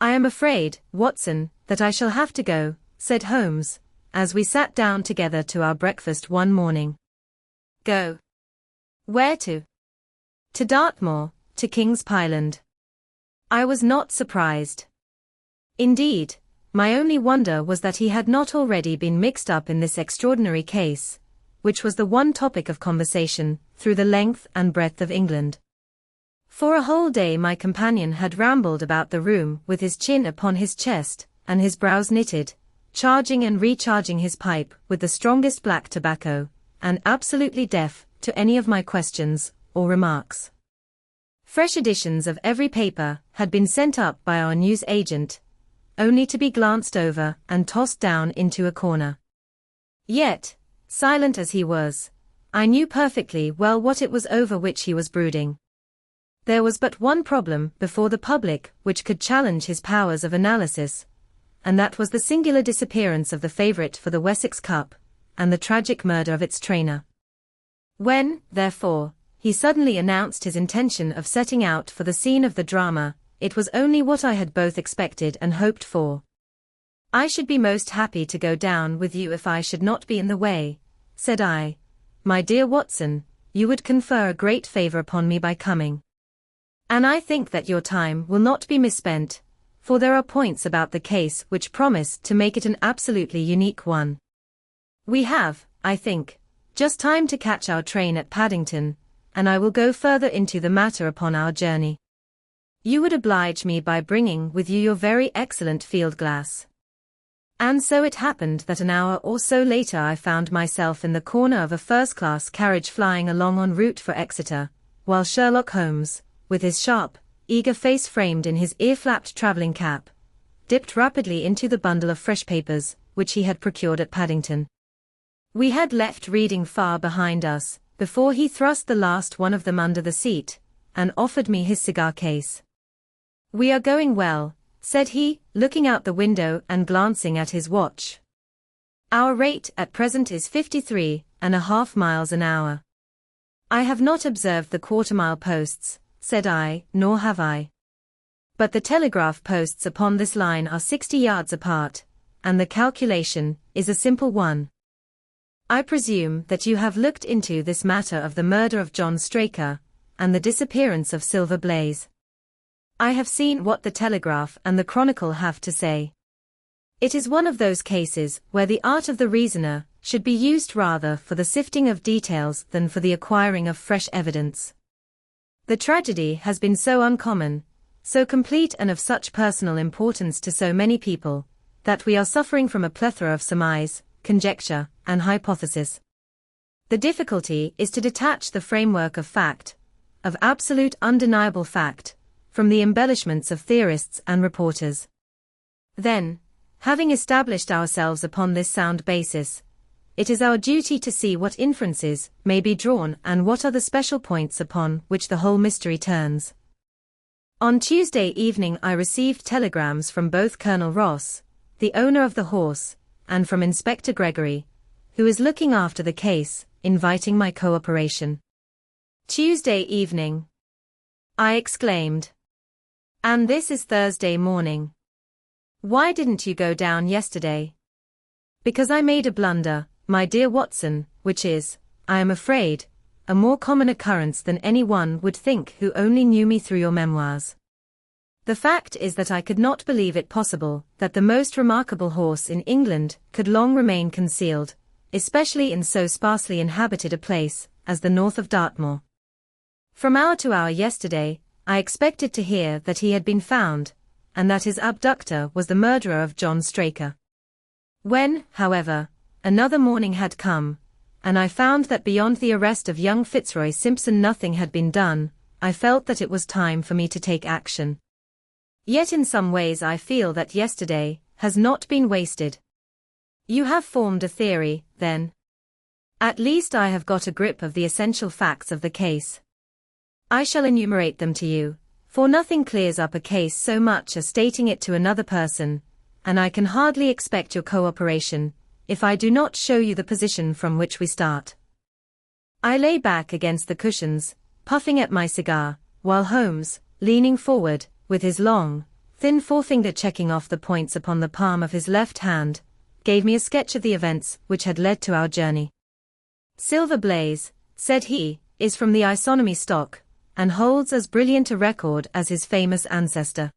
"I am afraid, Watson, that I shall have to go," said Holmes, as we sat down together to our breakfast one morning. "Go? Where to?" "To Dartmoor, to King's Pyland." I was not surprised. Indeed, my only wonder was that he had not already been mixed up in this extraordinary case, which was the one topic of conversation through the length and breadth of England. For a whole day my companion had rambled about the room with his chin upon his chest and his brows knitted, charging and recharging his pipe with the strongest black tobacco, and absolutely deaf to any of my questions or remarks. Fresh editions of every paper had been sent up by our news agent, only to be glanced over and tossed down into a corner. Yet, silent as he was, I knew perfectly well what it was over which he was brooding. There was but one problem before the public which could challenge his powers of analysis, and that was the singular disappearance of the favourite for the Wessex Cup, and the tragic murder of its trainer. When, therefore, he suddenly announced his intention of setting out for the scene of the drama, it was only what I had both expected and hoped for. "I should be most happy to go down with you if I should not be in the way," said I. "My dear Watson, you would confer a great favour upon me by coming. And I think that your time will not be misspent, for there are points about the case which promise to make it an absolutely unique one. We have, I think, just time to catch our train at Paddington, and I will go further into the matter upon our journey. You would oblige me by bringing with you your very excellent field glass." And so it happened that an hour or so later I found myself in the corner of a first-class carriage flying along en route for Exeter, while Sherlock Holmes, with his sharp, eager face framed in his ear-flapped travelling cap, dipped rapidly into the bundle of fresh papers, which he had procured at Paddington. We had left reading far behind us, before he thrust the last one of them under the seat, and offered me his cigar case. "We are going well," said he, looking out the window and glancing at his watch. "Our rate at present is 53.5 miles an hour. I have not observed the quarter-mile posts," said I, "nor have I. But the telegraph posts upon this line are 60 yards apart, and the calculation is a simple one. I presume that you have looked into this matter of the murder of John Straker, and the disappearance of Silver Blaze. I have seen what the Telegraph and the Chronicle have to say. It is one of those cases where the art of the reasoner should be used rather for the sifting of details than for the acquiring of fresh evidence. The tragedy has been so uncommon, so complete and of such personal importance to so many people, that we are suffering from a plethora of surmise, conjecture, and hypothesis. The difficulty is to detach the framework of fact, of absolute undeniable fact, from the embellishments of theorists and reporters. Then, having established ourselves upon this sound basis, it is our duty to see what inferences may be drawn and what are the special points upon which the whole mystery turns. On Tuesday evening I received telegrams from both Colonel Ross, the owner of the horse, and from Inspector Gregory, who is looking after the case, inviting my cooperation. "Tuesday evening!" I exclaimed. "And this is Thursday morning. Why didn't you go down yesterday?" "Because I made a blunder, my dear Watson, which is, I am afraid, a more common occurrence than any one would think who only knew me through your memoirs. The fact is that I could not believe it possible that the most remarkable horse in England could long remain concealed, especially in so sparsely inhabited a place as the north of Dartmoor. From hour to hour yesterday, I expected to hear that he had been found, and that his abductor was the murderer of John Straker. When, however, another morning had come, and I found that beyond the arrest of young Fitzroy Simpson nothing had been done, I felt that it was time for me to take action. Yet in some ways I feel that yesterday has not been wasted." "You have formed a theory, then?" "At least I have got a grip of the essential facts of the case. I shall enumerate them to you, for nothing clears up a case so much as stating it to another person, and I can hardly expect your cooperation if I do not show you the position from which we start." I lay back against the cushions, puffing at my cigar, while Holmes, leaning forward, with his long, thin forefinger checking off the points upon the palm of his left hand, gave me a sketch of the events which had led to our journey. Silver Blaze, said he, is from the isonomy stock, and holds as brilliant a record as his famous ancestor.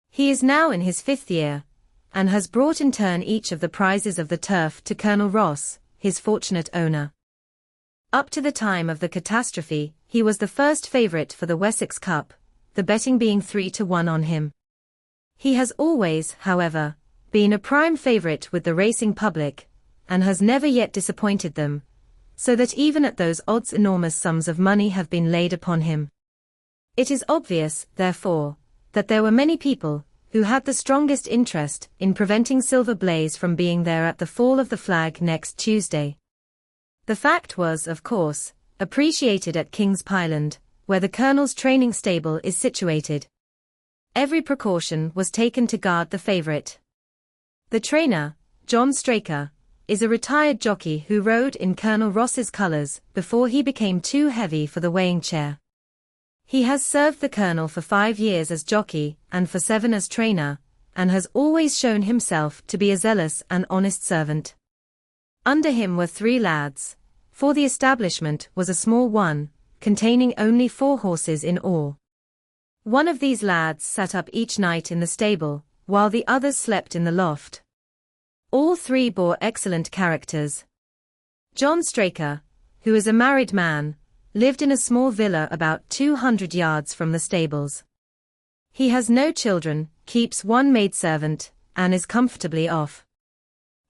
He is now in his 5th year, and has brought in turn each of the prizes of the turf to Colonel Ross, his fortunate owner. Up to the time of the catastrophe, he was the first favourite for the Wessex Cup, the betting being 3-1 on him. He has always, however, been a prime favourite with the racing public, and has never yet disappointed them, so that even at those odds enormous sums of money have been laid upon him. It is obvious, therefore, that there were many people who had the strongest interest in preventing Silver Blaze from being there at the fall of the flag next Tuesday. The fact was, of course, appreciated at King's Pyland, where the Colonel's training stable is situated. Every precaution was taken to guard the favourite. The trainer, John Straker, is a retired jockey who rode in Colonel Ross's colours before he became too heavy for the weighing chair. He has served the Colonel for 5 years as jockey and for 7 as trainer, and has always shown himself to be a zealous and honest servant. Under him were 3 lads, for the establishment was a small one, containing only 4 horses in all. One of these lads sat up each night in the stable, while the others slept in the loft. All 3 bore excellent characters. John Straker, who is a married man, lived in a small villa about 200 yards from the stables. He has no children, keeps 1 maidservant, and is comfortably off.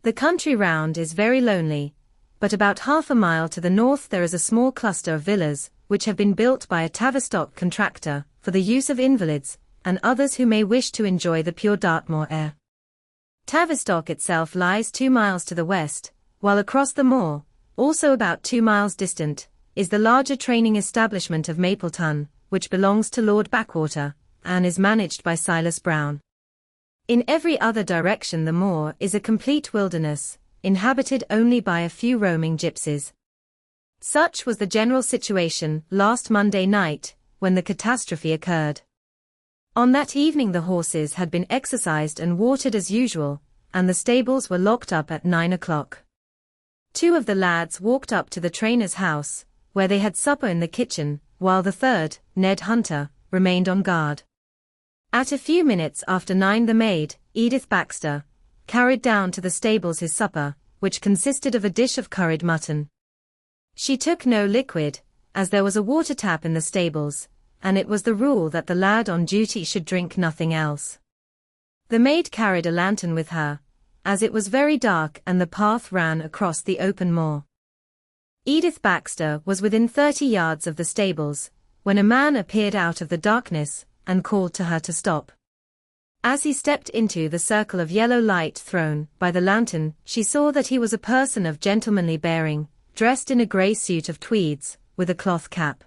The country round is very lonely, but about half a mile to the north there is a small cluster of villas, which have been built by a Tavistock contractor, for the use of invalids, and others who may wish to enjoy the pure Dartmoor air. Tavistock itself lies 2 miles to the west, while across the moor, also about 2 miles distant, is the larger training establishment of Mapleton, which belongs to Lord Backwater, and is managed by Silas Brown. In every other direction the moor is a complete wilderness, inhabited only by a few roaming gypsies. Such was the general situation last Monday night, when the catastrophe occurred. On that evening the horses had been exercised and watered as usual, and the stables were locked up at 9 o'clock. 2 of the lads walked up to the trainer's house, where they had supper in the kitchen, while the third, Ned Hunter, remained on guard. At a few minutes after 9 the maid, Edith Baxter, carried down to the stables his supper, which consisted of a dish of curried mutton. She took no liquid, as there was a water tap in the stables, and it was the rule that the lad on duty should drink nothing else. The maid carried a lantern with her, as it was very dark and the path ran across the open moor. Edith Baxter was within 30 yards of the stables, when a man appeared out of the darkness, and called to her to stop. As he stepped into the circle of yellow light thrown by the lantern, she saw that he was a person of gentlemanly bearing, dressed in a grey suit of tweeds, with a cloth cap.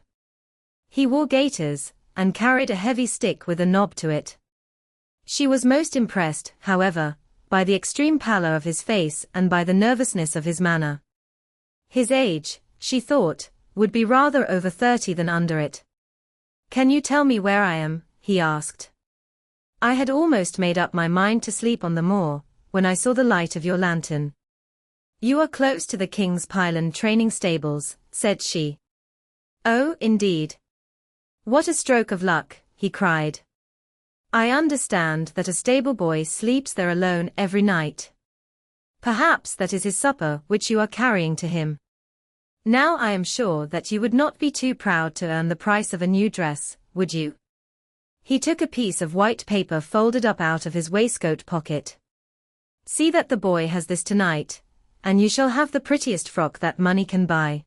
He wore gaiters, and carried a heavy stick with a knob to it. She was most impressed, however, by the extreme pallor of his face and by the nervousness of his manner. His age, she thought, would be rather over 30 than under it. "Can you tell me where I am?" he asked. "I had almost made up my mind to sleep on the moor, when I saw the light of your lantern." "You are close to the King's Pyland training stables," said she. "Oh, indeed. What a stroke of luck," he cried. "I understand that a stable boy sleeps there alone every night. Perhaps that is his supper which you are carrying to him. Now I am sure that you would not be too proud to earn the price of a new dress, would you?" He took a piece of white paper folded up out of his waistcoat pocket. "See that the boy has this tonight, and you shall have the prettiest frock that money can buy."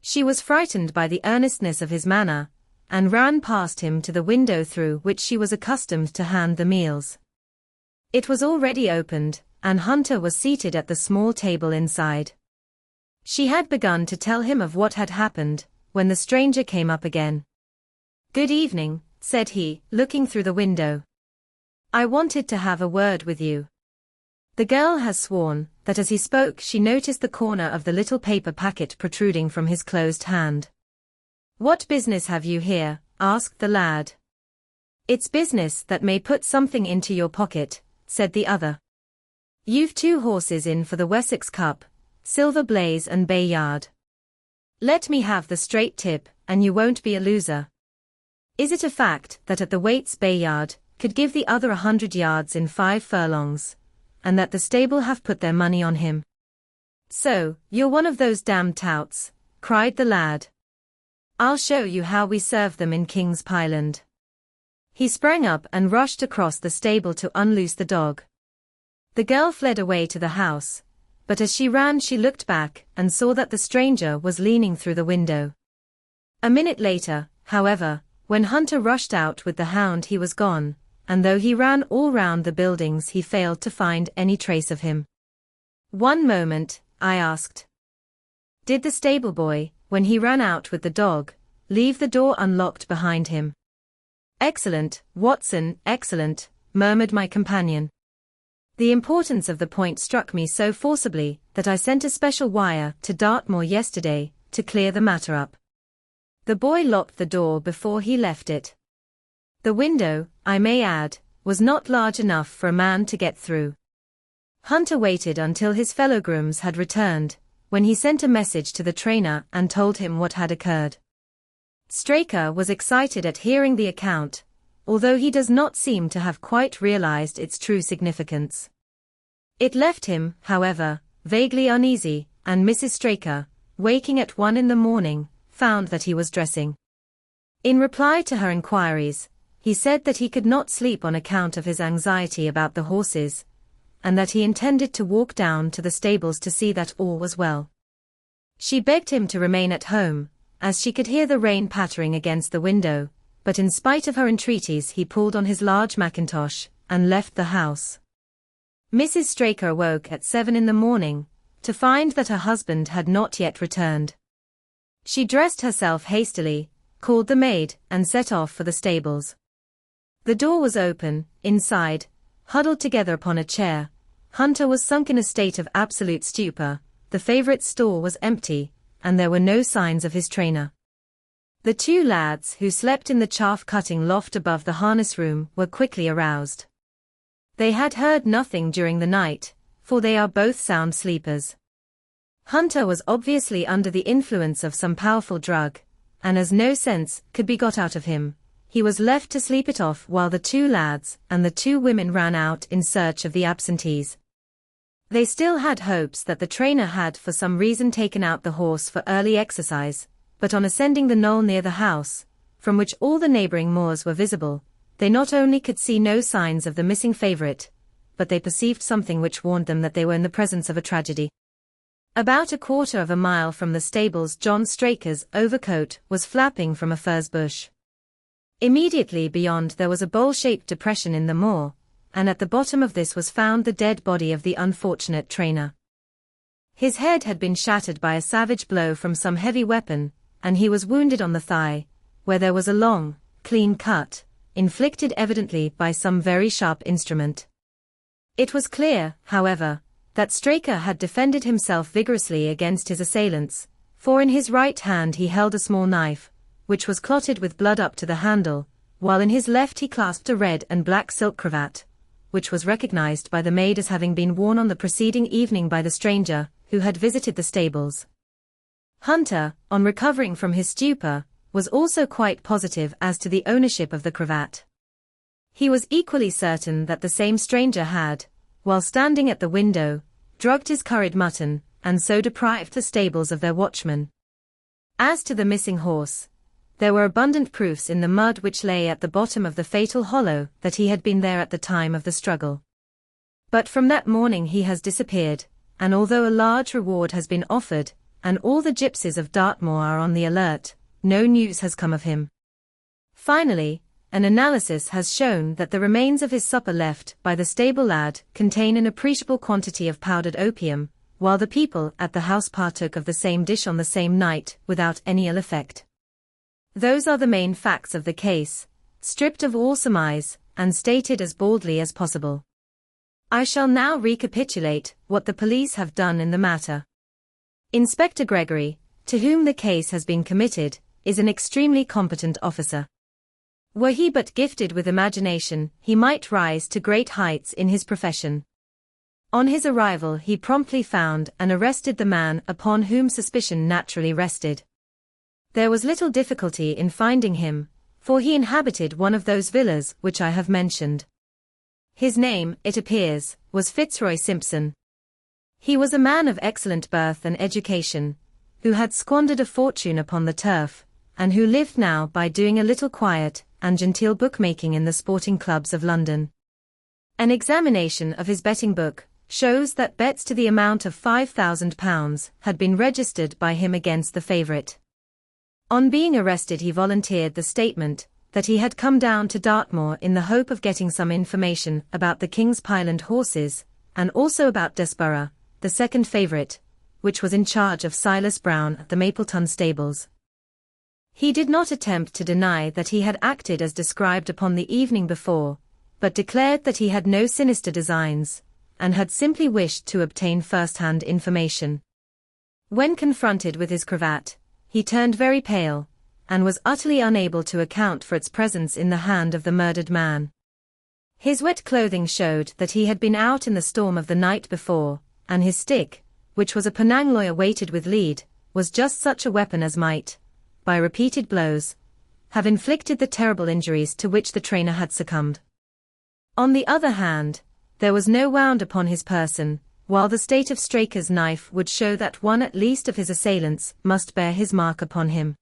She was frightened by the earnestness of his manner, and ran past him to the window through which she was accustomed to hand the meals. It was already opened, and Hunter was seated at the small table inside. She had begun to tell him of what had happened, when the stranger came up again. "Good evening," said he, looking through the window. "I wanted to have a word with you." The girl has sworn that as he spoke she noticed the corner of the little paper packet protruding from his closed hand. "What business have you here?" asked the lad. It's business that may put something into your pocket, said the other. You've 2 horses in for the Wessex Cup, Silver Blaze and Bayard. Let me have the straight tip, and you won't be a loser. Is it a fact that at the weights Bayard could give the other 100 yards in 5 furlongs, and that the stable have put their money on him? So, you're one of those damned touts, cried the lad. I'll show you how we serve them in King's Pyland. He sprang up and rushed across the stable to unloose the dog. The girl fled away to the house, but as she ran she looked back and saw that the stranger was leaning through the window. A minute later, however, when Hunter rushed out with the hound he was gone, and though he ran all round the buildings he failed to find any trace of him. One moment, I asked. Did the stable boy, when he ran out with the dog, leave the door unlocked behind him? Excellent, Watson, excellent, murmured my companion. The importance of the point struck me so forcibly that I sent a special wire to Dartmoor yesterday to clear the matter up. The boy locked the door before he left it. The window, I may add, was not large enough for a man to get through. Hunter waited until his fellow grooms had returned, when he sent a message to the trainer and told him what had occurred. Straker was excited at hearing the account, although he does not seem to have quite realized its true significance. It left him, however, vaguely uneasy, and Mrs. Straker, waking at 1 in the morning, found that he was dressing. In reply to her inquiries, he said that he could not sleep on account of his anxiety about the horses, and that he intended to walk down to the stables to see that all was well. She begged him to remain at home, as she could hear the rain pattering against the window, but in spite of her entreaties he pulled on his large mackintosh, and left the house. Mrs. Straker awoke at 7 in the morning, to find that her husband had not yet returned. She dressed herself hastily, called the maid, and set off for the stables. The door was open. Inside, huddled together upon a chair, Hunter was sunk in a state of absolute stupor. The favourite stall was empty, and there were no signs of his trainer. The 2 lads who slept in the chaff-cutting loft above the harness room were quickly aroused. They had heard nothing during the night, for they are both sound sleepers. Hunter was obviously under the influence of some powerful drug, and as no sense could be got out of him, he was left to sleep it off while the 2 lads and the 2 women ran out in search of the absentees. They still had hopes that the trainer had for some reason taken out the horse for early exercise, but on ascending the knoll near the house, from which all the neighbouring moors were visible, they not only could see no signs of the missing favourite, but they perceived something which warned them that they were in the presence of a tragedy. About 1/4 mile from the stables John Straker's overcoat was flapping from a furze bush. Immediately beyond there was a bowl-shaped depression in the moor, and at the bottom of this was found the dead body of the unfortunate trainer. His head had been shattered by a savage blow from some heavy weapon, and he was wounded on the thigh, where there was a long, clean cut, inflicted evidently by some very sharp instrument. It was clear, however, that Straker had defended himself vigorously against his assailants, for in his right hand he held a small knife, which was clotted with blood up to the handle, while in his left he clasped a red and black silk cravat, which was recognized by the maid as having been worn on the preceding evening by the stranger, who had visited the stables. Hunter, on recovering from his stupor, was also quite positive as to the ownership of the cravat. He was equally certain that the same stranger had, while standing at the window, drugged his curried mutton, and so deprived the stables of their watchman. As to the missing horse, there were abundant proofs in the mud which lay at the bottom of the fatal hollow that he had been there at the time of the struggle. But from that morning he has disappeared, and although a large reward has been offered, and all the gypsies of Dartmoor are on the alert, no news has come of him. Finally, an analysis has shown that the remains of his supper left by the stable lad contain an appreciable quantity of powdered opium, while the people at the house partook of the same dish on the same night without any ill effect. Those are the main facts of the case, stripped of all surmise, and stated as baldly as possible. I shall now recapitulate what the police have done in the matter. Inspector Gregory, to whom the case has been committed, is an extremely competent officer. Were he but gifted with imagination, he might rise to great heights in his profession. On his arrival he promptly found and arrested the man upon whom suspicion naturally rested. There was little difficulty in finding him, for he inhabited one of those villas which I have mentioned. His name, it appears, was Fitzroy Simpson. He was a man of excellent birth and education, who had squandered a fortune upon the turf, and who lived now by doing a little quiet and genteel bookmaking in the sporting clubs of London. An examination of his betting book shows that bets to the amount of £5,000 had been registered by him against the favourite. On being arrested he volunteered the statement that he had come down to Dartmoor in the hope of getting some information about the King's Pyland horses, and also about Desborough, the second favourite, which was in charge of Silas Brown at the Mapleton stables. He did not attempt to deny that he had acted as described upon the evening before, but declared that he had no sinister designs, and had simply wished to obtain first-hand information. When confronted with his cravat, he turned very pale, and was utterly unable to account for its presence in the hand of the murdered man. His wet clothing showed that he had been out in the storm of the night before, and his stick, which was a Penang lawyer weighted with lead, was just such a weapon as might, by repeated blows, have inflicted the terrible injuries to which the trainer had succumbed. On the other hand, there was no wound upon his person, while the state of Straker's knife would show that one at least of his assailants must bear his mark upon him.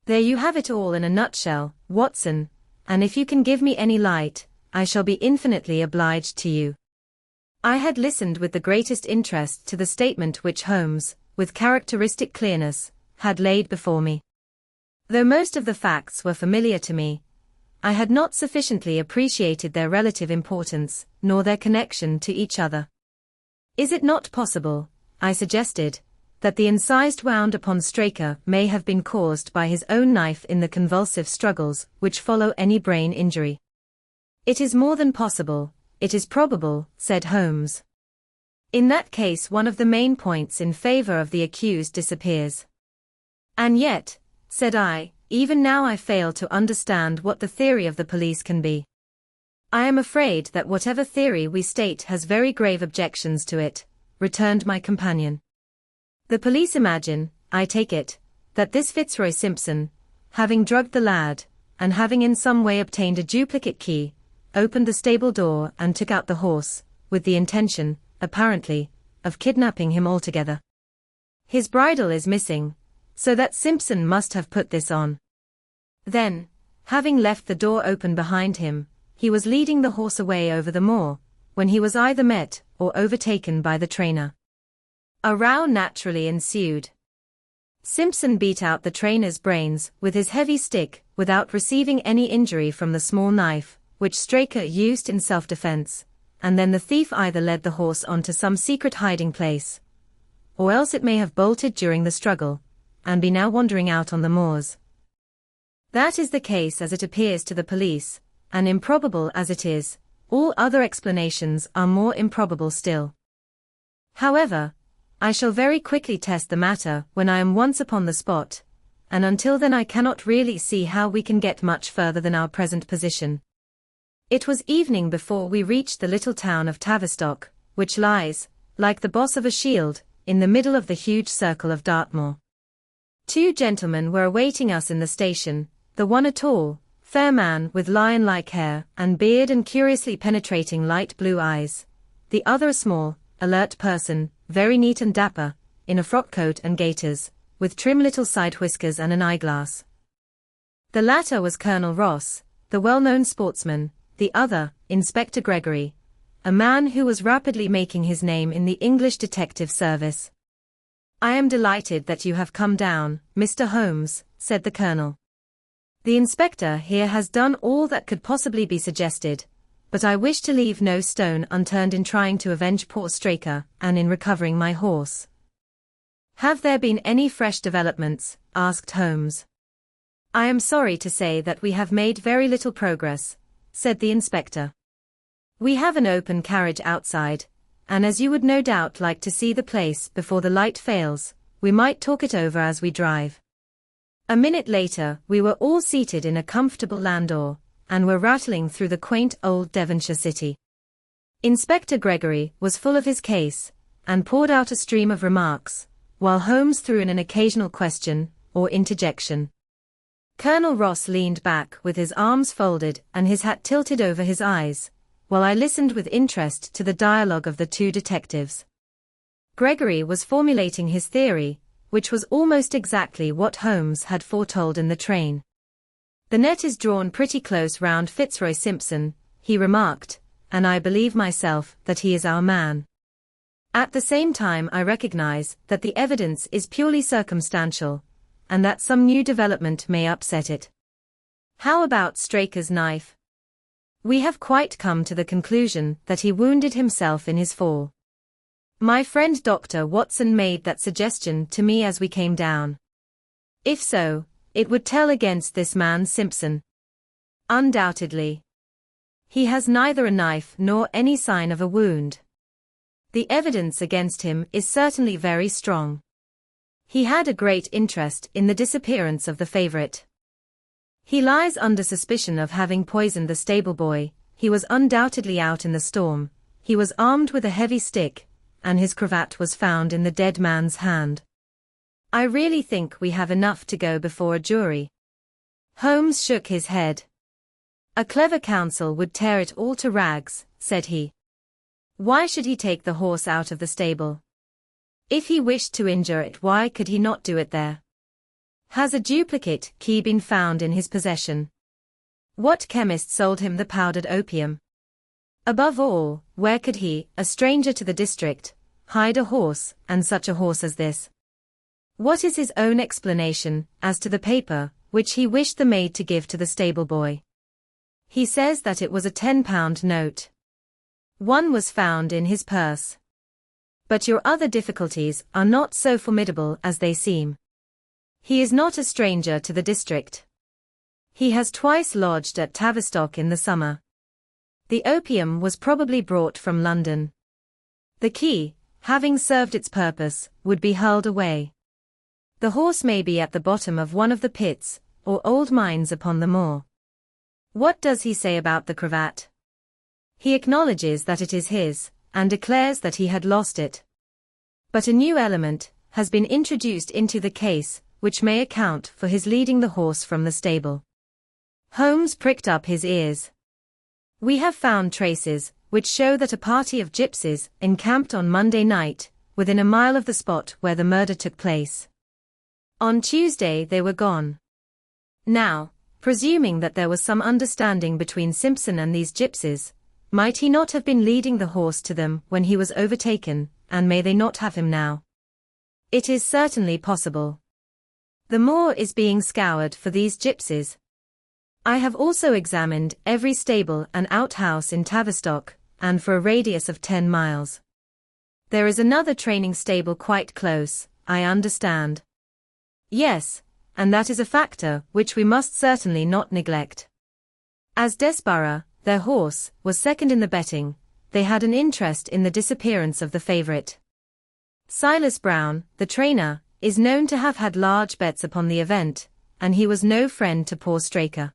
There you have it all in a nutshell, Watson, and if you can give me any light, I shall be infinitely obliged to you. I had listened with the greatest interest to the statement which Holmes, with characteristic clearness, had laid before me. Though most of the facts were familiar to me, I had not sufficiently appreciated their relative importance, nor their connection to each other. Is it not possible, I suggested, that the incised wound upon Straker may have been caused by his own knife in the convulsive struggles which follow any brain injury? It is more than possible, it is probable, said Holmes. In that case one of the main points in favor of the accused disappears. And yet, said I, even now I fail to understand what the theory of the police can be. I am afraid that whatever theory we state has very grave objections to it, returned my companion. The police imagine, I take it, that this Fitzroy Simpson, having drugged the lad, and having in some way obtained a duplicate key, opened the stable door and took out the horse, with the intention, apparently, of kidnapping him altogether. His bridle is missing, so that Simpson must have put this on. Then, having left the door open behind him, he was leading the horse away over the moor, when he was either met or overtaken by the trainer. A row naturally ensued. Simpson beat out the trainer's brains with his heavy stick without receiving any injury from the small knife, which Straker used in self-defense, and then the thief either led the horse on to some secret hiding place, or else it may have bolted during the struggle, and be now wandering out on the moors. That is the case as it appears to the police, and improbable as it is, all other explanations are more improbable still. However, I shall very quickly test the matter when I am once upon the spot, and until then I cannot really see how we can get much further than our present position. It was evening before we reached the little town of Tavistock, which lies, like the boss of a shield, in the middle of the huge circle of Dartmoor. Two gentlemen were awaiting us in the station, the one a tall, fair man with lion-like hair and beard and curiously penetrating light blue eyes, the other a small, alert person, very neat and dapper, in a frock coat and gaiters, with trim little side whiskers and an eyeglass. The latter was Colonel Ross, the well-known sportsman, the other, Inspector Gregory, a man who was rapidly making his name in the English detective service. "I am delighted that you have come down, Mr. Holmes," said the Colonel. "The inspector here has done all that could possibly be suggested, but I wish to leave no stone unturned in trying to avenge poor Straker, and in recovering my horse." "Have there been any fresh developments?" asked Holmes. "I am sorry to say that we have made very little progress," said the inspector. "We have an open carriage outside, and as you would no doubt like to see the place before the light fails, we might talk it over as we drive." A minute later, we were all seated in a comfortable landau, and were rattling through the quaint old Devonshire city. Inspector Gregory was full of his case, and poured out a stream of remarks, while Holmes threw in an occasional question, or interjection. Colonel Ross leaned back with his arms folded and his hat tilted over his eyes, while I listened with interest to the dialogue of the two detectives. Gregory was formulating his theory, which was almost exactly what Holmes had foretold in the train. "The net is drawn pretty close round Fitzroy Simpson," he remarked, "and I believe myself that he is our man. At the same time I recognize that the evidence is purely circumstantial, and that some new development may upset it. How about Straker's knife? We have quite come to the conclusion that he wounded himself in his fall. My friend Dr. Watson made that suggestion to me as we came down. If so, it would tell against this man Simpson. Undoubtedly. He has neither a knife nor any sign of a wound. The evidence against him is certainly very strong. He had a great interest in the disappearance of the favorite. He lies under suspicion of having poisoned the stable boy. He was undoubtedly out in the storm. He was armed with a heavy stick, and his cravat was found in the dead man's hand. I really think we have enough to go before a jury." Holmes shook his head. "A clever counsel would tear it all to rags," said he. "Why should he take the horse out of the stable? If he wished to injure it, why could he not do it there? Has a duplicate key been found in his possession? What chemist sold him the powdered opium? Above all, where could he, a stranger to the district, hide a horse, and such a horse as this? What is his own explanation as to the paper which he wished the maid to give to the stable boy? He says that it was a £10 note. One was found in his purse. But your other difficulties are not so formidable as they seem. He is not a stranger to the district. He has twice lodged at Tavistock in the summer. The opium was probably brought from London. The key, having served its purpose, would be hurled away. The horse may be at the bottom of one of the pits, or old mines upon the moor. What does he say about the cravat? He acknowledges that it is his, and declares that he had lost it. But a new element has been introduced into the case, which may account for his leading the horse from the stable." Holmes pricked up his ears. "We have found traces, which show that a party of gypsies encamped on Monday night, within a mile of the spot where the murder took place. On Tuesday they were gone. Now, presuming that there was some understanding between Simpson and these gypsies, might he not have been leading the horse to them when he was overtaken, and may they not have him now? It is certainly possible. The moor is being scoured for these gypsies. I have also examined every stable and outhouse in Tavistock, and for a radius of 10 miles. There is another training stable quite close, I understand." "Yes, and that is a factor which we must certainly not neglect. As Desborough, their horse, was second in the betting, they had an interest in the disappearance of the favorite. Silas Brown, the trainer, is known to have had large bets upon the event, and he was no friend to poor Straker.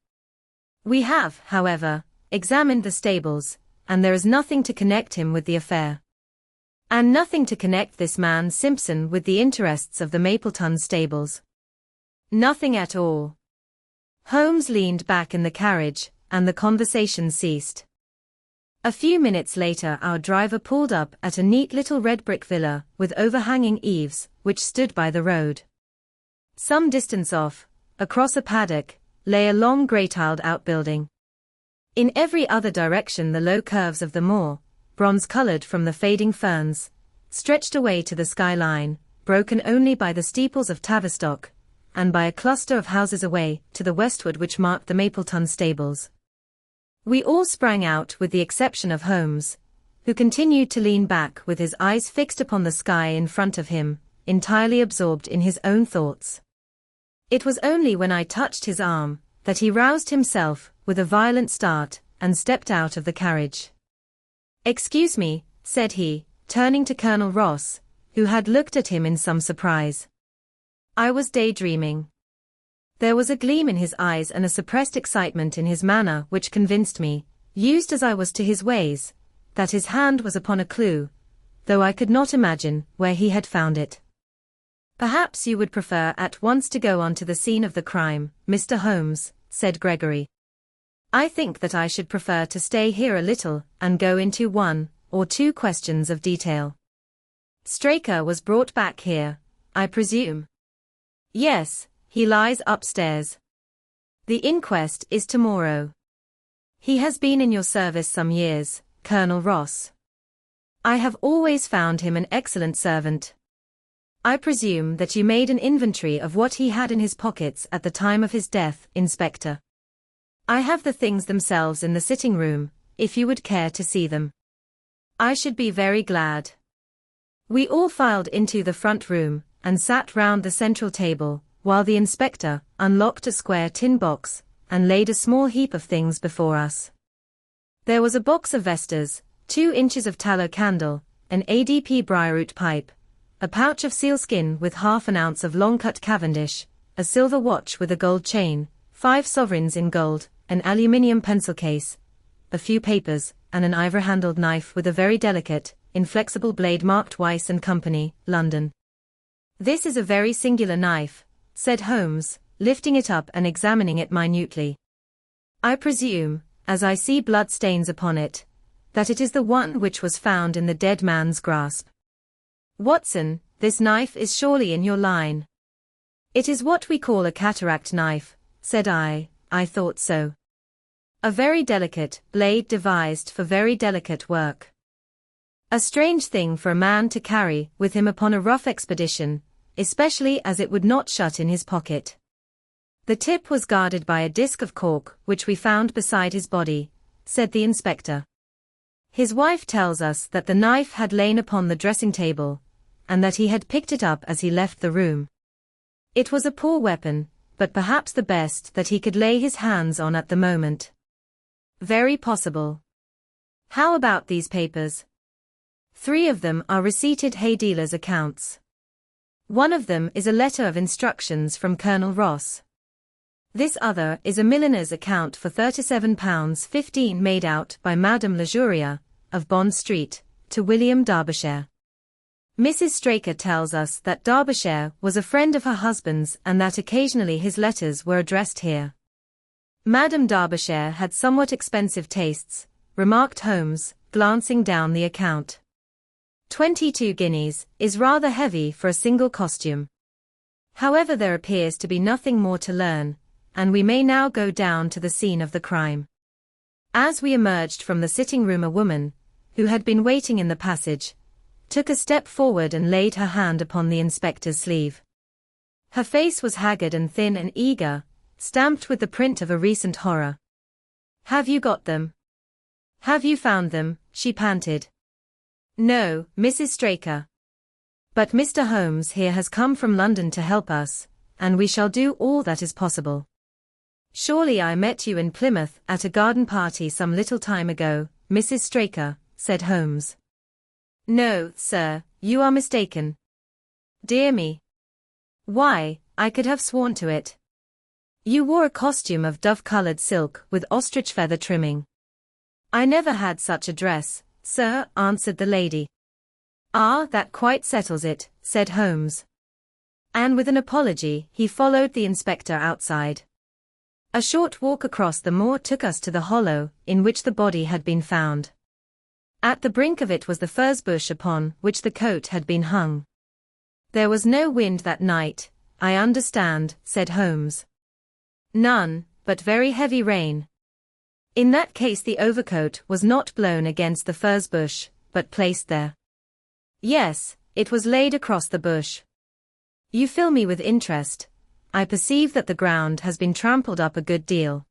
We have, however, examined the stables, and there is nothing to connect him with the affair. And nothing to connect this man Simpson with the interests of the Mapleton stables. Nothing at all." Holmes leaned back in the carriage, and the conversation ceased. A few minutes later our driver pulled up at a neat little red brick villa with overhanging eaves, which stood by the road. Some distance off, across a paddock, lay a long grey-tiled outbuilding. In every other direction the low curves of the moor, bronze-coloured from the fading ferns, stretched away to the skyline, broken only by the steeples of Tavistock, and by a cluster of houses away to the westward which marked the Mapleton stables. We all sprang out with the exception of Holmes, who continued to lean back with his eyes fixed upon the sky in front of him, entirely absorbed in his own thoughts. It was only when I touched his arm that he roused himself with a violent start and stepped out of the carriage. "Excuse me," said he, turning to Colonel Ross, who had looked at him in some surprise. "I was daydreaming." There was a gleam in his eyes and a suppressed excitement in his manner which convinced me, used as I was to his ways, that his hand was upon a clue, though I could not imagine where he had found it. "Perhaps you would prefer at once to go on to the scene of the crime, Mr. Holmes," said Gregory. "I think that I should prefer to stay here a little and go into one or two questions of detail. Straker was brought back here, I presume?" "Yes, he lies upstairs. The inquest is tomorrow. He has been in your service some years, Colonel Ross. I have always found him an excellent servant. I presume that you made an inventory of what he had in his pockets at the time of his death, Inspector. I have the things themselves in the sitting room, if you would care to see them." "I should be very glad." We all filed into the front room, and sat round the central table, while the inspector unlocked a square tin box, and laid a small heap of things before us. There was a box of vestas, 2 inches of tallow candle, an ADP briarroot pipe, a pouch of sealskin with half an ounce of long-cut Cavendish, a silver watch with a gold chain, 5 sovereigns in gold, an aluminium pencil case, a few papers, and an ivory-handled knife with a very delicate, inflexible blade marked Weiss and Company, London. "This is a very singular knife," said Holmes, lifting it up and examining it minutely. "I presume, as I see blood stains upon it, that it is the one which was found in the dead man's grasp. Watson, this knife is surely in your line." "It is what we call a cataract knife," said I thought so. "A very delicate blade devised for very delicate work. A strange thing for a man to carry with him upon a rough expedition, especially as it would not shut in his pocket. The tip was guarded by a disc of cork which we found beside his body," said the inspector. "His wife tells us that the knife had lain upon the dressing table, and that he had picked it up as he left the room. It was a poor weapon, but perhaps the best that he could lay his hands on at the moment." "Very possible. How about these papers?" 3 of them are receipted hay dealers' accounts. One of them is a letter of instructions from Colonel Ross. This other is a milliner's account for £37.15 made out by Madame Lejuria, of Bond Street, to William Derbyshire. Mrs. Straker tells us that Derbyshire was a friend of her husband's and that occasionally his letters were addressed here. Madame Derbyshire had somewhat expensive tastes, remarked Holmes, glancing down the account. 22 guineas is rather heavy for a single costume. However, there appears to be nothing more to learn, and we may now go down to the scene of the crime. As we emerged from the sitting room, a woman, who had been waiting in the passage, took a step forward and laid her hand upon the inspector's sleeve. Her face was haggard and thin and eager, stamped with the print of a recent horror. "Have you got them? Have you found them?" she panted. "No, Mrs. Straker. But Mr. Holmes here has come from London to help us, and we shall do all that is possible. Surely I met you in Plymouth at a garden party some little time ago, Mrs. Straker," said Holmes. "No, sir, you are mistaken." "Dear me. Why, I could have sworn to it. You wore a costume of dove-colored silk with ostrich feather trimming." "I never had such a dress, sir," answered the lady. "Ah, that quite settles it," said Holmes. And with an apology he followed the inspector outside. A short walk across the moor took us to the hollow in which the body had been found. At the brink of it was the furze bush upon which the coat had been hung. "There was no wind that night, I understand," said Holmes. "None, but very heavy rain." "In that case the overcoat was not blown against the furze bush, but placed there." "Yes, it was laid across the bush." "You fill me with interest. I perceive that the ground has been trampled up a good deal.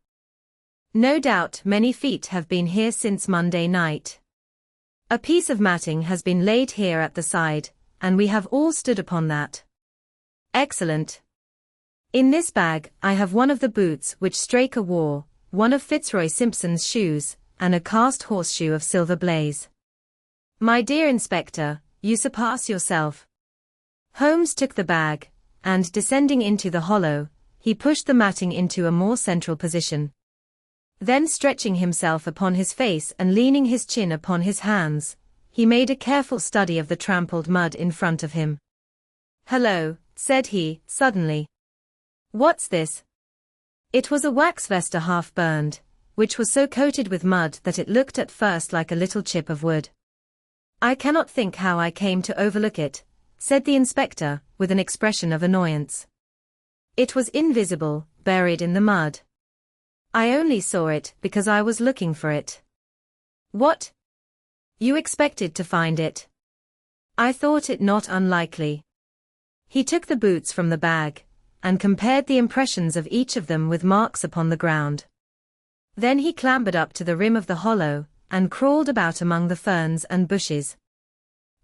No doubt many feet have been here since Monday night. A piece of matting has been laid here at the side, and we have all stood upon that." "Excellent. In this bag I have one of the boots which Straker wore, one of Fitzroy Simpson's shoes, and a cast horseshoe of silver blaze." "My dear Inspector, you surpass yourself." Holmes took the bag, and descending into the hollow, he pushed the matting into a more central position. Then stretching himself upon his face and leaning his chin upon his hands, he made a careful study of the trampled mud in front of him. "Hello," said he, suddenly. "What's this?" It was a wax vesta half burned, which was so coated with mud that it looked at first like a little chip of wood. "I cannot think how I came to overlook it," said the inspector, with an expression of annoyance. "It was invisible, buried in the mud. I only saw it because I was looking for it." "What? You expected to find it?" "I thought it not unlikely." He took the boots from the bag, and compared the impressions of each of them with marks upon the ground. Then he clambered up to the rim of the hollow, and crawled about among the ferns and bushes.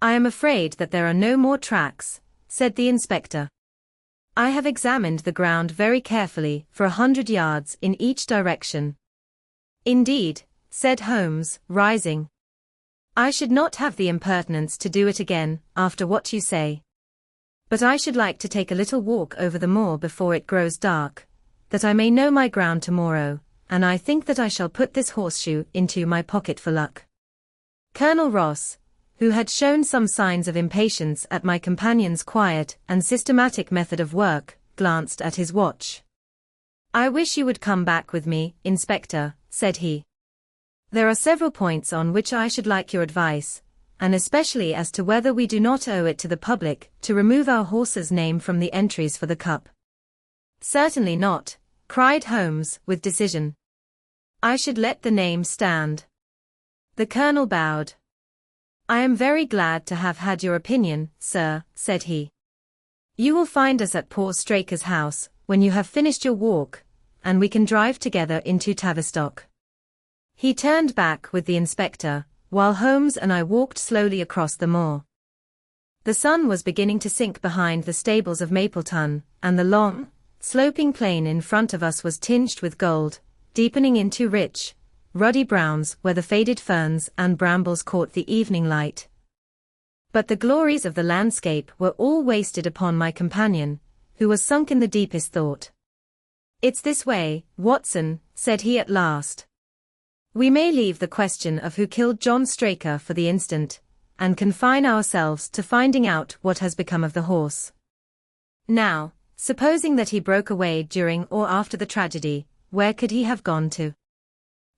"I am afraid that there are no more tracks," said the inspector. "I have examined the ground very carefully for 100 yards in each direction." "Indeed," said Holmes, rising. "I should not have the impertinence to do it again, after what you say. But I should like to take a little walk over the moor before it grows dark, that I may know my ground tomorrow, and I think that I shall put this horseshoe into my pocket for luck." Colonel Ross, who had shown some signs of impatience at my companion's quiet and systematic method of work, glanced at his watch. "I wish you would come back with me, Inspector," said he. "There are several points on which I should like your advice, and especially as to whether we do not owe it to the public to remove our horse's name from the entries for the cup." "Certainly not," cried Holmes, with decision. "I should let the name stand." The colonel bowed. "I am very glad to have had your opinion, sir," said he. "You will find us at poor Straker's house, when you have finished your walk, and we can drive together into Tavistock." He turned back with the inspector, while Holmes and I walked slowly across the moor. The sun was beginning to sink behind the stables of Mapleton, and the long, sloping plain in front of us was tinged with gold, deepening into rich, ruddy browns where the faded ferns and brambles caught the evening light. But the glories of the landscape were all wasted upon my companion, who was sunk in the deepest thought. "It's this way, Watson," said he at last. "We may leave the question of who killed John Straker for the instant, and confine ourselves to finding out what has become of the horse. Now, supposing that he broke away during or after the tragedy, where could he have gone to?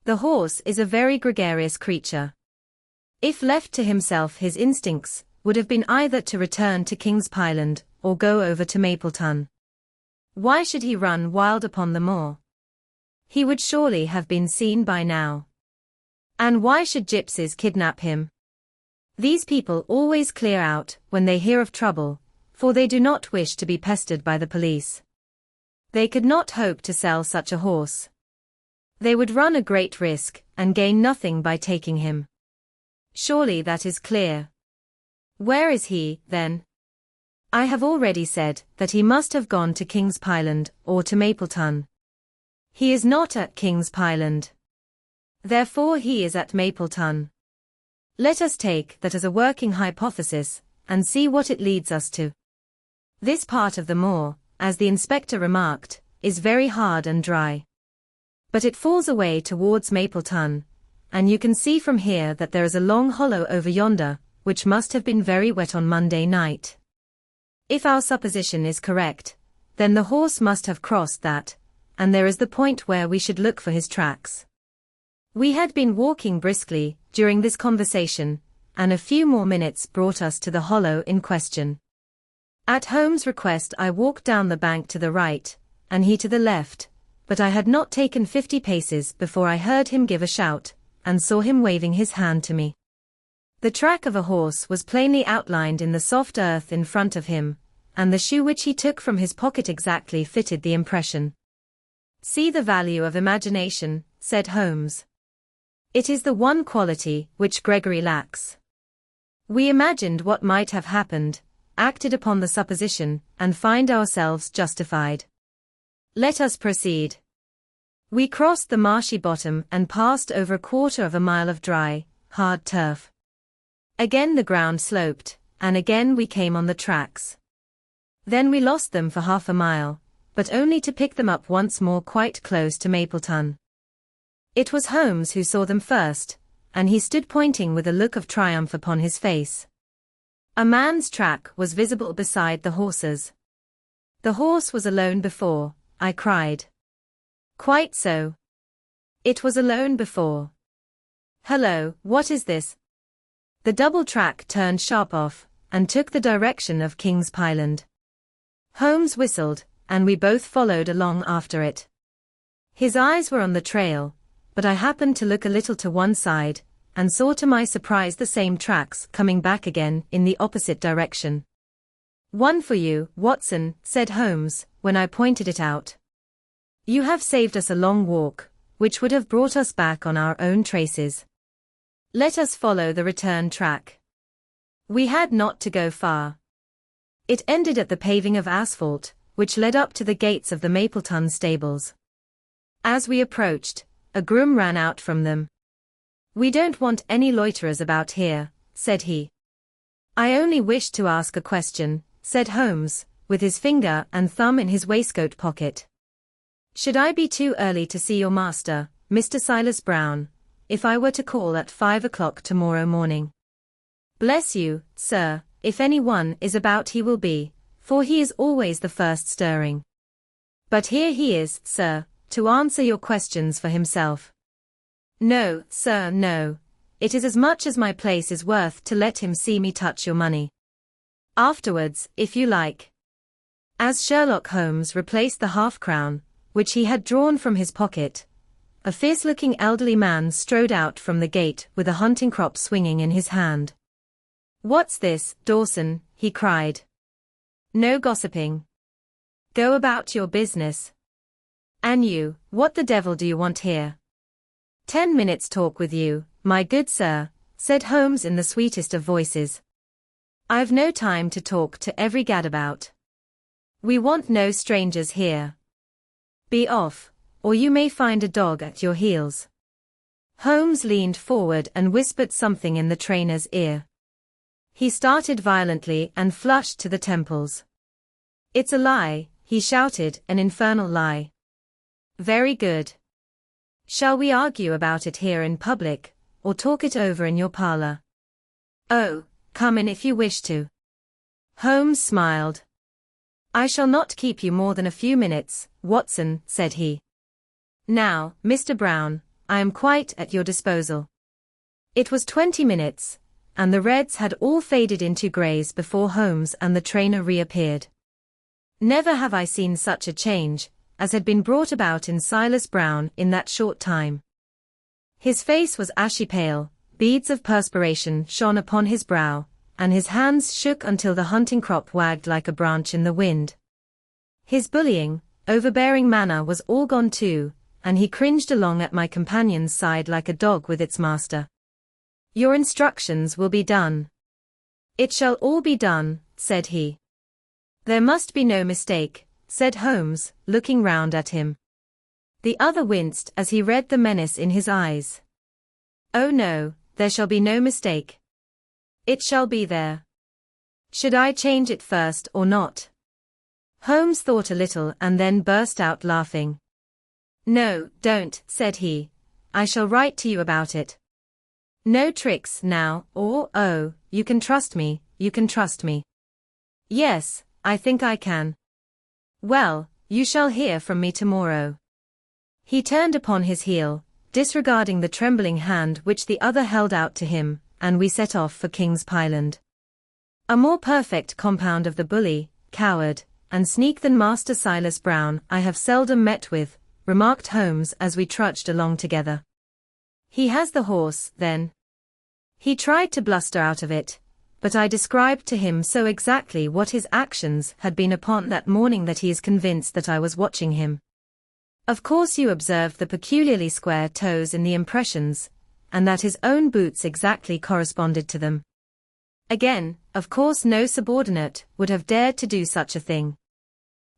The horse is a very gregarious creature. If left to himself, his instincts would have been either to return to King's Pyland or go over to Mapleton. Why should he run wild upon the moor? He would surely have been seen by now. And why should gypsies kidnap him? These people always clear out when they hear of trouble, for they do not wish to be pestered by the police. They could not hope to sell such a horse. They would run a great risk and gain nothing by taking him. Surely that is clear. Where is he, then? I have already said that he must have gone to King's Pyland or to Mapleton. He is not at King's Pyland. Therefore he is at Mapleton. Let us take that as a working hypothesis, and see what it leads us to. This part of the moor, as the inspector remarked, is very hard and dry. But it falls away towards Mapleton, and you can see from here that there is a long hollow over yonder, which must have been very wet on Monday night. If our supposition is correct, then the horse must have crossed that, and there is the point where we should look for his tracks. We had been walking briskly during this conversation, and a few more minutes brought us to the hollow in question. At Holmes' request I walked down the bank to the right, and he to the left, but I had not taken 50 paces before I heard him give a shout, and saw him waving his hand to me. The track of a horse was plainly outlined in the soft earth in front of him, and the shoe which he took from his pocket exactly fitted the impression. "See the value of imagination," said Holmes. "It is the one quality which Gregory lacks. We imagined what might have happened, acted upon the supposition, and find ourselves justified. Let us proceed." We crossed the marshy bottom and passed over a quarter of a mile of dry, hard turf. Again the ground sloped, and again we came on the tracks. Then we lost them for half a mile, but only to pick them up once more quite close to Mapleton. It was Holmes who saw them first, and he stood pointing with a look of triumph upon his face. A man's track was visible beside the horse's. The horse was alone before, I cried. Quite so. It was alone before. Hello, what is this? The double track turned sharp off, and took the direction of King's Pyland. Holmes whistled, and we both followed along after it. His eyes were on the trail, but I happened to look a little to one side, and saw to my surprise the same tracks coming back again in the opposite direction. One for you, Watson, said Holmes, when I pointed it out. You have saved us a long walk, which would have brought us back on our own traces. Let us follow the return track. We had not to go far. It ended at the paving of asphalt, which led up to the gates of the Mapleton stables. As we approached, a groom ran out from them. We don't want any loiterers about here, said he. I only wished to ask a question, said Holmes, with his finger and thumb in his waistcoat pocket. Should I be too early to see your master, Mr. Silas Brown, if I were to call at 5 o'clock tomorrow morning? Bless you, sir, if any one is about he will be, for he is always the first stirring. But here he is, sir, to answer your questions for himself. No, sir, no. It is as much as my place is worth to let him see me touch your money. Afterwards, if you like. As Sherlock Holmes replaced the half-crown, which he had drawn from his pocket, a fierce-looking elderly man strode out from the gate with a hunting crop swinging in his hand. What's this, Dawson? He cried. No gossiping. Go about your business. And you, what the devil do you want here? 10 minutes talk with you, my good sir, said Holmes in the sweetest of voices. I've no time to talk to every gadabout. We want no strangers here. Be off, or you may find a dog at your heels. Holmes leaned forward and whispered something in the trainer's ear. He started violently and flushed to the temples. It's a lie, he shouted, an infernal lie. Very good. Shall we argue about it here in public, or talk it over in your parlor? Oh, come in if you wish to. Holmes smiled. I shall not keep you more than a few minutes, Watson, said he. Now, Mr. Brown, I am quite at your disposal. It was 20 minutes, and the reds had all faded into greys before Holmes and the trainer reappeared. Never have I seen such a change as had been brought about in Silas Brown in that short time. His face was ashy pale, beads of perspiration shone upon his brow, and his hands shook until the hunting crop wagged like a branch in the wind. His bullying, overbearing manner was all gone too, and he cringed along at my companion's side like a dog with its master. Your instructions will be done. It shall all be done, said he. There must be no mistake, said Holmes, looking round at him. The other winced as he read the menace in his eyes. Oh no, there shall be no mistake. It shall be there. Should I change it first or not? Holmes thought a little and then burst out laughing. No, don't, said he. I shall write to you about it. No tricks now, or, oh, you can trust me, you can trust me. Yes, I think I can. Well, you shall hear from me tomorrow. He turned upon his heel, disregarding the trembling hand which the other held out to him, and we set off for King's Pyland. A more perfect compound of the bully, coward, and sneak than Master Silas Brown I have seldom met with, remarked Holmes as we trudged along together. He has the horse, then? He tried to bluster out of it, but I described to him so exactly what his actions had been upon that morning that he is convinced that I was watching him. Of course you observed the peculiarly square toes in the impressions, and that his own boots exactly corresponded to them. Again, of course no subordinate would have dared to do such a thing.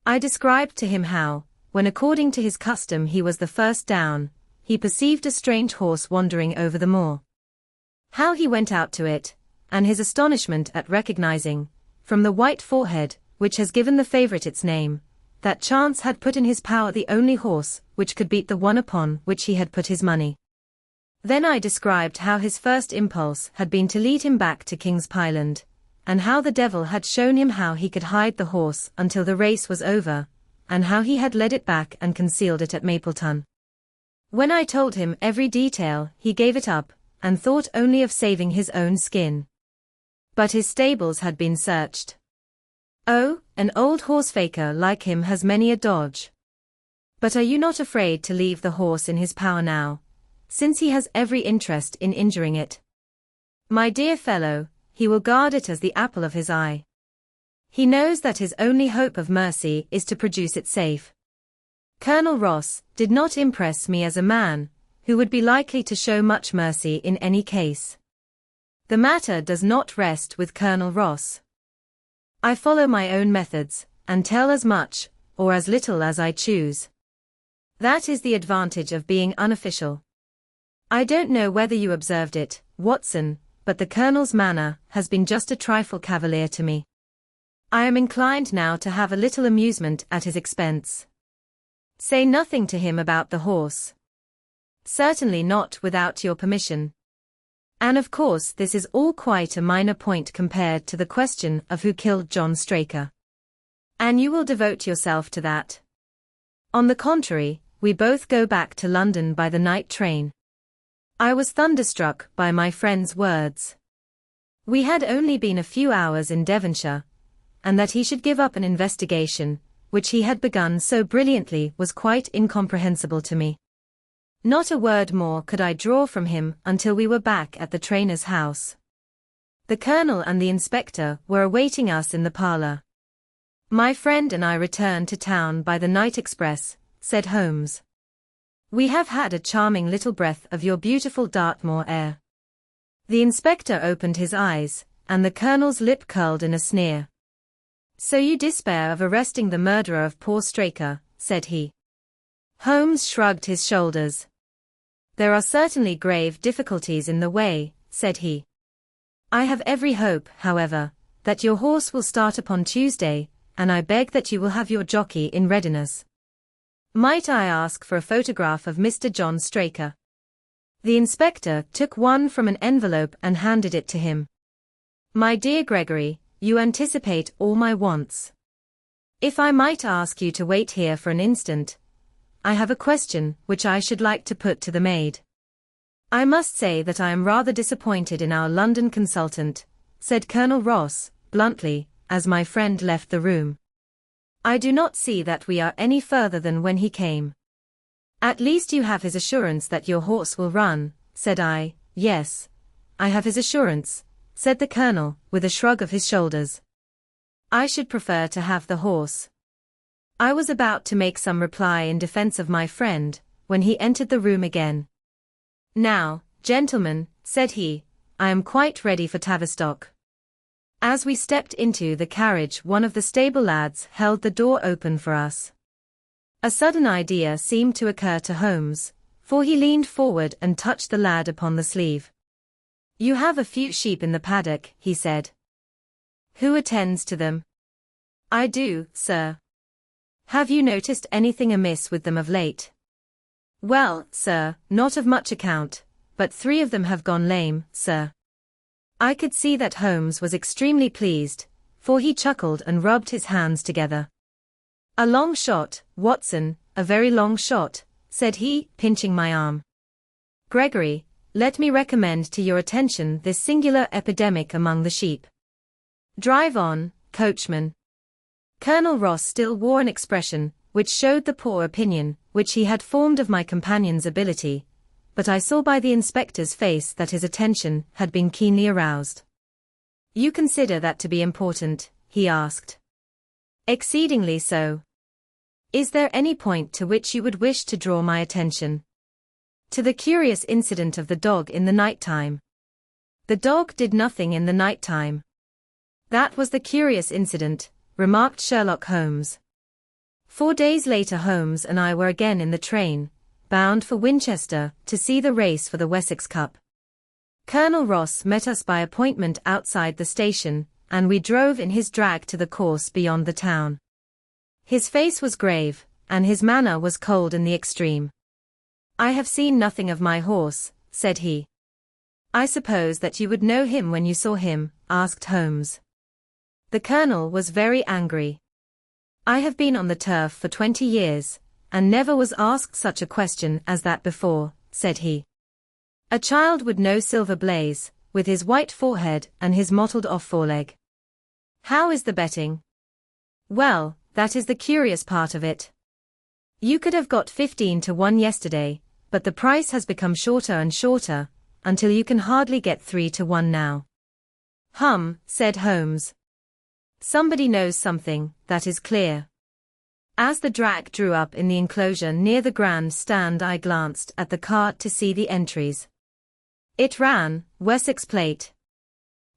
I described to him how, when according to his custom he was the first down, he perceived a strange horse wandering over the moor. How he went out to it, and his astonishment at recognizing, from the white forehead, which has given the favorite its name, that chance had put in his power the only horse which could beat the one upon which he had put his money. Then I described how his first impulse had been to lead him back to King's Pyland, and how the devil had shown him how he could hide the horse until the race was over, and how he had led it back and concealed it at Mapleton. When I told him every detail, he gave it up, and thought only of saving his own skin. But his stables had been searched. Oh, an old horse-faker like him has many a dodge. But are you not afraid to leave the horse in his power now, since he has every interest in injuring it? My dear fellow, he will guard it as the apple of his eye. He knows that his only hope of mercy is to produce it safe. Colonel Ross did not impress me as a man who would be likely to show much mercy in any case. The matter does not rest with Colonel Ross. I follow my own methods, and tell as much, or as little as I choose. That is the advantage of being unofficial. I don't know whether you observed it, Watson, but the Colonel's manner has been just a trifle cavalier to me. I am inclined now to have a little amusement at his expense. Say nothing to him about the horse. Certainly not without your permission. And of course this is all quite a minor point compared to the question of who killed John Straker. And you will devote yourself to that. On the contrary, we both go back to London by the night train. I was thunderstruck by my friend's words. We had only been a few hours in Devonshire, and that he should give up an investigation which he had begun so brilliantly was quite incomprehensible to me. Not a word more could I draw from him until we were back at the trainer's house. The Colonel and the Inspector were awaiting us in the parlour. My friend and I returned to town by the night express, said Holmes. We have had a charming little breath of your beautiful Dartmoor air. The Inspector opened his eyes, and the Colonel's lip curled in a sneer. So you despair of arresting the murderer of poor Straker, said he. Holmes shrugged his shoulders. There are certainly grave difficulties in the way, said he. I have every hope, however, that your horse will start upon Tuesday, and I beg that you will have your jockey in readiness. Might I ask for a photograph of Mr. John Straker? The Inspector took one from an envelope and handed it to him. My dear Gregory, you anticipate all my wants. If I might ask you to wait here for an instant, I have a question which I should like to put to the maid. I must say that I am rather disappointed in our London consultant, said Colonel Ross, bluntly, as my friend left the room. I do not see that we are any further than when he came. At least you have his assurance that your horse will run, said I. Yes, I have his assurance, said the Colonel, with a shrug of his shoulders. I should prefer to have the horse. I was about to make some reply in defense of my friend, when he entered the room again. Now, gentlemen, said he, I am quite ready for Tavistock. As we stepped into the carriage, one of the stable lads held the door open for us. A sudden idea seemed to occur to Holmes, for he leaned forward and touched the lad upon the sleeve. You have a few sheep in the paddock, he said. Who attends to them? I do, sir. Have you noticed anything amiss with them of late? Well, sir, not of much account, but 3 of them have gone lame, sir. I could see that Holmes was extremely pleased, for he chuckled and rubbed his hands together. A long shot, Watson, a very long shot, said he, pinching my arm. Gregory, let me recommend to your attention this singular epidemic among the sheep. Drive on, coachman. Colonel Ross still wore an expression which showed the poor opinion which he had formed of my companion's ability, but I saw by the inspector's face that his attention had been keenly aroused. You consider that to be important, he asked. Exceedingly so. Is there any point to which you would wish to draw my attention? To the curious incident of the dog in the night time. The dog did nothing in the night time. That was the curious incident, remarked Sherlock Holmes. 4 days later Holmes and I were again in the train, bound for Winchester to see the race for the Wessex Cup. Colonel Ross met us by appointment outside the station, and we drove in his drag to the course beyond the town. His face was grave, and his manner was cold in the extreme. "I have seen nothing of my horse," said he. "I suppose that you would know him when you saw him?" asked Holmes. The colonel was very angry. "I have been on the turf for 20 years, and never was asked such a question as that before," said he. "A child would know Silver Blaze, with his white forehead and his mottled-off foreleg. How is the betting?" "Well, that is the curious part of it. You could have got 15 to 1 yesterday, but the price has become shorter and shorter, until you can hardly get 3 to 1 now." Said Holmes. "Somebody knows something, that is clear." As the drag drew up in the enclosure near the grand stand, I glanced at the card to see the entries. It ran, Wessex plate.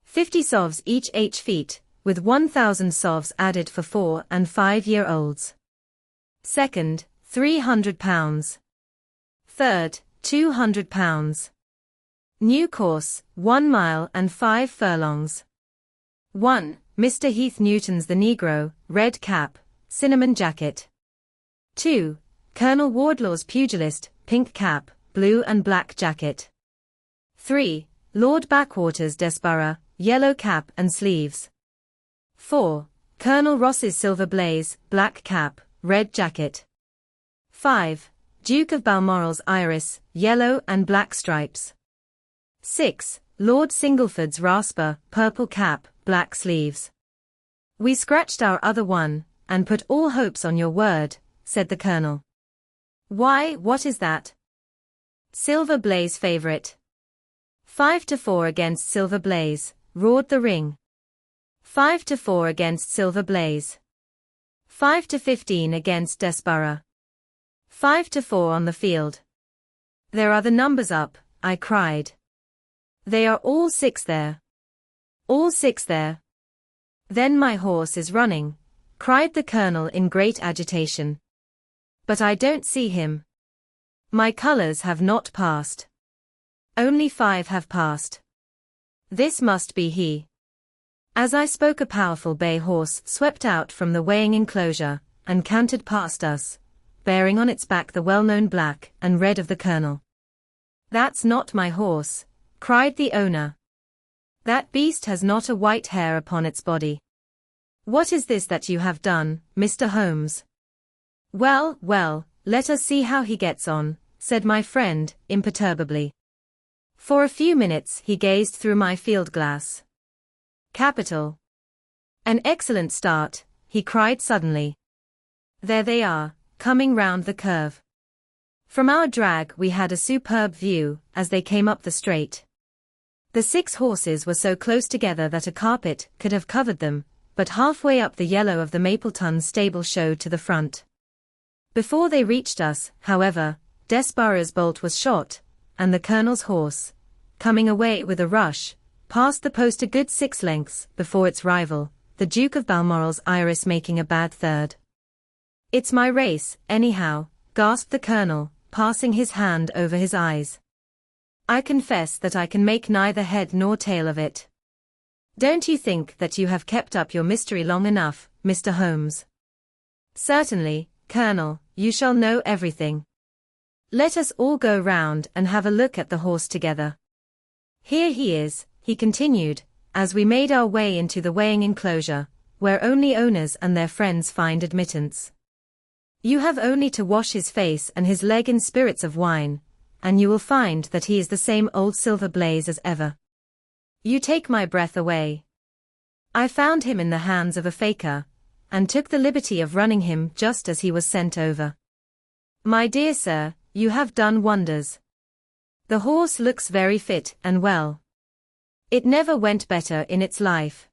50 sovs each h-feet, with 1,000 sovs added for 4 and 5-year-olds. Second, £300. Third, £200. New course, 1 mile and 5 furlongs. 1. Mr. Heath Newton's The Negro, red cap, cinnamon jacket. 2. Colonel Wardlaw's Pugilist, pink cap, blue and black jacket. 3. Lord Backwater's Desborough, yellow cap and sleeves. 4. Colonel Ross's Silver Blaze, black cap, red jacket. 5. Duke of Balmoral's Iris, yellow and black stripes. 6. Lord Singleford's Rasper, purple cap, black sleeves. "We scratched our other one, and put all hopes on your word," said the colonel. "Why, what is that?" "Silver Blaze favourite." 5 to 4 against Silver Blaze, roared the ring. 5 to 4 against Silver Blaze. 5 to 15 against Desborough. 5 to 4 on the field. "There are the numbers up," I cried. "They are all 6 there. All 6 there. Then my horse is running," cried the colonel in great agitation. "But I don't see him. My colours have not passed. Only 5 have passed. This must be he." As I spoke, a powerful bay horse swept out from the weighing enclosure, and cantered past us, bearing on its back the well-known black and red of the colonel. "That's not my horse," cried the owner. "That beast has not a white hair upon its body. What is this that you have done, Mr. Holmes?" "Well, well, let us see how he gets on," said my friend, imperturbably. For a few minutes he gazed through my field-glass. "Capital. An excellent start," he cried suddenly. "There they are, coming round the curve." From our drag we had a superb view, as they came up the straight. The 6 horses were so close together that a carpet could have covered them, but halfway up the yellow of the Mapleton stable showed to the front. Before they reached us, however, Desborough's bolt was shot, and the colonel's horse, coming away with a rush, passed the post a good 6 lengths before its rival, the Duke of Balmoral's Iris, making a bad third. "It's my race, anyhow," gasped the colonel, passing his hand over his eyes. "I confess that I can make neither head nor tail of it. Don't you think that you have kept up your mystery long enough, Mr. Holmes?" "Certainly, Colonel, you shall know everything. Let us all go round and have a look at the horse together. Here he is," he continued, as we made our way into the weighing enclosure, where only owners and their friends find admittance. "You have only to wash his face and his leg in spirits of wine, and you will find that he is the same old Silver Blaze as ever. You take my breath away. I found him in the hands of a faker, and took the liberty of running him just as he was sent over. My dear sir, you have done wonders. The horse looks very fit and well. It never went better in its life.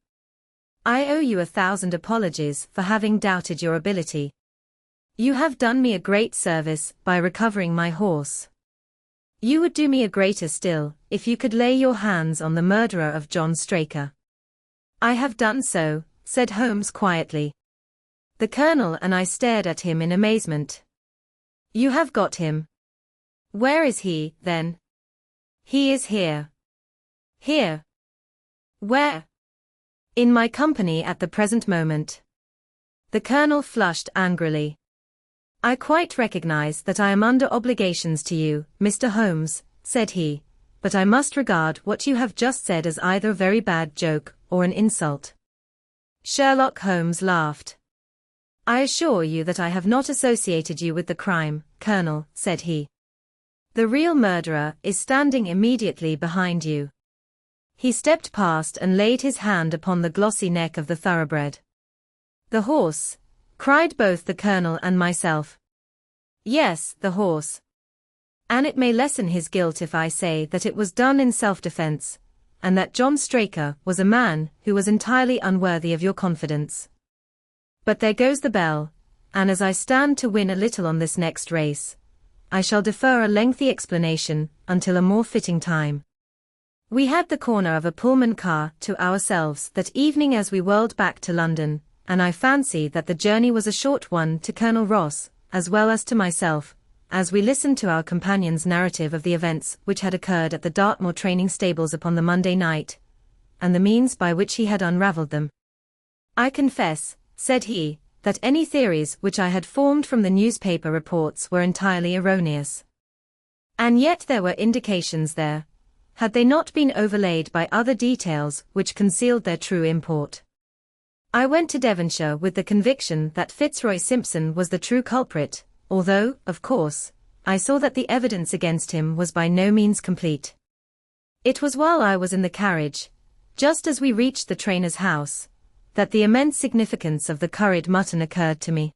I owe you 1,000 apologies for having doubted your ability. You have done me a great service by recovering my horse. You would do me a greater still, if you could lay your hands on the murderer of John Straker." "I have done so," said Holmes quietly. The colonel and I stared at him in amazement. "You have got him. Where is he, then?" "He is here." "Here? Where?" "In my company at the present moment." The colonel flushed angrily. "I quite recognize that I am under obligations to you, Mr. Holmes," said he, "but I must regard what you have just said as either a very bad joke or an insult." Sherlock Holmes laughed. "I assure you that I have not associated you with the crime, Colonel," said he. "The real murderer is standing immediately behind you." He stepped past and laid his hand upon the glossy neck of the thoroughbred. "The horse!" cried both the colonel and myself. "Yes, the horse. And it may lessen his guilt if I say that it was done in self-defense, and that John Straker was a man who was entirely unworthy of your confidence. But there goes the bell, and as I stand to win a little on this next race, I shall defer a lengthy explanation until a more fitting time." We had the corner of a Pullman car to ourselves that evening as we whirled back to London, and I fancy that the journey was a short one to Colonel Ross, as well as to myself, as we listened to our companion's narrative of the events which had occurred at the Dartmoor training stables upon the Monday night, and the means by which he had unravelled them. "I confess," said he, "that any theories which I had formed from the newspaper reports were entirely erroneous. And yet there were indications there, had they not been overlaid by other details which concealed their true import. I went to Devonshire with the conviction that Fitzroy Simpson was the true culprit, although, of course, I saw that the evidence against him was by no means complete. It was while I was in the carriage, just as we reached the trainer's house, that the immense significance of the curried mutton occurred to me.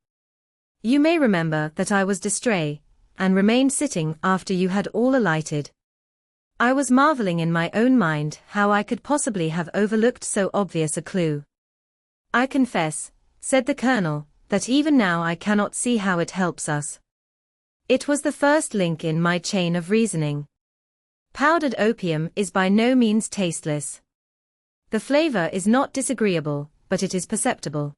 You may remember that I was distrait, and remained sitting after you had all alighted. I was marvelling in my own mind how I could possibly have overlooked so obvious a clue. "I confess," said the colonel, "that even now I cannot see how it helps us. It was the first link in my chain of reasoning. Powdered opium is by no means tasteless. The flavor is not disagreeable, but it is perceptible.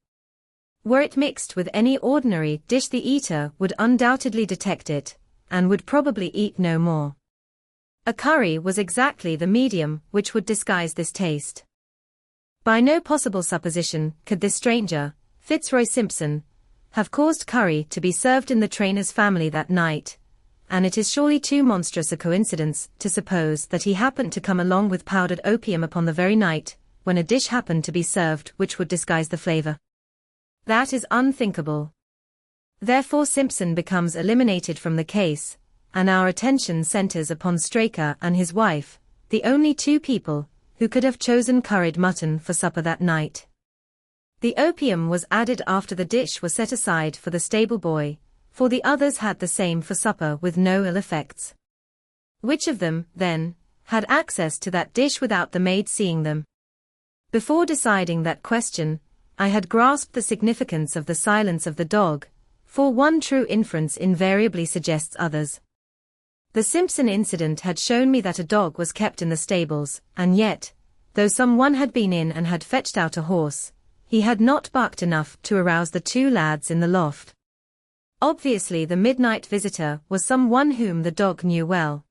Were it mixed with any ordinary dish, the eater would undoubtedly detect it, and would probably eat no more. A curry was exactly the medium which would disguise this taste. By no possible supposition could this stranger, Fitzroy Simpson, have caused curry to be served in the trainer's family that night, and it is surely too monstrous a coincidence to suppose that he happened to come along with powdered opium upon the very night when a dish happened to be served which would disguise the flavor. That is unthinkable. Therefore Simpson becomes eliminated from the case, and our attention centers upon Straker and his wife, the only two people who could have chosen curried mutton for supper that night. The opium was added after the dish was set aside for the stable boy, for the others had the same for supper with no ill effects. Which of them, then, had access to that dish without the maid seeing them? Before deciding that question, I had grasped the significance of the silence of the dog, for one true inference invariably suggests others. The Simpson incident had shown me that a dog was kept in the stables, and yet, though someone had been in and had fetched out a horse, he had not barked enough to arouse the two lads in the loft. Obviously the midnight visitor was someone whom the dog knew well.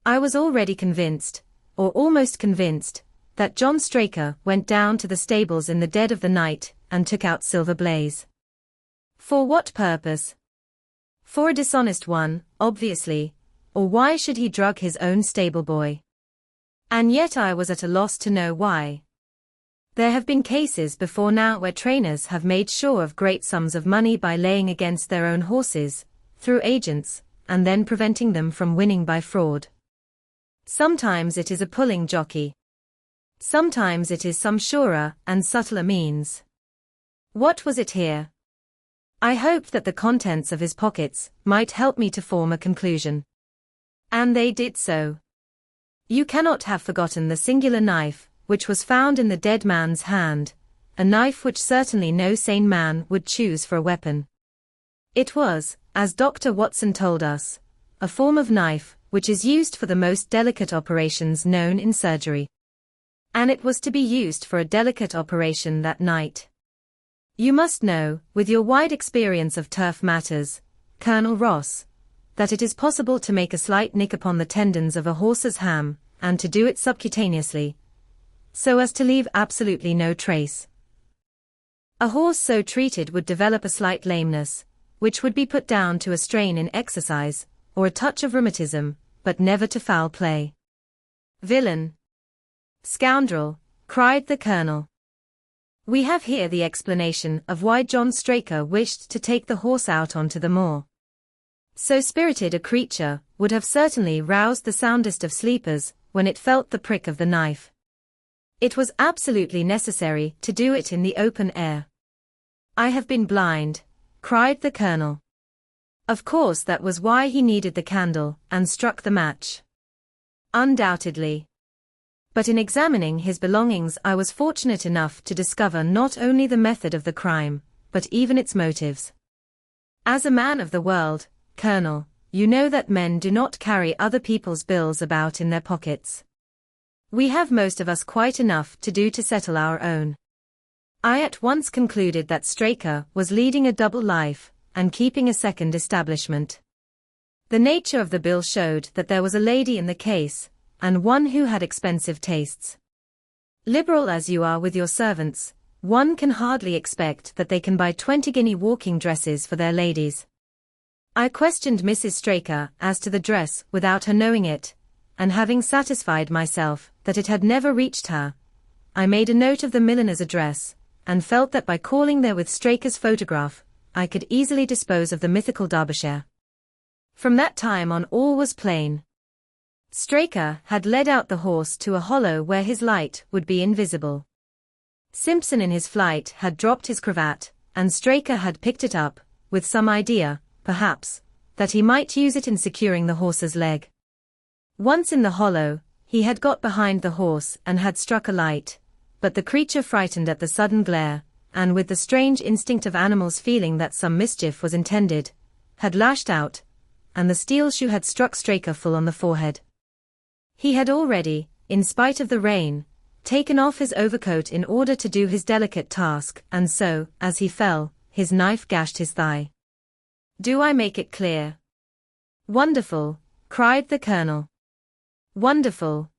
I was already convinced, or almost convinced, that John Straker went down to the stables in the dead of the night and took out Silver Blaze. For what purpose? For a dishonest one, obviously, or why should he drug his own stable boy? And yet I was at a loss to know why. There have been cases before now where trainers have made sure of great sums of money by laying against their own horses, through agents, and then preventing them from winning by fraud. Sometimes it is a pulling jockey. Sometimes it is some surer and subtler means. What was it here? I hoped that the contents of his pockets might help me to form a conclusion. And they did so. You cannot have forgotten the singular knife which was found in the dead man's hand, a knife which certainly no sane man would choose for a weapon. It was, as Dr. Watson told us, a form of knife which is used for the most delicate operations known in surgery. And it was to be used for a delicate operation that night. You must know, with your wide experience of turf matters, Colonel Ross, that it is possible to make a slight nick upon the tendons of a horse's ham, and to do it subcutaneously, so as to leave absolutely no trace. A horse so treated would develop a slight lameness, which would be put down to a strain in exercise, or a touch of rheumatism, but never to foul play. Villain! Scoundrel! Cried the colonel. We have here the explanation of why John Straker wished to take the horse out onto the moor. So spirited a creature would have certainly roused the soundest of sleepers when it felt the prick of the knife. It was absolutely necessary to do it in the open air. I have been blind, cried the colonel. Of course that was why he needed the candle and struck the match. Undoubtedly. But in examining his belongings I was fortunate enough to discover not only the method of the crime, but even its motives. As a man of the world, Colonel, you know that men do not carry other people's bills about in their pockets. We have most of us quite enough to do to settle our own. I at once concluded that Straker was leading a double life, and keeping a second establishment. The nature of the bill showed that there was a lady in the case, and one who had expensive tastes. Liberal as you are with your servants, one can hardly expect that they can buy 20-guinea walking dresses for their ladies. I questioned Mrs. Straker as to the dress without her knowing it, and having satisfied myself that it had never reached her, I made a note of the milliner's address, and felt that by calling there with Straker's photograph, I could easily dispose of the mythical Derbyshire. From that time on all was plain. Straker had led out the horse to a hollow where his light would be invisible. Simpson in his flight had dropped his cravat, and Straker had picked it up, with some idea, perhaps, that he might use it in securing the horse's leg. Once in the hollow, he had got behind the horse and had struck a light, but the creature, frightened at the sudden glare, and with the strange instinct of animals feeling that some mischief was intended, had lashed out, and the steel shoe had struck Straker full on the forehead. He had already, in spite of the rain, taken off his overcoat in order to do his delicate task, and so, as he fell, his knife gashed his thigh. Do I make it clear? Wonderful, cried the colonel. Wonderful.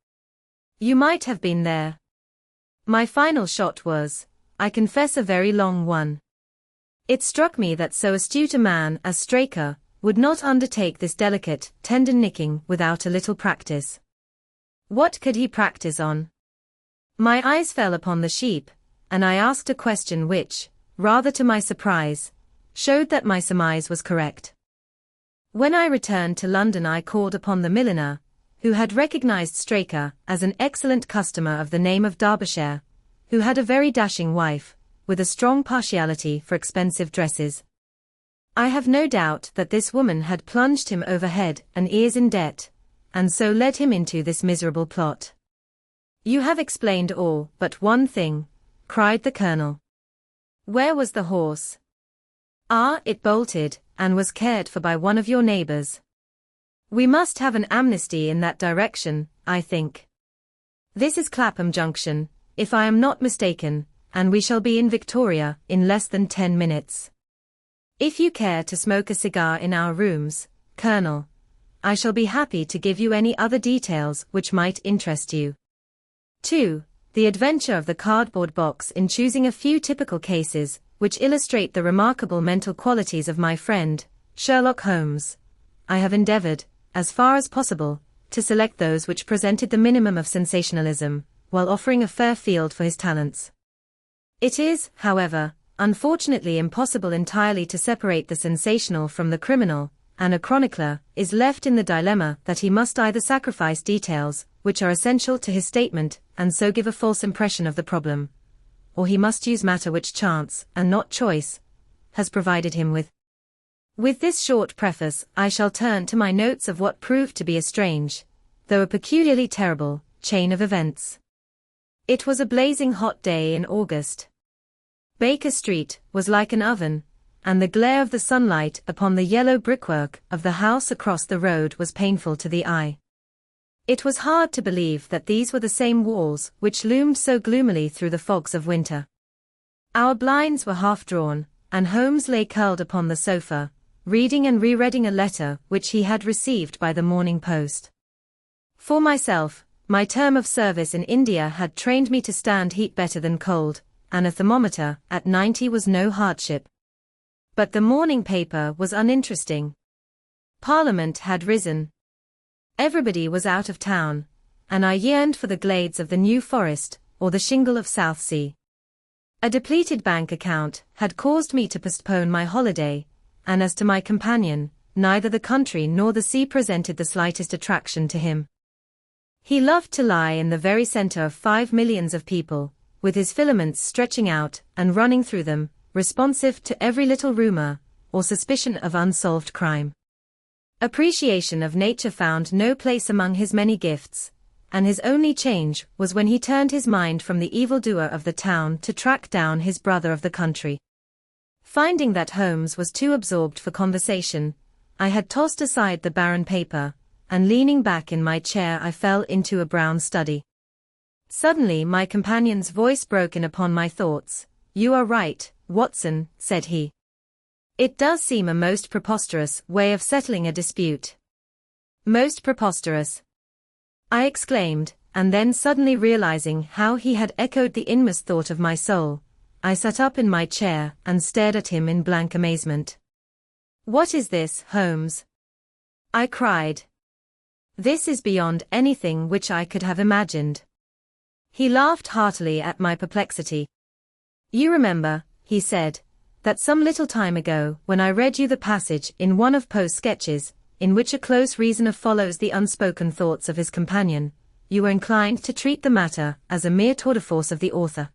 You might have been there. My final shot was, I confess, a very long one. It struck me that so astute a man as Straker would not undertake this delicate, tender nicking without a little practice. What could he practice on? My eyes fell upon the sheep, and I asked a question which, rather to my surprise, showed that my surmise was correct. When I returned to London I called upon the milliner, who had recognized Straker as an excellent customer of the name of Derbyshire, who had a very dashing wife, with a strong partiality for expensive dresses. I have no doubt that this woman had plunged him over head and ears in debt, and so led him into this miserable plot. You have explained all but one thing, cried the colonel. Where was the horse? Ah, it bolted, and was cared for by one of your neighbors. We must have an amnesty in that direction, I think. This is Clapham Junction, if I am not mistaken, and we shall be in Victoria in less than 10 minutes. If you care to smoke a cigar in our rooms, Colonel, I shall be happy to give you any other details which might interest you. 2. The adventure of the cardboard box in choosing a few typical cases, which illustrate the remarkable mental qualities of my friend, Sherlock Holmes. I have endeavored, as far as possible, to select those which presented the minimum of sensationalism, while offering a fair field for his talents. It is, however, unfortunately impossible entirely to separate the sensational from the criminal, and a chronicler is left in the dilemma that he must either sacrifice details, which are essential to his statement, and so give a false impression of the problem, or he must use matter which chance, and not choice, has provided him with. With this short preface I shall turn to my notes of what proved to be a strange, though a peculiarly terrible, chain of events. It was a blazing hot day in August. Baker Street was like an oven, and the glare of the sunlight upon the yellow brickwork of the house across the road was painful to the eye. It was hard to believe that these were the same walls which loomed so gloomily through the fogs of winter. Our blinds were half drawn, and Holmes lay curled upon the sofa, reading and rereading a letter which he had received by the morning post. For myself, my term of service in India had trained me to stand heat better than cold, and a thermometer at 90 was no hardship. But the morning paper was uninteresting. Parliament had risen. Everybody was out of town, and I yearned for the glades of the New Forest, or the shingle of Southsea. A depleted bank account had caused me to postpone my holiday, and as to my companion, neither the country nor the sea presented the slightest attraction to him. He loved to lie in the very center of 5 millions of people, with his filaments stretching out and running through them, responsive to every little rumor or suspicion of unsolved crime. Appreciation of nature found no place among his many gifts, and his only change was when he turned his mind from the evildoer of the town to track down his brother of the country. Finding that Holmes was too absorbed for conversation, I had tossed aside the barren paper, and leaning back in my chair I fell into a brown study. Suddenly my companion's voice broke in upon my thoughts. "You are right, Watson," said he. "It does seem a most preposterous way of settling a dispute." "Most preposterous," I exclaimed, and then suddenly realizing how he had echoed the inmost thought of my soul, I sat up in my chair and stared at him in blank amazement. "What is this, Holmes?" I cried. "This is beyond anything which I could have imagined." He laughed heartily at my perplexity. "You remember," he said, "that some little time ago when I read you the passage in one of Poe's sketches, in which a close reasoner follows the unspoken thoughts of his companion, you were inclined to treat the matter as a mere tour de force of the author.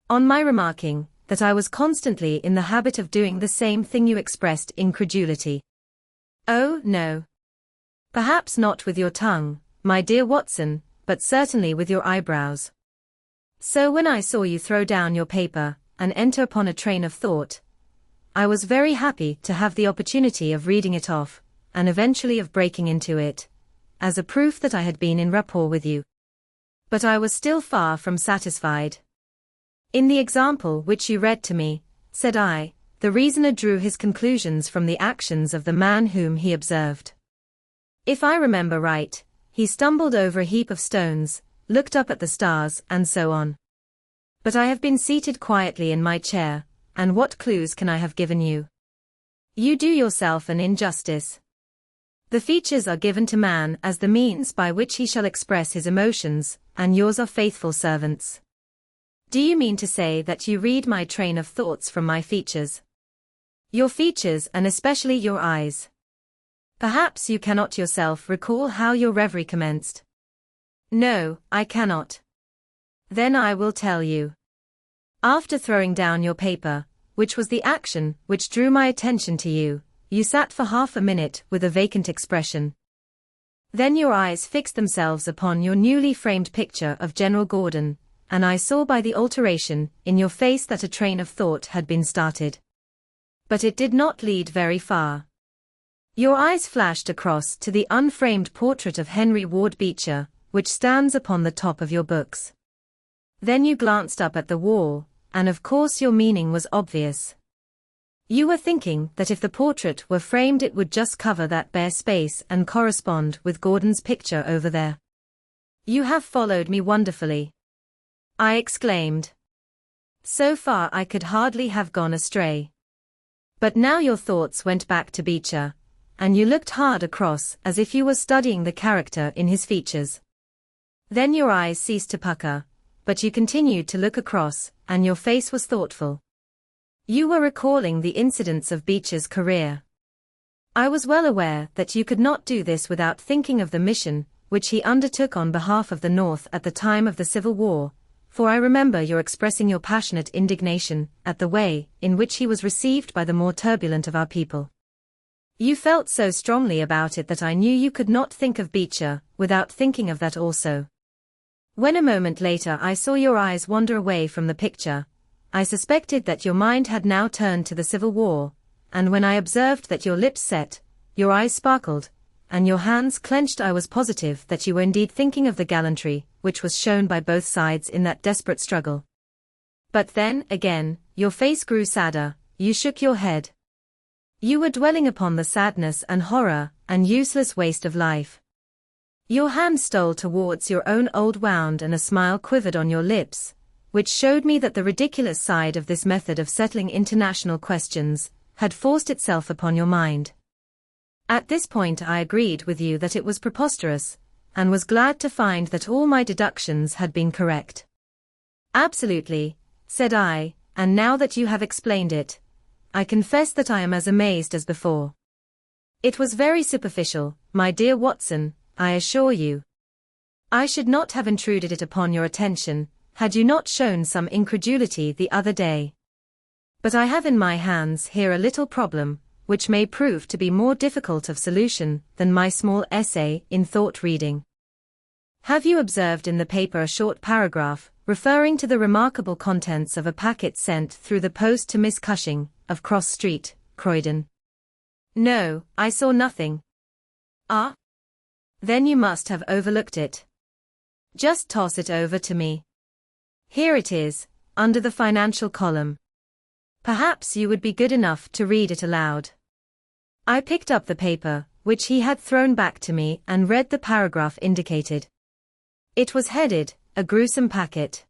On my remarking that I was constantly in the habit of doing the same thing, you expressed incredulity." "Oh, no. Perhaps not with your tongue, my dear Watson, but certainly with your eyebrows. So when I saw you throw down your paper and enter upon a train of thought, I was very happy to have the opportunity of reading it off, and eventually of breaking into it, as a proof that I had been in rapport with you. But I was still far from satisfied. In the example which you read to me," said I, "the reasoner drew his conclusions from the actions of the man whom he observed. If I remember right, he stumbled over a heap of stones, looked up at the stars, and so on. But I have been seated quietly in my chair, and what clues can I have given you? You do yourself an injustice. The features are given to man as the means by which he shall express his emotions, and yours are faithful servants. Do you mean to say that you read my train of thoughts from my features? Your features, and especially your eyes. Perhaps you cannot yourself recall how your reverie commenced?" "No, I cannot." "Then I will tell you. After throwing down your paper, which was the action which drew my attention to you, you sat for half a minute with a vacant expression. Then your eyes fixed themselves upon your newly framed picture of General Gordon, and I saw by the alteration in your face that a train of thought had been started. But it did not lead very far. Your eyes flashed across to the unframed portrait of Henry Ward Beecher, which stands upon the top of your books. Then you glanced up at the wall, and of course your meaning was obvious. You were thinking that if the portrait were framed it would just cover that bare space and correspond with Gordon's picture over there. You have followed me wonderfully," I exclaimed. "So far I could hardly have gone astray. But now your thoughts went back to Beecher, and you looked hard across as if you were studying the character in his features. Then your eyes ceased to pucker, but you continued to look across, and your face was thoughtful. You were recalling the incidents of Beecher's career. I was well aware that you could not do this without thinking of the mission which he undertook on behalf of the North at the time of the Civil War, for I remember your expressing your passionate indignation at the way in which he was received by the more turbulent of our people. You felt so strongly about it that I knew you could not think of Beecher without thinking of that also. When a moment later I saw your eyes wander away from the picture, I suspected that your mind had now turned to the Civil War, and when I observed that your lips set, your eyes sparkled, and your hands clenched, I was positive that you were indeed thinking of the gallantry which was shown by both sides in that desperate struggle. But then, again, your face grew sadder, you shook your head. You were dwelling upon the sadness and horror and useless waste of life. Your hand stole towards your own old wound and a smile quivered on your lips, which showed me that the ridiculous side of this method of settling international questions had forced itself upon your mind. At this point I agreed with you that it was preposterous, and was glad to find that all my deductions had been correct. Absolutely, said I, and now that you have explained it, I confess that I am as amazed as before. It was very superficial, my dear Watson, I assure you. I should not have intruded it upon your attention, had you not shown some incredulity the other day. But I have in my hands here a little problem, which may prove to be more difficult of solution than my small essay in thought reading. Have you observed in the paper a short paragraph, referring to the remarkable contents of a packet sent through the post to Miss Cushing, of Cross Street, Croydon? No, I saw nothing. Ah? Then you must have overlooked it. Just toss it over to me. Here it is, under the financial column. Perhaps you would be good enough to read it aloud. I picked up the paper, which he had thrown back to me, and read the paragraph indicated. It was headed, "A Gruesome Packet."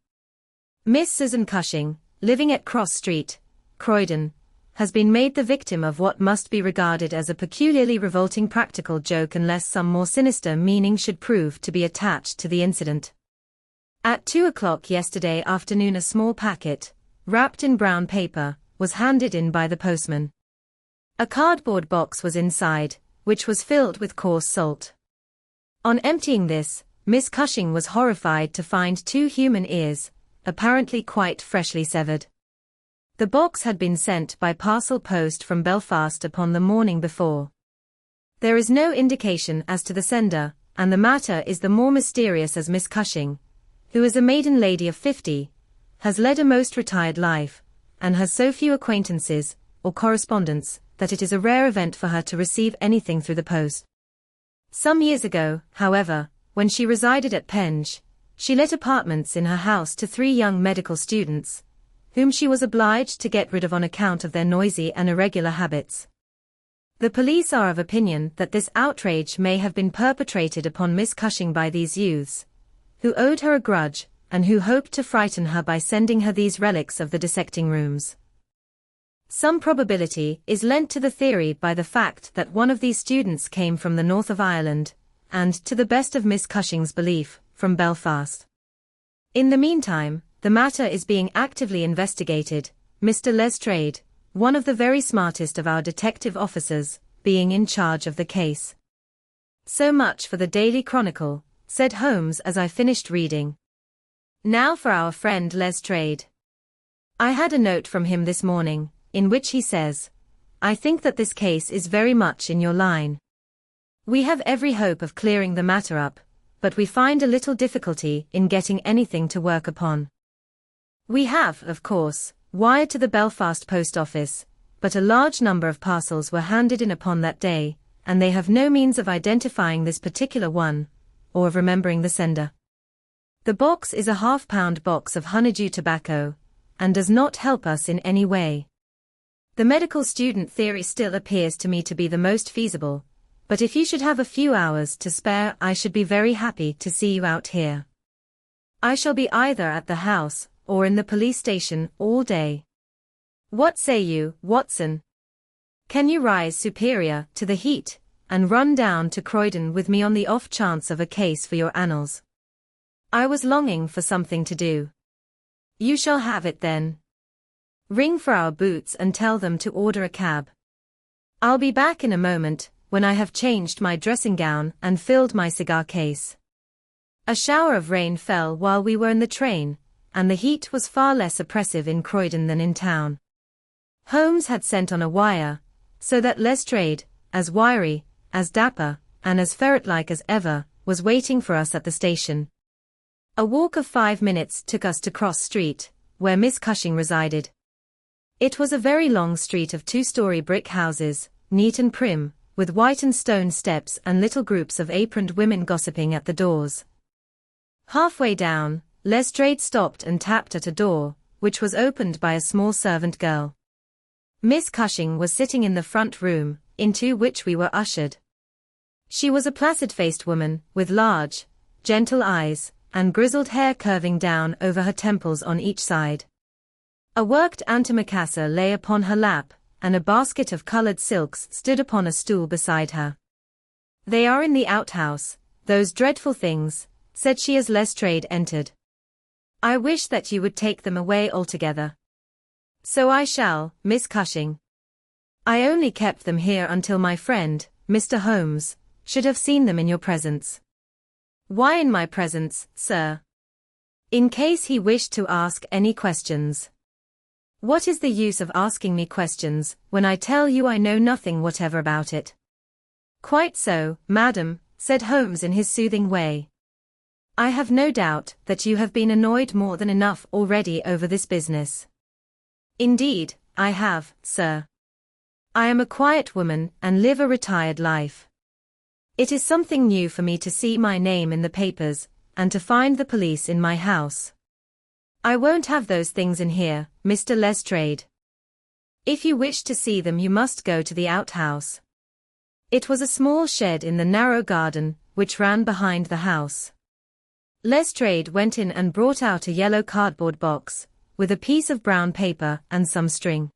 Miss Susan Cushing, living at Cross Street, Croydon, has been made the victim of what must be regarded as a peculiarly revolting practical joke unless some more sinister meaning should prove to be attached to the incident. At 2 o'clock yesterday afternoon a small packet, wrapped in brown paper, was handed in by the postman. A cardboard box was inside, which was filled with coarse salt. On emptying this, Miss Cushing was horrified to find 2 human ears, apparently quite freshly severed. The box had been sent by parcel post from Belfast upon the morning before. There is no indication as to the sender, and the matter is the more mysterious as Miss Cushing, who is a maiden lady of 50, has led a most retired life, and has so few acquaintances, or correspondents, that it is a rare event for her to receive anything through the post. Some years ago, however, when she resided at Penge, she let apartments in her house to 3 young medical students, whom she was obliged to get rid of on account of their noisy and irregular habits. The police are of opinion that this outrage may have been perpetrated upon Miss Cushing by these youths, who owed her a grudge, and who hoped to frighten her by sending her these relics of the dissecting rooms. Some probability is lent to the theory by the fact that one of these students came from the north of Ireland, and, to the best of Miss Cushing's belief, from Belfast. In the meantime, the matter is being actively investigated, Mr. Lestrade, one of the very smartest of our detective officers, being in charge of the case. So much for the Daily Chronicle, said Holmes as I finished reading. Now for our friend Lestrade. I had a note from him this morning, in which he says, "I think that this case is very much in your line. We have every hope of clearing the matter up, but we find a little difficulty in getting anything to work upon. We have, of course, wired to the Belfast post office, but a large number of parcels were handed in upon that day, and they have no means of identifying this particular one, or of remembering the sender. The box is a half-pound box of honeydew tobacco, and does not help us in any way. The medical student theory still appears to me to be the most feasible, but if you should have a few hours to spare I should be very happy to see you out here. I shall be either at the house, or in the police station all day. What say you, Watson? Can you rise superior to the heat, and run down to Croydon with me on the off chance of a case for your annals? I was longing for something to do. You shall have it then. Ring for our boots and tell them to order a cab. I'll be back in a moment, when I have changed my dressing gown and filled my cigar case." A shower of rain fell while we were in the train, and the heat was far less oppressive in Croydon than in town. Holmes had sent on a wire, so that Lestrade, as wiry, as dapper, and as ferret-like as ever, was waiting for us at the station. A walk of 5 minutes took us to Cross Street, where Miss Cushing resided. It was a very long street of 2-story brick houses, neat and prim, with white and stone steps and little groups of aproned women gossiping at the doors. Halfway down, Lestrade stopped and tapped at a door, which was opened by a small servant girl. Miss Cushing was sitting in the front room, into which we were ushered. She was a placid-faced woman, with large, gentle eyes, and grizzled hair curving down over her temples on each side. A worked antimacassar lay upon her lap, and a basket of colored silks stood upon a stool beside her. "They are in the outhouse, those dreadful things," said she as Lestrade entered. "I wish that you would take them away altogether." "So I shall, Miss Cushing. I only kept them here until my friend, Mr. Holmes, should have seen them in your presence." "Why in my presence, sir?" "In case he wished to ask any questions." "What is the use of asking me questions, when I tell you I know nothing whatever about it?" "Quite so, madam," said Holmes in his soothing way. "I have no doubt that you have been annoyed more than enough already over this business." "Indeed, I have, sir. I am a quiet woman and live a retired life. It is something new for me to see my name in the papers, and to find the police in my house. I won't have those things in here, Mr. Lestrade. If you wish to see them you must go to the outhouse." It was a small shed in the narrow garden, which ran behind the house. Lestrade went in and brought out a yellow cardboard box, with a piece of brown paper and some string.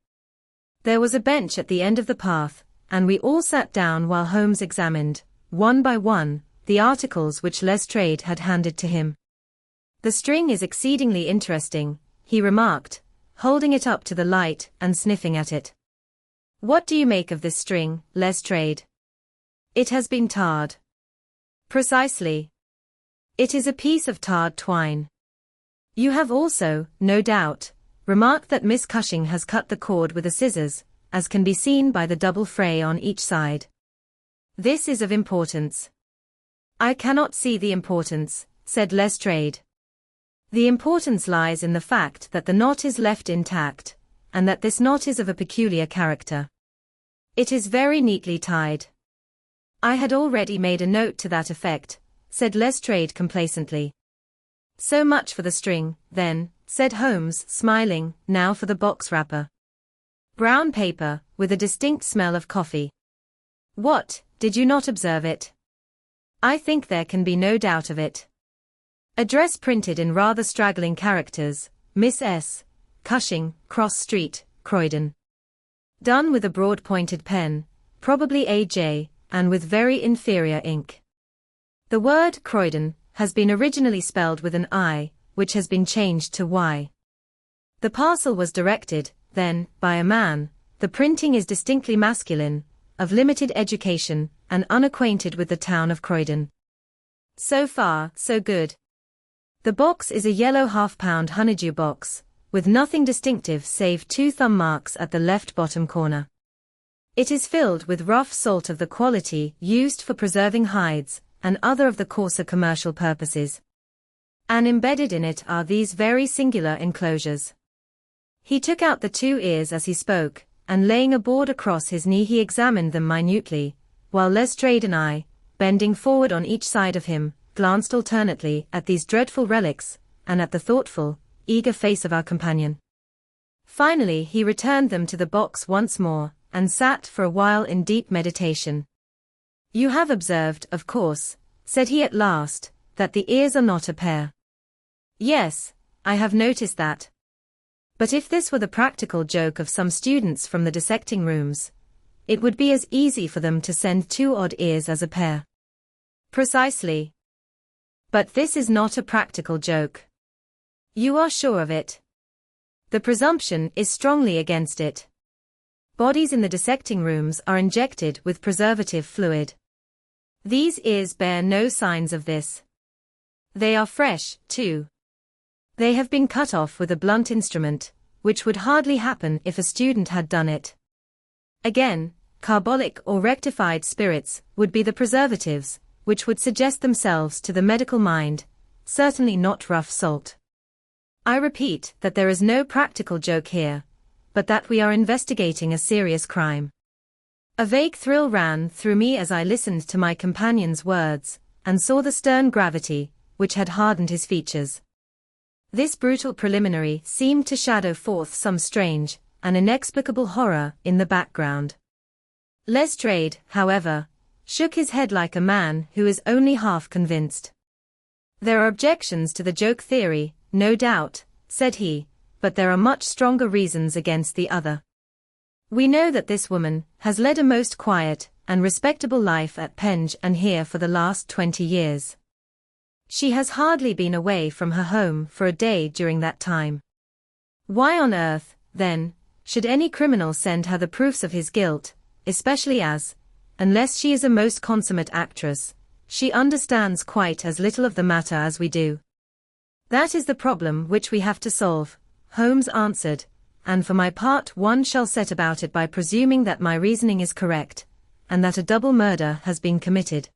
There was a bench at the end of the path, and we all sat down while Holmes examined, one by one, the articles which Lestrade had handed to him. "The string is exceedingly interesting," he remarked, holding it up to the light and sniffing at it. "What do you make of this string, Lestrade?" "It has been tarred." "Precisely. It is a piece of tarred twine. You have also, no doubt, remarked that Miss Cushing has cut the cord with the scissors, as can be seen by the double fray on each side. This is of importance." "I cannot see the importance," said Lestrade. "The importance lies in the fact that the knot is left intact, and that this knot is of a peculiar character. It is very neatly tied." "I had already made a note to that effect," said Lestrade complacently. "So much for the string, then," said Holmes, smiling. "Now for the box wrapper. Brown paper, with a distinct smell of coffee. What, did you not observe it?" "I think there can be no doubt of it." Address printed in rather straggling characters, "Miss S. Cushing, Cross Street, Croydon." Done with a broad-pointed pen, probably A.J., and with very inferior ink. The word Croydon has been originally spelled with an I, which has been changed to Y. The parcel was directed, then, by a man. The printing is distinctly masculine, of limited education, and unacquainted with the town of Croydon. So far, so good. The box is a yellow half-pound honeydew box, with nothing distinctive save 2 thumb marks at the left bottom corner. It is filled with rough salt of the quality used for preserving hides, and other of the coarser commercial purposes. And embedded in it are these very singular enclosures. He took out the 2 ears as he spoke, and laying a board across his knee he examined them minutely, while Lestrade and I, bending forward on each side of him, glanced alternately at these dreadful relics, and at the thoughtful, eager face of our companion. Finally he returned them to the box once more, and sat for a while in deep meditation. "You have observed, of course," said he at last, "that the ears are not a pair." "Yes, I have noticed that. But if this were the practical joke of some students from the dissecting rooms, it would be as easy for them to send 2 odd ears as a pair." "Precisely. But this is not a practical joke." "You are sure of it?" "The presumption is strongly against it. Bodies in the dissecting rooms are injected with preservative fluid. These ears bear no signs of this. They are fresh, too. They have been cut off with a blunt instrument, which would hardly happen if a student had done it. Again, carbolic or rectified spirits would be the preservatives, which would suggest themselves to the medical mind, certainly not rough salt. I repeat that there is no practical joke here, but that we are investigating a serious crime." A vague thrill ran through me as I listened to my companion's words, and saw the stern gravity, which had hardened his features. This brutal preliminary seemed to shadow forth some strange and inexplicable horror in the background. Lestrade, however, shook his head like a man who is only half convinced. There are objections to the joke theory, no doubt, said he, but there are much stronger reasons against the other. We know that this woman has led a most quiet and respectable life at Penge and here for the last 20 years. She has hardly been away from her home for a day during that time. Why on earth, then, should any criminal send her the proofs of his guilt, especially as, unless she is a most consummate actress, she understands quite as little of the matter as we do? That is the problem which we have to solve, Holmes answered, and for my part one shall set about it by presuming that my reasoning is correct, and that a double murder has been committed.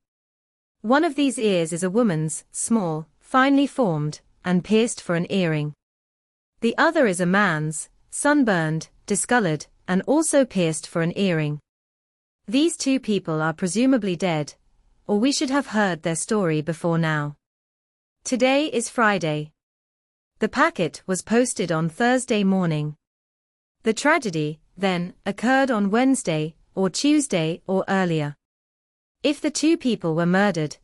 One of these ears is a woman's, small, finely formed, and pierced for an earring. The other is a man's, sunburned, discolored, and also pierced for an earring. These two people are presumably dead, or we should have heard their story before now. Today is Friday. The packet was posted on Thursday morning. The tragedy, then, occurred on Wednesday, or Tuesday, or earlier. If the two people were murdered,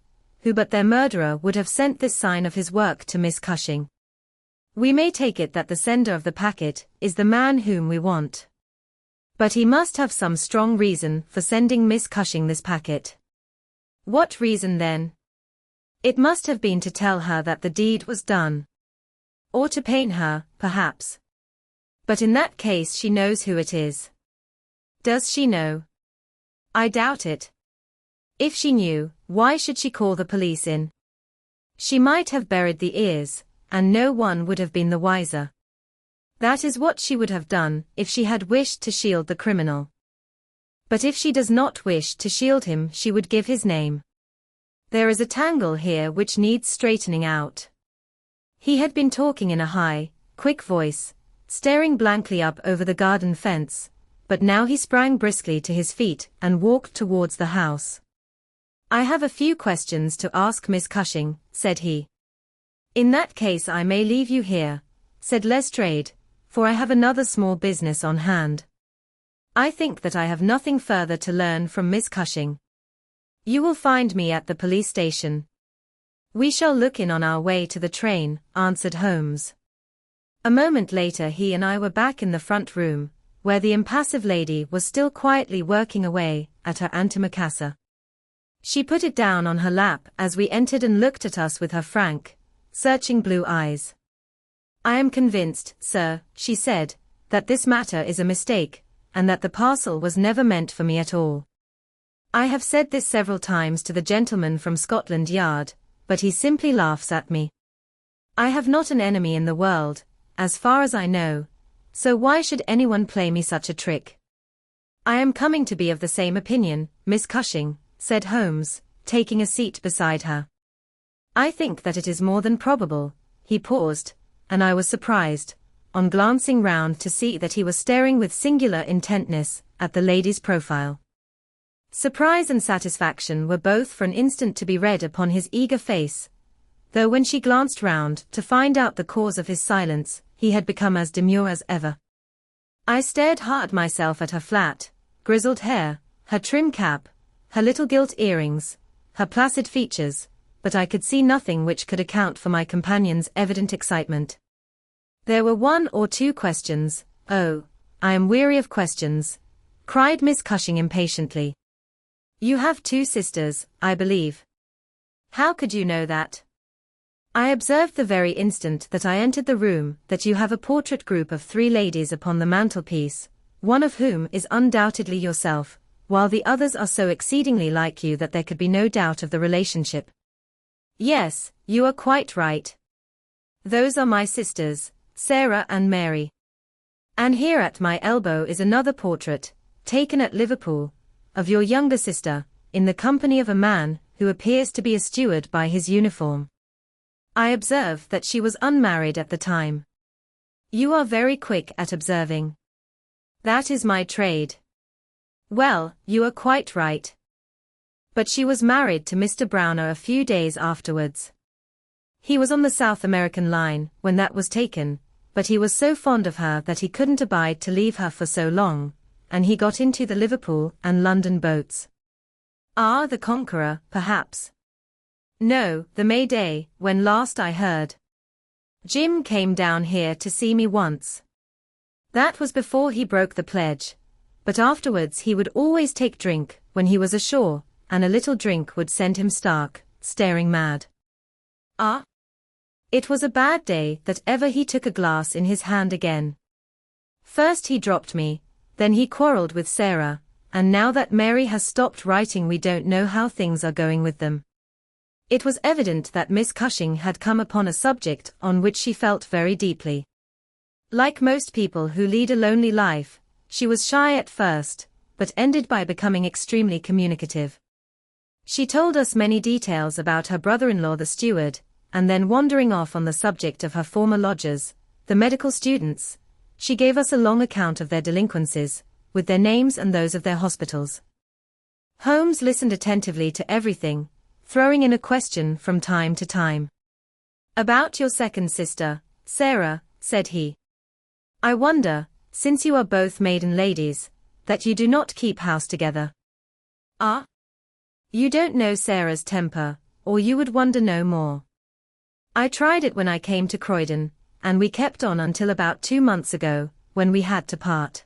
who but their murderer would have sent this sign of his work to Miss Cushing? We may take it that the sender of the packet is the man whom we want. But he must have some strong reason for sending Miss Cushing this packet. What reason then? It must have been to tell her that the deed was done. Or to pain her, perhaps. But in that case she knows who it is. Does she know? I doubt it. If she knew, why should she call the police in? She might have buried the ears, and no one would have been the wiser. That is what she would have done if she had wished to shield the criminal. But if she does not wish to shield him, she would give his name. There is a tangle here which needs straightening out. He had been talking in a high, quick voice, staring blankly up over the garden fence, but now he sprang briskly to his feet and walked towards the house. I have a few questions to ask Miss Cushing, said he. In that case I may leave you here, said Lestrade, for I have another small business on hand. I think that I have nothing further to learn from Miss Cushing. You will find me at the police station. We shall look in on our way to the train, answered Holmes. A moment later he and I were back in the front room, where the impassive lady was still quietly working away at her antimacassar. She put it down on her lap as we entered and looked at us with her frank, searching blue eyes. I am convinced, sir, she said, that this matter is a mistake, and that the parcel was never meant for me at all. I have said this several times to the gentleman from Scotland Yard, but he simply laughs at me. I have not an enemy in the world, as far as I know, so why should anyone play me such a trick? I am coming to be of the same opinion, Miss Cushing, said Holmes, taking a seat beside her. I think that it is more than probable. He paused, and I was surprised, on glancing round to see that he was staring with singular intentness at the lady's profile. Surprise and satisfaction were both for an instant to be read upon his eager face, though when she glanced round to find out the cause of his silence, he had become as demure as ever. I stared hard myself at her flat, grizzled hair, her trim cap, her little gilt earrings, her placid features, but I could see nothing which could account for my companion's evident excitement. There were one or two questions. Oh, I am weary of questions, cried Miss Cushing impatiently. You have two sisters, I believe. How could you know that? I observed the very instant that I entered the room that you have a portrait group of 3 ladies upon the mantelpiece, one of whom is undoubtedly yourself, while the others are so exceedingly like you that there could be no doubt of the relationship. Yes, you are quite right. Those are my sisters, Sarah and Mary. And here at my elbow is another portrait, taken at Liverpool, of your younger sister, in the company of a man who appears to be a steward by his uniform. I observe that she was unmarried at the time. You are very quick at observing. That is my trade. Well, you are quite right. But she was married to Mr. Browner a few days afterwards. He was on the South American line when that was taken, but he was so fond of her that he couldn't abide to leave her for so long, and he got into the Liverpool and London boats. Ah, the Conqueror, perhaps. No, the May Day, when last I heard. Jim came down here to see me once. That was before he broke the pledge, but afterwards he would always take drink when he was ashore, and a little drink would send him stark, staring mad. Ah? It was a bad day that ever he took a glass in his hand again. First he dropped me, then he quarrelled with Sarah, and now that Mary has stopped writing we don't know how things are going with them. It was evident that Miss Cushing had come upon a subject on which she felt very deeply. Like most people who lead a lonely life, she was shy at first, but ended by becoming extremely communicative. She told us many details about her brother-in-law the steward, and then wandering off on the subject of her former lodgers, the medical students, she gave us a long account of their delinquencies, with their names and those of their hospitals. Holmes listened attentively to everything, throwing in a question from time to time. "About your second sister, Sarah," said he. "I wonder, since you are both maiden ladies, that you do not keep house together." "Ah? You don't know Sarah's temper, or you would wonder no more. I tried it when I came to Croydon, and we kept on until about 2 months ago, when we had to part.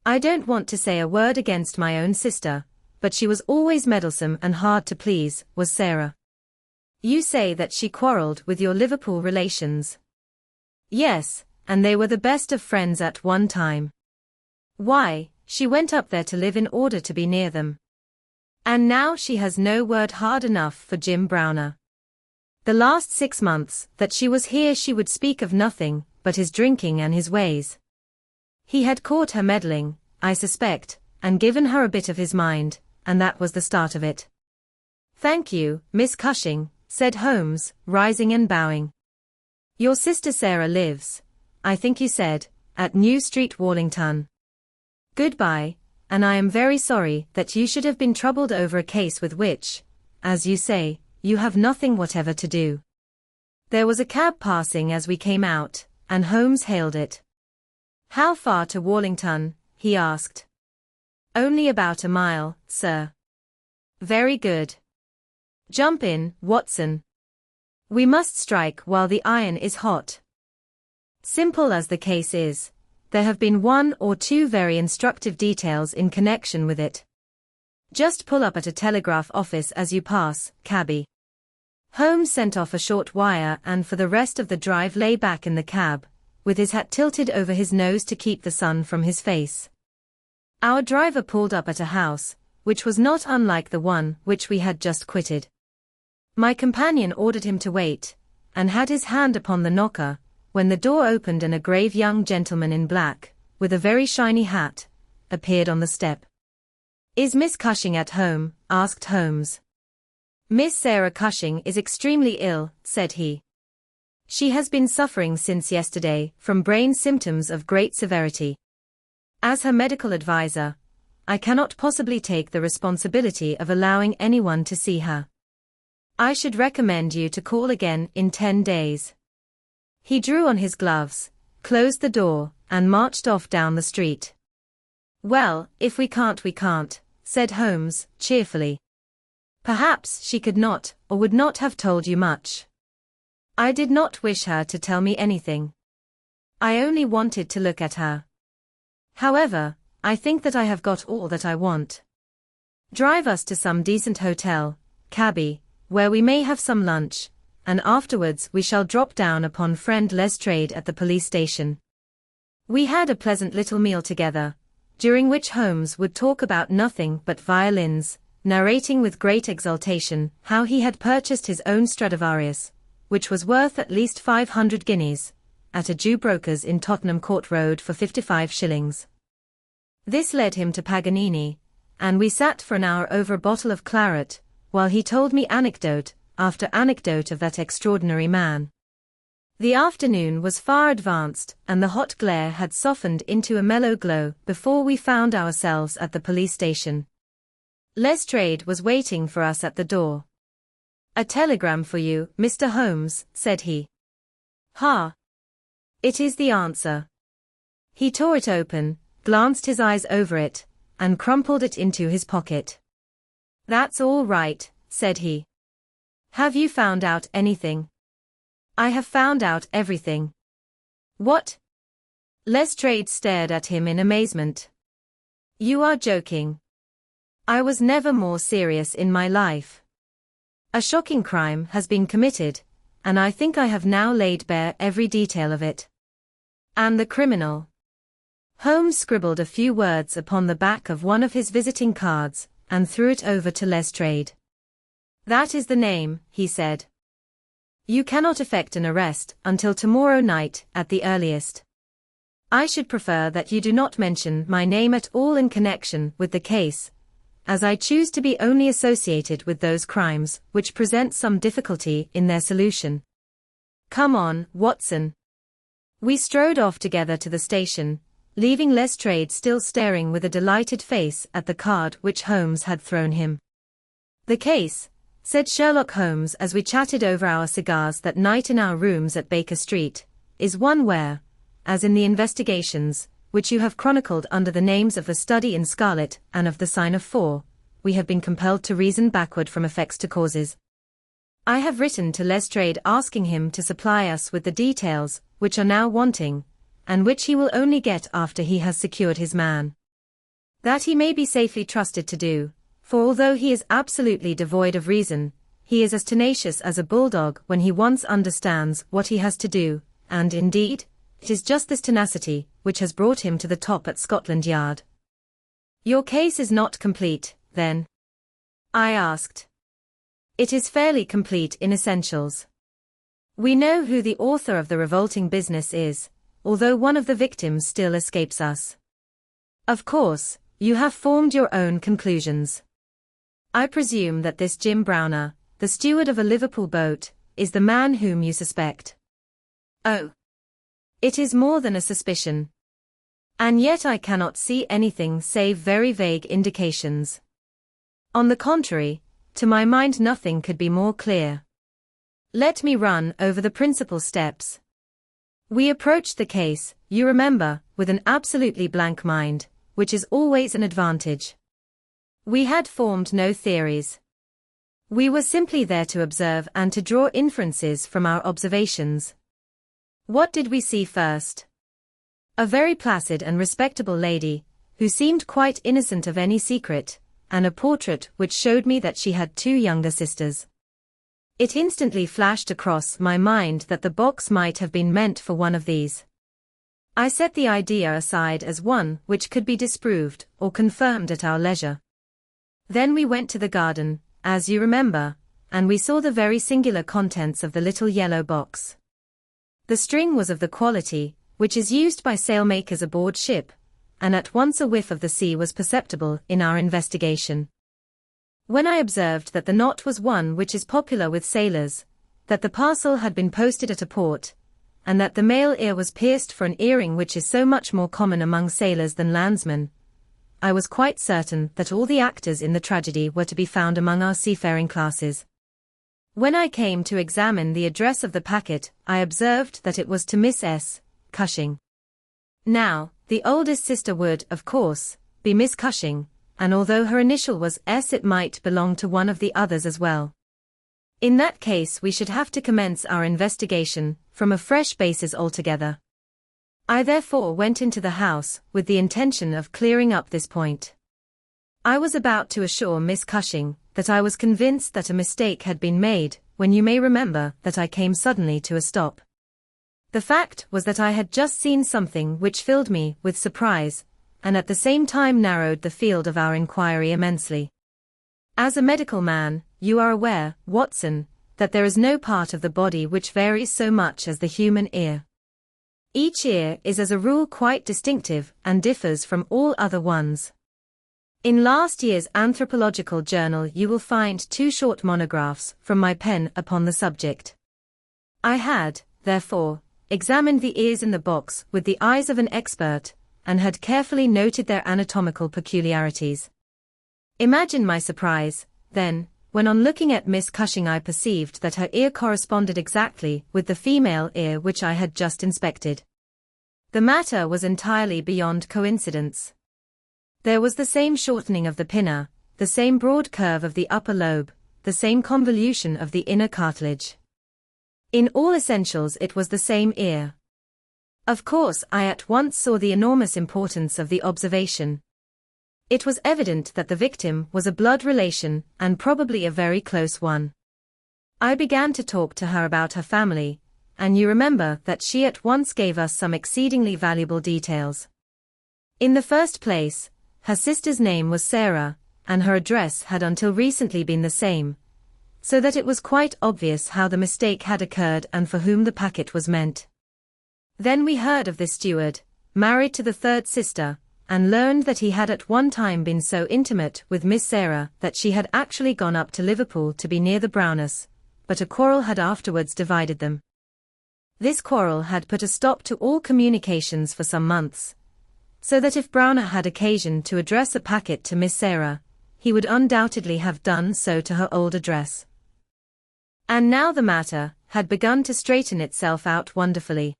I don't want to say a word against my own sister, but she was always meddlesome and hard to please, was Sarah. You say that she quarrelled with your Liverpool relations." "Yes, and they were the best of friends at one time. Why, she went up there to live in order to be near them. And now she has no word hard enough for Jim Browner. The last 6 months that she was here she would speak of nothing but his drinking and his ways. He had caught her meddling, I suspect, and given her a bit of his mind, and that was the start of it." "Thank you, Miss Cushing," said Holmes, rising and bowing. "Your sister Sarah lives, I think you said, at New Street, Wallington. Goodbye, and I am very sorry that you should have been troubled over a case with which, as you say, you have nothing whatever to do." There was a cab passing as we came out, and Holmes hailed it. "How far to Wallington?" he asked. "Only about a mile, sir." "Very good. Jump in, Watson. We must strike while the iron is hot." Simple as the case is, there have been 1 or 2 very instructive details in connection with it. Just pull up at a telegraph office as you pass, cabby. Holmes sent off a short wire and for the rest of the drive lay back in the cab, with his hat tilted over his nose to keep the sun from his face. Our driver pulled up at a house, which was not unlike the one which we had just quitted. My companion ordered him to wait, and had his hand upon the knocker, when the door opened and a grave young gentleman in black, with a very shiny hat, appeared on the step. "Is Miss Cushing at home?" asked Holmes. "Miss Sarah Cushing is extremely ill," said he. "She has been suffering since yesterday from brain symptoms of great severity. As her medical adviser, I cannot possibly take the responsibility of allowing anyone to see her. I should recommend you to call again in 10 days. He drew on his gloves, closed the door, and marched off down the street. "Well, if we can't we can't," said Holmes, cheerfully. "Perhaps she could not, or would not have told you much. I did not wish her to tell me anything. I only wanted to look at her. However, I think that I have got all that I want. Drive us to some decent hotel, cabby, where we may have some lunch, and afterwards we shall drop down upon friend Lestrade at the police station." We had a pleasant little meal together, during which Holmes would talk about nothing but violins, narrating with great exultation how he had purchased his own Stradivarius, which was worth at least 500 guineas, at a Jew broker's in Tottenham Court Road for 55 shillings. This led him to Paganini, and we sat for an hour over a bottle of claret, while he told me anecdote after anecdote of that extraordinary man. The afternoon was far advanced, and the hot glare had softened into a mellow glow before we found ourselves at the police station. Lestrade was waiting for us at the door. "A telegram for you, Mr. Holmes," said he. "Ha! It is the answer." He tore it open, glanced his eyes over it, and crumpled it into his pocket. "That's all right," said he. Have you found out anything? I have found out everything. What? Lestrade stared at him in amazement. You are joking. I was never more serious in my life. A shocking crime has been committed, and I think I have now laid bare every detail of it. And the criminal? Holmes scribbled a few words upon the back of one of his visiting cards, and threw it over to Lestrade. That is the name, he said. You cannot effect an arrest until tomorrow night at the earliest. I should prefer that you do not mention my name at all in connection with the case, as I choose to be only associated with those crimes which present some difficulty in their solution. Come on, Watson. We strode off together to the station, leaving Lestrade still staring with a delighted face at the card which Holmes had thrown him. The case, said Sherlock Holmes as we chatted over our cigars that night in our rooms at Baker Street, is one where, as in the investigations, which you have chronicled under the names of the Study in Scarlet and of the Sign of Four, we have been compelled to reason backward from effects to causes. I have written to Lestrade asking him to supply us with the details, which are now wanting, and which he will only get after he has secured his man. That he may be safely trusted to do, for although he is absolutely devoid of reason, he is as tenacious as a bulldog when he once understands what he has to do, and indeed, it is just this tenacity which has brought him to the top at Scotland Yard. Your case is not complete, then? I asked. It is fairly complete in essentials. We know who the author of the revolting business is, although one of the victims still escapes us. Of course, you have formed your own conclusions. I presume that this Jim Browner, the steward of a Liverpool boat, is the man whom you suspect. Oh. It is more than a suspicion. And yet I cannot see anything save very vague indications. On the contrary, to my mind nothing could be more clear. Let me run over the principal steps. We approached the case, you remember, with an absolutely blank mind, which is always an advantage. We had formed no theories. We were simply there to observe and to draw inferences from our observations. What did we see first? A very placid and respectable lady, who seemed quite innocent of any secret, and a portrait which showed me that she had 2 younger sisters. It instantly flashed across my mind that the box might have been meant for one of these. I set the idea aside as one which could be disproved or confirmed at our leisure. Then we went to the garden, as you remember, and we saw the very singular contents of the little yellow box. The string was of the quality which is used by sailmakers aboard ship, and at once a whiff of the sea was perceptible in our investigation. When I observed that the knot was one which is popular with sailors, that the parcel had been posted at a port, and that the male ear was pierced for an earring which is so much more common among sailors than landsmen, I was quite certain that all the actors in the tragedy were to be found among our seafaring classes. When I came to examine the address of the packet, I observed that it was to Miss S. Cushing. Now, the oldest sister would, of course, be Miss Cushing, and although her initial was S, it might belong to one of the others as well. In that case we should have to commence our investigation from a fresh basis altogether. I therefore went into the house with the intention of clearing up this point. I was about to assure Miss Cushing that I was convinced that a mistake had been made, when you may remember that I came suddenly to a stop. The fact was that I had just seen something which filled me with surprise, and at the same time narrowed the field of our inquiry immensely. As a medical man, you are aware, Watson, that there is no part of the body which varies so much as the human ear. Each ear is as a rule quite distinctive and differs from all other ones. In last year's Anthropological Journal you will find 2 short monographs from my pen upon the subject. I had, therefore, examined the ears in the box with the eyes of an expert, and had carefully noted their anatomical peculiarities. Imagine my surprise, then, when on looking at Miss Cushing I perceived that her ear corresponded exactly with the female ear which I had just inspected. The matter was entirely beyond coincidence. There was the same shortening of the pinna, the same broad curve of the upper lobe, the same convolution of the inner cartilage. In all essentials it was the same ear. Of course, I at once saw the enormous importance of the observation. It was evident that the victim was a blood relation, and probably a very close one. I began to talk to her about her family, and you remember that she at once gave us some exceedingly valuable details. In the first place, her sister's name was Sarah, and her address had until recently been the same, so that it was quite obvious how the mistake had occurred and for whom the packet was meant. Then we heard of this steward, married to the third sister, and learned that he had at one time been so intimate with Miss Sarah that she had actually gone up to Liverpool to be near the Browners, but a quarrel had afterwards divided them. This quarrel had put a stop to all communications for some months, so that if Browner had occasion to address a packet to Miss Sarah, he would undoubtedly have done so to her old address. And now the matter had begun to straighten itself out wonderfully.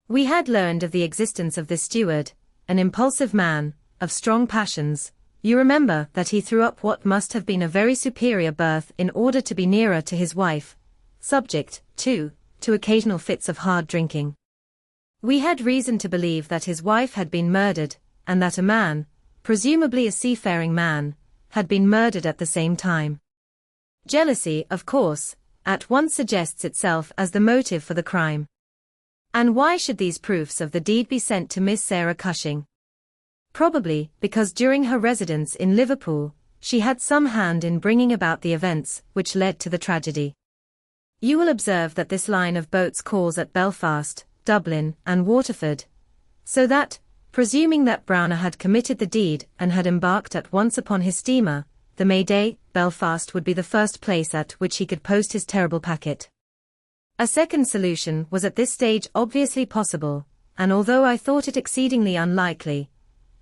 We had learned of the existence of this steward, an impulsive man, of strong passions. You remember that he threw up what must have been a very superior berth in order to be nearer to his wife, subject, too, to occasional fits of hard drinking. We had reason to believe that his wife had been murdered, and that a man, presumably a seafaring man, had been murdered at the same time. Jealousy, of course, at once suggests itself as the motive for the crime. And why should these proofs of the deed be sent to Miss Sarah Cushing? Probably because during her residence in Liverpool, she had some hand in bringing about the events which led to the tragedy. You will observe that this line of boats calls at Belfast, Dublin, and Waterford, so that, presuming that Browner had committed the deed and had embarked at once upon his steamer, the Mayday, Belfast would be the first place at which he could post his terrible packet. A second solution was at this stage obviously possible, and although I thought it exceedingly unlikely,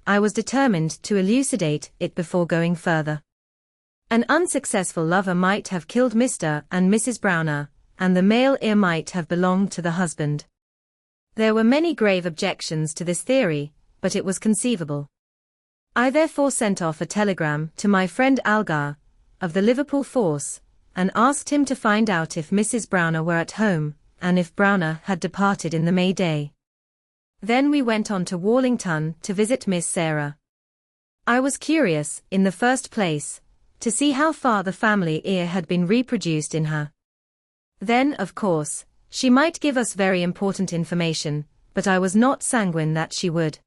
I was determined to elucidate it before going further. An unsuccessful lover might have killed Mr. and Mrs. Browner, and the male heir might have belonged to the husband. There were many grave objections to this theory, but it was conceivable. I therefore sent off a telegram to my friend Algar, of the Liverpool force, and asked him to find out if Mrs. Browner were at home, and if Browner had departed in the Mayday. Then we went on to Warlington to visit Miss Sarah. I was curious, in the first place, to see how far the family ear had been reproduced in her. Then, of course, she might give us very important information, but I was not sanguine that she would.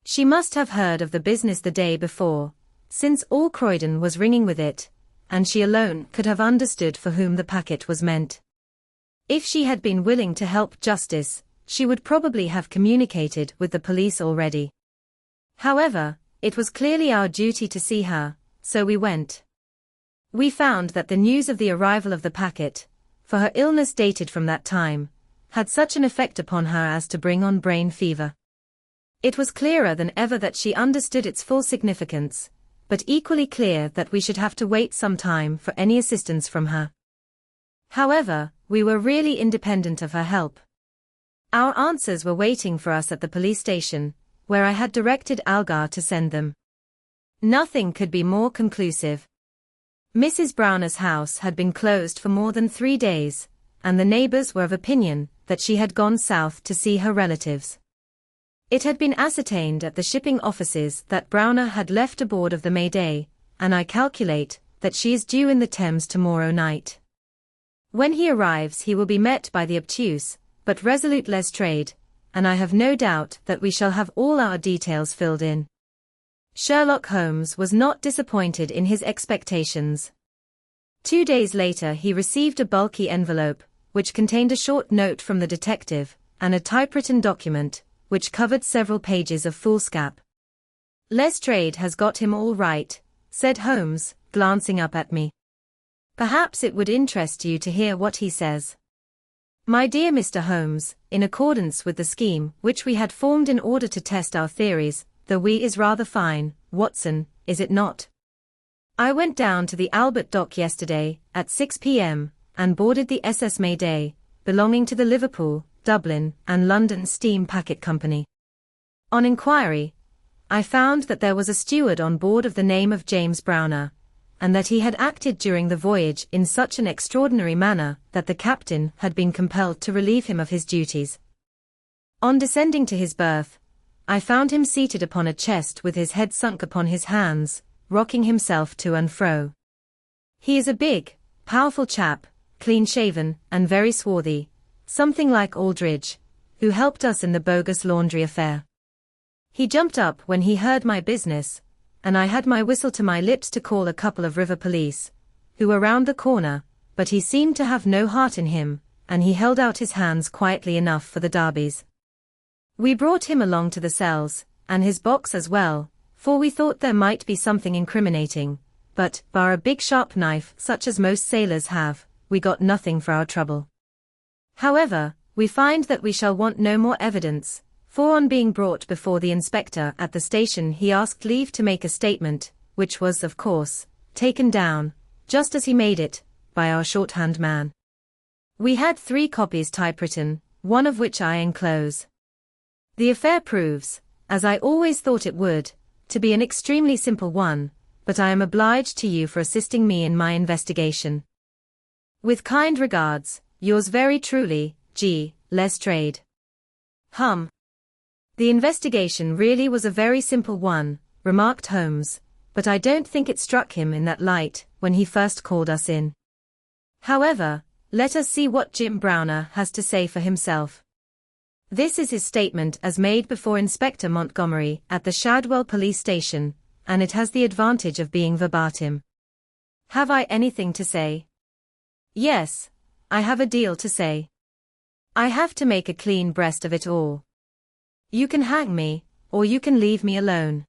She must have heard of the business the day before, since all Croydon was ringing with it, and she alone could have understood for whom the packet was meant. If she had been willing to help justice, she would probably have communicated with the police already. However, it was clearly our duty to see her, so we went. We found that the news of the arrival of the packet, for her illness dated from that time, had such an effect upon her as to bring on brain fever. It was clearer than ever that she understood its full significance, but equally clear that we should have to wait some time for any assistance from her. However, we were really independent of her help. Our answers were waiting for us at the police station, where I had directed Algar to send them. Nothing could be more conclusive. Mrs. Browner's house had been closed for more than 3 days, and the neighbors were of opinion that she had gone south to see her relatives. It had been ascertained at the shipping offices that Browner had left aboard of the Mayday, and I calculate that she is due in the Thames tomorrow night. When he arrives he will be met by the obtuse, but resolute Lestrade, and I have no doubt that we shall have all our details filled in. Sherlock Holmes was not disappointed in his expectations. 2 days later he received a bulky envelope, which contained a short note from the detective, and a typewritten document, which covered several pages of foolscap. "Lestrade has got him all right," said Holmes, glancing up at me. "Perhaps it would interest you to hear what he says. My dear Mr. Holmes, in accordance with the scheme which we had formed in order to test our theories, the we is rather fine, Watson, is it not? I went down to the Albert Dock yesterday, at 6 p.m., and boarded the SS Mayday, belonging to the Liverpool, Dublin, and London Steam Packet Company. On inquiry, I found that there was a steward on board of the name of James Browner, and that he had acted during the voyage in such an extraordinary manner that the captain had been compelled to relieve him of his duties. On descending to his berth, I found him seated upon a chest with his head sunk upon his hands, rocking himself to and fro. He is a big, powerful chap, clean-shaven and very swarthy, something like Aldridge, who helped us in the bogus laundry affair. He jumped up when he heard my business, and I had my whistle to my lips to call a couple of river police, who were round the corner, but he seemed to have no heart in him, and he held out his hands quietly enough for the darbies. We brought him along to the cells, and his box as well, for we thought there might be something incriminating, but, bar a big sharp knife such as most sailors have, we got nothing for our trouble. However, we find that we shall want no more evidence, for on being brought before the inspector at the station he asked leave to make a statement, which was, of course, taken down, just as he made it, by our shorthand man. We had 3 copies typewritten, one of which I enclose. The affair proves, as I always thought it would, to be an extremely simple one, but I am obliged to you for assisting me in my investigation. With kind regards, yours very truly, G. Lestrade. The investigation really was a very simple one, remarked Holmes, but I don't think it struck him in that light when he first called us in. However, let us see what Jim Browner has to say for himself. This is his statement as made before Inspector Montgomery at the Shadwell police station, and it has the advantage of being verbatim. Have I anything to say? Yes, I have a deal to say. I have to make a clean breast of it all. You can hang me, or you can leave me alone.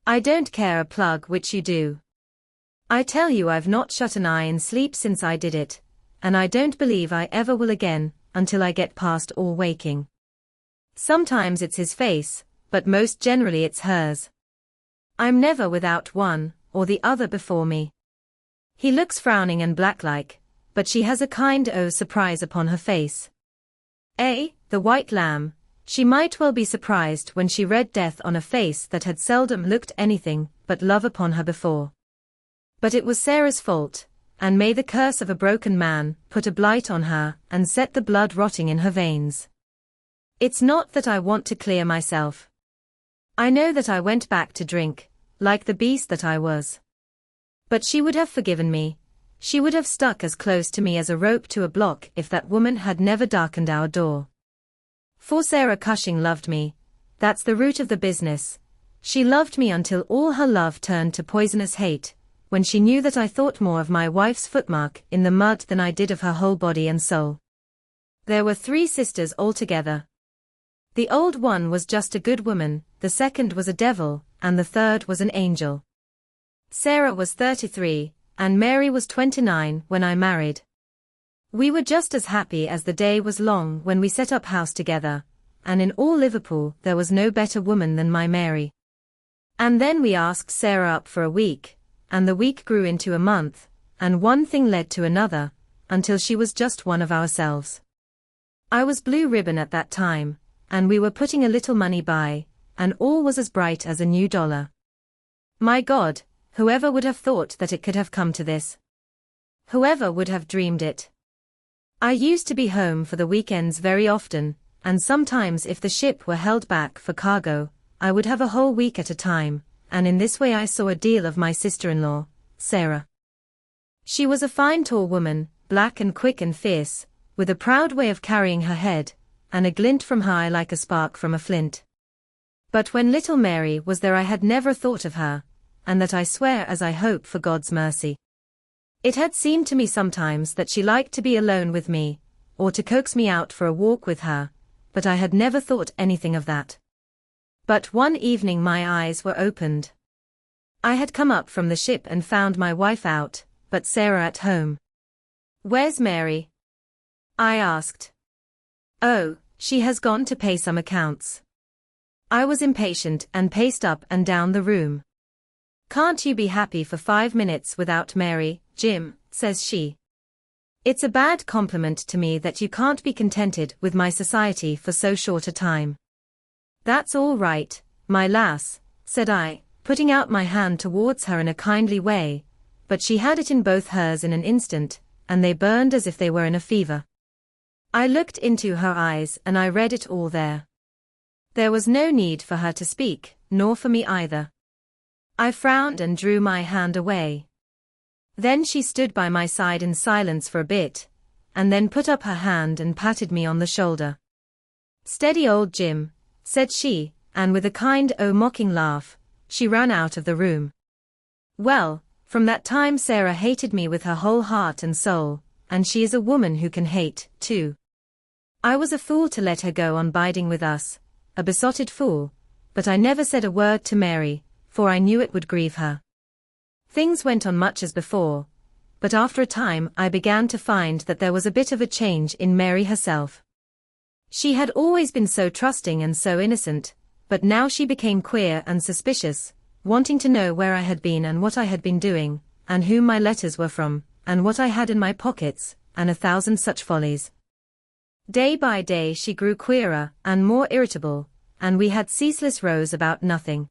I don't care a plug which you do. I tell you I've not shut an eye in sleep since I did it, and I don't believe I ever will again, until I get past all waking. Sometimes it's his face, but most generally it's hers. I'm never without one, or the other before me. He looks frowning and black-like, but she has a kind o' surprise upon her face. The white lamb, she might well be surprised when she read death on a face that had seldom looked anything but love upon her before. But it was Sarah's fault, and may the curse of a broken man put a blight on her and set the blood rotting in her veins. It's not that I want to clear myself. I know that I went back to drink, like the beast that I was. But she would have forgiven me. She would have stuck as close to me as a rope to a block if that woman had never darkened our door. For Sarah Cushing loved me. That's the root of the business. She loved me until all her love turned to poisonous hate, when she knew that I thought more of my wife's footmark in the mud than I did of her whole body and soul. There were 3 sisters altogether. The old one was just a good woman, the second was a devil, and the third was an angel. Sarah was 33, and Mary was 29 when I married. We were just as happy as the day was long when we set up house together, and in all Liverpool there was no better woman than my Mary. And then we asked Sarah up for a week, and the week grew into a month, and one thing led to another, until she was just one of ourselves. I was blue ribbon at that time, and we were putting a little money by, and all was as bright as a new dollar. My God, whoever would have thought that it could have come to this? Whoever would have dreamed it? I used to be home for the weekends very often, and sometimes if the ship were held back for cargo, I would have a whole week at a time, and in this way I saw a deal of my sister-in-law, Sarah. She was a fine tall woman, black and quick and fierce, with a proud way of carrying her head, and a glint from her eye like a spark from a flint. But when little Mary was there I had never thought of her, and that I swear as I hope for God's mercy. It had seemed to me sometimes that she liked to be alone with me, or to coax me out for a walk with her, but I had never thought anything of that. But one evening my eyes were opened. I had come up from the ship and found my wife out, but Sarah at home. "Where's Mary?" I asked. "Oh, she has gone to pay some accounts." I was impatient and paced up and down the room. "Can't you be happy for 5 minutes without Mary, Jim?" says she. "It's a bad compliment to me that you can't be contented with my society for so short a time." "That's all right, my lass," said I, putting out my hand towards her in a kindly way, but she had it in both hers in an instant, and they burned as if they were in a fever. I looked into her eyes and I read it all there. There was no need for her to speak, nor for me either. I frowned and drew my hand away. Then she stood by my side in silence for a bit, and then put up her hand and patted me on the shoulder. "Steady, old Jim," said she, and with a kind mocking laugh, she ran out of the room. Well, from that time Sarah hated me with her whole heart and soul, and she is a woman who can hate, too. I was a fool to let her go on biding with us, a besotted fool, but I never said a word to Mary, for I knew it would grieve her. Things went on much as before, but after a time I began to find that there was a bit of a change in Mary herself. She had always been so trusting and so innocent, but now she became queer and suspicious, wanting to know where I had been and what I had been doing, and whom my letters were from, and what I had in my pockets, and 1,000 such follies. Day by day she grew queerer and more irritable, and we had ceaseless rows about nothing.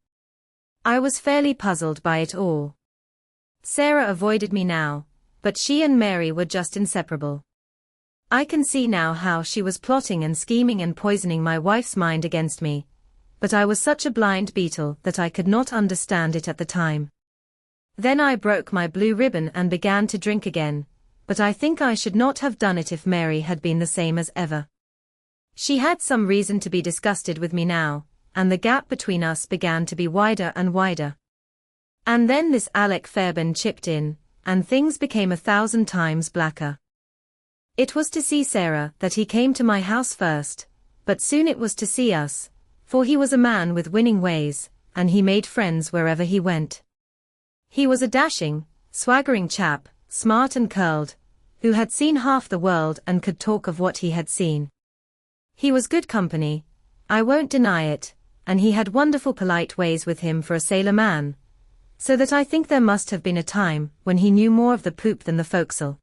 I was fairly puzzled by it all. Sarah avoided me now, but she and Mary were just inseparable. I can see now how she was plotting and scheming and poisoning my wife's mind against me, but I was such a blind beetle that I could not understand it at the time. Then I broke my blue ribbon and began to drink again, but I think I should not have done it if Mary had been the same as ever. She had some reason to be disgusted with me now, and the gap between us began to be wider and wider. And then this Alec Fairbairn chipped in, and things became 1,000 times blacker. It was to see Sarah that he came to my house first, but soon it was to see us, for he was a man with winning ways, and he made friends wherever he went. He was a dashing, swaggering chap, smart and curled, who had seen half the world and could talk of what he had seen. He was good company, I won't deny it, and he had wonderful polite ways with him for a sailor man, so that I think there must have been a time when he knew more of the poop than the forecastle.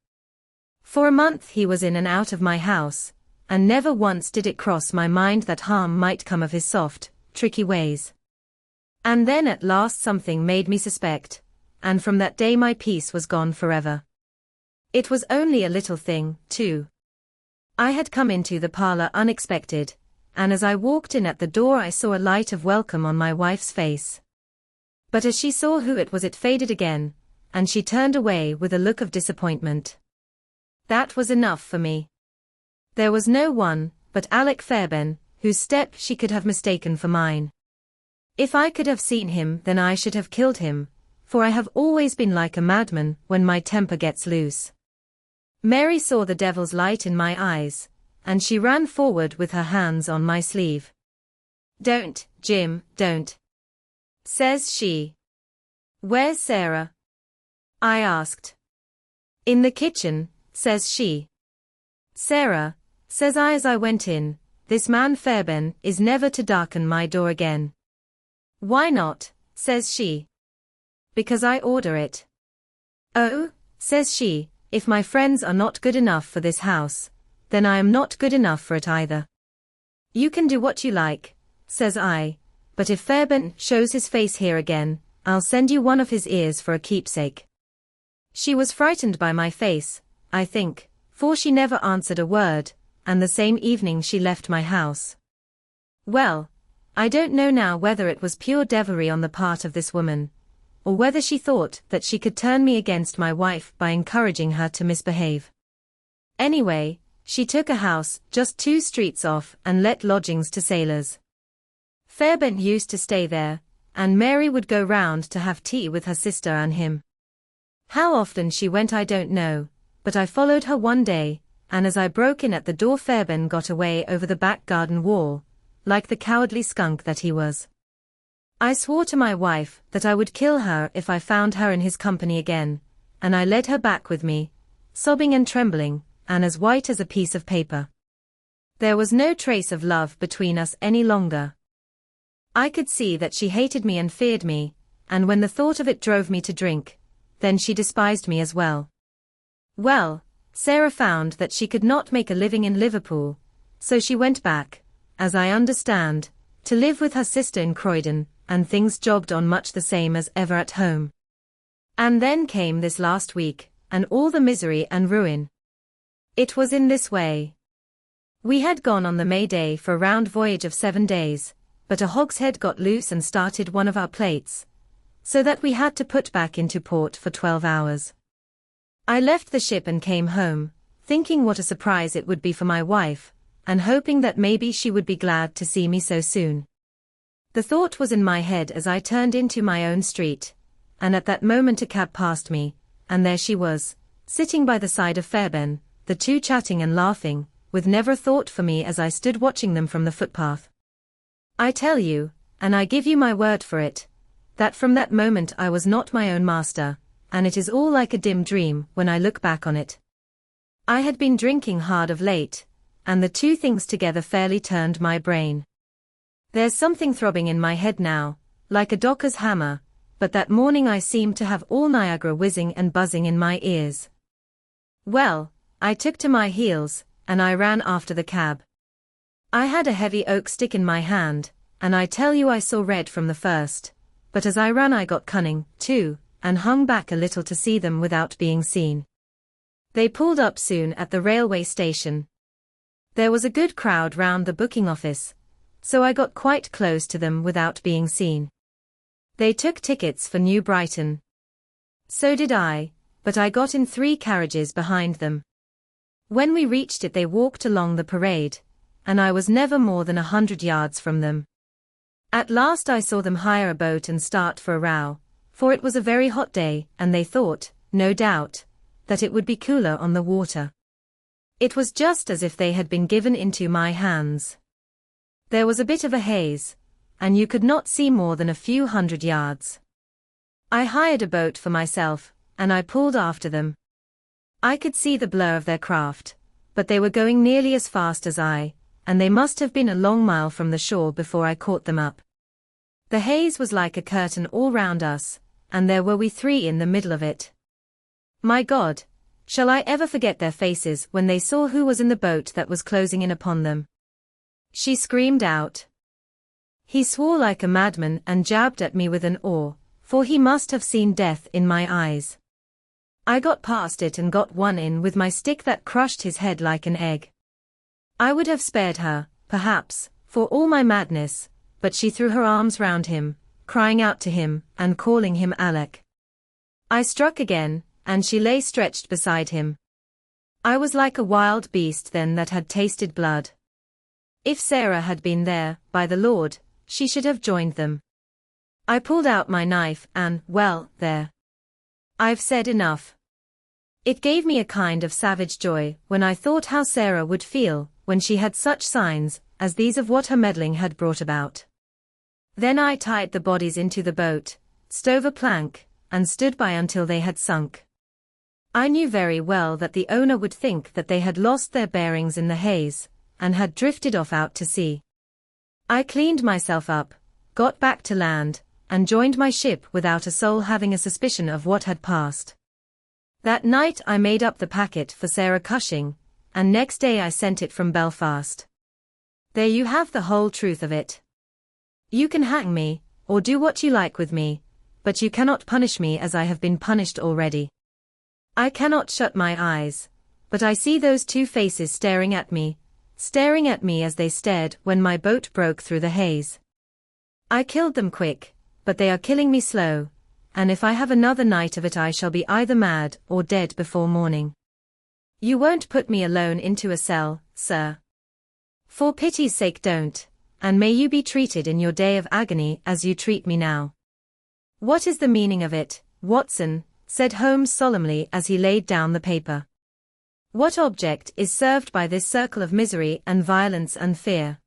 For a month he was in and out of my house, and never once did it cross my mind that harm might come of his soft, tricky ways. And then at last something made me suspect, and from that day my peace was gone forever. It was only a little thing, too. I had come into the parlor unexpected, and as I walked in at the door I saw a light of welcome on my wife's face. But as she saw who it was it faded again, and she turned away with a look of disappointment. That was enough for me. There was no one but Alec Fairbairn, whose step she could have mistaken for mine. If I could have seen him then I should have killed him, for I have always been like a madman when my temper gets loose. Mary saw the devil's light in my eyes, and she ran forward with her hands on my sleeve. "Don't, Jim, don't," says she. "Where's Sarah?" I asked. "In the kitchen," says she. "Sarah," says I as I went in, "this man Fairbairn is never to darken my door again." "Why not?" says she. "Because I order it." "Oh," says she, "if my friends are not good enough for this house, then I am not good enough for it either." "You can do what you like," says I, "but if Fairbairn shows his face here again, I'll send you one of his ears for a keepsake." She was frightened by my face, I think, for she never answered a word, and the same evening she left my house. Well, I don't know now whether it was pure devilry on the part of this woman, or whether she thought that she could turn me against my wife by encouraging her to misbehave. Anyway, she took a house just 2 streets off and let lodgings to sailors. Fairbairn used to stay there, and Mary would go round to have tea with her sister and him. How often she went I don't know, but I followed her one day, and as I broke in at the door Fairbairn got away over the back garden wall, like the cowardly skunk that he was. I swore to my wife that I would kill her if I found her in his company again, and I led her back with me, sobbing and trembling, and as white as a piece of paper. There was no trace of love between us any longer. I could see that she hated me and feared me, and when the thought of it drove me to drink, then she despised me as well. Well, Sarah found that she could not make a living in Liverpool, so she went back, as I understand, to live with her sister in Croydon, and things jogged on much the same as ever at home. And then came this last week, and all the misery and ruin. It was in this way. We had gone on the May Day for a round voyage of 7 days, but a hogshead got loose and started one of our plates, so that we had to put back into port for 12 hours. I left the ship and came home, thinking what a surprise it would be for my wife, and hoping that maybe she would be glad to see me so soon. The thought was in my head as I turned into my own street, and at that moment a cab passed me, and there she was, sitting by the side of Fairbairn, the two chatting and laughing, with never a thought for me as I stood watching them from the footpath. I tell you, and I give you my word for it, that from that moment I was not my own master, and it is all like a dim dream when I look back on it. I had been drinking hard of late, and the two things together fairly turned my brain. There's something throbbing in my head now, like a docker's hammer, but that morning I seemed to have all Niagara whizzing and buzzing in my ears. Well, I took to my heels, and I ran after the cab. I had a heavy oak stick in my hand, and I tell you I saw red from the first, but as I ran I got cunning, too, and hung back a little to see them without being seen. They pulled up soon at the railway station. There was a good crowd round the booking office, so I got quite close to them without being seen. They took tickets for New Brighton. So did I, but I got in 3 carriages behind them. When we reached it they walked along the parade, and I was never more than 100 yards from them. At last I saw them hire a boat and start for a row, for it was a very hot day, and they thought, no doubt, that it would be cooler on the water. It was just as if they had been given into my hands. There was a bit of a haze, and you could not see more than a few 100 yards. I hired a boat for myself, and I pulled after them. I could see the blur of their craft, but they were going nearly as fast as I, and they must have been a long mile from the shore before I caught them up. The haze was like a curtain all round us, and there were we 3 in the middle of it. My God, shall I ever forget their faces when they saw who was in the boat that was closing in upon them? She screamed out. He swore like a madman and jabbed at me with an oar, for he must have seen death in my eyes. I got past it and got one in with my stick that crushed his head like an egg. I would have spared her, perhaps, for all my madness, but she threw her arms round him, crying out to him, and calling him Alec. I struck again, and she lay stretched beside him. I was like a wild beast then that had tasted blood. If Sarah had been there, by the Lord, she should have joined them. I pulled out my knife and, well, there. I've said enough. It gave me a kind of savage joy when I thought how Sarah would feel when she had such signs as these of what her meddling had brought about. Then I tied the bodies into the boat, stove a plank, and stood by until they had sunk. I knew very well that the owner would think that they had lost their bearings in the haze, and had drifted off out to sea. I cleaned myself up, got back to land, and joined my ship without a soul having a suspicion of what had passed. That night I made up the packet for Sarah Cushing, and next day I sent it from Belfast. There you have the whole truth of it. You can hang me, or do what you like with me, but you cannot punish me as I have been punished already. I cannot shut my eyes, but I see those 2 faces staring at me as they stared when my boat broke through the haze. I killed them quick, but they are killing me slow, and if I have another night of it I shall be either mad or dead before morning. You won't put me alone into a cell, sir. For pity's sake don't, and may you be treated in your day of agony as you treat me now. What is the meaning of it, Watson? Said Holmes solemnly as he laid down the paper. What object is served by this circle of misery and violence and fear?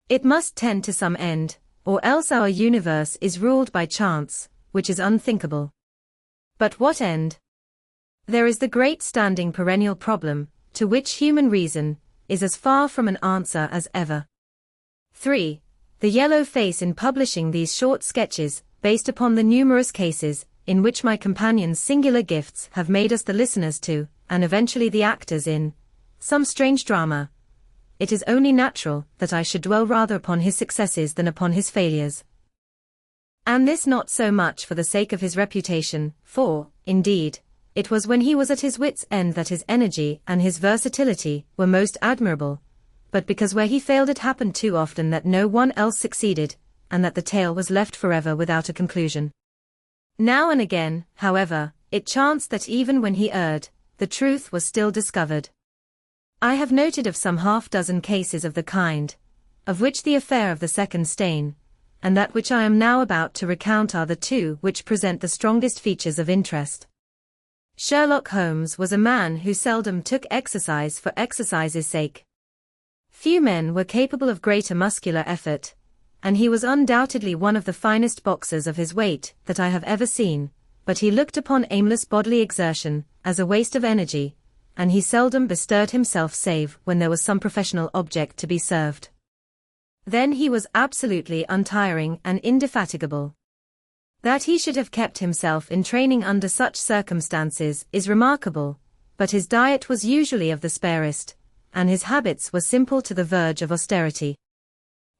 It must tend to some end, or else our universe is ruled by chance, which is unthinkable. But what end? There is the great standing perennial problem, to which human reason is as far from an answer as ever. 3. The yellow face in publishing these short sketches, based upon the numerous cases in which my companion's singular gifts have made us the listeners to, and eventually the actors in, some strange drama. It is only natural that I should dwell rather upon his successes than upon his failures. And this not so much for the sake of his reputation, for, indeed, it was when he was at his wits' end that his energy and his versatility were most admirable, but because where he failed it happened too often that no one else succeeded, and that the tale was left forever without a conclusion. Now and again, however, it chanced that even when he erred, the truth was still discovered. I have noted of some half-dozen cases of the kind, of which the affair of the second stain, and that which I am now about to recount are the two which present the strongest features of interest. Sherlock Holmes was a man who seldom took exercise for exercise's sake. Few men were capable of greater muscular effort, and he was undoubtedly one of the finest boxers of his weight that I have ever seen, but he looked upon aimless bodily exertion as a waste of energy, and he seldom bestirred himself save when there was some professional object to be served. Then he was absolutely untiring and indefatigable. That he should have kept himself in training under such circumstances is remarkable, but his diet was usually of the sparest, and his habits were simple to the verge of austerity.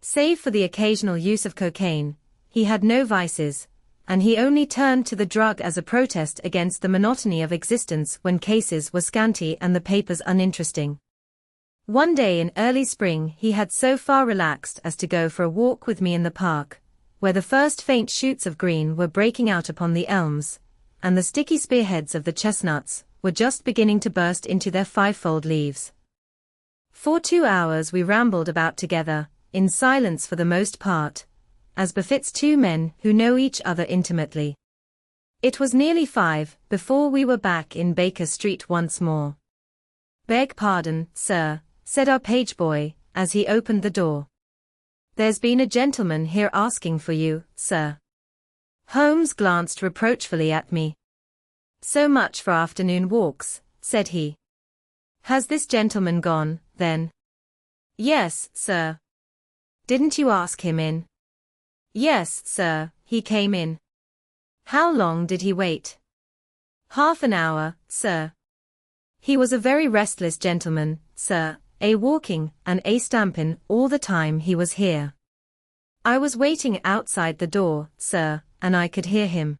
Save for the occasional use of cocaine, he had no vices, and he only turned to the drug as a protest against the monotony of existence when cases were scanty and the papers uninteresting. One day in early spring he had so far relaxed as to go for a walk with me in the park, where the first faint shoots of green were breaking out upon the elms, and the sticky spearheads of the chestnuts were just beginning to burst into their fivefold leaves. For 2 hours we rambled about together, in silence for the most part, as befits two men who know each other intimately. It was nearly 5 before we were back in Baker Street once more. "Beg pardon, sir," said our page boy, as he opened the door. "There's been a gentleman here asking for you, sir." Holmes glanced reproachfully at me. "So much for afternoon walks," said he. "Has this gentleman gone, then?" "Yes, sir." "Didn't you ask him in?" "Yes, sir, he came in." "How long did he wait?" "Half an hour, sir." "He was a very restless gentleman, sir, a walking and a stamping all the time he was here. I was waiting outside the door, sir, and I could hear him.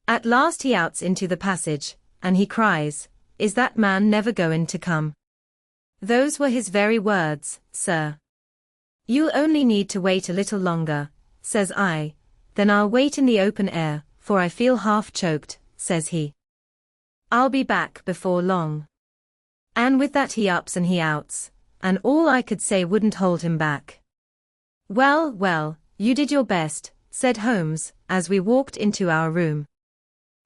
At last he outs into the passage, and he cries, 'Is that man never going to come?' Those were his very words, sir. 'You'll only need to wait a little longer,' says I. 'Then I'll wait in the open air, for I feel half choked,' says he. 'I'll be back before long.' And with that he ups and he outs, and all I could say wouldn't hold him back." "Well, well, you did your best," said Holmes, as we walked into our room.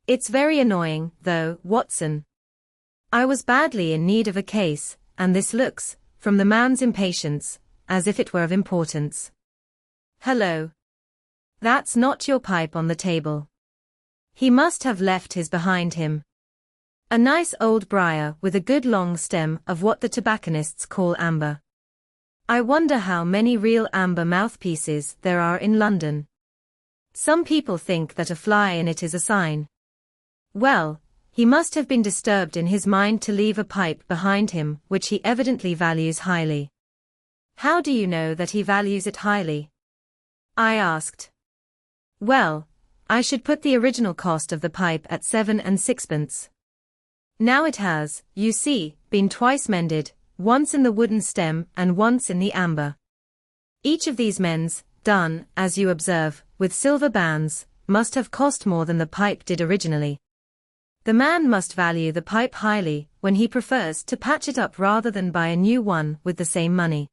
"It's very annoying, though, Watson. I was badly in need of a case, and this looks, from the man's impatience, as if it were of importance. Hello. That's not your pipe on the table. He must have left his behind him. A nice old briar with a good long stem of what the tobacconists call amber. I wonder how many real amber mouthpieces there are in London. Some people think that a fly in it is a sign. Well, he must have been disturbed in his mind to leave a pipe behind him which he evidently values highly." "How do you know that he values it highly?" I asked. "Well, I should put the original cost of the pipe at 7 and 6pence. Now it has, you see, been twice mended, once in the wooden stem and once in the amber. Each of these mends, done, as you observe, with silver bands, must have cost more than the pipe did originally. The man must value the pipe highly when he prefers to patch it up rather than buy a new one with the same money."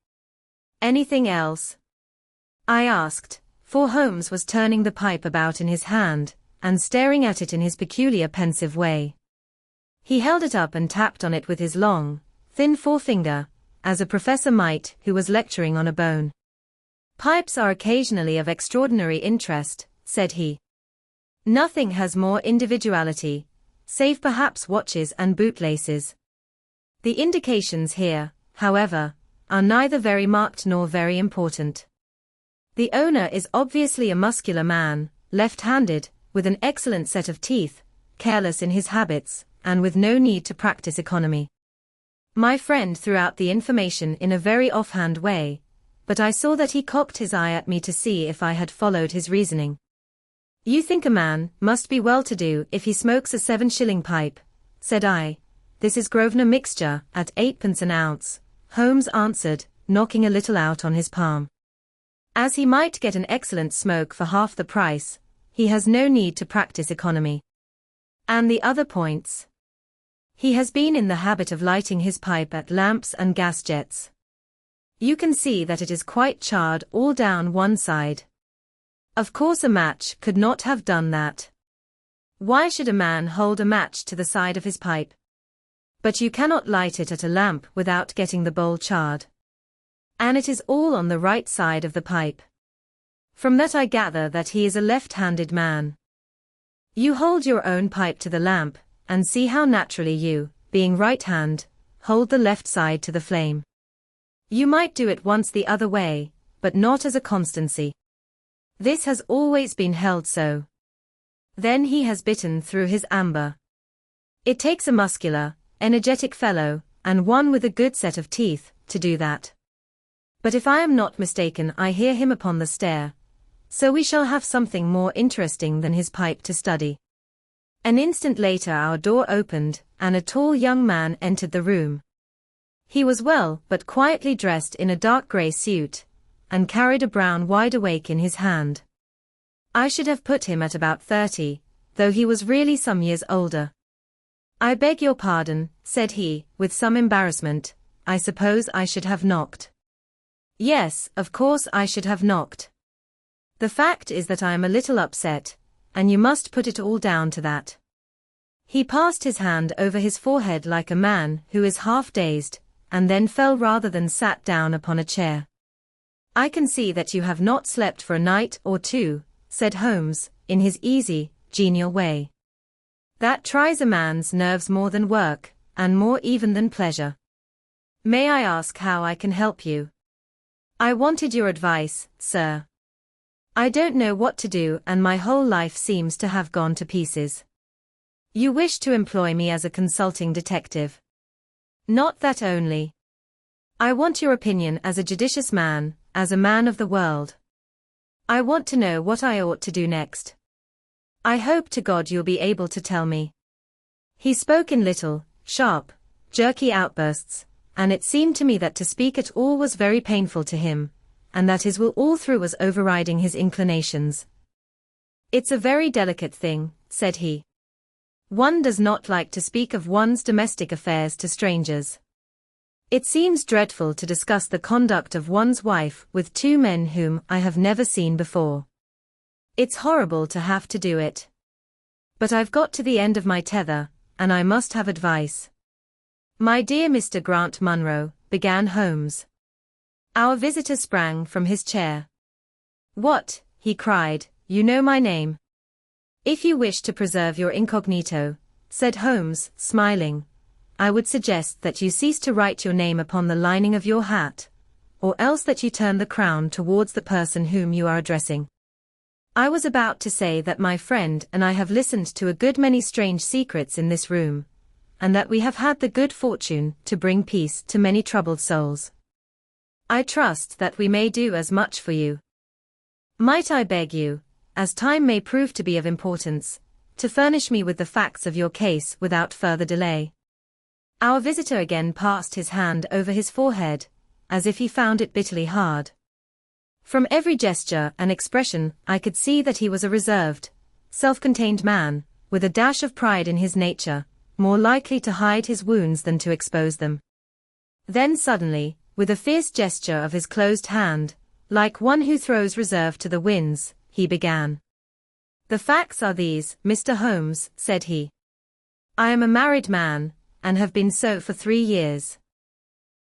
"Anything else?" I asked, for Holmes was turning the pipe about in his hand, and staring at it in his peculiar pensive way. He held it up and tapped on it with his long, thin forefinger, as a professor might who was lecturing on a bone. "Pipes are occasionally of extraordinary interest," said he. "Nothing has more individuality, save perhaps watches and bootlaces. The indications here, however, are neither very marked nor very important. The owner is obviously a muscular man, left-handed, with an excellent set of teeth, careless in his habits, and with no need to practice economy." My friend threw out the information in a very offhand way, but I saw that he cocked his eye at me to see if I had followed his reasoning. You think a man must be well-to-do if he smokes a 7-shilling pipe, said I. This is Grosvenor mixture, at 8p. an ounce, Holmes answered, knocking a little out on his palm. As he might get an excellent smoke for half the price, he has no need to practice economy. And the other points? He has been in the habit of lighting his pipe at lamps and gas jets. You can see that it is quite charred all down one side. Of course a match could not have done that. Why should a man hold a match to the side of his pipe? But you cannot light it at a lamp without getting the bowl charred. And it is all on the right side of the pipe. From that I gather that he is a left-handed man. You hold your own pipe to the lamp, and see how naturally you, being right-hand, hold the left side to the flame. You might do it once the other way, but not as a constancy. This has always been held so. Then he has bitten through his amber. It takes a muscular, energetic fellow, and one with a good set of teeth, to do that. But if I am not mistaken, I hear him upon the stair. So we shall have something more interesting than his pipe to study. An instant later our door opened, and a tall young man entered the room. He was well but quietly dressed in a dark grey suit, and carried a brown wide-awake in his hand. I should have put him at about 30, though he was really some years older. I beg your pardon, said he, with some embarrassment, I suppose I should have knocked. Yes, of course I should have knocked. The fact is that I am a little upset, and you must put it all down to that. He passed his hand over his forehead like a man who is half dazed, and then fell rather than sat down upon a chair. I can see that you have not slept for a night or two, said Holmes, in his easy, genial way. That tries a man's nerves more than work, and more even than pleasure. May I ask how I can help you? I wanted your advice, sir. I don't know what to do and my whole life seems to have gone to pieces. You wish to employ me as a consulting detective. Not that only. I want your opinion as a judicious man, as a man of the world. I want to know what I ought to do next. I hope to God you'll be able to tell me. He spoke in little, sharp, jerky outbursts, and it seemed to me that to speak at all was very painful to him, and that his will all through was overriding his inclinations. It's a very delicate thing, said he. One does not like to speak of one's domestic affairs to strangers. It seems dreadful to discuss the conduct of one's wife with two men whom I have never seen before. It's horrible to have to do it. But I've got to the end of my tether, and I must have advice. My dear Mr. Grant Munro, began Holmes. Our visitor sprang from his chair. What, he cried, you know my name. If you wish to preserve your incognito, said Holmes, smiling, I would suggest that you cease to write your name upon the lining of your hat, or else that you turn the crown towards the person whom you are addressing. I was about to say that my friend and I have listened to a good many strange secrets in this room, and that we have had the good fortune to bring peace to many troubled souls. I trust that we may do as much for you. Might I beg you, as time may prove to be of importance, to furnish me with the facts of your case without further delay? Our visitor again passed his hand over his forehead, as if he found it bitterly hard. From every gesture and expression I could see that he was a reserved, self-contained man, with a dash of pride in his nature, more likely to hide his wounds than to expose them. Then suddenly, with a fierce gesture of his closed hand, like one who throws reserve to the winds, he began. The facts are these, Mr. Holmes, said he. I am a married man, and have been so for 3 years.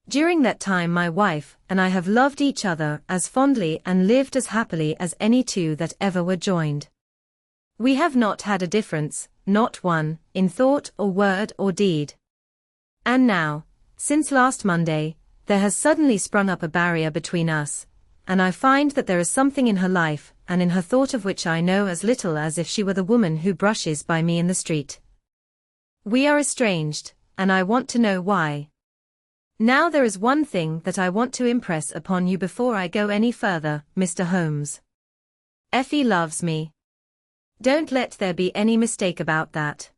During that time my wife and I have loved each other as fondly and lived as happily as any two that ever were joined. We have not had a difference, not one, in thought or word or deed. And now, since last Monday, there has suddenly sprung up a barrier between us, and I find that there is something in her life and in her thought of which I know as little as if she were the woman who brushes by me in the street. We are estranged, and I want to know why. Now there is one thing that I want to impress upon you before I go any further, Mr. Holmes. Effie loves me. Don't let there be any mistake about that.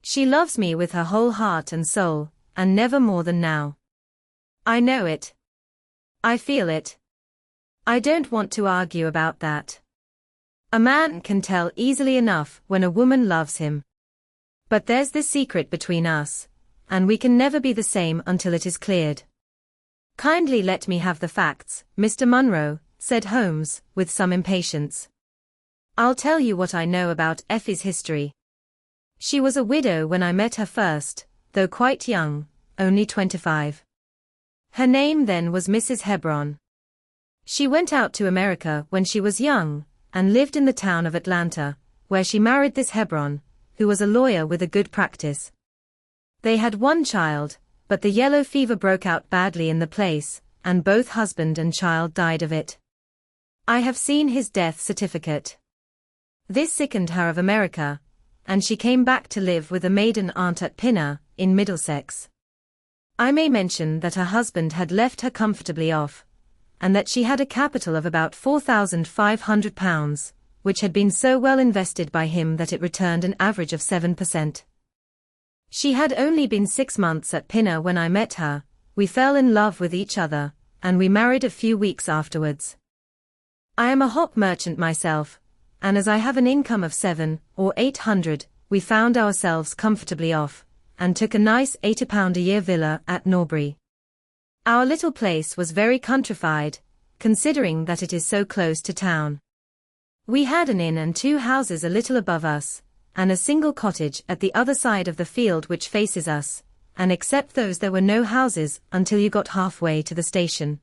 She loves me with her whole heart and soul, and never more than now. I know it. I feel it. I don't want to argue about that. A man can tell easily enough when a woman loves him. But there's this secret between us, and we can never be the same until it is cleared. Kindly let me have the facts, Mr. Munro, said Holmes, with some impatience. I'll tell you what I know about Effie's history. She was a widow when I met her first, though quite young, only 25. Her name then was Mrs. Hebron. She went out to America when she was young, and lived in the town of Atlanta, where she married this Hebron, who was a lawyer with a good practice. They had one child, but the yellow fever broke out badly in the place, and both husband and child died of it. I have seen his death certificate. This sickened her of America, and she came back to live with a maiden aunt at Pinner, in Middlesex. I may mention that her husband had left her comfortably off, and that she had a capital of about £4,500, which had been so well invested by him that it returned an average of 7%. She had only been 6 months at Pinner when I met her, we fell in love with each other, and we married a few weeks afterwards. I am a hop merchant myself, and as I have an income of 700 or 800, we found ourselves comfortably off, and took a nice £80-a-year villa at Norbury. Our little place was very countrified, considering that it is so close to town. We had an inn and 2 houses a little above us, and a single cottage at the other side of the field which faces us, and except those there were no houses until you got halfway to the station.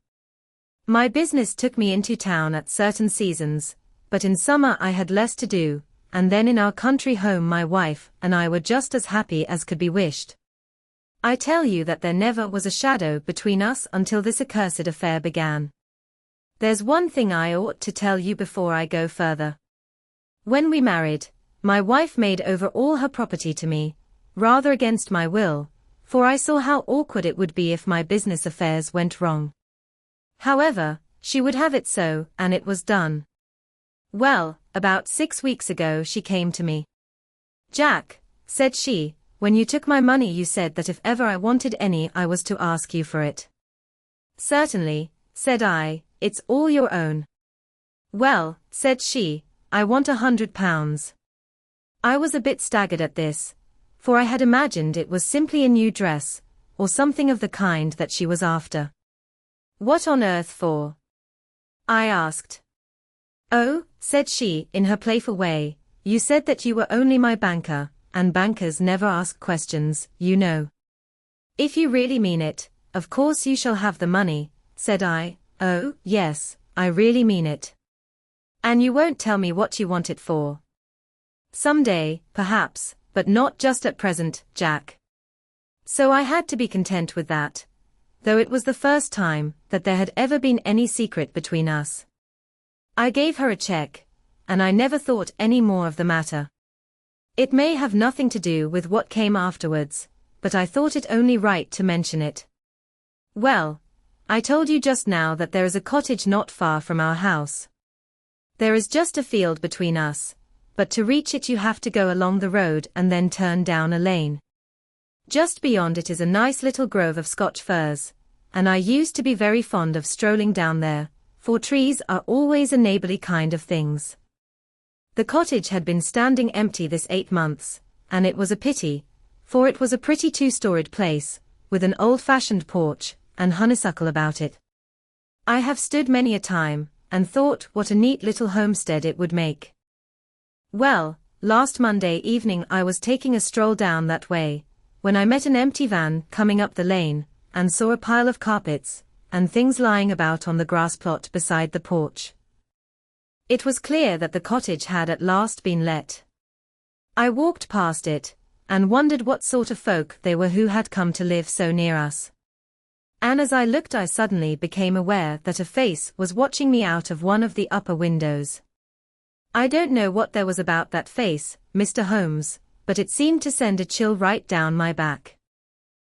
My business took me into town at certain seasons, but in summer I had less to do, and then in our country home my wife and I were just as happy as could be wished. I tell you that there never was a shadow between us until this accursed affair began. There's one thing I ought to tell you before I go further. When we married, my wife made over all her property to me, rather against my will, for I saw how awkward it would be if my business affairs went wrong. However, she would have it so, and it was done. Well, about 6 weeks ago she came to me. Jack, said she, when you took my money you said that if ever I wanted any I was to ask you for it. Certainly, said I, it's all your own. Well, said she, I want £100. I was a bit staggered at this, for I had imagined it was simply a new dress, or something of the kind that she was after. What on earth for? I asked. Oh, said she, in her playful way, you said that you were only my banker, and bankers never ask questions, you know. If you really mean it, of course you shall have the money, said I. Oh, yes, I really mean it. And you won't tell me what you want it for? Some day, perhaps, but not just at present, Jack. So I had to be content with that, though it was the first time that there had ever been any secret between us. I gave her a check, and I never thought any more of the matter. It may have nothing to do with what came afterwards, but I thought it only right to mention it. Well, I told you just now that there is a cottage not far from our house. There is just a field between us, but to reach it you have to go along the road and then turn down a lane. Just beyond it is a nice little grove of Scotch firs, and I used to be very fond of strolling down there, for trees are always a neighborly kind of things. The cottage had been standing empty this 8 months, and it was a pity, for it was a pretty 2-storied place, with an old-fashioned porch, and honeysuckle about it. I have stood many a time, and thought what a neat little homestead it would make. Well, last Monday evening I was taking a stroll down that way, when I met an empty van coming up the lane, and saw a pile of carpets, and things lying about on the grass plot beside the porch. It was clear that the cottage had at last been let. I walked past it, and wondered what sort of folk they were who had come to live so near us. And as I looked I suddenly became aware that a face was watching me out of one of the upper windows. I don't know what there was about that face, Mr. Holmes, but it seemed to send a chill right down my back.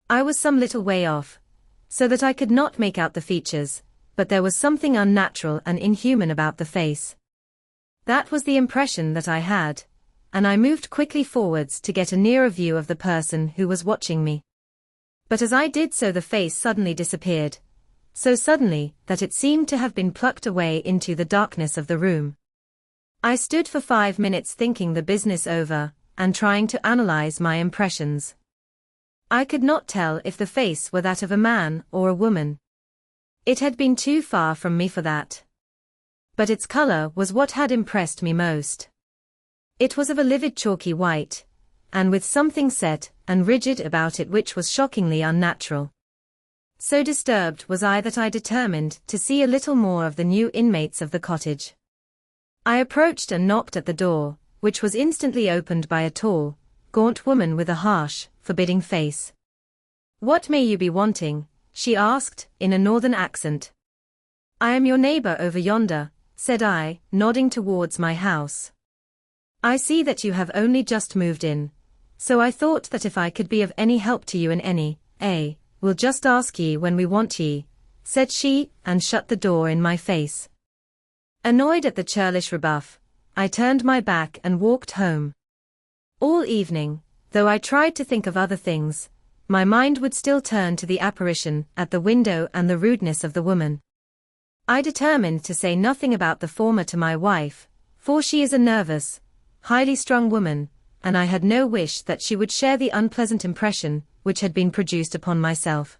I was some little way off, so that I could not make out the features, but there was something unnatural and inhuman about the face. That was the impression that I had, and I moved quickly forwards to get a nearer view of the person who was watching me. But as I did so, the face suddenly disappeared, so suddenly that it seemed to have been plucked away into the darkness of the room. I stood for 5 minutes thinking the business over, and trying to analyze my impressions. I could not tell if the face were that of a man or a woman. It had been too far from me for that. But its color was what had impressed me most. It was of a livid chalky white, and with something set and rigid about it which was shockingly unnatural. So disturbed was I that I determined to see a little more of the new inmates of the cottage. I approached and knocked at the door, which was instantly opened by a tall, gaunt woman with a harsh, forbidding face. "What may you be wanting?" she asked, in a northern accent. "I am your neighbor over yonder," said I, nodding towards my house. "I see that you have only just moved in, so I thought that if I could be of any help to you in any, we'll just ask ye when we want ye," said she, and shut the door in my face. Annoyed at the churlish rebuff, I turned my back and walked home. All evening, though I tried to think of other things, my mind would still turn to the apparition at the window and the rudeness of the woman. I determined to say nothing about the former to my wife, for she is a nervous, highly strung woman, and I had no wish that she would share the unpleasant impression which had been produced upon myself.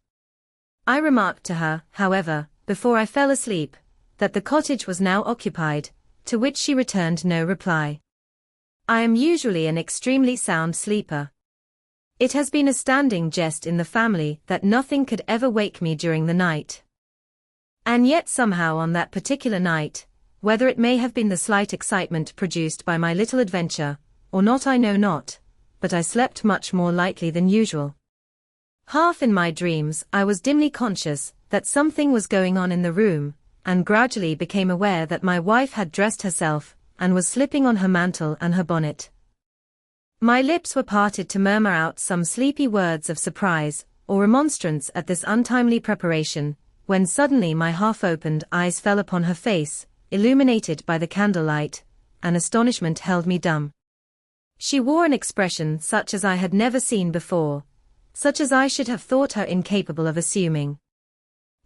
I remarked to her, however, before I fell asleep, that the cottage was now occupied, to which she returned no reply. I am usually an extremely sound sleeper. It has been a standing jest in the family that nothing could ever wake me during the night. And yet somehow on that particular night, whether it may have been the slight excitement produced by my little adventure, or not I know not, but I slept much more lightly than usual. Half in my dreams I was dimly conscious that something was going on in the room, and gradually became aware that my wife had dressed herself, and was slipping on her mantle and her bonnet. My lips were parted to murmur out some sleepy words of surprise, or remonstrance at this untimely preparation, when suddenly my half-opened eyes fell upon her face, illuminated by the candlelight, and astonishment held me dumb. She wore an expression such as I had never seen before, such as I should have thought her incapable of assuming.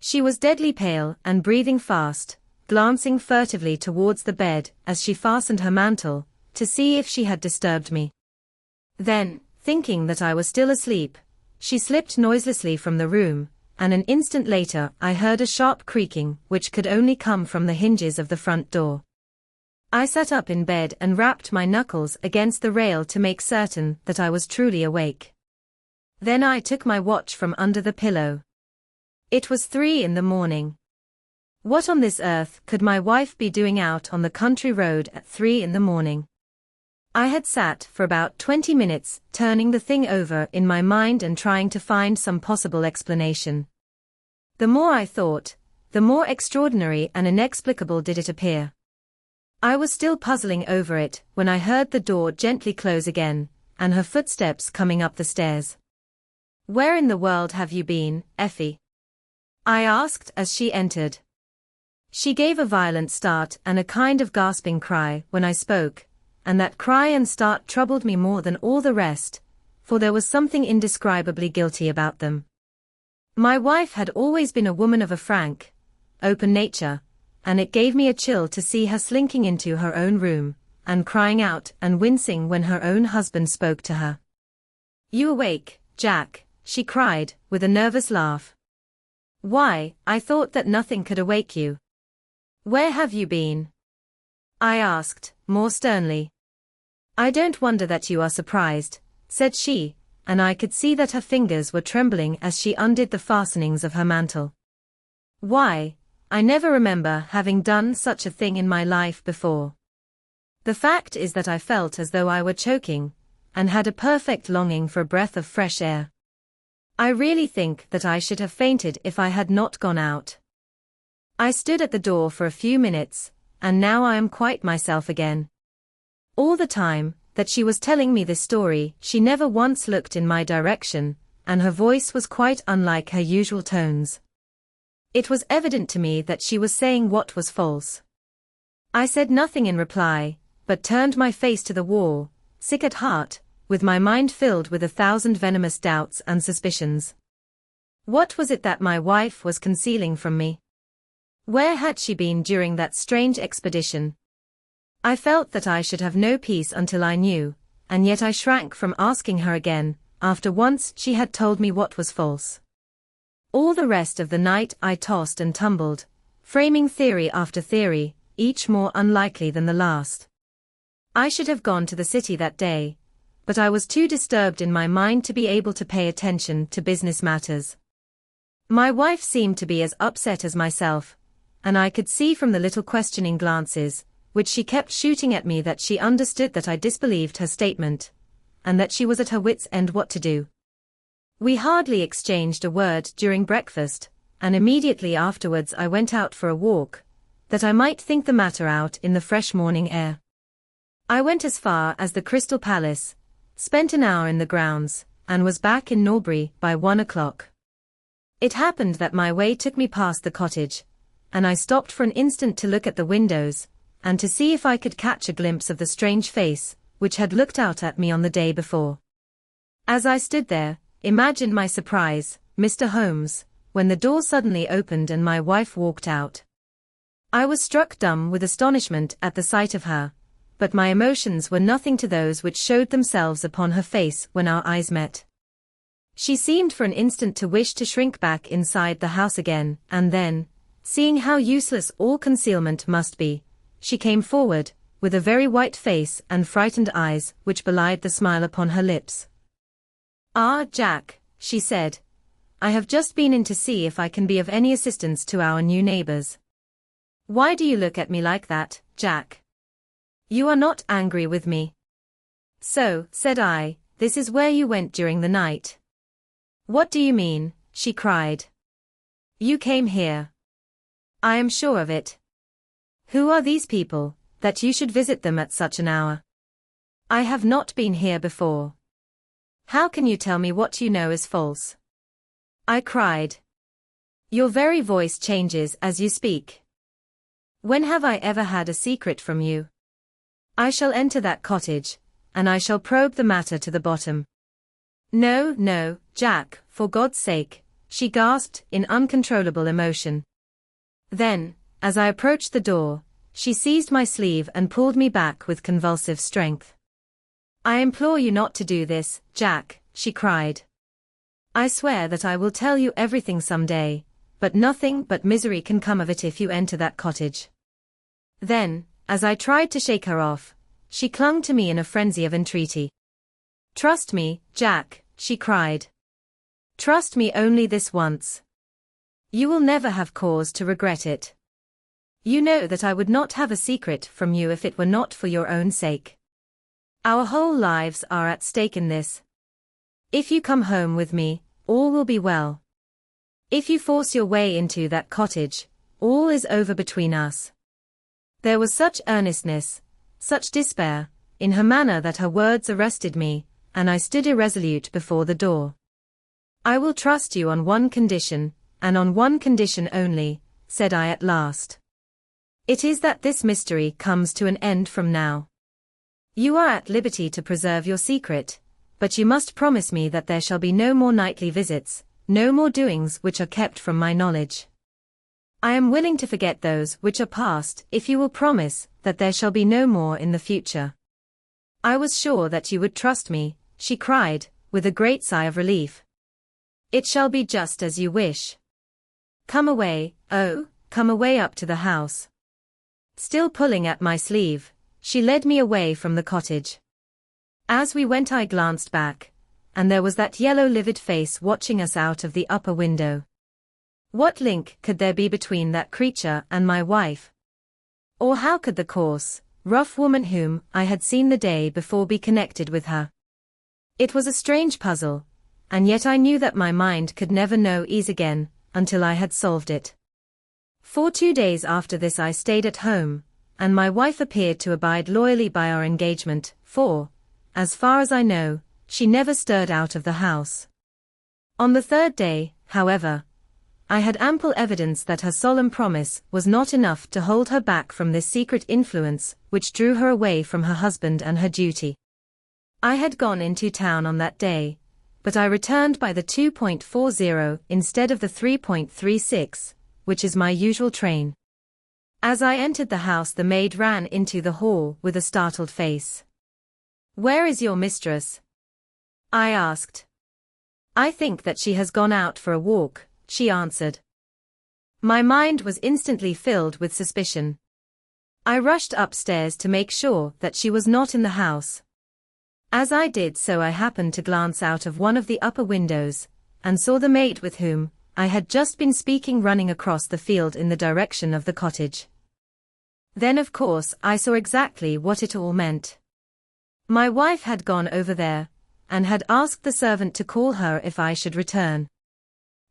She was deadly pale and breathing fast, glancing furtively towards the bed as she fastened her mantle, to see if she had disturbed me. Then, thinking that I was still asleep, she slipped noiselessly from the room, and an instant later I heard a sharp creaking which could only come from the hinges of the front door. I sat up in bed and rapped my knuckles against the rail to make certain that I was truly awake. Then I took my watch from under the pillow. It was 3 in the morning. What on this earth could my wife be doing out on the country road at 3 in the morning? I had sat for about 20 minutes turning the thing over in my mind and trying to find some possible explanation. The more I thought, the more extraordinary and inexplicable did it appear. I was still puzzling over it when I heard the door gently close again, and her footsteps coming up the stairs. "Where in the world have you been, Effie?" I asked as she entered. She gave a violent start and a kind of gasping cry when I spoke, and that cry and start troubled me more than all the rest, for there was something indescribably guilty about them. My wife had always been a woman of a frank, open nature, and it gave me a chill to see her slinking into her own room, and crying out and wincing when her own husband spoke to her. "You awake, Jack?" she cried, with a nervous laugh. "Why, I thought that nothing could awake you. Where have you been?" I asked, more sternly. "I don't wonder that you are surprised," said she, and I could see that her fingers were trembling as she undid the fastenings of her mantle. "Why, I never remember having done such a thing in my life before. The fact is that I felt as though I were choking, and had a perfect longing for a breath of fresh air. I really think that I should have fainted if I had not gone out. I stood at the door for a few minutes, and now I am quite myself again." All the time that she was telling me this story, she never once looked in my direction, and her voice was quite unlike her usual tones. It was evident to me that she was saying what was false. I said nothing in reply, but turned my face to the wall, sick at heart, with my mind filled with 1,000 venomous doubts and suspicions. What was it that my wife was concealing from me? Where had she been during that strange expedition? I felt that I should have no peace until I knew, and yet I shrank from asking her again, after once she had told me what was false. All the rest of the night I tossed and tumbled, framing theory after theory, each more unlikely than the last. I should have gone to the city that day, but I was too disturbed in my mind to be able to pay attention to business matters. My wife seemed to be as upset as myself, and I could see from the little questioning glances, which she kept shooting at me, that she understood that I disbelieved her statement, and that she was at her wits' end what to do. We hardly exchanged a word during breakfast, and immediately afterwards I went out for a walk, that I might think the matter out in the fresh morning air. I went as far as the Crystal Palace, spent an hour in the grounds, and was back in Norbury by 1 o'clock. It happened that my way took me past the cottage, and I stopped for an instant to look at the windows, and to see if I could catch a glimpse of the strange face, which had looked out at me on the day before. As I stood there, imagine my surprise, Mr. Holmes, when the door suddenly opened and my wife walked out. I was struck dumb with astonishment at the sight of her, but my emotions were nothing to those which showed themselves upon her face when our eyes met. She seemed for an instant to wish to shrink back inside the house again, and then, seeing how useless all concealment must be, she came forward, with a very white face and frightened eyes which belied the smile upon her lips. "Ah, Jack," she said, "I have just been in to see if I can be of any assistance to our new neighbors. Why do you look at me like that, Jack? You are not angry with me?" "So," said I, "this is where you went during the night." "What do you mean?" she cried. "You came here." "I am sure of it." "Who are these people, that you should visit them at such an hour?" "I have not been here before." "How can you tell me what you know is false?" I cried. "Your very voice changes as you speak. When have I ever had a secret from you? I shall enter that cottage, and I shall probe the matter to the bottom." "No, no, Jack, for God's sake," she gasped in uncontrollable emotion. Then, as I approached the door, she seized my sleeve and pulled me back with convulsive strength. "I implore you not to do this, Jack," she cried. "I swear that I will tell you everything some day, but nothing but misery can come of it if you enter that cottage." Then, as I tried to shake her off, she clung to me in a frenzy of entreaty. "Trust me, Jack," she cried. "Trust me only this once. You will never have cause to regret it. You know that I would not have a secret from you if it were not for your own sake. Our whole lives are at stake in this. If you come home with me, all will be well. If you force your way into that cottage, all is over between us." There was such earnestness, such despair, in her manner that her words arrested me, and I stood irresolute before the door. "I will trust you on one condition, and on one condition only," said I at last. "It is that this mystery comes to an end from now. You are at liberty to preserve your secret, but you must promise me that there shall be no more nightly visits, no more doings which are kept from my knowledge. I am willing to forget those which are past if you will promise that there shall be no more in the future." "I was sure that you would trust me," she cried, with a great sigh of relief. "It shall be just as you wish. Come away, oh, come away up to the house." Still pulling at my sleeve, she led me away from the cottage. As we went I glanced back, and there was that yellow livid face watching us out of the upper window. What link could there be between that creature and my wife? Or how could the coarse, rough woman whom I had seen the day before be connected with her? It was a strange puzzle, and yet I knew that my mind could never know ease again, until I had solved it. For 2 days after this I stayed at home, and my wife appeared to abide loyally by our engagement, for, as far as I know, she never stirred out of the house. On the 3rd day, however, I had ample evidence that her solemn promise was not enough to hold her back from this secret influence which drew her away from her husband and her duty. I had gone into town on that day, but I returned by the 2.40 instead of the 3.36, which is my usual train. As I entered the house, the maid ran into the hall with a startled face. "Where is your mistress?" I asked. "I think that she has gone out for a walk," she answered. My mind was instantly filled with suspicion. I rushed upstairs to make sure that she was not in the house. As I did so, I happened to glance out of one of the upper windows, and saw the maid with whom I had just been speaking running across the field in the direction of the cottage. Then of course I saw exactly what it all meant. My wife had gone over there, and had asked the servant to call her if I should return.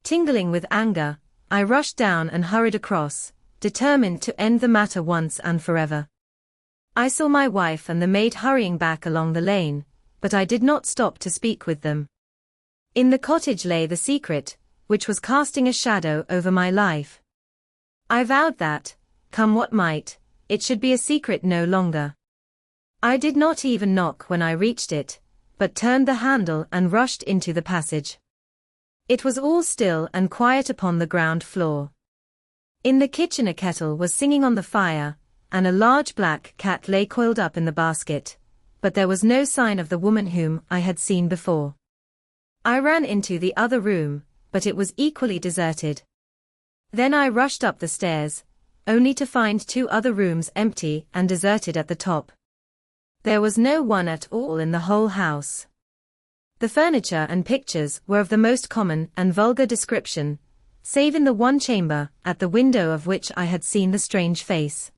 Tingling with anger, I rushed down and hurried across, determined to end the matter once and forever. I saw my wife and the maid hurrying back along the lane, but I did not stop to speak with them. In the cottage lay the secret, which was casting a shadow over my life. I vowed that, come what might, it should be a secret no longer. I did not even knock when I reached it, but turned the handle and rushed into the passage. It was all still and quiet upon the ground floor. In the kitchen a kettle was singing on the fire, and a large black cat lay coiled up in the basket, but there was no sign of the woman whom I had seen before. I ran into the other room, but it was equally deserted. Then I rushed up the stairs, only to find 2 other rooms empty and deserted at the top. There was no one at all in the whole house. The furniture and pictures were of the most common and vulgar description, save in the one chamber, at the window of which I had seen the strange face.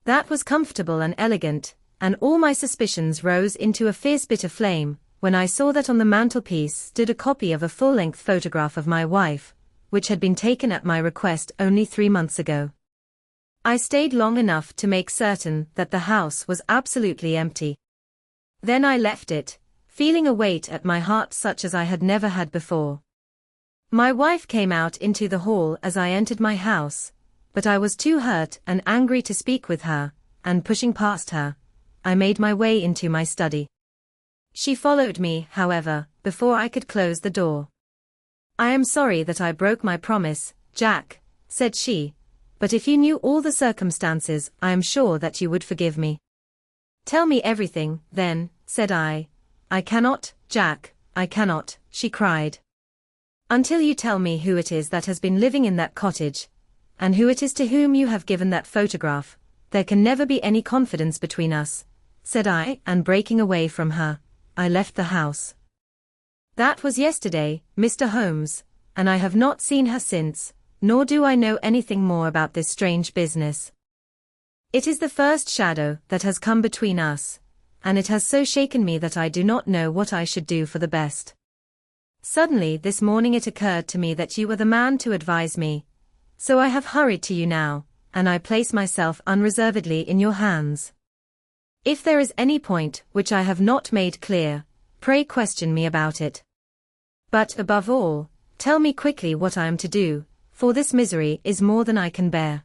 That was comfortable and elegant, and all my suspicions rose into a fierce bitter flame, when I saw that on the mantelpiece stood a copy of a full-length photograph of my wife, which had been taken at my request only 3 months ago. I stayed long enough to make certain that the house was absolutely empty. Then I left it, feeling a weight at my heart such as I had never had before. My wife came out into the hall as I entered my house, but I was too hurt and angry to speak with her, and pushing past her, I made my way into my study. She followed me, however, before I could close the door. "I am sorry that I broke my promise, Jack," said she, "but if you knew all the circumstances, I am sure that you would forgive me." "Tell me everything, then," said I. "I cannot, Jack, I cannot," she cried. "Until you tell me who it is that has been living in that cottage, and who it is to whom you have given that photograph, there can never be any confidence between us," said I, and breaking away from her, I left the house. That was yesterday, Mr. Holmes, and I have not seen her since, nor do I know anything more about this strange business. It is the first shadow that has come between us, and it has so shaken me that I do not know what I should do for the best. Suddenly this morning it occurred to me that you were the man to advise me, so I have hurried to you now, and I place myself unreservedly in your hands. If there is any point which I have not made clear, pray question me about it. But above all, tell me quickly what I am to do, for this misery is more than I can bear.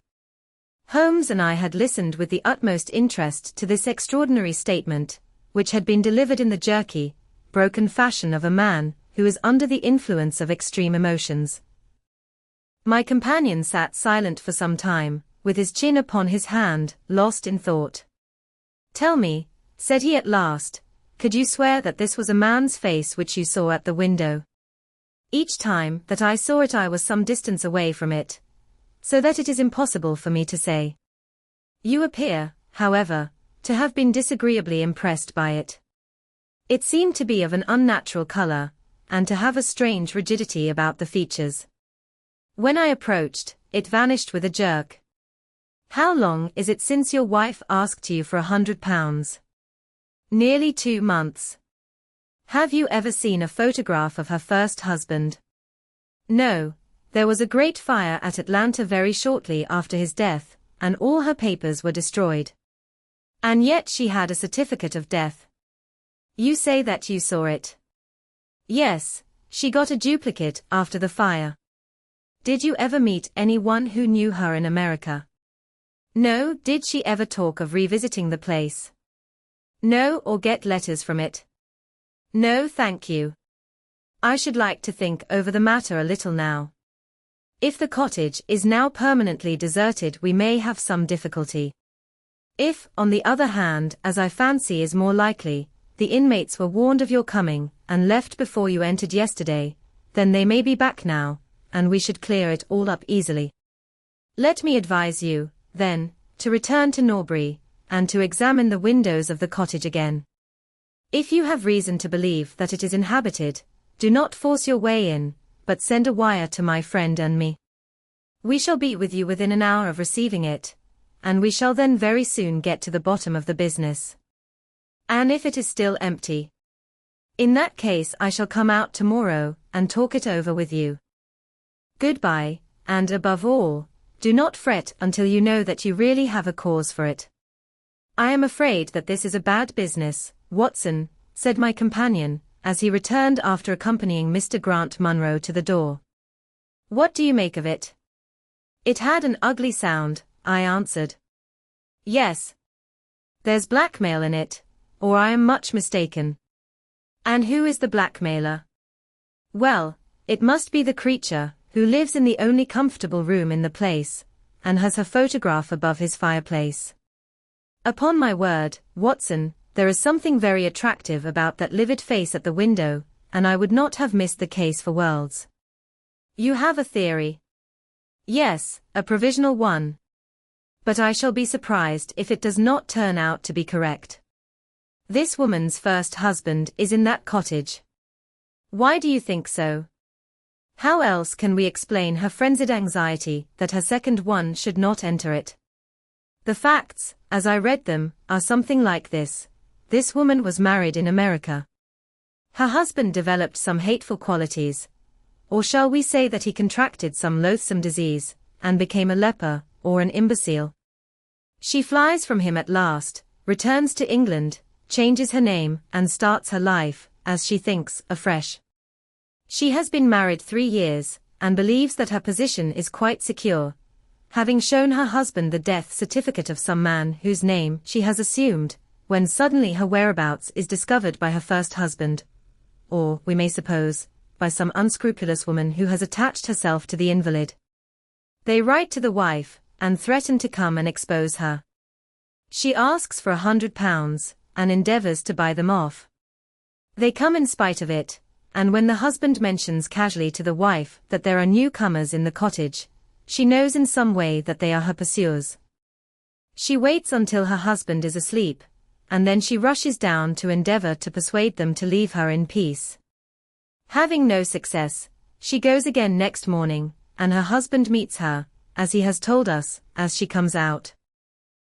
Holmes and I had listened with the utmost interest to this extraordinary statement, which had been delivered in the jerky, broken fashion of a man who is under the influence of extreme emotions. My companion sat silent for some time, with his chin upon his hand, lost in thought. "Tell me," said he at last, "could you swear that this was a man's face which you saw at the window?" "Each time that I saw it I was some distance away from it, so that it is impossible for me to say." "You appear, however, to have been disagreeably impressed by it. It seemed to be of an unnatural color, and to have a strange rigidity about the features. When I approached, it vanished with a jerk." "How long is it since your wife asked you for £100? "Nearly 2 months. "Have you ever seen a photograph of her first husband?" "No, there was a great fire at Atlanta very shortly after his death, and all her papers were destroyed." "And yet she had a certificate of death. You say that you saw it?" "Yes, she got a duplicate after the fire." Did you ever meet anyone who knew her in America? No. Did she ever talk of revisiting the place? No. Or get letters from it? No, thank you. I should like to think over the matter a little now. If the cottage is now permanently deserted, we may have some difficulty. If, on the other hand, as I fancy is more likely, the inmates were warned of your coming, and left before you entered yesterday, then they may be back now, and we should clear it all up easily. Let me advise you, then, to return to Norbury, and to examine the windows of the cottage again. If you have reason to believe that it is inhabited, do not force your way in, but send a wire to my friend and me. We shall be with you within an hour of receiving it, and we shall then very soon get to the bottom of the business. And if it is still empty, in that case I shall come out tomorrow, and talk it over with you. Goodbye, and above all, do not fret until you know that you really have a cause for it. I am afraid that this is a bad business, Watson, said my companion, as he returned after accompanying Mr. Grant Munro to the door. What do you make of it? It had an ugly sound, I answered. Yes. There's blackmail in it, or I am much mistaken. And who is the blackmailer? Well, it must be the creature who lives in the only comfortable room in the place, and has her photograph above his fireplace. Upon my word, Watson, there is something very attractive about that livid face at the window, and I would not have missed the case for worlds. You have a theory? Yes, a provisional one. But I shall be surprised if it does not turn out to be correct. This woman's first husband is in that cottage. Why do you think so? How else can we explain her frenzied anxiety that her second one should not enter it? The facts, as I read them, are something like this. This woman was married in America. Her husband developed some hateful qualities, or shall we say that he contracted some loathsome disease, and became a leper, or an imbecile. She flies from him at last, returns to England, changes her name, and starts her life, as she thinks, afresh. She has been married 3 years, and believes that her position is quite secure, having shown her husband the death certificate of some man whose name she has assumed, when suddenly her whereabouts is discovered by her first husband, or, we may suppose, by some unscrupulous woman who has attached herself to the invalid. They write to the wife, and threaten to come and expose her. She asks for £100, and endeavours to buy them off. They come in spite of it, and when the husband mentions casually to the wife that there are newcomers in the cottage, she knows in some way that they are her pursuers. She waits until her husband is asleep, and then she rushes down to endeavour to persuade them to leave her in peace. Having no success, she goes again next morning, and her husband meets her, as he has told us, as she comes out.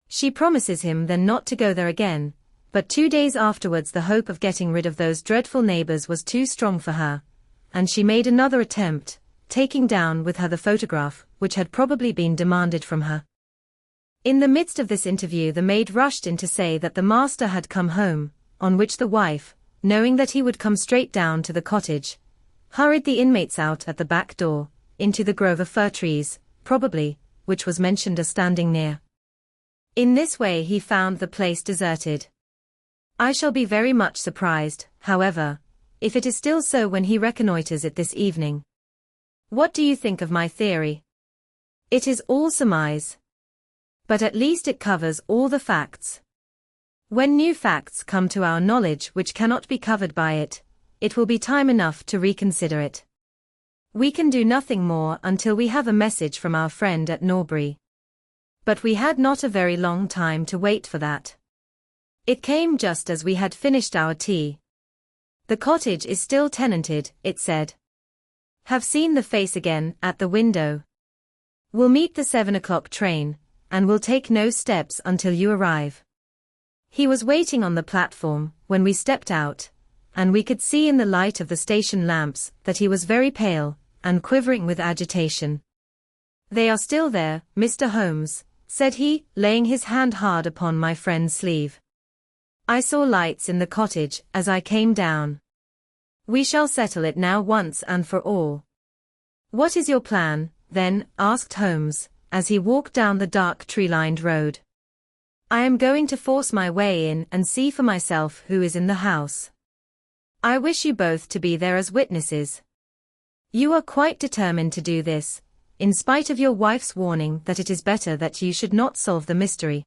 She promises him then not to go there again, but 2 days afterwards the hope of getting rid of those dreadful neighbours was too strong for her, and she made another attempt, taking down with her the photograph, which had probably been demanded from her. In the midst of this interview the maid rushed in to say that the master had come home, on which the wife, knowing that he would come straight down to the cottage, hurried the inmates out at the back door, into the grove of fir trees, probably, which was mentioned as standing near. In this way he found the place deserted. I shall be very much surprised, however, if it is still so when he reconnoitres it this evening. What do you think of my theory? It is all surmise. But at least it covers all the facts. When new facts come to our knowledge which cannot be covered by it, it will be time enough to reconsider it. We can do nothing more until we have a message from our friend at Norbury. But we had not a very long time to wait for that. It came just as we had finished our tea. The cottage is still tenanted, it said. Have seen the face again at the window. Will meet the 7 o'clock train, and will take no steps until you arrive. He was waiting on the platform when we stepped out, and we could see in the light of the station lamps that he was very pale, and quivering with agitation. They are still there, Mr. Holmes, said he, laying his hand hard upon my friend's sleeve. I saw lights in the cottage as I came down. We shall settle it now once and for all. What is your plan, then?" asked Holmes, as he walked down the dark tree-lined road. "I am going to force my way in and see for myself who is in the house. I wish you both to be there as witnesses. You are quite determined to do this, in spite of your wife's warning that it is better that you should not solve the mystery."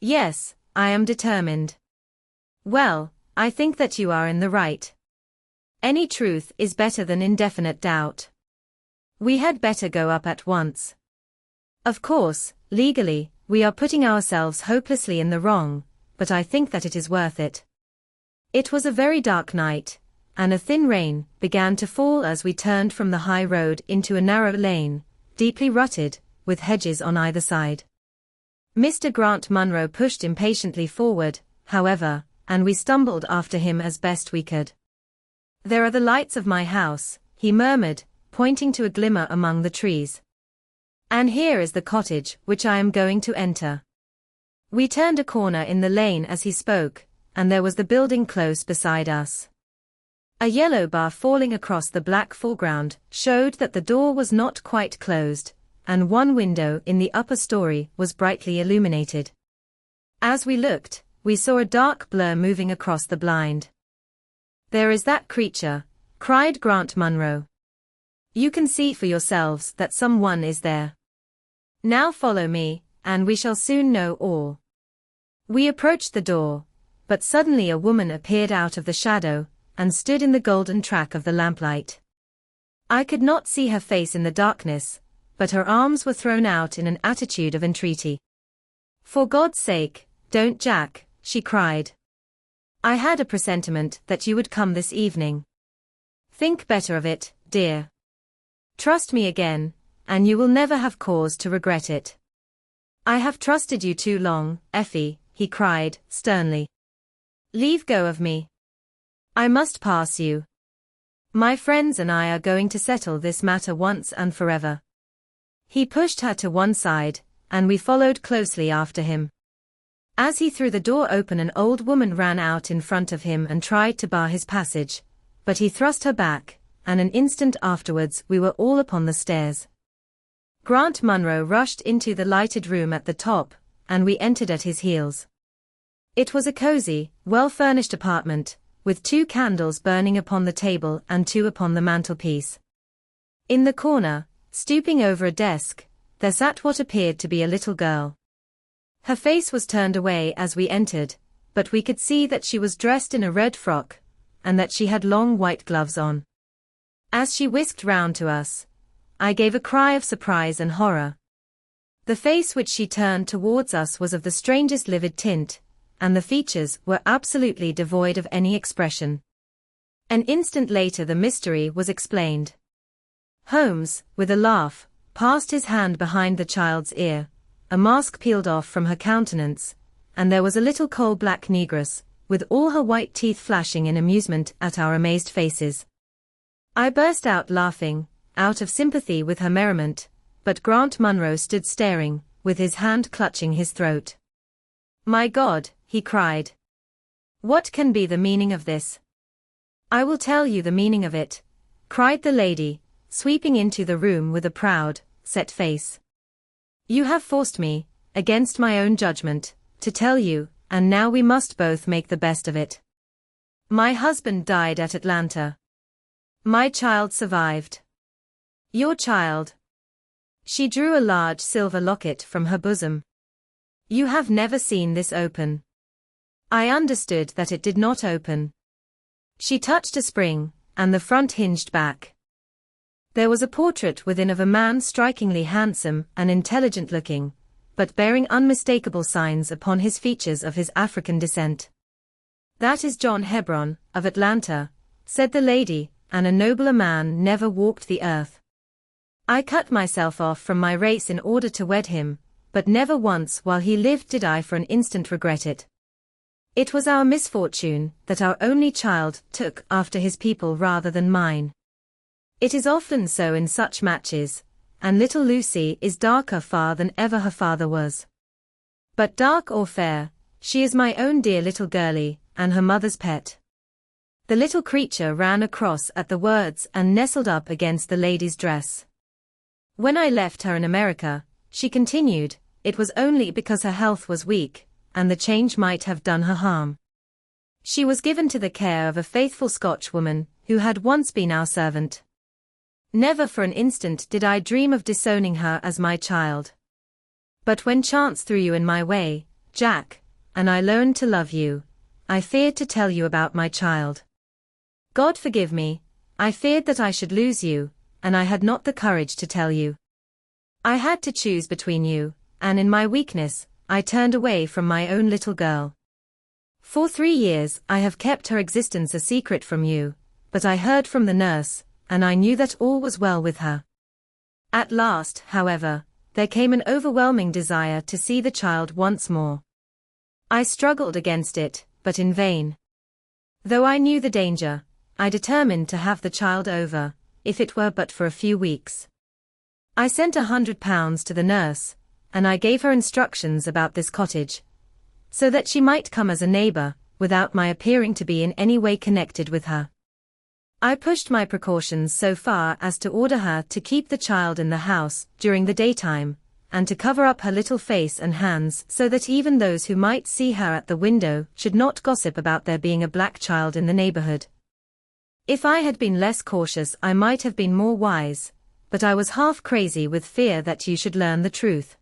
"Yes, I am determined." "Well, I think that you are in the right. Any truth is better than indefinite doubt. We had better go up at once. Of course, legally, we are putting ourselves hopelessly in the wrong, but I think that it is worth it." It was a very dark night, and a thin rain began to fall as we turned from the high road into a narrow lane, deeply rutted, with hedges on either side. Mr. Grant Munro pushed impatiently forward, however, and we stumbled after him as best we could. "There are the lights of my house," he murmured, pointing to a glimmer among the trees. "And here is the cottage which I am going to enter." We turned a corner in the lane as he spoke, and there was the building close beside us. A yellow bar falling across the black foreground showed that the door was not quite closed, and one window in the upper story was brightly illuminated. As we looked, we saw a dark blur moving across the blind. "There is that creature," cried Grant Munro. "You can see for yourselves that someone is there. Now follow me, and we shall soon know all." We approached the door, but suddenly a woman appeared out of the shadow, and stood in the golden track of the lamplight. I could not see her face in the darkness, but her arms were thrown out in an attitude of entreaty. "For God's sake, don't, Jack," she cried. "I had a presentiment that you would come this evening. Think better of it, dear. Trust me again, and you will never have cause to regret it." "I have trusted you too long, Effie," he cried, sternly. "Leave go of me. I must pass you. My friends and I are going to settle this matter once and forever." He pushed her to one side, and we followed closely after him. As he threw the door open, an old woman ran out in front of him and tried to bar his passage, but he thrust her back, and an instant afterwards we were all upon the stairs. Grant Munro rushed into the lighted room at the top, and we entered at his heels. It was a cozy, well-furnished apartment, with 2 candles burning upon the table and 2 upon the mantelpiece. In the corner, stooping over a desk, there sat what appeared to be a little girl. Her face was turned away as we entered, but we could see that she was dressed in a red frock, and that she had long white gloves on. As she whisked round to us, I gave a cry of surprise and horror. The face which she turned towards us was of the strangest livid tint, and the features were absolutely devoid of any expression. An instant later the mystery was explained. Holmes, with a laugh, passed his hand behind the child's ear, a mask peeled off from her countenance, and there was a little coal-black negress, with all her white teeth flashing in amusement at our amazed faces. I burst out laughing, out of sympathy with her merriment, but Grant Munro stood staring, with his hand clutching his throat. "My God," he cried. "What can be the meaning of this?" "I will tell you the meaning of it," cried the lady, sweeping into the room with a proud, set face. "You have forced me, against my own judgment, to tell you, and now we must both make the best of it. My husband died at Atlanta. My child survived." "Your child?" She drew a large silver locket from her bosom. "You have never seen this open." I understood that it did not open. She touched a spring, and the front hinged back. There was a portrait within of a man strikingly handsome and intelligent-looking, but bearing unmistakable signs upon his features of his African descent. "That is John Hebron, of Atlanta," said the lady, "and a nobler man never walked the earth. I cut myself off from my race in order to wed him, but never once while he lived did I for an instant regret it. It was our misfortune that our only child took after his people rather than mine. It is often so in such matches, and little Lucy is darker far than ever her father was. But dark or fair, she is my own dear little girlie, and her mother's pet." The little creature ran across at the words and nestled up against the lady's dress. When I left her in America, she continued, it was only because her health was weak, and the change might have done her harm. She was given to the care of a faithful Scotchwoman, who had once been our servant. Never for an instant did I dream of disowning her as my child. But when chance threw you in my way, Jack, and I learned to love you, I feared to tell you about my child. God forgive me, I feared that I should lose you, and I had not the courage to tell you. I had to choose between you, and in my weakness, I turned away from my own little girl. For 3 years I have kept her existence a secret from you, but I heard from the nurse, and I knew that all was well with her. At last, however, there came an overwhelming desire to see the child once more. I struggled against it, but in vain. Though I knew the danger, I determined to have the child over, if it were but for a few weeks. I sent £100 to the nurse, and I gave her instructions about this cottage, so that she might come as a neighbor, without my appearing to be in any way connected with her. I pushed my precautions so far as to order her to keep the child in the house during the daytime, and to cover up her little face and hands so that even those who might see her at the window should not gossip about there being a black child in the neighborhood. If I had been less cautious I might have been more wise, but I was half crazy with fear that you should learn the truth.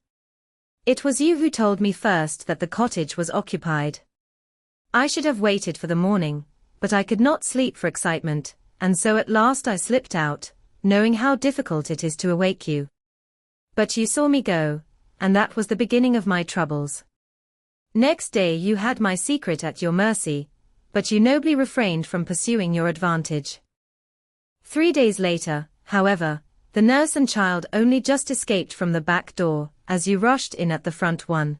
It was you who told me first that the cottage was occupied. I should have waited for the morning, but I could not sleep for excitement, and so at last I slipped out, knowing how difficult it is to awake you. But you saw me go, and that was the beginning of my troubles. Next day you had my secret at your mercy, but you nobly refrained from pursuing your advantage. 3 days later, however, the nurse and child only just escaped from the back door, as you rushed in at the front one.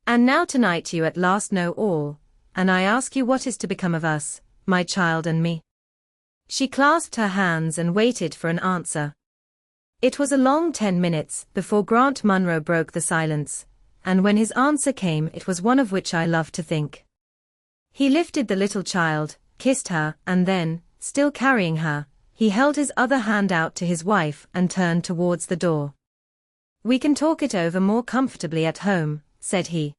And now tonight you at last know all, and I ask you what is to become of us, my child and me. She clasped her hands and waited for an answer. It was a long 10 minutes before Grant Munro broke the silence, and when his answer came it was one of which I loved to think. He lifted the little child, kissed her, and then, still carrying her, he held his other hand out to his wife and turned towards the door. "We can talk it over more comfortably at home," said he.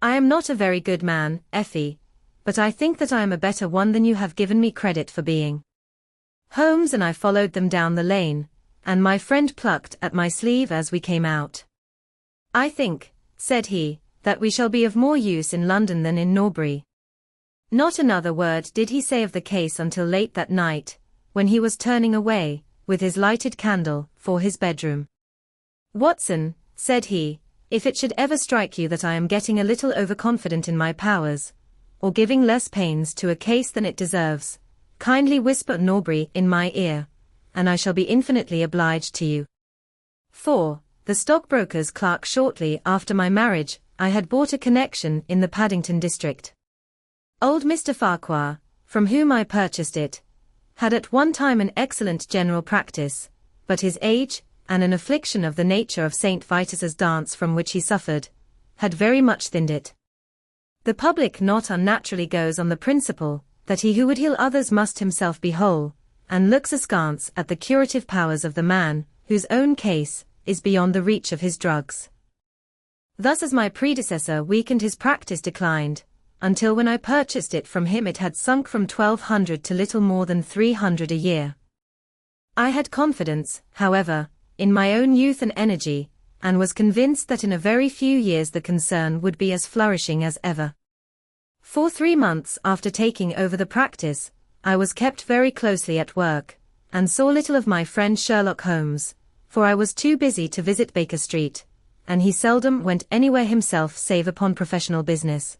"I am not a very good man, Effie, but I think that I am a better one than you have given me credit for being." Holmes and I followed them down the lane, and my friend plucked at my sleeve as we came out. "I think," said he, "that we shall be of more use in London than in Norbury." Not another word did he say of the case until late that night, when he was turning away, with his lighted candle, for his bedroom. "Watson," said he, "if it should ever strike you that I am getting a little overconfident in my powers, or giving less pains to a case than it deserves, kindly whisper Norbury in my ear, and I shall be infinitely obliged to you." 4. The stockbroker's clerk. Shortly after my marriage, I had bought a connection in the Paddington district. Old Mr. Farquhar, from whom I purchased it, had at one time an excellent general practice, but his age, and an affliction of the nature of St. Vitus's dance from which he suffered, had very much thinned it. The public not unnaturally goes on the principle that he who would heal others must himself be whole, and looks askance at the curative powers of the man, whose own case is beyond the reach of his drugs. Thus as my predecessor weakened his practice declined, until when I purchased it from him it had sunk from 1,200 to little more than 300 a year. I had confidence, however, in my own youth and energy, and was convinced that in a very few years the concern would be as flourishing as ever. For 3 months after taking over the practice, I was kept very closely at work, and saw little of my friend Sherlock Holmes, for I was too busy to visit Baker Street, and he seldom went anywhere himself save upon professional business.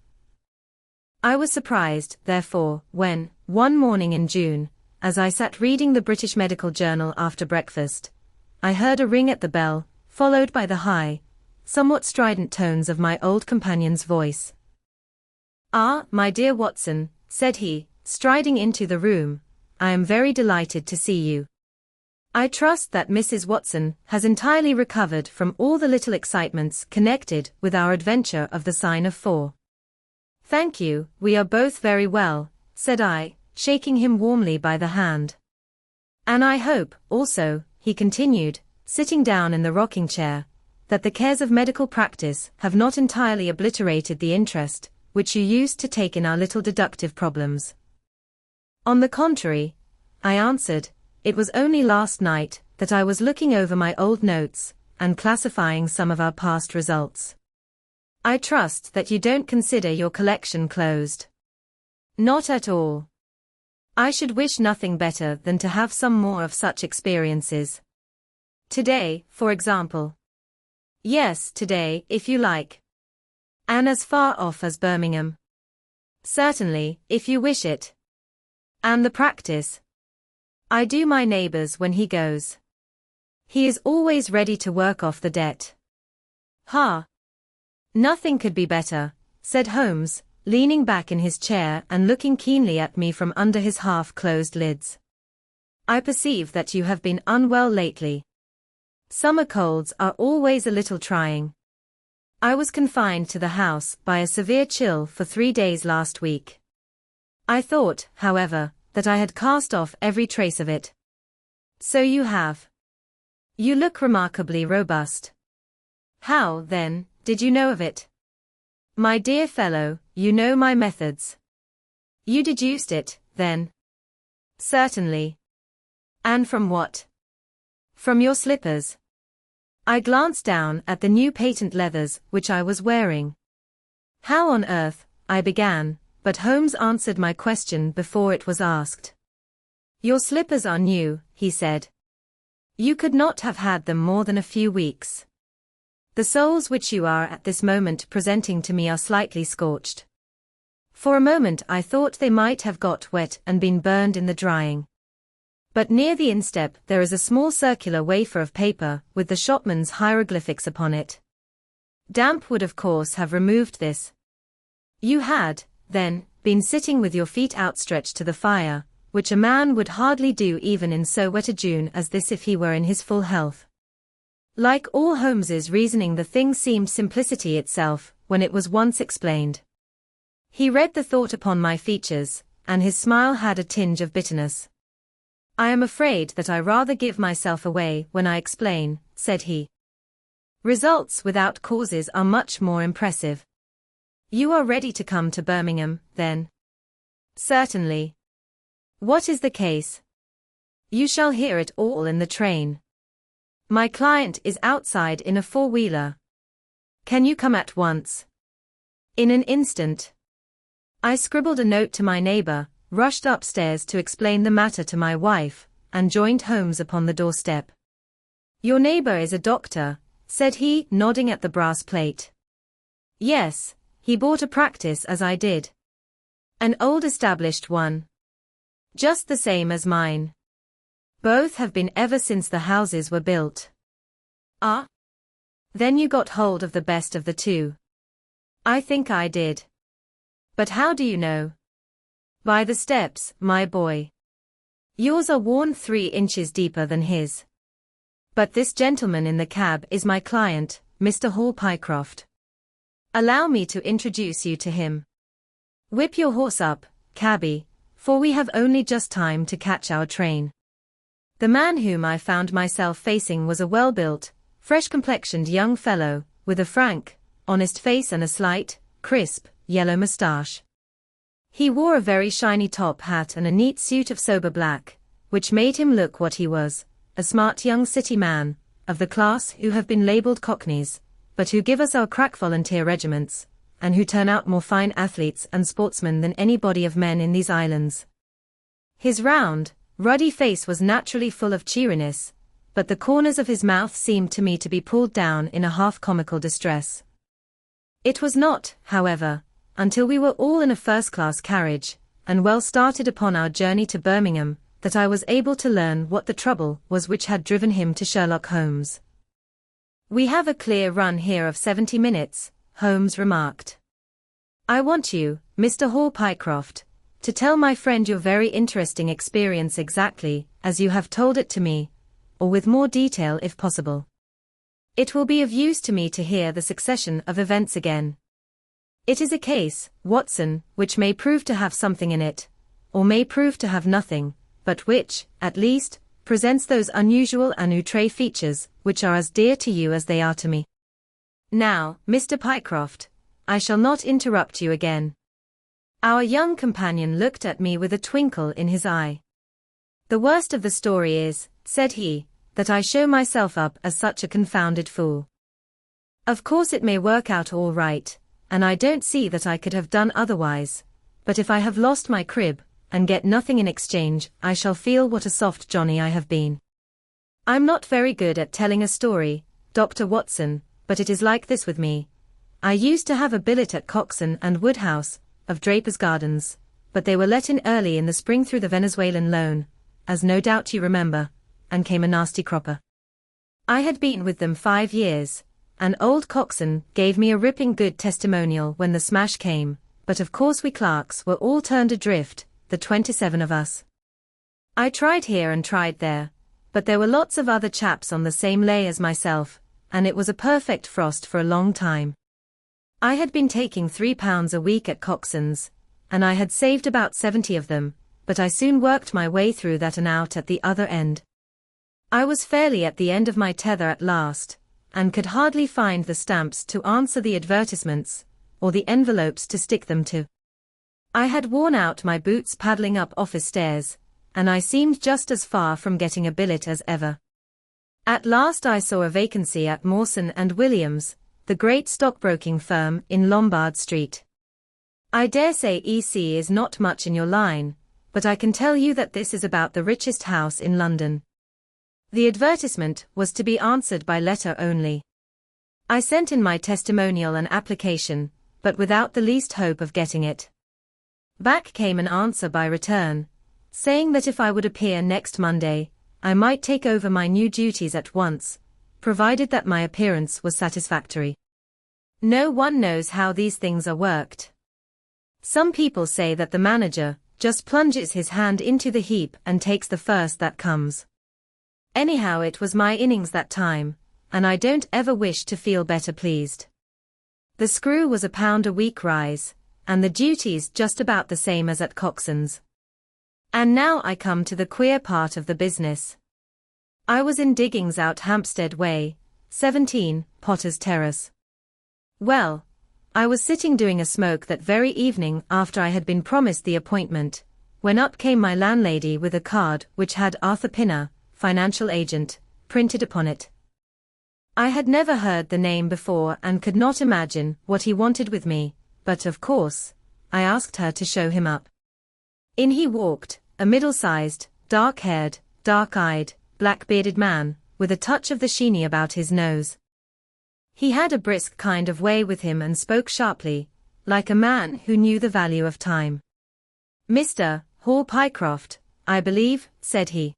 I was surprised, therefore, when, one morning in June, as I sat reading the British Medical Journal after breakfast, I heard a ring at the bell, followed by the high, somewhat strident tones of my old companion's voice. "Ah, my dear Watson," said he, striding into the room, "I am very delighted to see you. I trust that Mrs. Watson has entirely recovered from all the little excitements connected with our adventure of the Sign of 4. "Thank you, we are both very well," said I, shaking him warmly by the hand. "And I hope, also," he continued, sitting down in the rocking chair, that the cares of medical practice have not entirely obliterated the interest which you used to take in our little deductive problems. On the contrary, I answered, it was only last night that I was looking over my old notes and classifying some of our past results. I trust that you don't consider your collection closed. Not at all. I should wish nothing better than to have some more of such experiences. Today, for example. Yes, today, if you like. And as far off as Birmingham. Certainly, if you wish it. And the practice. I do my neighbour's when he goes. He is always ready to work off the debt. Ha! Nothing could be better, said Holmes, leaning back in his chair and looking keenly at me from under his half-closed lids. I perceive that you have been unwell lately. Summer colds are always a little trying. I was confined to the house by a severe chill for 3 days last week. I thought, however, that I had cast off every trace of it. So you have. You look remarkably robust. How, then, did you know of it? My dear fellow, you know my methods. You deduced it, then? Certainly. And from what? From your slippers. I glanced down at the new patent leathers which I was wearing. How on earth, I began, but Holmes answered my question before it was asked. Your slippers are new, he said. You could not have had them more than a few weeks. The soles which you are at this moment presenting to me are slightly scorched. For a moment I thought they might have got wet and been burned in the drying. But near the instep there is a small circular wafer of paper with the shopman's hieroglyphics upon it. Damp would of course have removed this. You had, then, been sitting with your feet outstretched to the fire, which a man would hardly do even in so wet a June as this if he were in his full health. Like all Holmes's reasoning, the thing seemed simplicity itself when it was once explained. He read the thought upon my features, and his smile had a tinge of bitterness. I am afraid that I rather give myself away when I explain, said he. Results without causes are much more impressive. You are ready to come to Birmingham, then? Certainly. What is the case? You shall hear it all in the train. My client is outside in a four-wheeler. Can you come at once? In an instant. I scribbled a note to my neighbour, rushed upstairs to explain the matter to my wife, and joined Holmes upon the doorstep. Your neighbour is a doctor, said he, nodding at the brass plate. Yes, he bought a practice as I did. An old established one. Just the same as mine. Both have been ever since the houses were built. Ah? Then you got hold of the best of the two. I think I did. But how do you know? By the steps, my boy. Yours are worn 3 inches deeper than his. But this gentleman in the cab is my client, Mr. Hall Pycroft. Allow me to introduce you to him. Whip your horse up, cabby, for we have only just time to catch our train. The man whom I found myself facing was a well-built, fresh-complexioned young fellow, with a frank, honest face and a slight, crisp, yellow moustache. He wore a very shiny top hat and a neat suit of sober black, which made him look what he was, a smart young city man, of the class who have been labelled cockneys, but who give us our crack volunteer regiments, and who turn out more fine athletes and sportsmen than any body of men in these islands. His round, ruddy face was naturally full of cheeriness, but the corners of his mouth seemed to me to be pulled down in a half-comical distress. It was not, however, until we were all in a first-class carriage, and well started upon our journey to Birmingham, that I was able to learn what the trouble was which had driven him to Sherlock Holmes. We have a clear run here of 70 minutes, Holmes remarked. I want you, Mr. Hall Pycroft, to tell my friend your very interesting experience exactly as you have told it to me, or with more detail if possible. It will be of use to me to hear the succession of events again. It is a case, Watson, which may prove to have something in it, or may prove to have nothing, but which, at least, presents those unusual and outraged features, which are as dear to you as they are to me. Now, Mr. Pycroft, I shall not interrupt you again. Our young companion looked at me with a twinkle in his eye. The worst of the story is, said he, that I show myself up as such a confounded fool. Of course it may work out all right, and I don't see that I could have done otherwise, but if I have lost my crib, and get nothing in exchange, I shall feel what a soft Johnny I have been. I'm not very good at telling a story, Dr. Watson, but it is like this with me. I used to have a billet at Coxon and Woodhouse, of Draper's Gardens, but they were let in early in the spring through the Venezuelan loan, as no doubt you remember, and came a nasty cropper. I had been with them 5 years, and old Coxon gave me a ripping good testimonial when the smash came, but of course we clerks were all turned adrift, the 27 of us. I tried here and tried there, but there were lots of other chaps on the same lay as myself, and it was a perfect frost for a long time. I had been taking £3 a week at Coxon's, and I had saved about 70 of them, but I soon worked my way through that and out at the other end. I was fairly at the end of my tether at last, and could hardly find the stamps to answer the advertisements, or the envelopes to stick them to. I had worn out my boots paddling up office stairs, and I seemed just as far from getting a billet as ever. At last I saw a vacancy at Mawson and Williams, the great stockbroking firm in Lombard Street. I dare say EC is not much in your line, but I can tell you that this is about the richest house in London. The advertisement was to be answered by letter only. I sent in my testimonial and application, but without the least hope of getting it. Back came an answer by return, saying that if I would appear next Monday, I might take over my new duties at once, provided that my appearance was satisfactory. No one knows how these things are worked. Some people say that the manager just plunges his hand into the heap and takes the first that comes. Anyhow, it was my innings that time, and I don't ever wish to feel better pleased. The screw was £1 a week rise, and the duties just about the same as at Coxon's. And now I come to the queer part of the business. I was in diggings out Hampstead Way, 17, Potter's Terrace. Well, I was sitting doing a smoke that very evening after I had been promised the appointment, when up came my landlady with a card which had Arthur Pinner, financial agent, printed upon it. I had never heard the name before and could not imagine what he wanted with me, but of course, I asked her to show him up. In he walked, a middle-sized, dark-haired, dark-eyed, black-bearded man, with a touch of the sheeny about his nose. He had a brisk kind of way with him and spoke sharply, like a man who knew the value of time. "Mr. Hall Pycroft, I believe," said he.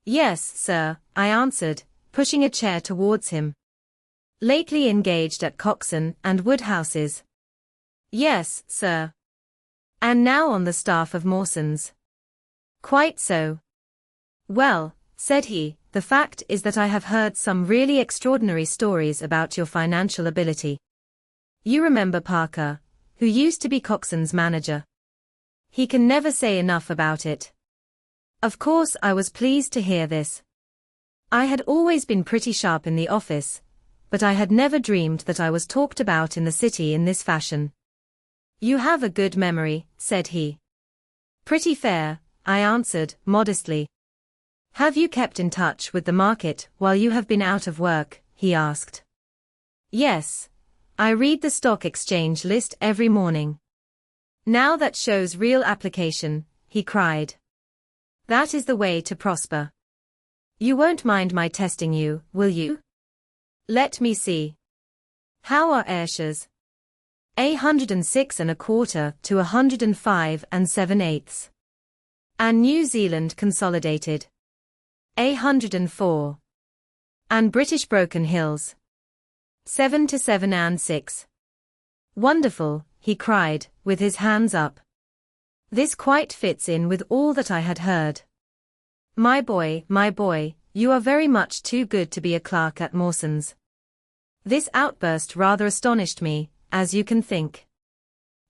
"Yes, sir," I answered, pushing a chair towards him. "Lately engaged at Coxon and Woodhouse's?" "Yes, sir." "And now on the staff of Mawson's?" "Quite so." "Well," said he, "the fact is that I have heard some really extraordinary stories about your financial ability. You remember Parker, who used to be Coxon's manager? He can never say enough about it." Of course I was pleased to hear this. I had always been pretty sharp in the office, but I had never dreamed that I was talked about in the city in this fashion. "You have a good memory," said he. "Pretty fair," I answered, modestly. "Have you kept in touch with the market while you have been out of work?" he asked. "Yes. I read the stock exchange list every morning." "Now that shows real application," he cried. "That is the way to prosper. You won't mind my testing you, will you? Let me see. How are Ayrshire's? 106 1/4 to 105 7/8. And New Zealand Consolidated? 104. And British Broken Hills? 7 to 7 6. Wonderful, he cried, with his hands up. This quite fits in with all that I had heard. My boy, you are very much too good to be a clerk at Mawson's." This outburst rather astonished me, as you can think.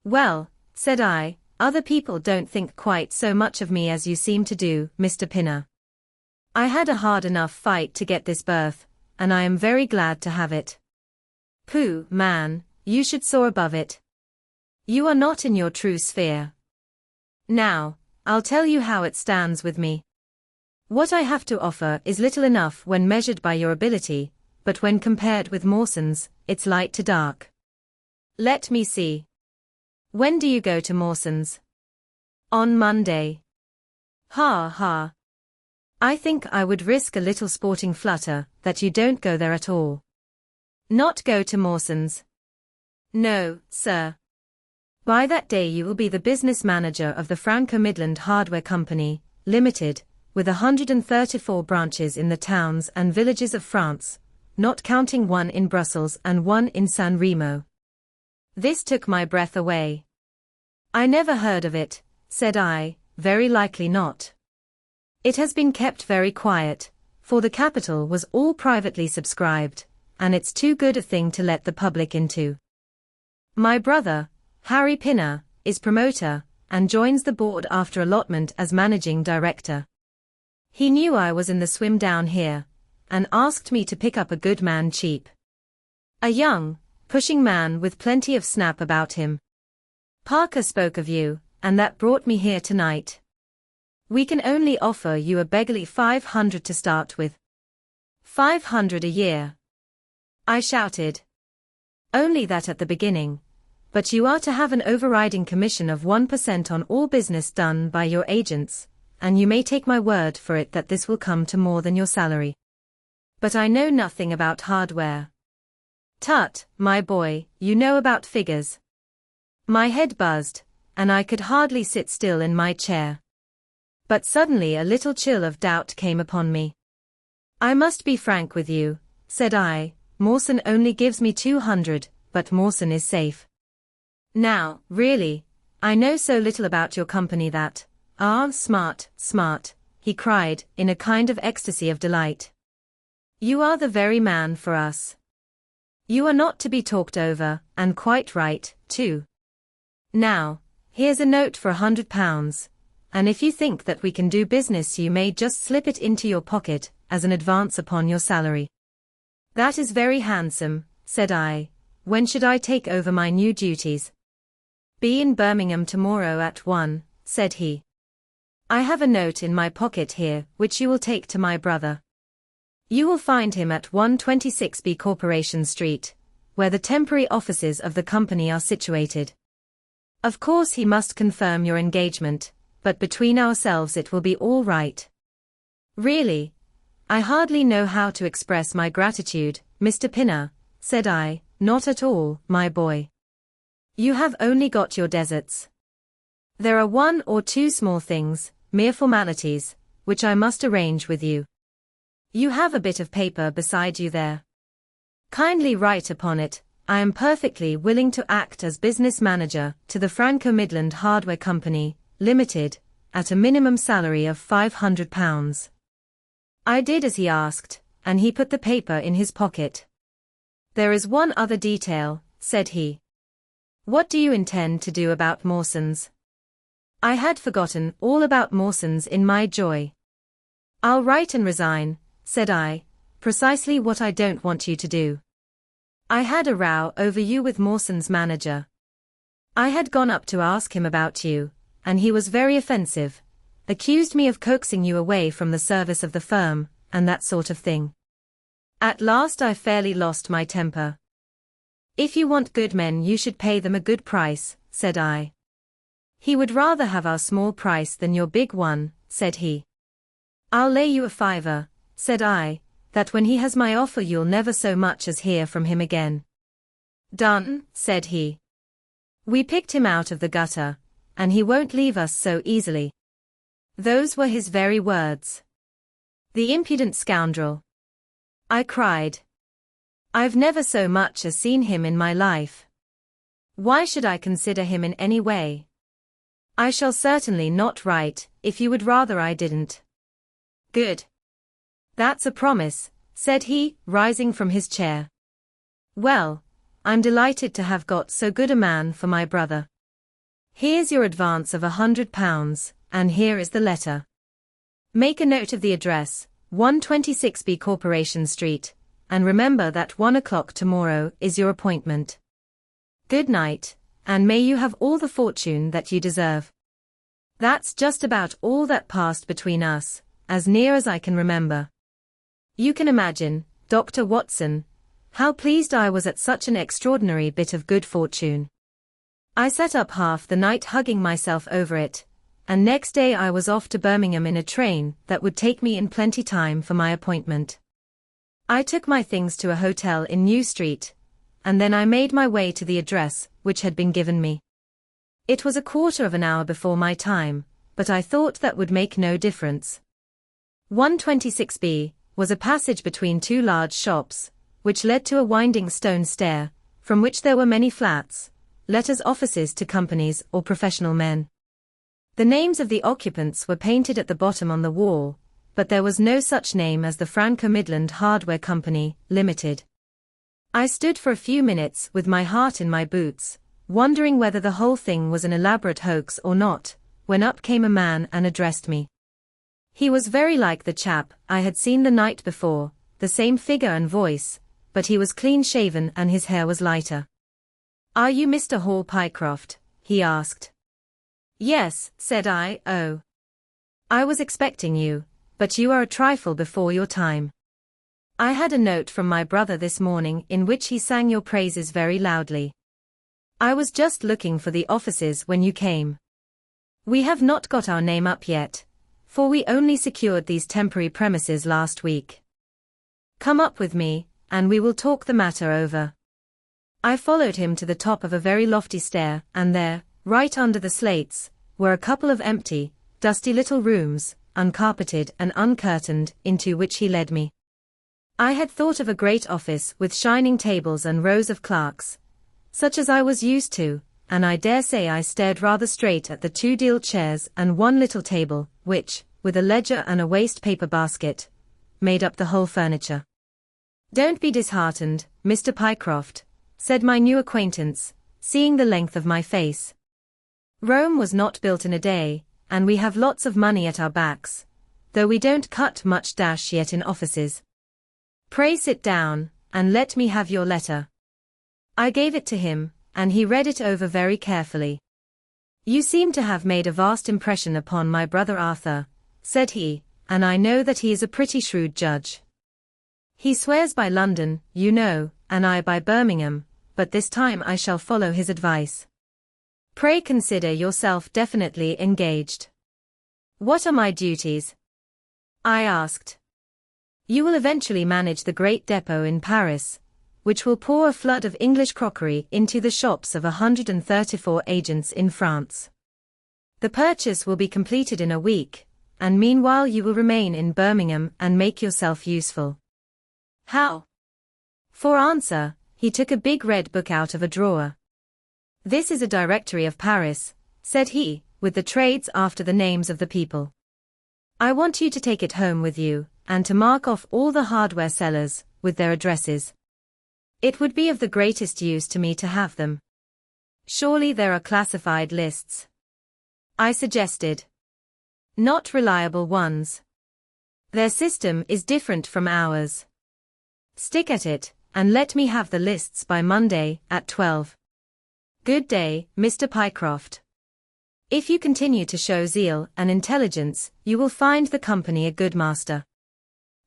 "Well," said I, "other people don't think quite so much of me as you seem to do, Mr. Pinner. I had a hard enough fight to get this berth, and I am very glad to have it. Pooh, man, you should soar above it. You are not in your true sphere. Now, I'll tell you how it stands with me. What I have to offer is little enough when measured by your ability, but when compared with Mawson's, it's light to dark. Let me see. When do you go to Mawson's? On Monday. Ha ha. I think I would risk a little sporting flutter that you don't go there at all. Not go to Mawson's? No, sir. By that day you will be the business manager of the Franco-Midland Hardware Company, Limited, with 134 branches in the towns and villages of France, not counting one in Brussels and one in San Remo. This took my breath away. I never heard of it, said I. Very likely not. It has been kept very quiet, for the capital was all privately subscribed, and it's too good a thing to let the public into. My brother, Harry Pinner, is promoter, and joins the board after allotment as managing director. He knew I was in the swim down here, and asked me to pick up a good man cheap. A young, pushing man with plenty of snap about him. Parker spoke of you, and that brought me here tonight. We can only offer you a beggarly 500 to start with. 500 a year. I shouted. Only that at the beginning. But you are to have an overriding commission of 1% on all business done by your agents, and you may take my word for it that this will come to more than your salary. But I know nothing about hardware. Tut, my boy, you know about figures. My head buzzed, and I could hardly sit still in my chair. But suddenly a little chill of doubt came upon me. I must be frank with you, said I. Mawson only gives me 200, but Mawson is safe. Now, really, I know so little about your company that, smart, smart, he cried, in a kind of ecstasy of delight. You are the very man for us. You are not to be talked over, and quite right, too. Now, here's a note for £100, and if you think that we can do business you may just slip it into your pocket, as an advance upon your salary. That is very handsome, said I. When should I take over my new duties? Be in Birmingham tomorrow at 1, said he. I have a note in my pocket here, which you will take to my brother. You will find him at 126B Corporation Street, where the temporary offices of the company are situated. Of course he must confirm your engagement, but between ourselves it will be all right. Really, I hardly know how to express my gratitude, Mr. Pinner, said I. Not at all, my boy. You have only got your deserts. There are one or two small things, mere formalities, which I must arrange with you. You have a bit of paper beside you there. Kindly write upon it, I am perfectly willing to act as business manager to the Franco-Midland Hardware Company, Limited, at a minimum salary of £500. I did as he asked, and he put the paper in his pocket. There is one other detail, said he. What do you intend to do about Mawson's? I had forgotten all about Mawson's in my joy. I'll write and resign, said I, precisely what I don't want you to do. I had a row over you with Mawson's manager. I had gone up to ask him about you, and he was very offensive, accused me of coaxing you away from the service of the firm, and that sort of thing. At last I fairly lost my temper. If you want good men you should pay them a good price, said I. He would rather have our small price than your big one, said he. I'll lay you a fiver, said I, that when he has my offer you'll never so much as hear from him again. Done, said he. We picked him out of the gutter, and he won't leave us so easily. Those were his very words. The impudent scoundrel! I cried. I've never so much as seen him in my life. Why should I consider him in any way? I shall certainly not write, if you would rather I didn't. Good. That's a promise, said he, rising from his chair. Well, I'm delighted to have got so good a man for my brother. Here's your advance of £100, and here is the letter. Make a note of the address, 126B Corporation Street, and remember that 1 o'clock tomorrow is your appointment. Good night, and may you have all the fortune that you deserve. That's just about all that passed between us, as near as I can remember. You can imagine, Dr. Watson, how pleased I was at such an extraordinary bit of good fortune. I sat up half the night hugging myself over it, and next day I was off to Birmingham in a train that would take me in plenty time for my appointment. I took my things to a hotel in New Street, and then I made my way to the address which had been given me. It was a quarter of an hour before my time, but I thought that would make no difference. 126B was a passage between two large shops, which led to a winding stone stair, from which there were many flats, let as offices to companies or professional men. The names of the occupants were painted at the bottom on the wall, but there was no such name as the Franco-Midland Hardware Company, Limited. I stood for a few minutes with my heart in my boots, wondering whether the whole thing was an elaborate hoax or not, when up came a man and addressed me. He was very like the chap I had seen the night before, the same figure and voice, but he was clean-shaven and his hair was lighter. "Are you Mr. Hall Pycroft?" he asked. "Yes," said I. "Oh. I was expecting you, but you are a trifle before your time. I had a note from my brother this morning in which he sang your praises very loudly. I was just looking for the offices when you came. We have not got our name up yet, for we only secured these temporary premises last week. Come up with me, and we will talk the matter over." I followed him to the top of a very lofty stair, and there, right under the slates, were a couple of empty, dusty little rooms, uncarpeted and uncurtained, into which he led me. I had thought of a great office with shining tables and rows of clerks, such as I was used to, and I dare say I stared rather straight at the two deal chairs and one little table, which, with a ledger and a waste paper basket, made up the whole furniture. "Don't be disheartened, Mr. Pycroft," said my new acquaintance, seeing the length of my face. "Rome was not built in a day, and we have lots of money at our backs, though we don't cut much dash yet in offices. Pray sit down, and let me have your letter." I gave it to him, and he read it over very carefully. "You seem to have made a vast impression upon my brother Arthur," said he, "and I know that he is a pretty shrewd judge. He swears by London, you know, and I by Birmingham, but this time I shall follow his advice. Pray consider yourself definitely engaged." "What are my duties?" I asked. "You will eventually manage the great depot in Paris, which will pour a flood of English crockery into the shops of 134 agents in France. The purchase will be completed in a week, and meanwhile you will remain in Birmingham and make yourself useful." "How?" For answer, he took a big red book out of a drawer. "This is a directory of Paris," said he, "with the trades after the names of the people. I want you to take it home with you, and to mark off all the hardware sellers, with their addresses. It would be of the greatest use to me to have them." "Surely there are classified lists?" I suggested. "Not reliable ones. Their system is different from ours. Stick at it, and let me have the lists by Monday, at 12. Good day, Mr. Pycroft. If you continue to show zeal and intelligence, you will find the company a good master."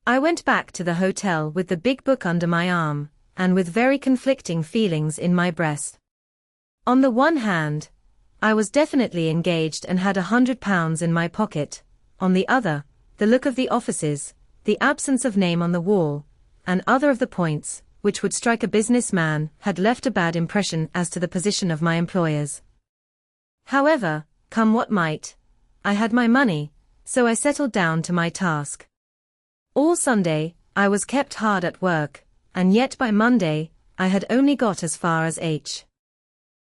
I went back to the hotel with the big book under my arm, and with very conflicting feelings in my breast. On the one hand, I was definitely engaged and had £100 in my pocket. On the other, the look of the offices, the absence of name on the wall, and other of the points, which would strike a businessman, had left a bad impression as to the position of my employers. However, come what might, I had my money, so I settled down to my task. All Sunday, I was kept hard at work, and yet by Monday, I had only got as far as H.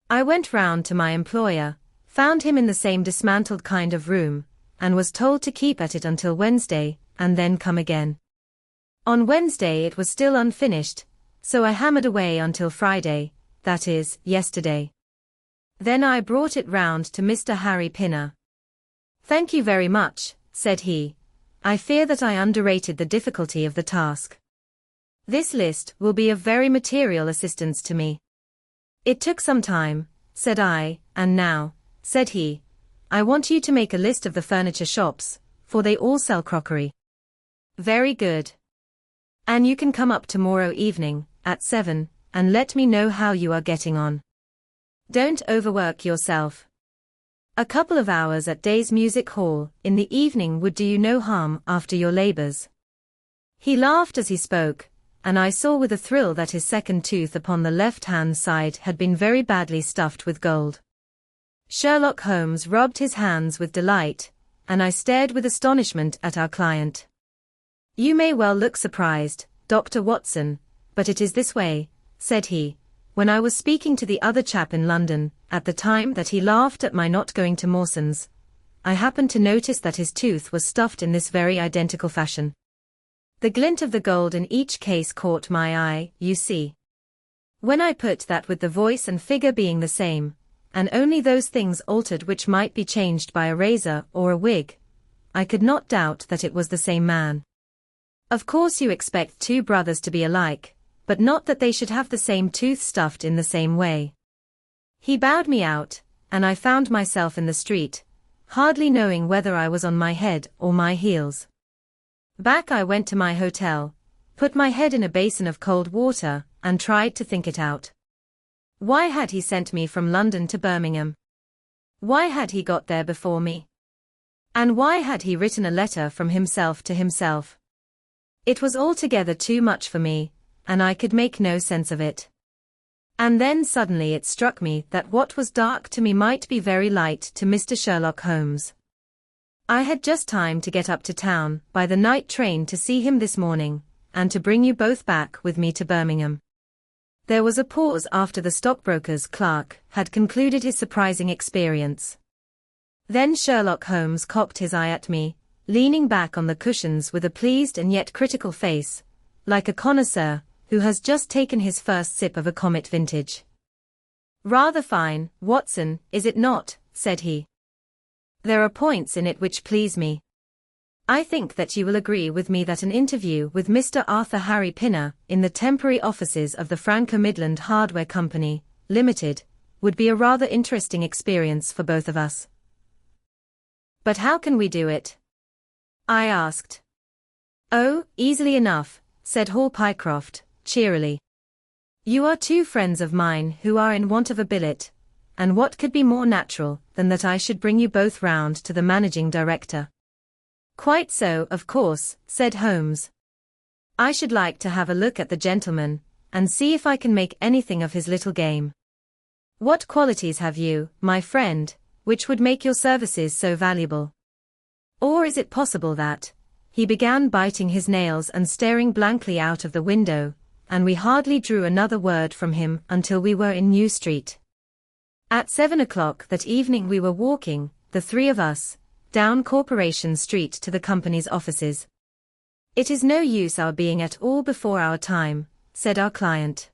I went round to my employer, found him in the same dismantled kind of room, and was told to keep at it until Wednesday, and then come again. On Wednesday it was still unfinished, so I hammered away until Friday, that is, yesterday. Then I brought it round to Mr. Harry Pinner. "Thank you very much," said he, I fear that I underrated the difficulty of the task. This list will be of very material assistance to me. It took some time, said I, and now, said he, I want you to make a list of the furniture shops, for they all sell crockery. Very good. And you can come up tomorrow evening, at 7, and let me know how you are getting on. Don't overwork yourself. A couple of hours at Day's Music Hall in the evening would do you no harm after your labors. He laughed as he spoke, and I saw with a thrill that his second tooth upon the left-hand side had been very badly stuffed with gold. Sherlock Holmes rubbed his hands with delight, and I stared with astonishment at our client. You may well look surprised, Dr. Watson, but it is this way, said he, when I was speaking to the other chap in London, at the time that he laughed at my not going to Mawson's, I happened to notice that his tooth was stuffed in this very identical fashion. The glint of the gold in each case caught my eye, you see. When I put that with the voice and figure being the same, and only those things altered which might be changed by a razor or a wig, I could not doubt that it was the same man. Of course you expect two brothers to be alike, but not that they should have the same tooth stuffed in the same way. He bowed me out, and I found myself in the street, hardly knowing whether I was on my head or my heels. Back I went to my hotel, put my head in a basin of cold water, and tried to think it out. Why had he sent me from London to Birmingham? Why had he got there before me? And why had he written a letter from himself to himself? It was altogether too much for me, and I could make no sense of it. And then suddenly it struck me that what was dark to me might be very light to Mr. Sherlock Holmes. I had just time to get up to town by the night train to see him this morning, and to bring you both back with me to Birmingham. There was a pause after the stockbroker's clerk had concluded his surprising experience. Then Sherlock Holmes cocked his eye at me, leaning back on the cushions with a pleased and yet critical face, like a connoisseur who has just taken his first sip of a Comet vintage. Rather fine, Watson, is it not? Said he. There are points in it which please me. I think that you will agree with me that an interview with Mr. Arthur Harry Pinner in the temporary offices of the Franco-Midland Hardware Company, Limited, would be a rather interesting experience for both of us. But how can we do it? I asked. Oh, easily enough, said Hall Pycroft, cheerily. You are two friends of mine who are in want of a billet, and what could be more natural than that I should bring you both round to the managing director? Quite so, of course, said Holmes. I should like to have a look at the gentleman, and see if I can make anything of his little game. What qualities have you, my friend, which would make your services so valuable? Or is it possible that, he began biting his nails and staring blankly out of the window, and we hardly drew another word from him until we were in New Street. At 7 o'clock that evening we were walking, the three of us, down Corporation Street to the company's offices. It is no use our being at all before our time, said our client.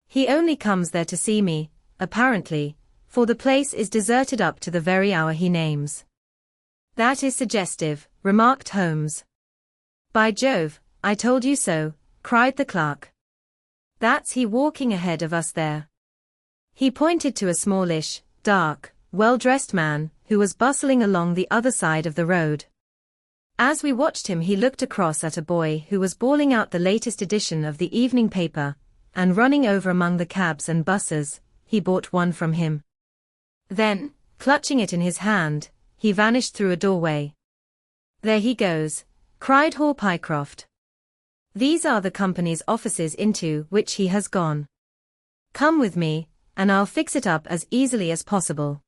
He only comes there to see me, apparently, for the place is deserted up to the very hour he names. That is suggestive, remarked Holmes. By Jove, I told you so, cried the clerk. That's he walking ahead of us there. He pointed to a smallish, dark, well-dressed man, who was bustling along the other side of the road. As we watched him he looked across at a boy who was bawling out the latest edition of the evening paper, and running over among the cabs and buses, he bought one from him. Then, clutching it in his hand, he vanished through a doorway. There he goes, cried Hall Pycroft. These are the company's offices into which he has gone. Come with me, and I'll fix it up as easily as possible.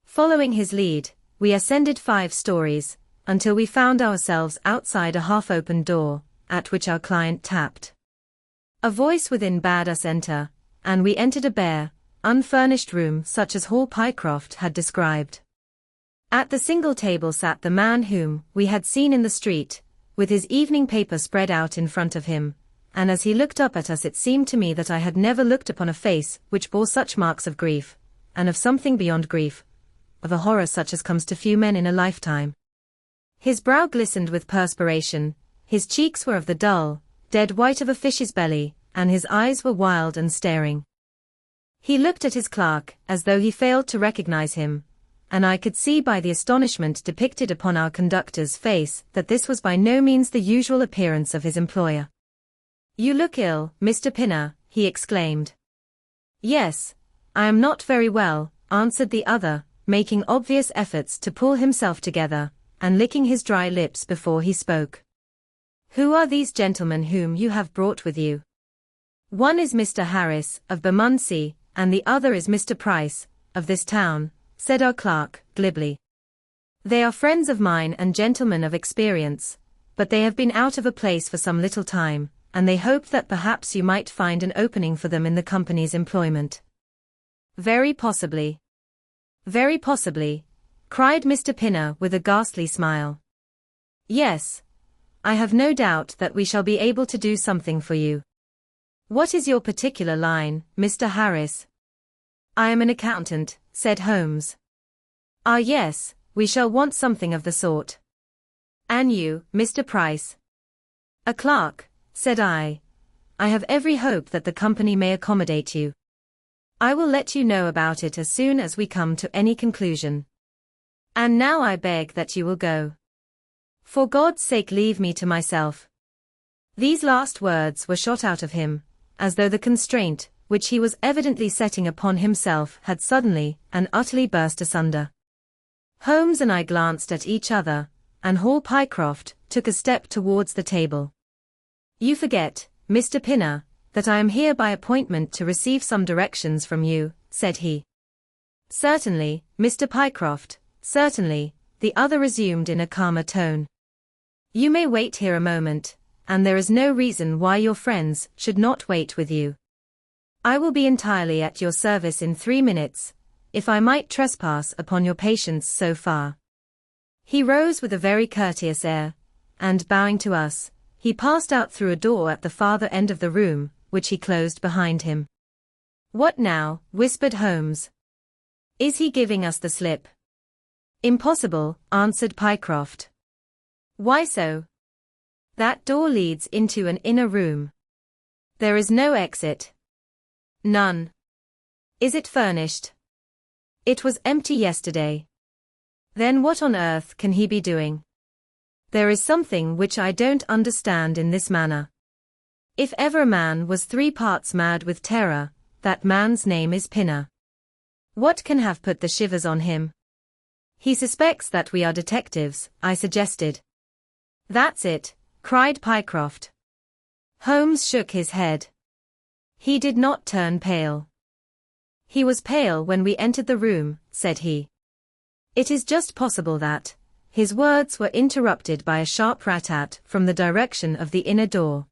Following his lead, we ascended 5 stories, until we found ourselves outside a half-open door, at which our client tapped. A voice within bade us enter, and we entered a bare, unfurnished room such as Hall Pycroft had described. At the single table sat the man whom we had seen in the street, with his evening paper spread out in front of him, and as he looked up at us it seemed to me that I had never looked upon a face which bore such marks of grief, and of something beyond grief, of a horror such as comes to few men in a lifetime. His brow glistened with perspiration, his cheeks were of the dull, dead white of a fish's belly, and his eyes were wild and staring. He looked at his clerk as though he failed to recognize him, and I could see by the astonishment depicted upon our conductor's face that this was by no means the usual appearance of his employer. "You look ill, Mr. Pinner," he exclaimed. "Yes, I am not very well," answered the other, making obvious efforts to pull himself together, and licking his dry lips before he spoke. "Who are these gentlemen whom you have brought with you?" "One is Mr. Harris, of Bermondsey, and the other is Mr. Price, of this town," said our clerk, glibly. "They are friends of mine and gentlemen of experience, but they have been out of a place for some little time, and they hoped that perhaps you might find an opening for them in the company's employment." "Very possibly. Very possibly," cried Mr. Pinner with a ghastly smile. "Yes, I have no doubt that we shall be able to do something for you. What is your particular line, Mr. Harris?" "I am an accountant," said Holmes. "Ah yes, we shall want something of the sort." "And you, Mr. Price?" "A clerk," said I. "I have every hope that the company may accommodate you. I will let you know about it as soon as we come to any conclusion. And now I beg that you will go. For God's sake leave me to myself." These last words were shot out of him, as though the constraint, which he was evidently setting upon himself, had suddenly and utterly burst asunder. Holmes and I glanced at each other, and Hall Pycroft took a step towards the table. "You forget, Mr. Pinner, that I am here by appointment to receive some directions from you," said he. "Certainly, Mr. Pycroft, certainly," the other resumed in a calmer tone. "You may wait here a moment, and there is no reason why your friends should not wait with you. I will be entirely at your service in 3 minutes, if I might trespass upon your patience so far." He rose with a very courteous air, and bowing to us, he passed out through a door at the farther end of the room, which he closed behind him. "What now?" whispered Holmes. "Is he giving us the slip?" "Impossible," answered Pycroft. "Why so?" "That door leads into an inner room. There is no exit." "None." "Is it furnished?" "It was empty yesterday." "Then what on earth can he be doing?" "There is something which I don't understand in this manner. If ever a man was 3 parts mad with terror, that man's name is Pinner. What can have put the shivers on him?" "He suspects that we are detectives," I suggested. "That's it," cried Pycroft. Holmes shook his head. He did not turn pale. "He was pale when we entered the room," said he. It is just possible that his words were interrupted by a sharp rat-tat from the direction of the inner door.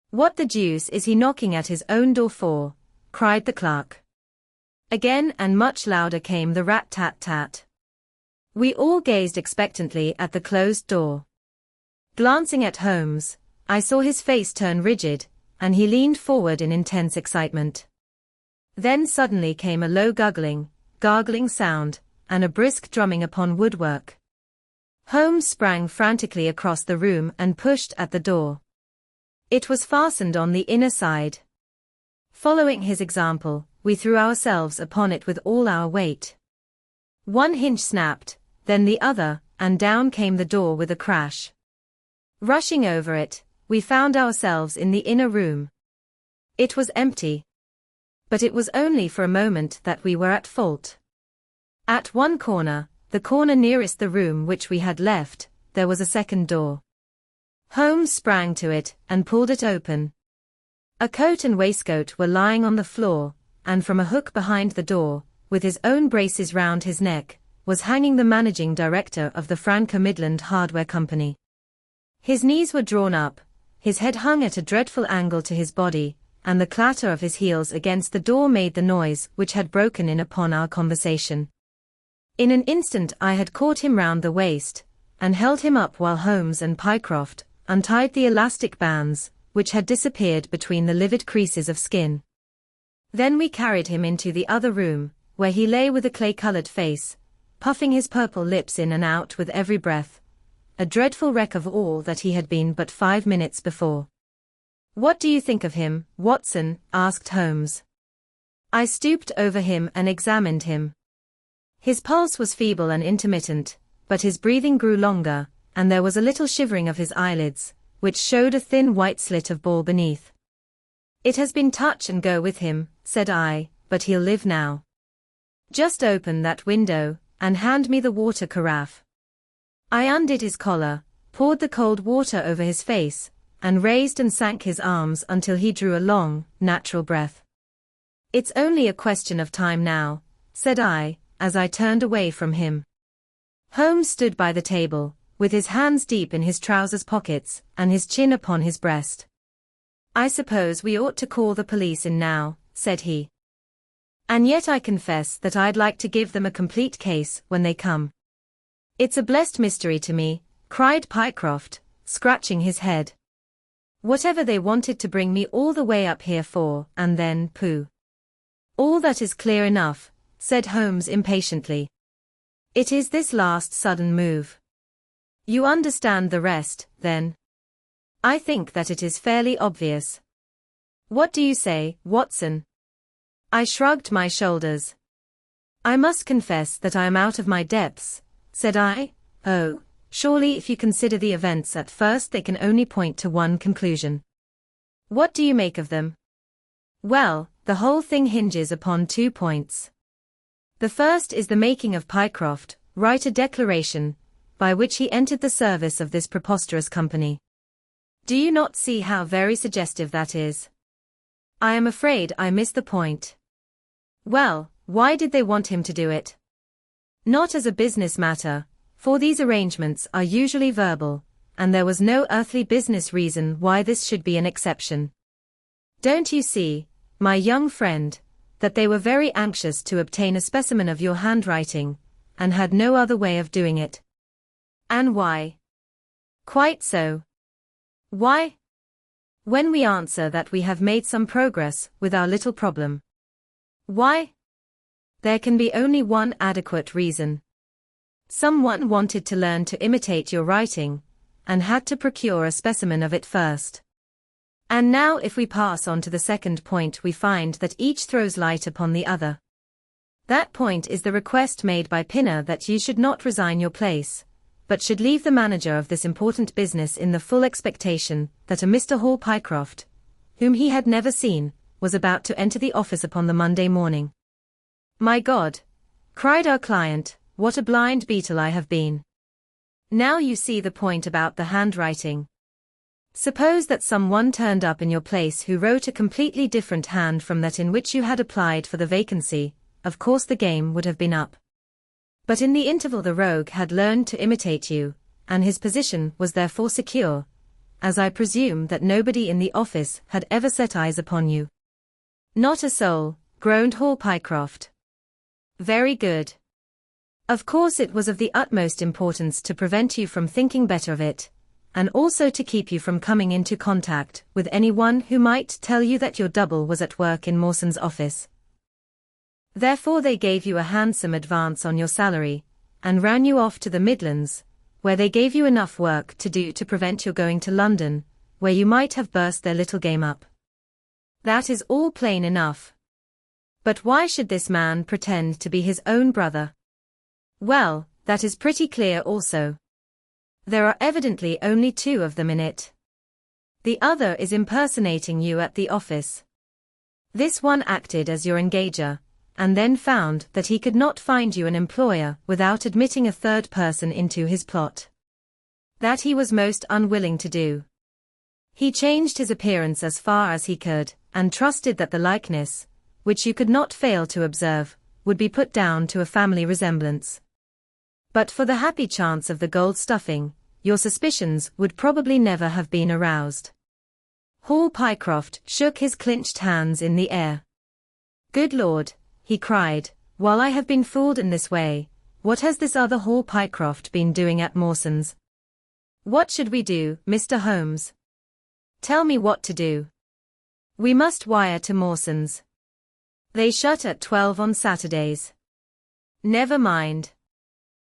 "What the deuce is he knocking at his own door for?" cried the clerk. Again and much louder came the rat-tat-tat. We all gazed expectantly at the closed door. Glancing at Holmes, I saw his face turn rigid, and he leaned forward in intense excitement. Then suddenly came a low gargling sound, and a brisk drumming upon woodwork. Holmes sprang frantically across the room and pushed at the door. It was fastened on the inner side. Following his example, we threw ourselves upon it with all our weight. One hinge snapped, then the other, and down came the door with a crash. Rushing over it, we found ourselves in the inner room. It was empty. But it was only for a moment that we were at fault. At one corner, the corner nearest the room which we had left, there was a second door. Holmes sprang to it and pulled it open. A coat and waistcoat were lying on the floor, and from a hook behind the door, with his own braces round his neck, was hanging the managing director of the Franco Midland Hardware Company. His knees were drawn up, his head hung at a dreadful angle to his body, and the clatter of his heels against the door made the noise which had broken in upon our conversation. In an instant I had caught him round the waist, and held him up while Holmes and Pycroft untied the elastic bands, which had disappeared between the livid creases of skin. Then we carried him into the other room, where he lay with a clay-colored face, puffing his purple lips in and out with every breath, a dreadful wreck of all that he had been but 5 minutes before. "What do you think of him, Watson?" asked Holmes. I stooped over him and examined him. His pulse was feeble and intermittent, but his breathing grew longer, and there was a little shivering of his eyelids, which showed a thin white slit of ball beneath. "It has been touch and go with him," said I, "but he'll live now. Just open that window, and hand me the water carafe." I undid his collar, poured the cold water over his face, and raised and sank his arms until he drew a long, natural breath. "It's only a question of time now," said I, as I turned away from him. Holmes stood by the table, with his hands deep in his trousers pockets, and his chin upon his breast. "I suppose we ought to call the police in now," said he. "And yet I confess that I'd like to give them a complete case when they come." "It's a blessed mystery to me," cried Pycroft, scratching his head. "Whatever they wanted to bring me all the way up here for, and then, pooh." "All that is clear enough," said Holmes impatiently. "It is this last sudden move. You understand the rest, then?" "I think that it is fairly obvious." "What do you say, Watson?" I shrugged my shoulders. "I must confess that I am out of my depths," said I. "Oh, surely if you consider the events at first they can only point to one conclusion." "What do you make of them?" "Well, the whole thing hinges upon 2 points. The first is the making of Pycroft write a declaration, by which he entered the service of this preposterous company. Do you not see how very suggestive that is?" "I am afraid I miss the point." "Well, why did they want him to do it?" "Not as a business matter, for these arrangements are usually verbal, and there was no earthly business reason why this should be an exception. Don't you see, my young friend, that they were very anxious to obtain a specimen of your handwriting, and had no other way of doing it?" "And why?" "Quite so. Why? When we answer that we have made some progress with our little problem." "Why? There can be only one adequate reason. Someone wanted to learn to imitate your writing, and had to procure a specimen of it first. And now if we pass on to the second point we find that each throws light upon the other. That point is the request made by Pinner that you should not resign your place, but should leave the manager of this important business in the full expectation that a Mr. Hall Pycroft, whom he had never seen, was about to enter the office upon the Monday morning." "My God!" cried our client, "what a blind beetle I have been. Now you see the point about the handwriting. Suppose that someone turned up in your place who wrote a completely different hand from that in which you had applied for the vacancy, of course the game would have been up. But in the interval the rogue had learned to imitate you, and his position was therefore secure, as I presume that nobody in the office had ever set eyes upon you." "Not a soul," groaned Hall Pycroft. "Very good. Of course it was of the utmost importance to prevent you from thinking better of it, and also to keep you from coming into contact with anyone who might tell you that your double was at work in Mawson's office. Therefore they gave you a handsome advance on your salary, and ran you off to the Midlands, where they gave you enough work to do to prevent your going to London, where you might have burst their little game up. That is all plain enough. But why should this man pretend to be his own brother?" "Well, that is pretty clear also. There are evidently only 2 of them in it. The other is impersonating you at the office. This one acted as your engager, and then found that he could not find you an employer without admitting a third person into his plot. That he was most unwilling to do. He changed his appearance as far as he could, and trusted that the likeness, which you could not fail to observe, would be put down to a family resemblance. But for the happy chance of the gold stuffing, your suspicions would probably never have been aroused." Hall Pycroft shook his clenched hands in the air. "Good Lord," he cried, "while I have been fooled in this way, what has this other Hall Pycroft been doing at Mawson's? What should we do, Mr. Holmes? Tell me what to do." "We must wire to Mawson's. They shut at 12 on Saturdays." "Never mind.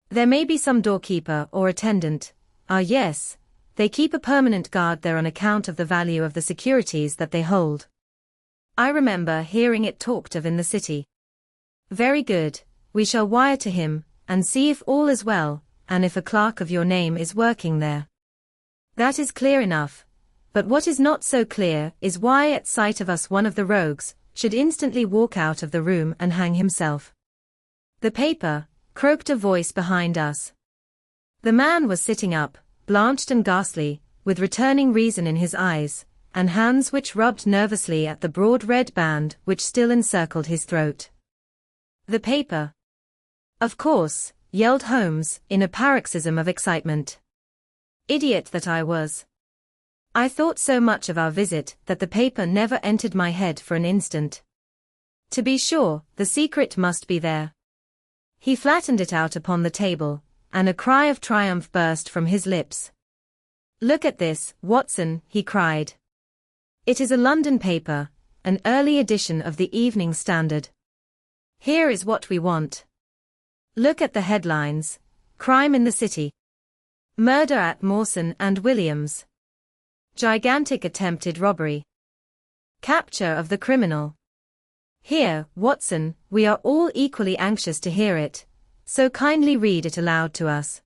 There may be some doorkeeper or attendant, Ah yes, they keep a permanent guard there on account of the value of the securities that they hold. I remember hearing it talked of in the city. Very good, we shall wire to him, and see if all is well, and if a clerk of your name is working there. That is clear enough, but what is not so clear is why at sight of us one of the rogues should instantly walk out of the room and hang himself. The paper, croaked a voice behind us. The man was sitting up, blanched and ghastly, with returning reason in his eyes, and hands which rubbed nervously at the broad red band which still encircled his throat. The paper. Of course, yelled Holmes, in a paroxysm of excitement. Idiot that I was. I thought so much of our visit that the paper never entered my head for an instant. To be sure, the secret must be there. He flattened it out upon the table, and a cry of triumph burst from his lips. Look at this, Watson, he cried. It is a London paper, an early edition of the Evening Standard. Here is what we want. Look at the headlines. Crime in the City. Murder at Mawson and Williams. Gigantic attempted robbery. Capture of the criminal. Here, Watson, we are all equally anxious to hear it, so kindly read it aloud to us.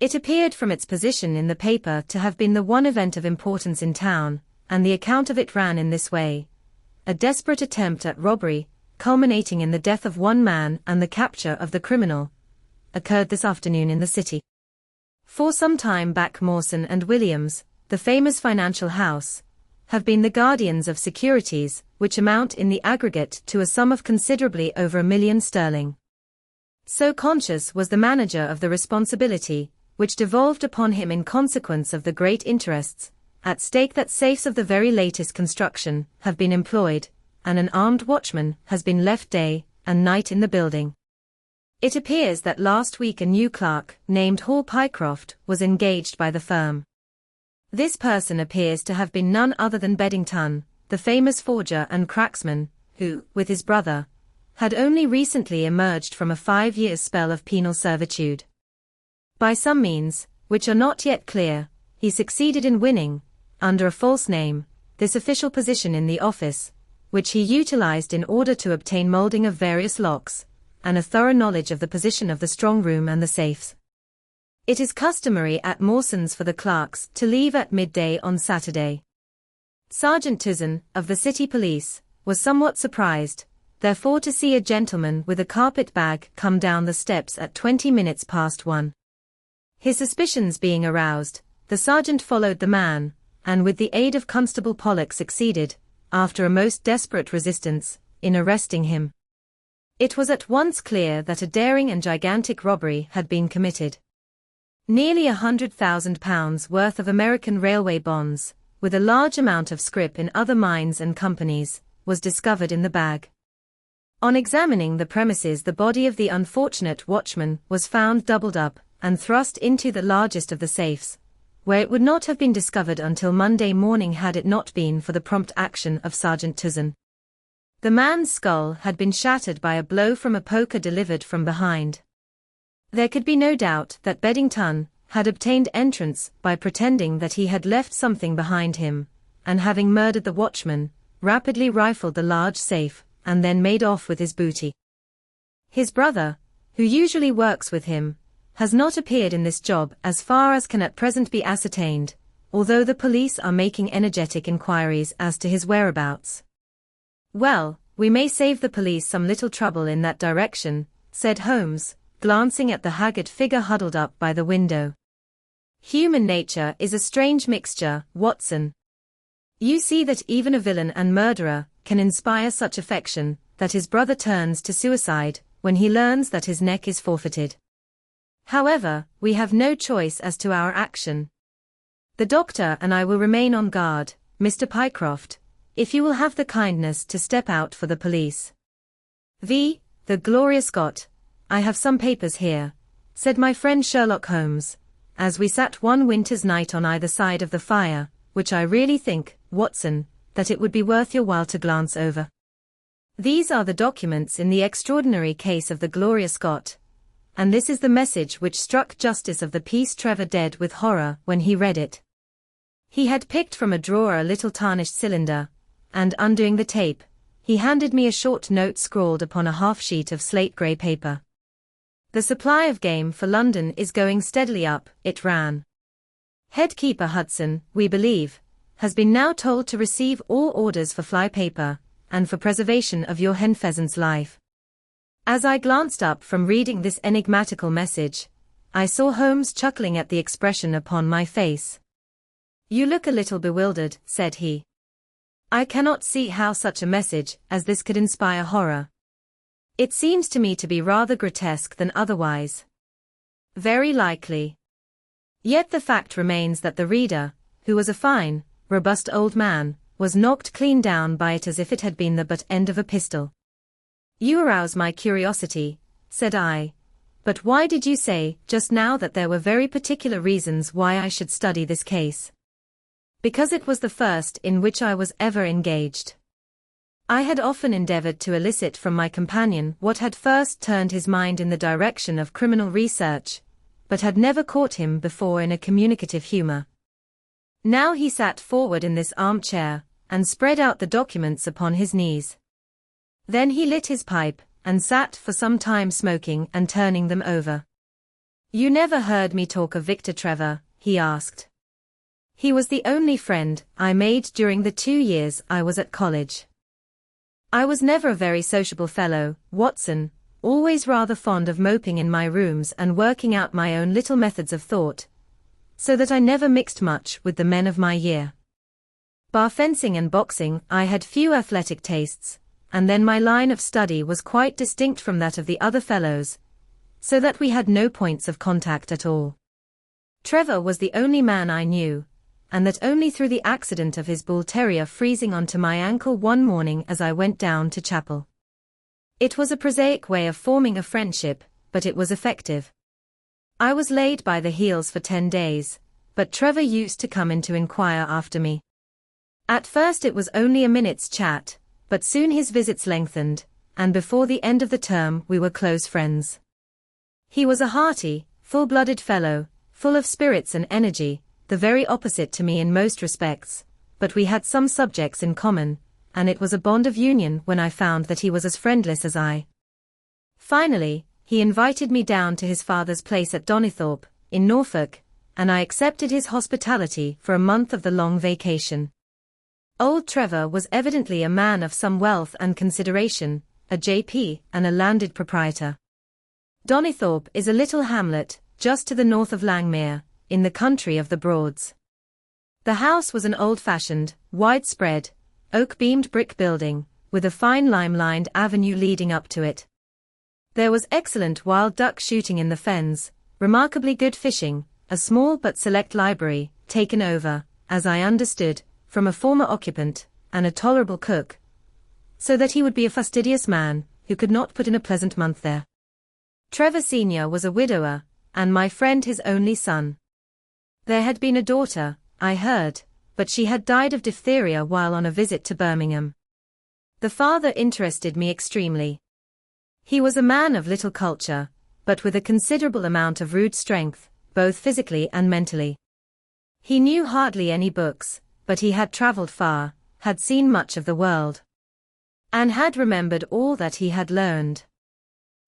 It appeared from its position in the paper to have been the one event of importance in town, and the account of it ran in this way. A desperate attempt at robbery, culminating in the death of one man and the capture of the criminal, occurred this afternoon in the city. For some time back Mawson and Williams, the famous financial house, have been the guardians of securities, which amount in the aggregate to a sum of considerably over £1,000,000. So conscious was the manager of the responsibility, which devolved upon him in consequence of the great interests at stake, that safes of the very latest construction have been employed, and an armed watchman has been left day and night in the building. It appears that last week a new clerk, named Hall Pycroft, was engaged by the firm. This person appears to have been none other than Beddington, the famous forger and cracksman, who, with his brother, had only recently emerged from a 5 years' spell of penal servitude. By some means, which are not yet clear, he succeeded in winning, under a false name, this official position in the office, which he utilized in order to obtain molding of various locks, and a thorough knowledge of the position of the strong room and the safes. It is customary at Mawson's for the clerks to leave at midday on Saturday. Sergeant Tuzan, of the city police, was somewhat surprised, therefore, to see a gentleman with a carpet bag come down the steps at 1:20 past. His suspicions being aroused, the sergeant followed the man, and with the aid of Constable Pollock succeeded, after a most desperate resistance, in arresting him. It was at once clear that a daring and gigantic robbery had been committed. Nearly £100,000 worth of American railway bonds, with a large amount of scrip in other mines and companies, was discovered in the bag. On examining the premises, the body of the unfortunate watchman was found doubled up and thrust into the largest of the safes, where it would not have been discovered until Monday morning had it not been for the prompt action of Sergeant Tuzan. The man's skull had been shattered by a blow from a poker delivered from behind. There could be no doubt that Beddington had obtained entrance by pretending that he had left something behind him, and having murdered the watchman, rapidly rifled the large safe, and then made off with his booty. His brother, who usually works with him, has not appeared in this job as far as can at present be ascertained, although the police are making energetic inquiries as to his whereabouts. Well, we may save the police some little trouble in that direction, said Holmes, glancing at the haggard figure huddled up by the window. Human nature is a strange mixture, Watson. You see that even a villain and murderer can inspire such affection that his brother turns to suicide when he learns that his neck is forfeited. However, we have no choice as to our action. The doctor and I will remain on guard, Mr. Pycroft, if you will have the kindness to step out for the police. The Gloria Scott. I have some papers here, said my friend Sherlock Holmes, as we sat one winter's night on either side of the fire, which I really think, Watson, that it would be worth your while to glance over. These are the documents in the extraordinary case of the Gloria Scott, and this is the message which struck Justice of the Peace Trevor dead with horror when he read it. He had picked from a drawer a little tarnished cylinder, and undoing the tape, he handed me a short note scrawled upon a half-sheet of slate-grey paper. "The supply of game for London is going steadily up," it ran. "Headkeeper Hudson, we believe, has been now told to receive all orders for fly paper, and for preservation of your hen pheasant's life." As I glanced up from reading this enigmatical message, I saw Holmes chuckling at the expression upon my face. "You look a little bewildered," said he. "I cannot see how such a message as this could inspire horror. It seems to me to be rather grotesque than otherwise." "Very likely. Yet the fact remains that the reader, who was a fine, robust old man, was knocked clean down by it as if it had been the butt end of a pistol." "You arouse my curiosity," said I. "But why did you say just now that there were very particular reasons why I should study this case?" "Because it was the first in which I was ever engaged." I had often endeavored to elicit from my companion what had first turned his mind in the direction of criminal research, but had never caught him before in a communicative humor. Now he sat forward in this armchair, and spread out the documents upon his knees. Then he lit his pipe, and sat for some time smoking and turning them over. "You never heard me talk of Victor Trevor?" he asked. "He was the only friend I made during the 2 years I was at college. I was never a very sociable fellow, Watson, always rather fond of moping in my rooms and working out my own little methods of thought, so that I never mixed much with the men of my year. Bar fencing and boxing, I had few athletic tastes, and then my line of study was quite distinct from that of the other fellows, so that we had no points of contact at all. Trevor was the only man I knew, and that only through the accident of his bull terrier freezing onto my ankle one morning as I went down to chapel. It was a prosaic way of forming a friendship, but it was effective. I was laid by the heels for 10 days, but Trevor used to come in to inquire after me. At first it was only a minute's chat, but soon his visits lengthened, and before the end of the term we were close friends. He was a hearty, full-blooded fellow, full of spirits and energy, the very opposite to me in most respects, but we had some subjects in common, and it was a bond of union when I found that he was as friendless as I. Finally, he invited me down to his father's place at Donnithorpe, in Norfolk, and I accepted his hospitality for a month of the long vacation. Old Trevor was evidently a man of some wealth and consideration, a J.P. and a landed proprietor. Donnithorpe is a little hamlet, just to the north of Langmere, in the country of the Broads. The house was an old-fashioned, widespread, oak-beamed brick building, with a fine lime-lined avenue leading up to it. There was excellent wild duck shooting in the fens, remarkably good fishing, a small but select library, taken over, as I understood, from a former occupant, and a tolerable cook, so that he would be a fastidious man, who could not put in a pleasant month there. Trevor Sr. was a widower, and my friend his only son. There had been a daughter, I heard, but she had died of diphtheria while on a visit to Birmingham. The father interested me extremely. He was a man of little culture, but with a considerable amount of rude strength, both physically and mentally. He knew hardly any books, but he had travelled far, had seen much of the world, and had remembered all that he had learned.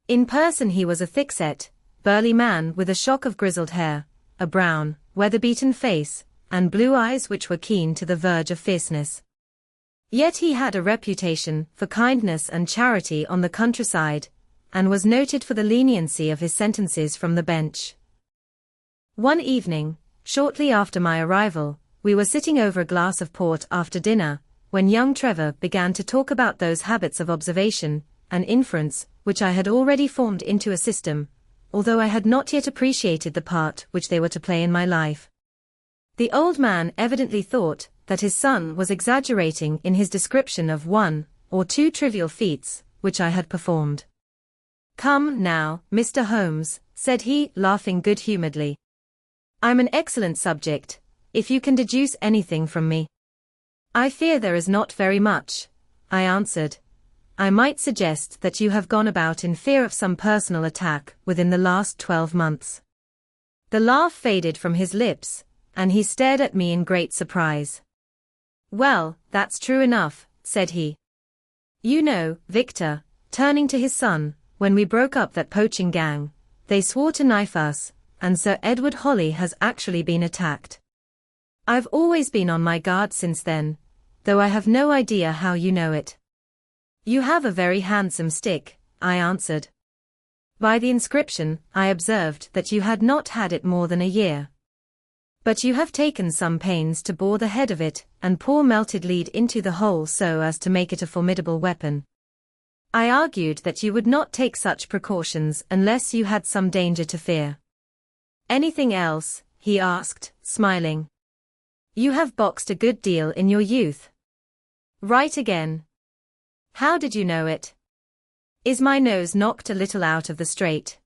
In person he was a thick-set, burly man with a shock of grizzled hair, a brown, weather-beaten face, and blue eyes which were keen to the verge of fierceness. Yet he had a reputation for kindness and charity on the countryside, and was noted for the leniency of his sentences from the bench. One evening, shortly after my arrival, we were sitting over a glass of port after dinner, when young Trevor began to talk about those habits of observation and inference which I had already formed into a system, although I had not yet appreciated the part which they were to play in my life. The old man evidently thought that his son was exaggerating in his description of 1 or 2 trivial feats which I had performed. "Come now, Mr. Holmes," said he, laughing good-humoredly. "I'm an excellent subject, if you can deduce anything from me." "I fear there is not very much," I answered, I might suggest that you have gone about in fear of some personal attack within the last 12 months. The laugh faded from his lips, and he stared at me in great surprise. Well, that's true enough, said he. You know, Victor, turning to his son, when we broke up that poaching gang, they swore to knife us, and Sir Edward Holly has actually been attacked. I've always been on my guard since then, though I have no idea how you know it. You have a very handsome stick, I answered. By the inscription, I observed that you had not had it more than a year. But you have taken some pains to bore the head of it, and pour melted lead into the hole so as to make it a formidable weapon. I argued that you would not take such precautions unless you had some danger to fear. Anything else? He asked, smiling. You have boxed a good deal in your youth. Right again. How did you know it? Is my nose knocked a little out of the straight?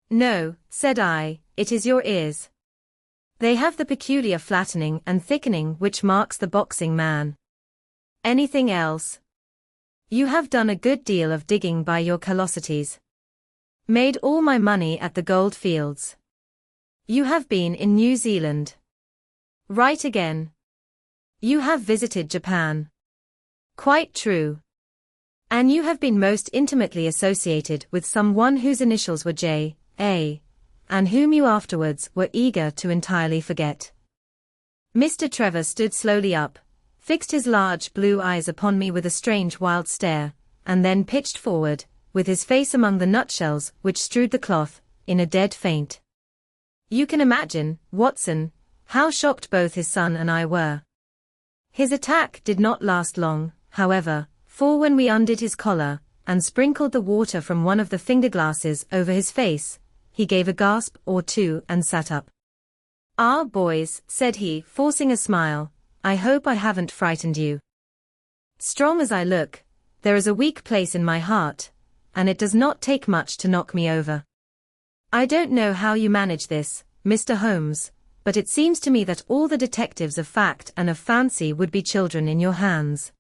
No, said I, it is your ears. They have the peculiar flattening and thickening which marks the boxing man. Anything else? You have done a good deal of digging by your callosities. Made all my money at the gold fields. You have been in New Zealand. Right again. You have visited Japan. Quite true. And you have been most intimately associated with someone whose initials were J.A., and whom you afterwards were eager to entirely forget. Mr. Trevor stood slowly up, fixed his large blue eyes upon me with a strange wild stare, and then pitched forward, with his face among the nutshells which strewed the cloth, in a dead faint. You can imagine, Watson, how shocked both his son and I were. His attack did not last long, however, for when we undid his collar, and sprinkled the water from one of the finger-glasses over his face, he gave a gasp or two and sat up. Ah, boys, said he, forcing a smile, I hope I haven't frightened you. Strong as I look, there is a weak place in my heart, and it does not take much to knock me over. I don't know how you manage this, Mr. Holmes, but it seems to me that all the detectives of fact and of fancy would be children in your hands.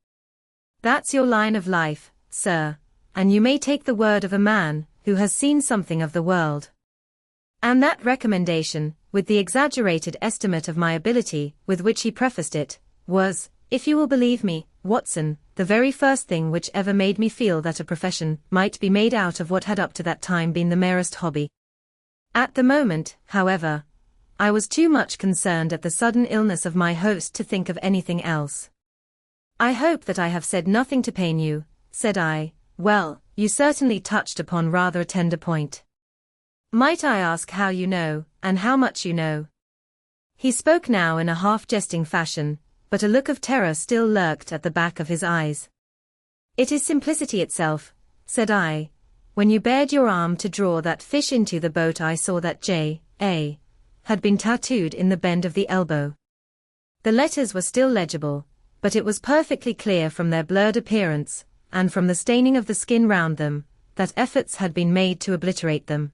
That's your line of life, sir, and you may take the word of a man who has seen something of the world. And that recommendation, with the exaggerated estimate of my ability with which he prefaced it, was, if you will believe me, Watson, the very first thing which ever made me feel that a profession might be made out of what had up to that time been the merest hobby. At the moment, however, I was too much concerned at the sudden illness of my host to think of anything else. I hope that I have said nothing to pain you, said I. Well, you certainly touched upon rather a tender point. Might I ask how you know, and how much you know? He spoke now in a half-jesting fashion, but a look of terror still lurked at the back of his eyes. It is simplicity itself, said I. When you bared your arm to draw that fish into the boat I saw that J.A. had been tattooed in the bend of the elbow. The letters were still legible, but it was perfectly clear from their blurred appearance, and from the staining of the skin round them, that efforts had been made to obliterate them.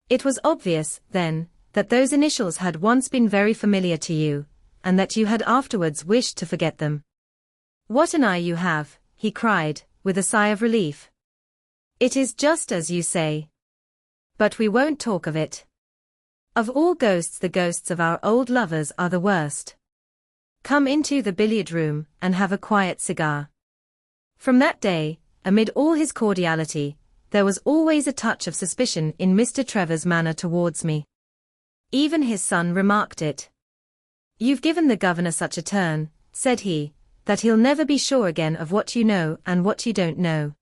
It was obvious, then, that those initials had once been very familiar to you, and that you had afterwards wished to forget them. What an eye you have, he cried, with a sigh of relief. It is just as you say. But we won't talk of it. Of all ghosts, the ghosts of our old lovers are the worst. Come into the billiard room and have a quiet cigar. From that day, amid all his cordiality, there was always a touch of suspicion in Mr. Trevor's manner towards me. Even his son remarked it. You've given the governor such a turn, said he, that he'll never be sure again of what you know and what you don't know.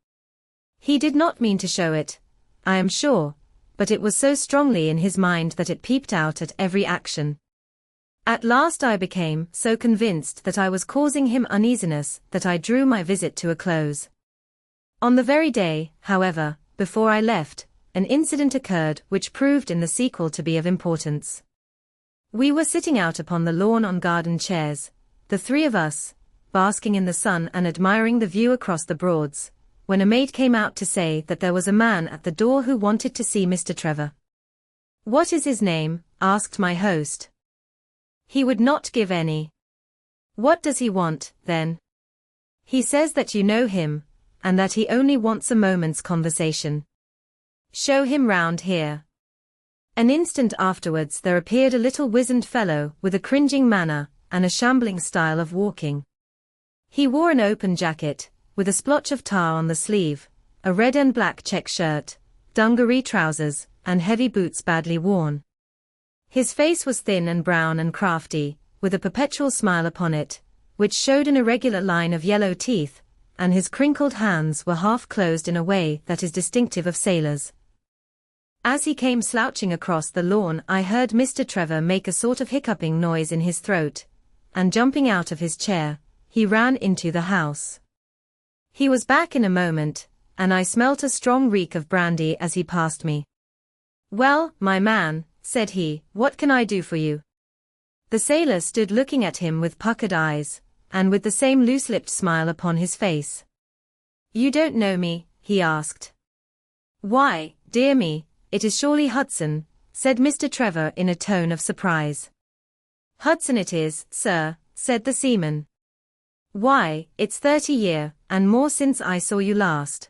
He did not mean to show it, I am sure, but it was so strongly in his mind that it peeped out at every action. At last I became so convinced that I was causing him uneasiness that I drew my visit to a close. On the very day, however, before I left, an incident occurred which proved in the sequel to be of importance. We were sitting out upon the lawn on garden chairs, the three of us, basking in the sun and admiring the view across the Broads, when a maid came out to say that there was a man at the door who wanted to see Mr. Trevor. What is his name? Asked my host. He would not give any. What does he want, then? He says that you know him, and that he only wants a moment's conversation. Show him round here. An instant afterwards there appeared a little wizened fellow with a cringing manner and a shambling style of walking. He wore an open jacket, with a splotch of tar on the sleeve, a red and black check shirt, dungaree trousers, and heavy boots badly worn. His face was thin and brown and crafty, with a perpetual smile upon it, which showed an irregular line of yellow teeth, and his crinkled hands were half closed in a way that is distinctive of sailors. As he came slouching across the lawn, I heard Mr. Trevor make a sort of hiccuping noise in his throat, and jumping out of his chair, he ran into the house. He was back in a moment, and I smelt a strong reek of brandy as he passed me. "Well, my man," said he, "what can I do for you?" The sailor stood looking at him with puckered eyes, and with the same loose-lipped smile upon his face. "You don't know me?" he asked. "Why, dear me, it is surely Hudson," said Mr. Trevor in a tone of surprise. "Hudson it is, sir," said the seaman. "Why, it's 30 year, and more since I saw you last.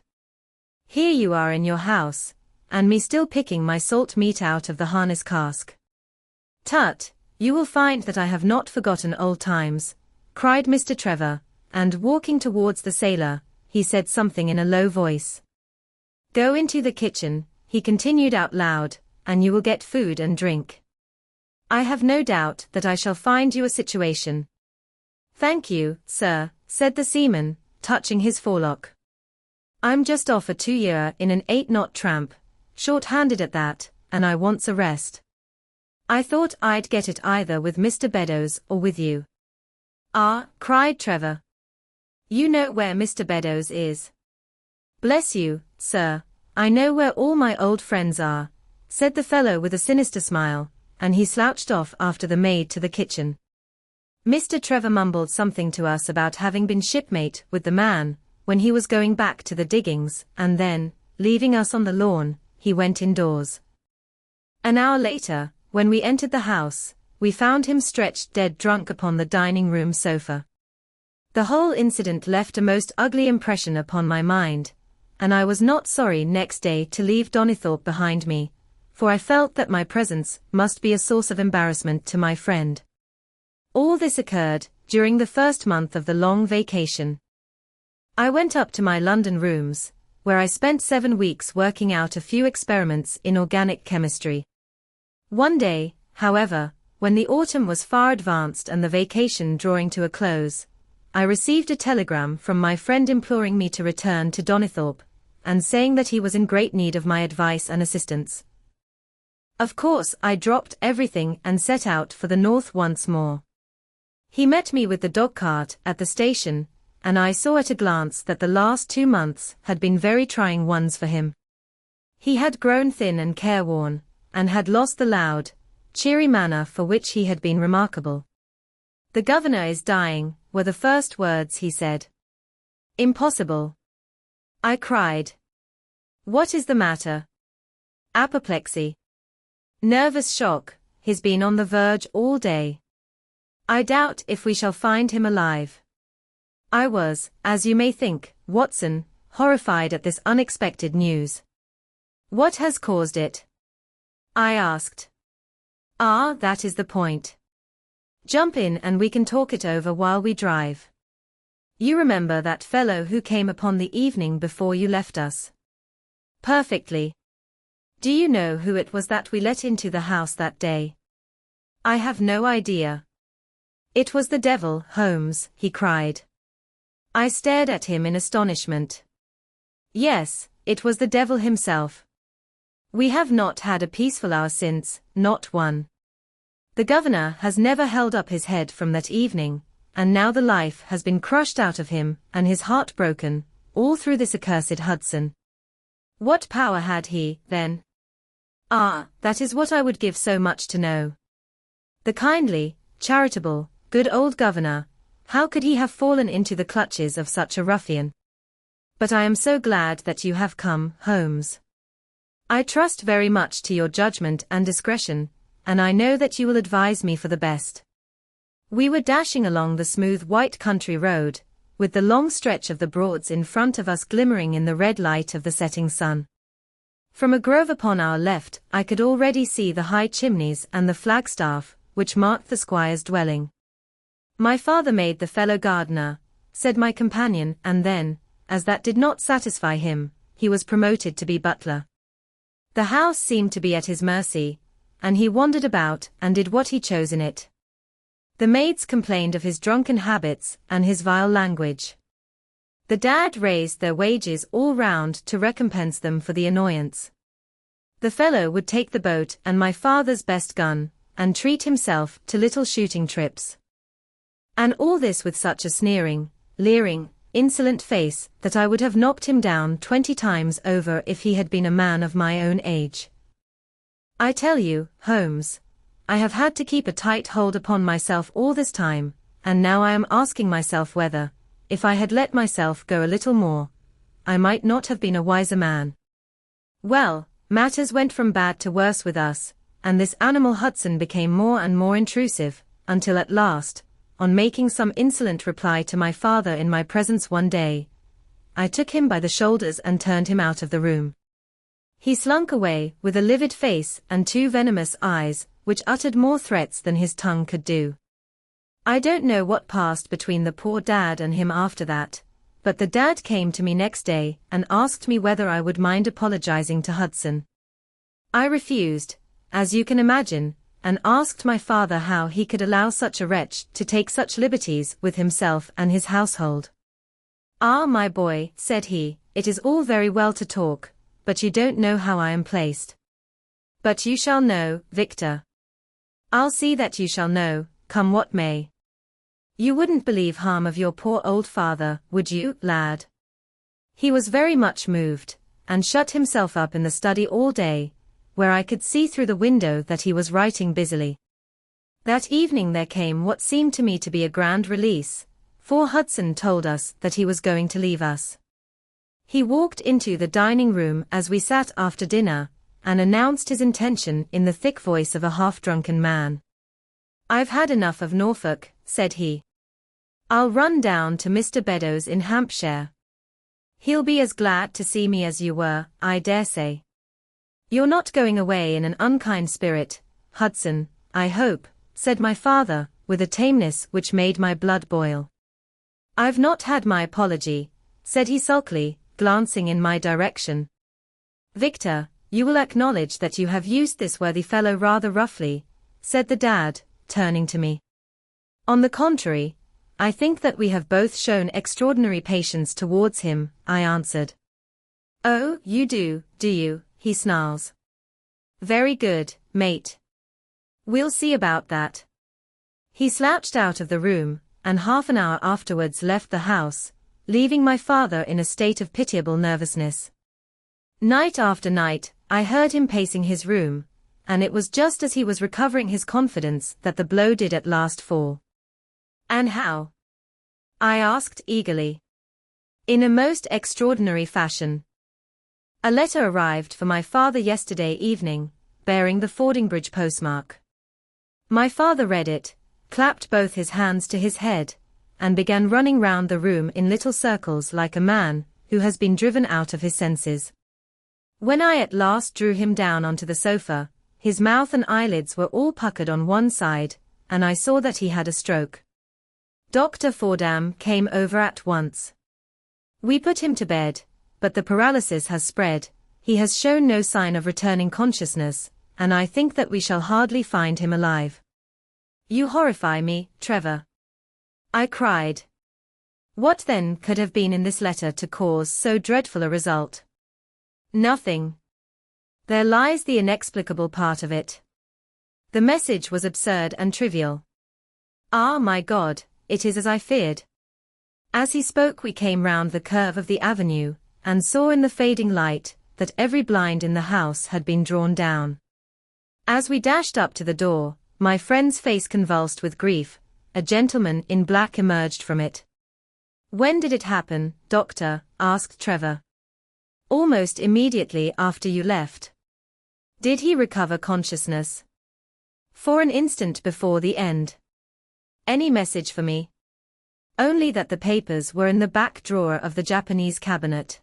Here you are in your house, and me still picking my salt meat out of the harness cask. Tut, you will find that I have not forgotten old times," cried Mr. Trevor, and walking towards the sailor, he said something in a low voice. "Go into the kitchen," he continued out loud, "and you will get food and drink. I have no doubt that I shall find you a situation." "Thank you, sir," said the seaman, touching his forelock. "I'm just off a 2-year in an 8-knot tramp, short-handed at that, and I wants a rest. I thought I'd get it either with Mr. Beddoes or with you." "Ah," cried Trevor. "You know where Mr. Beddoes is." "Bless you, sir, I know where all my old friends are," said the fellow with a sinister smile, and he slouched off after the maid to the kitchen. Mr. Trevor mumbled something to us about having been shipmate with the man, when he was going back to the diggings, and then, leaving us on the lawn, he went indoors. An hour later, when we entered the house, we found him stretched dead drunk upon the dining-room sofa. The whole incident left a most ugly impression upon my mind, and I was not sorry next day to leave Donnithorpe behind me, for I felt that my presence must be a source of embarrassment to my friend. All this occurred during the first month of the long vacation. I went up to my London rooms, where I spent 7 weeks working out a few experiments in organic chemistry. One day, however, when the autumn was far advanced and the vacation drawing to a close, I received a telegram from my friend imploring me to return to Donnithorpe, and saying that he was in great need of my advice and assistance. Of course, I dropped everything and set out for the north once more. He met me with the dog-cart at the station, and I saw at a glance that the last 2 months had been very trying ones for him. He had grown thin and careworn, and had lost the loud, cheery manner for which he had been remarkable. "The governor is dying," were the first words he said. "Impossible!" I cried. "What is the matter?" "Apoplexy. Nervous shock, he's been on the verge all day. I doubt if we shall find him alive." I was, as you may think, Watson, horrified at this unexpected news. "What has caused it?" I asked. "Ah, that is the point. Jump in and we can talk it over while we drive. You remember that fellow who came upon the evening before you left us?" "Perfectly. Do you know who it was that we let into the house that day?" "I have no idea." "It was the devil, Holmes," he cried. I stared at him in astonishment. "Yes, it was the devil himself. We have not had a peaceful hour since, not one. The governor has never held up his head from that evening, and now the life has been crushed out of him and his heart broken, all through this accursed Hudson." "What power had he, then?" "Ah, that is what I would give so much to know. The kindly, charitable, good old governor, how could he have fallen into the clutches of such a ruffian? But I am so glad that you have come, Holmes. I trust very much to your judgment and discretion, and I know that you will advise me for the best." We were dashing along the smooth white country road, with the long stretch of the Broads in front of us glimmering in the red light of the setting sun. From a grove upon our left, I could already see the high chimneys and the flagstaff, which marked the squire's dwelling. "My father made the fellow gardener," said my companion, and then, as that did not satisfy him, he was promoted to be butler. The house seemed to be at his mercy, and he wandered about and did what he chose in it. The maids complained of his drunken habits and his vile language. The dad raised their wages all round to recompense them for the annoyance. The fellow would take the boat and my father's best gun, and treat himself to little shooting trips. And all this with such a sneering, leering, insolent face that I would have knocked him down 20 times over if he had been a man of my own age. I tell you, Holmes, I have had to keep a tight hold upon myself all this time, and now I am asking myself whether, if I had let myself go a little more, I might not have been a wiser man. Well, matters went from bad to worse with us, and this animal Hudson became more and more intrusive, until at last, on making some insolent reply to my father in my presence one day, I took him by the shoulders and turned him out of the room. He slunk away with a livid face and 2 venomous eyes, which uttered more threats than his tongue could do. I don't know what passed between the poor dad and him after that, but the dad came to me next day and asked me whether I would mind apologizing to Hudson. I refused, as you can imagine, and asked my father how he could allow such a wretch to take such liberties with himself and his household. "Ah, my boy," said he, "it is all very well to talk, but you don't know how I am placed. But you shall know, Victor. I'll see that you shall know, come what may. You wouldn't believe harm of your poor old father, would you, lad?" He was very much moved, and shut himself up in the study all day, where I could see through the window that he was writing busily. That evening there came what seemed to me to be a grand release, for Hudson told us that he was going to leave us. He walked into the dining room as we sat after dinner, and announced his intention in the thick voice of a half-drunken man. "I've had enough of Norfolk," said he. "I'll run down to Mr. Beddoes in Hampshire. He'll be as glad to see me as you were, I dare say. You're not going away in an unkind spirit, Hudson, I hope," said my father, with a tameness which made my blood boil. "I've not had my apology," said he sulkily, glancing in my direction. "Victor, you will acknowledge that you have used this worthy fellow rather roughly," said the dad, turning to me. "On the contrary, I think that we have both shown extraordinary patience towards him," I answered. "Oh, you do you?" he snarls. "Very good, mate. We'll see about that." He slouched out of the room, and half an hour afterwards left the house, leaving my father in a state of pitiable nervousness. Night after night, I heard him pacing his room, and it was just as he was recovering his confidence that the blow did at last fall. "And how?" I asked eagerly. "In a most extraordinary fashion. A letter arrived for my father yesterday evening, bearing the Fordingbridge postmark. My father read it, clapped both his hands to his head, and began running round the room in little circles like a man who has been driven out of his senses. When I at last drew him down onto the sofa, his mouth and eyelids were all puckered on one side, and I saw that he had a stroke. Dr. Fordham came over at once. We put him to bed, but the paralysis has spread, he has shown no sign of returning consciousness, and I think that we shall hardly find him alive." "You horrify me, Trevor," I cried. "What then could have been in this letter to cause so dreadful a result?" "Nothing. There lies the inexplicable part of it. The message was absurd and trivial. Ah, my God, it is as I feared." As he spoke we came round the curve of the avenue, and saw in the fading light that every blind in the house had been drawn down. As we dashed up to the door, my friend's face convulsed with grief, a gentleman in black emerged from it. "When did it happen, doctor?" asked Trevor. "Almost immediately after you left." "Did he recover consciousness?" "For an instant before the end." "Any message for me?" only that the papers were in the back drawer of the Japanese cabinet.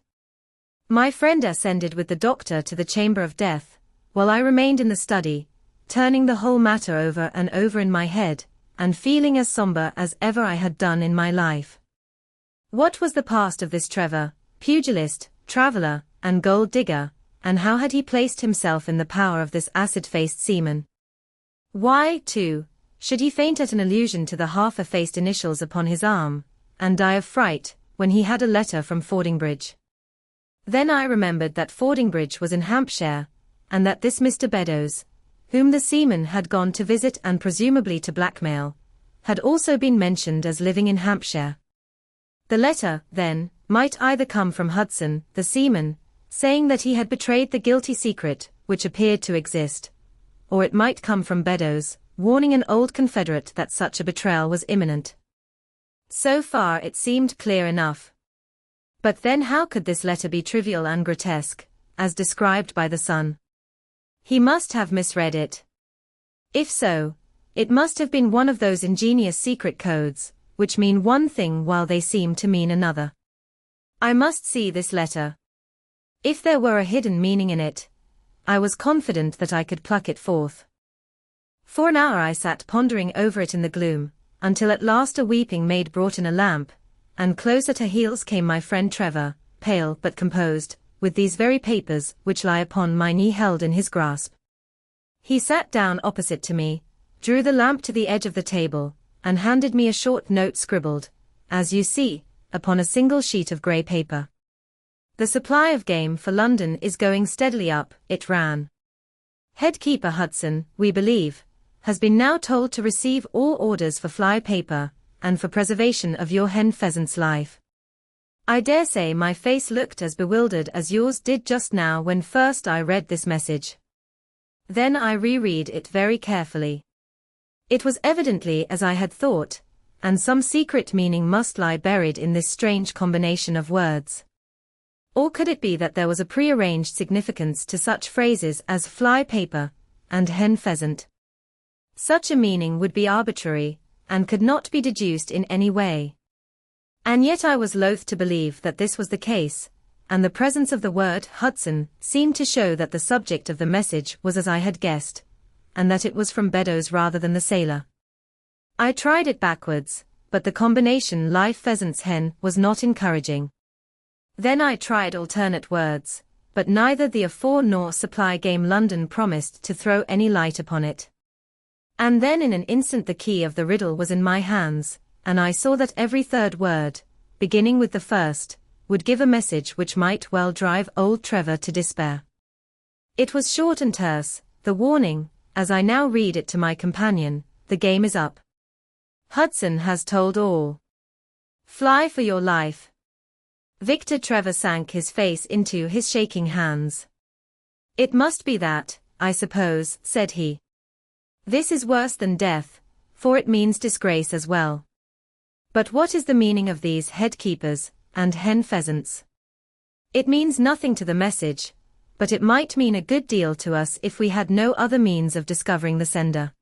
My friend ascended with the doctor to the chamber of death, while I remained in the study, turning the whole matter over and over in my head, and feeling as somber as ever I had done in my life. What was the past of this Trevor, pugilist, traveller, and gold digger, and how had he placed himself in the power of this acid-faced seaman? Why, too, should he faint at an allusion to the half-effaced initials upon his arm, and die of fright, when he had a letter from Fordingbridge? Then I remembered that Fordingbridge was in Hampshire, and that this Mr. Beddoes, whom the seaman had gone to visit and presumably to blackmail, had also been mentioned as living in Hampshire. The letter, then, might either come from Hudson, the seaman, saying that he had betrayed the guilty secret, which appeared to exist, or it might come from Beddoes, warning an old confederate that such a betrayal was imminent. So far it seemed clear enough. But then how could this letter be trivial and grotesque, as described by the Sun? He must have misread it. If so, it must have been one of those ingenious secret codes, which mean one thing while they seem to mean another. I must see this letter. If there were a hidden meaning in it, I was confident that I could pluck it forth. For an hour I sat pondering over it in the gloom, until at last a weeping maid brought in a lamp, and close at her heels came my friend Trevor, pale but composed, with these very papers which lie upon my knee held in his grasp. He sat down opposite to me, drew the lamp to the edge of the table, and handed me a short note scribbled, as you see, upon a single sheet of grey paper. The supply of game for London is going steadily up, it ran. Headkeeper Hudson, we believe, has been now told to receive all orders for fly paper, and for preservation of your hen pheasant's life. I dare say my face looked as bewildered as yours did just now when first I read this message. Then I reread it very carefully. It was evidently as I had thought, and some secret meaning must lie buried in this strange combination of words. Or could it be that there was a prearranged significance to such phrases as fly paper and hen pheasant? Such a meaning would be arbitrary, and could not be deduced in any way. And yet I was loath to believe that this was the case, and the presence of the word Hudson seemed to show that the subject of the message was as I had guessed, and that it was from Beddoes rather than the sailor. I tried it backwards, but the combination live pheasant's hen was not encouraging. Then I tried alternate words, but neither the afore nor supply game London promised to throw any light upon it. And then in an instant the key of the riddle was in my hands, and I saw that every third word, beginning with the first, would give a message which might well drive old Trevor to despair. It was short and terse, the warning, as I now read it to my companion, the game is up. Hudson has told all. Fly for your life. Victor Trevor sank his face into his shaking hands. It must be that, I suppose, said he. This is worse than death, for it means disgrace as well. But what is the meaning of these headkeepers and hen pheasants? It means nothing to the message, but it might mean a good deal to us if we had no other means of discovering the sender.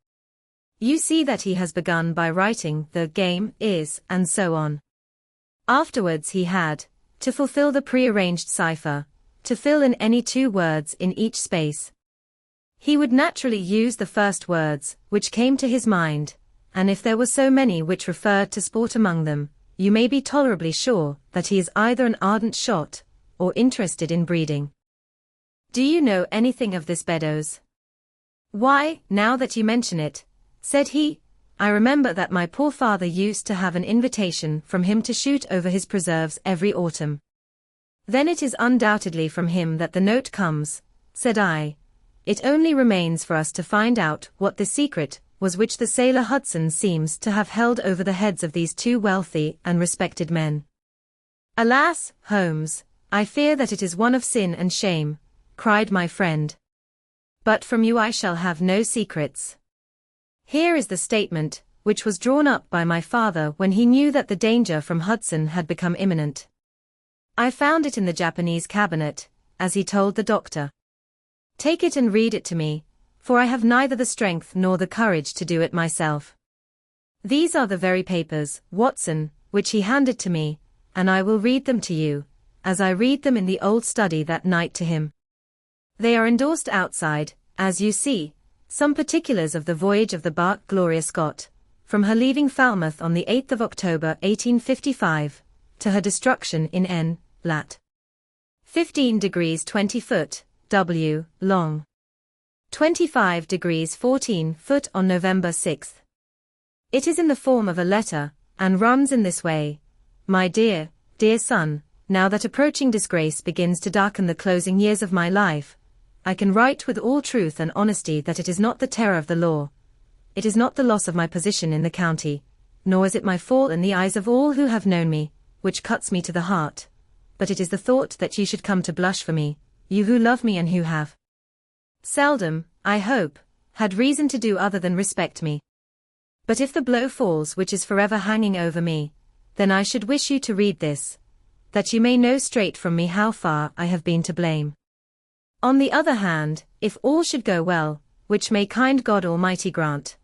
You see that he has begun by writing the game is, and so on. Afterwards he had, to fulfill the prearranged cipher, to fill in any 2 words in each space. He would naturally use the first words, which came to his mind, and if there were so many which referred to sport among them, you may be tolerably sure that he is either an ardent shot, or interested in breeding. Do you know anything of this Beddoes? Why, now that you mention it, said he, I remember that my poor father used to have an invitation from him to shoot over his preserves every autumn. Then it is undoubtedly from him that the note comes, said I. It only remains for us to find out what the secret was which the sailor Hudson seems to have held over the heads of these 2 wealthy and respected men. Alas, Holmes, I fear that it is one of sin and shame, cried my friend. But from you I shall have no secrets. Here is the statement, which was drawn up by my father when he knew that the danger from Hudson had become imminent. I found it in the Japanese cabinet, as he told the doctor. Take it and read it to me, for I have neither the strength nor the courage to do it myself. These are the very papers, Watson, which he handed to me, and I will read them to you, as I read them in the old study that night to him. They are endorsed outside, as you see, some particulars of the voyage of the bark Gloria Scott, from her leaving Falmouth on the 8th of October 1855, to her destruction in N. lat. 15 degrees 20 foot, W. long. 25 degrees 14 foot on November 6th. It is in the form of a letter, and runs in this way: My dear, dear son, now that approaching disgrace begins to darken the closing years of my life, I can write with all truth and honesty that it is not the terror of the law, it is not the loss of my position in the county, nor is it my fall in the eyes of all who have known me, which cuts me to the heart, but it is the thought that you should come to blush for me, you who love me and who have seldom, I hope, had reason to do other than respect me. But if the blow falls which is forever hanging over me, then I should wish you to read this, that you may know straight from me how far I have been to blame. On the other hand, if all should go well, which may kind God Almighty grant,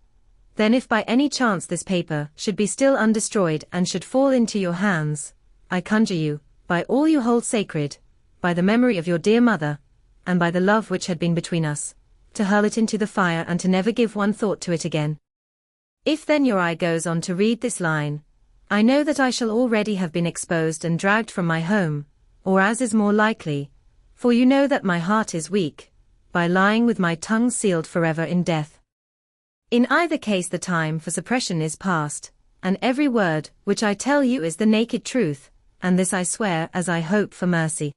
then if by any chance this paper should be still undestroyed and should fall into your hands, I conjure you, by all you hold sacred, by the memory of your dear mother, and by the love which had been between us, to hurl it into the fire and to never give one thought to it again. If then your eye goes on to read this line, I know that I shall already have been exposed and dragged from my home, or as is more likely, for you know that my heart is weak, by lying with my tongue sealed forever in death. In either case the time for suppression is past, and every word which I tell you is the naked truth, and this I swear as I hope for mercy.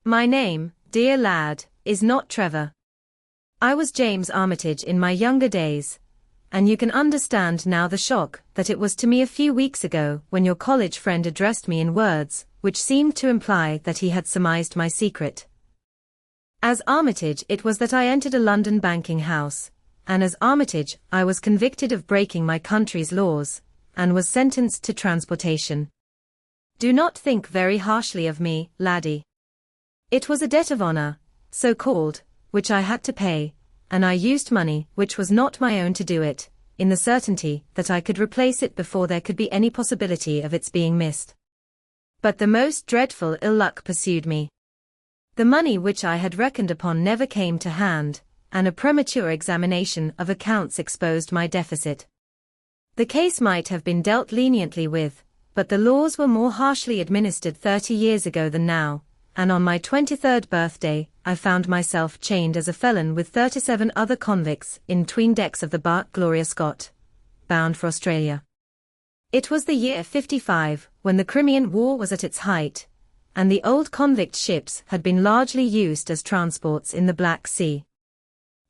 My name, dear lad, is not Trevor. I was James Armitage in my younger days, and you can understand now the shock that it was to me a few weeks ago when your college friend addressed me in words which seemed to imply that he had surmised my secret. As Armitage it was that I entered a London banking house, and as Armitage I was convicted of breaking my country's laws, and was sentenced to transportation. Do not think very harshly of me, laddie. It was a debt of honor, so called, which I had to pay, and I used money which was not my own to do it, in the certainty that I could replace it before there could be any possibility of its being missed. But the most dreadful ill luck pursued me. The money which I had reckoned upon never came to hand, and a premature examination of accounts exposed my deficit. The case might have been dealt leniently with, but the laws were more harshly administered 30 years ago than now, and on my 23rd birthday, I found myself chained as a felon with 37 other convicts in 'tween decks of the bark Gloria Scott, bound for Australia. It was the year 55, when the Crimean War was at its height, and the old convict ships had been largely used as transports in the Black Sea.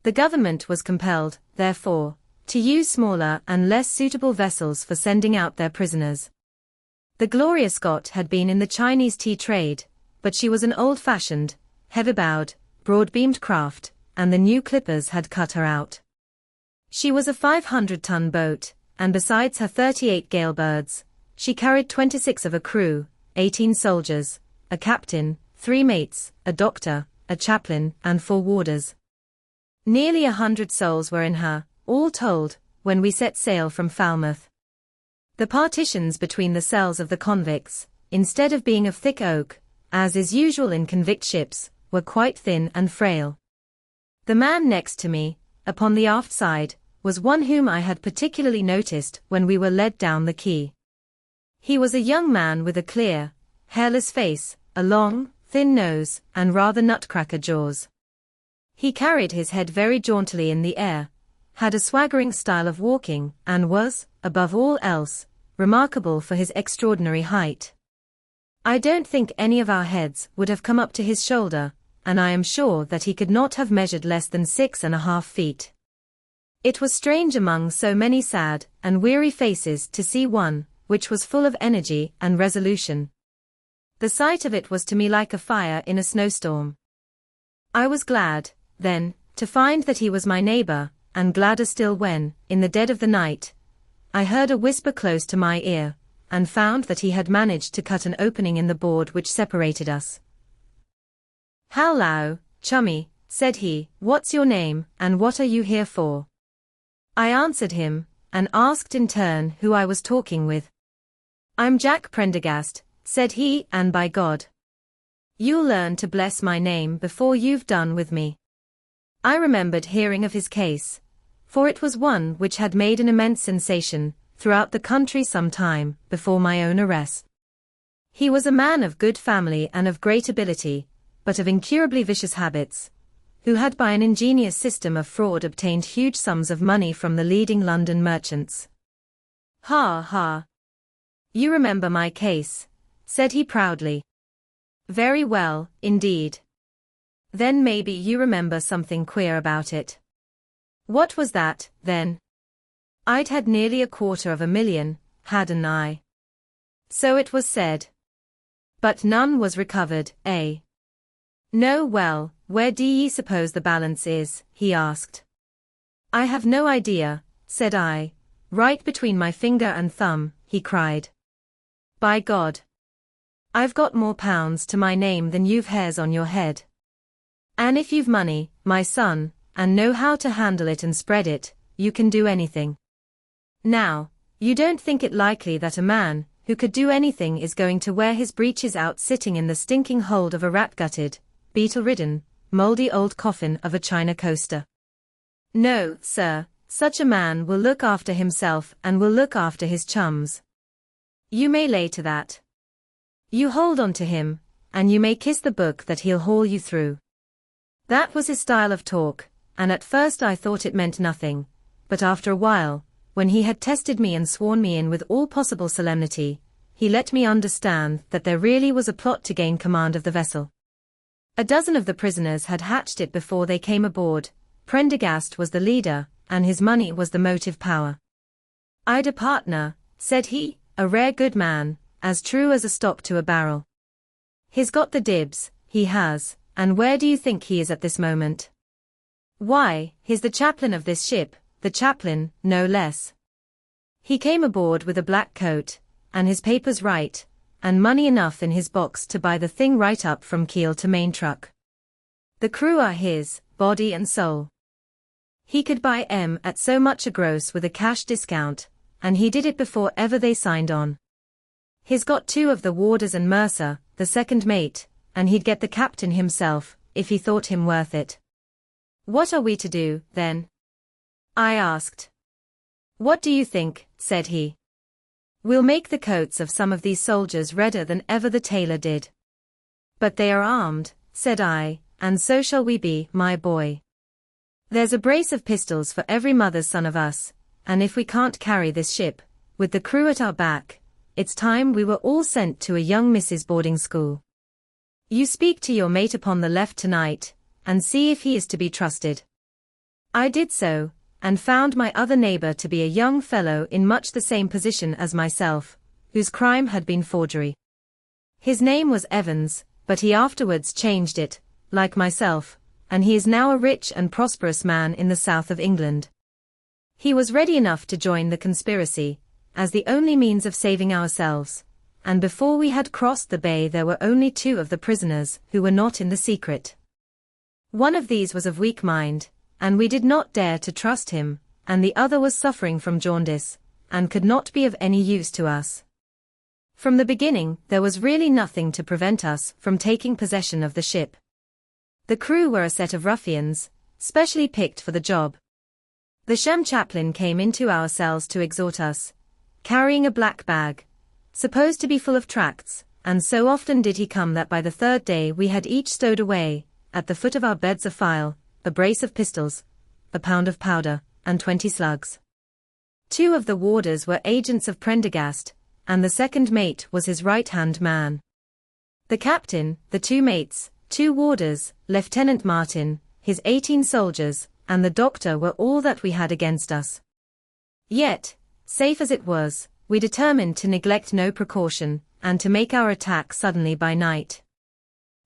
The government was compelled, therefore, to use smaller and less suitable vessels for sending out their prisoners. The Gloria Scott had been in the Chinese tea trade, but she was an old-fashioned, heavy-bowed, broad-beamed craft, and the new clippers had cut her out. She was a 500-ton boat, and besides her 38 gale birds, she carried 26 of a crew, 18 soldiers, a captain, 3 mates, a doctor, a chaplain, and 4 warders. Nearly 100 souls were in her, all told, when we set sail from Falmouth. The partitions between the cells of the convicts, instead of being of thick oak, as is usual in convict ships, were quite thin and frail. The man next to me, upon the aft side, was one whom I had particularly noticed when we were led down the quay. He was a young man with a clear, hairless face, a long, thin nose, and rather nutcracker jaws. He carried his head very jauntily in the air, had a swaggering style of walking, and was, above all else, remarkable for his extraordinary height. I don't think any of our heads would have come up to his shoulder, and I am sure that he could not have measured less than 6½ feet. It was strange among so many sad and weary faces to see one, which was full of energy and resolution. The sight of it was to me like a fire in a snowstorm. I was glad, then, to find that he was my neighbor, and gladder still when, in the dead of the night, I heard a whisper close to my ear, and found that he had managed to cut an opening in the board which separated us. "Hallo, chummy," said he, "what's your name, and what are you here for?" I answered him, and asked in turn who I was talking with. "I'm Jack Prendergast," said he, "and by God, you'll learn to bless my name before you've done with me." I remembered hearing of his case, for it was one which had made an immense sensation throughout the country some time before my own arrest. He was a man of good family and of great ability, but of incurably vicious habits, who had by an ingenious system of fraud obtained huge sums of money from the leading London merchants. "Ha ha! You remember my case," said he proudly. "Very well, indeed. Then maybe you remember something queer about it." "What was that, then?" "I'd had nearly $250,000, hadn't I?" "So it was said. But none was recovered, eh?" "No. Well, where do ye suppose the balance is?" he asked. "I have no idea," said I. "Right between my finger and thumb," he cried. "By God, I've got more pounds to my name than you've hairs on your head. And if you've money, my son, and know how to handle it and spread it, you can do anything. Now, you don't think it likely that a man who could do anything is going to wear his breeches out sitting in the stinking hold of a rat-gutted, beetle-ridden, mouldy old coffin of a China coaster? No, sir, such a man will look after himself and will look after his chums. You may lay to that. You hold on to him, and you may kiss the book that he'll haul you through." That was his style of talk, and at first I thought it meant nothing, but after a while, when he had tested me and sworn me in with all possible solemnity, he let me understand that there really was a plot to gain command of the vessel. A dozen of the prisoners had hatched it before they came aboard. Prendergast was the leader, and his money was the motive power. "I'd a partner," said he, "a rare good man, as true as a stock to a barrel. He's got the dibs, he has, and where do you think he is at this moment? Why, he's the chaplain of this ship, the chaplain, no less. He came aboard with a black coat, and his papers right, and money enough in his box to buy the thing right up from keel to main truck. The crew are his, body and soul. He could buy 'em at so much a gross with a cash discount, and he did it before ever they signed on. He's got 2 of the warders and Mercer, the second mate, and he'd get the captain himself, if he thought him worth it." "What are we to do, then?" I asked. "What do you think?" said he. "We'll make the coats of some of these soldiers redder than ever the tailor did." "But they are armed," said I, "and so shall we be, my boy. There's a brace of pistols for every mother's son of us, and if we can't carry this ship, with the crew at our back, it's time we were all sent to a young Mrs. boarding school. You speak to your mate upon the left tonight, and see if he is to be trusted." I did so, and found my other neighbor to be a young fellow in much the same position as myself, whose crime had been forgery. His name was Evans, but he afterwards changed it, like myself, and he is now a rich and prosperous man in the south of England. He was ready enough to join the conspiracy, as the only means of saving ourselves, and before we had crossed the bay there were only 2 of the prisoners who were not in the secret. One of these was of weak mind, and we did not dare to trust him, and the other was suffering from jaundice, and could not be of any use to us. From the beginning there was really nothing to prevent us from taking possession of the ship. The crew were a set of ruffians, specially picked for the job. The sham chaplain came into our cells to exhort us, carrying a black bag, supposed to be full of tracts, and so often did he come that by the 3rd day we had each stowed away, at the foot of our beds a file, a brace of pistols, a pound of powder, and 20 slugs. 2 of the warders were agents of Prendergast, and the second mate was his right-hand man. The captain, the 2 mates, 2 warders, Lieutenant Martin, his 18 soldiers, and the doctor were all that we had against us. Yet, safe as it was, we determined to neglect no precaution, and to make our attack suddenly by night.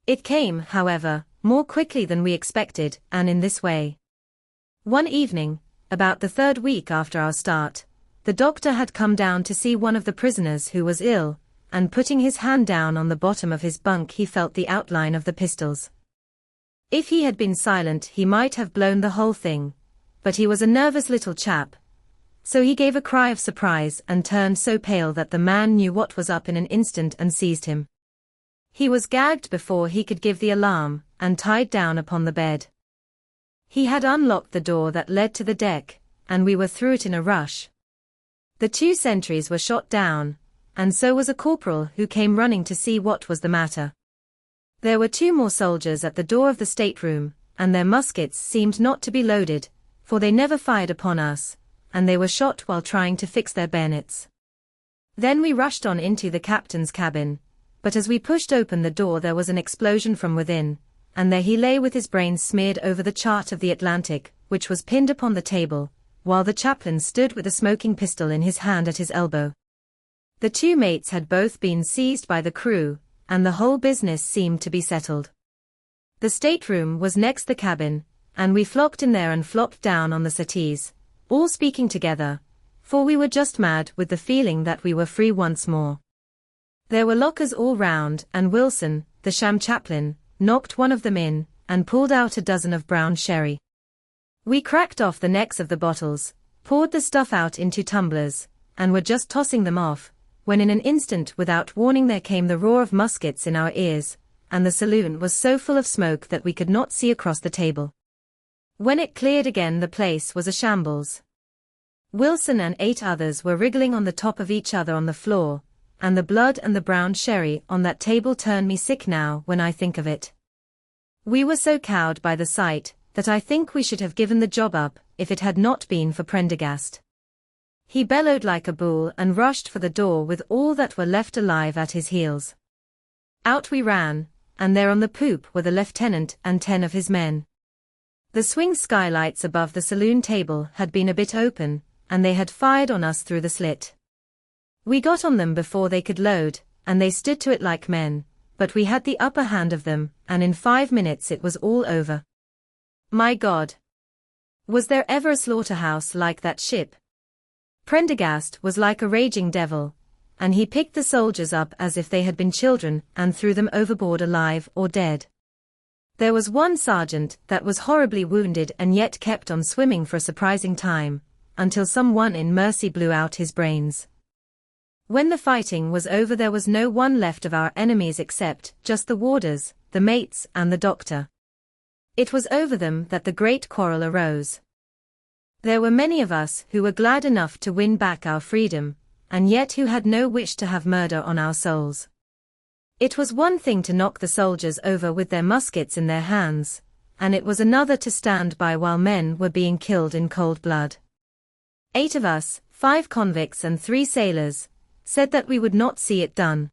It came, however, more quickly than we expected, and in this way. One evening, about the 3rd week after our start, the doctor had come down to see one of the prisoners who was ill, and putting his hand down on the bottom of his bunk he felt the outline of the pistols. If he had been silent he might have blown the whole thing, but he was a nervous little chap, so he gave a cry of surprise and turned so pale that the man knew what was up in an instant and seized him. He was gagged before he could give the alarm, and tied down upon the bed. He had unlocked the door that led to the deck, and we were through it in a rush. The 2 sentries were shot down, and so was a corporal who came running to see what was the matter. There were 2 more soldiers at the door of the stateroom, and their muskets seemed not to be loaded, for they never fired upon us, and they were shot while trying to fix their bayonets. Then we rushed on into the captain's cabin, but as we pushed open the door there was an explosion from within, and there he lay with his brains smeared over the chart of the Atlantic, which was pinned upon the table, while the chaplain stood with a smoking pistol in his hand at his elbow. The 2 mates had both been seized by the crew, and the whole business seemed to be settled. The stateroom was next the cabin, and we flocked in there and flopped down on the settees, all speaking together, for we were just mad with the feeling that we were free once more. There were lockers all round, and Wilson, the sham chaplain, knocked one of them in, and pulled out a dozen of brown sherry. We cracked off the necks of the bottles, poured the stuff out into tumblers, and were just tossing them off, when in an instant without warning there came the roar of muskets in our ears, and the saloon was so full of smoke that we could not see across the table. When it cleared again the place was a shambles. Wilson and 8 others were wriggling on the top of each other on the floor, and the blood and the brown sherry on that table turn me sick now when I think of it. We were so cowed by the sight, that I think we should have given the job up, if it had not been for Prendergast. He bellowed like a bull and rushed for the door with all that were left alive at his heels. Out we ran, and there on the poop were the lieutenant and 10 of his men. The swing skylights above the saloon table had been a bit open, and they had fired on us through the slit. We got on them before they could load, and they stood to it like men, but we had the upper hand of them, and in 5 minutes it was all over. My God! Was there ever a slaughterhouse like that ship? Prendergast was like a raging devil, and he picked the soldiers up as if they had been children and threw them overboard alive or dead. There was one sergeant that was horribly wounded and yet kept on swimming for a surprising time, until someone in mercy blew out his brains. When the fighting was over there was no one left of our enemies except just the warders, the mates and the doctor. It was over them that the great quarrel arose. There were many of us who were glad enough to win back our freedom, and yet who had no wish to have murder on our souls. It was one thing to knock the soldiers over with their muskets in their hands, and it was another to stand by while men were being killed in cold blood. 8 of us, 5 convicts and 3 sailors, said that we would not see it done.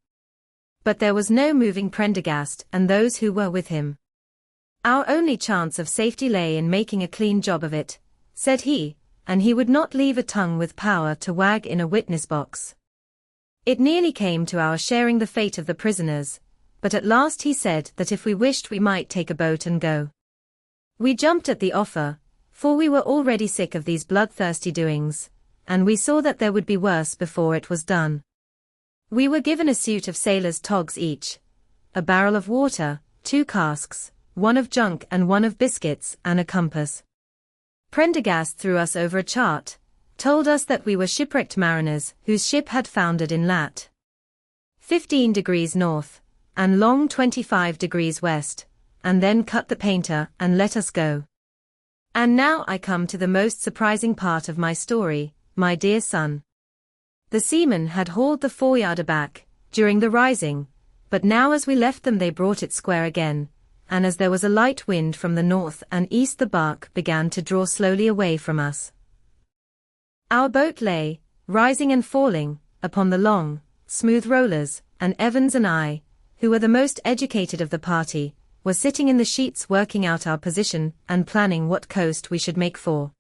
But there was no moving Prendergast and those who were with him. Our only chance of safety lay in making a clean job of it, said he, and he would not leave a tongue with power to wag in a witness box. It nearly came to our sharing the fate of the prisoners, but at last he said that if we wished we might take a boat and go. We jumped at the offer, for we were already sick of these bloodthirsty doings, and we saw that there would be worse before it was done. We were given a suit of sailors' togs each, a barrel of water, 2 casks, 1 of junk and 1 of biscuits, and a compass. Prendergast threw us over a chart, told us that we were shipwrecked mariners whose ship had foundered in lat. 15 degrees north, and long 25 degrees west, and then cut the painter and let us go. And now I come to the most surprising part of my story, my dear son. The seamen had hauled the foreyard aback, during the rising, but now as we left them they brought it square again, and as there was a light wind from the north and east the bark began to draw slowly away from us. Our boat lay, rising and falling, upon the long, smooth rollers, and Evans and I, who were the most educated of the party, were sitting in the sheets working out our position and planning what coast we should make for.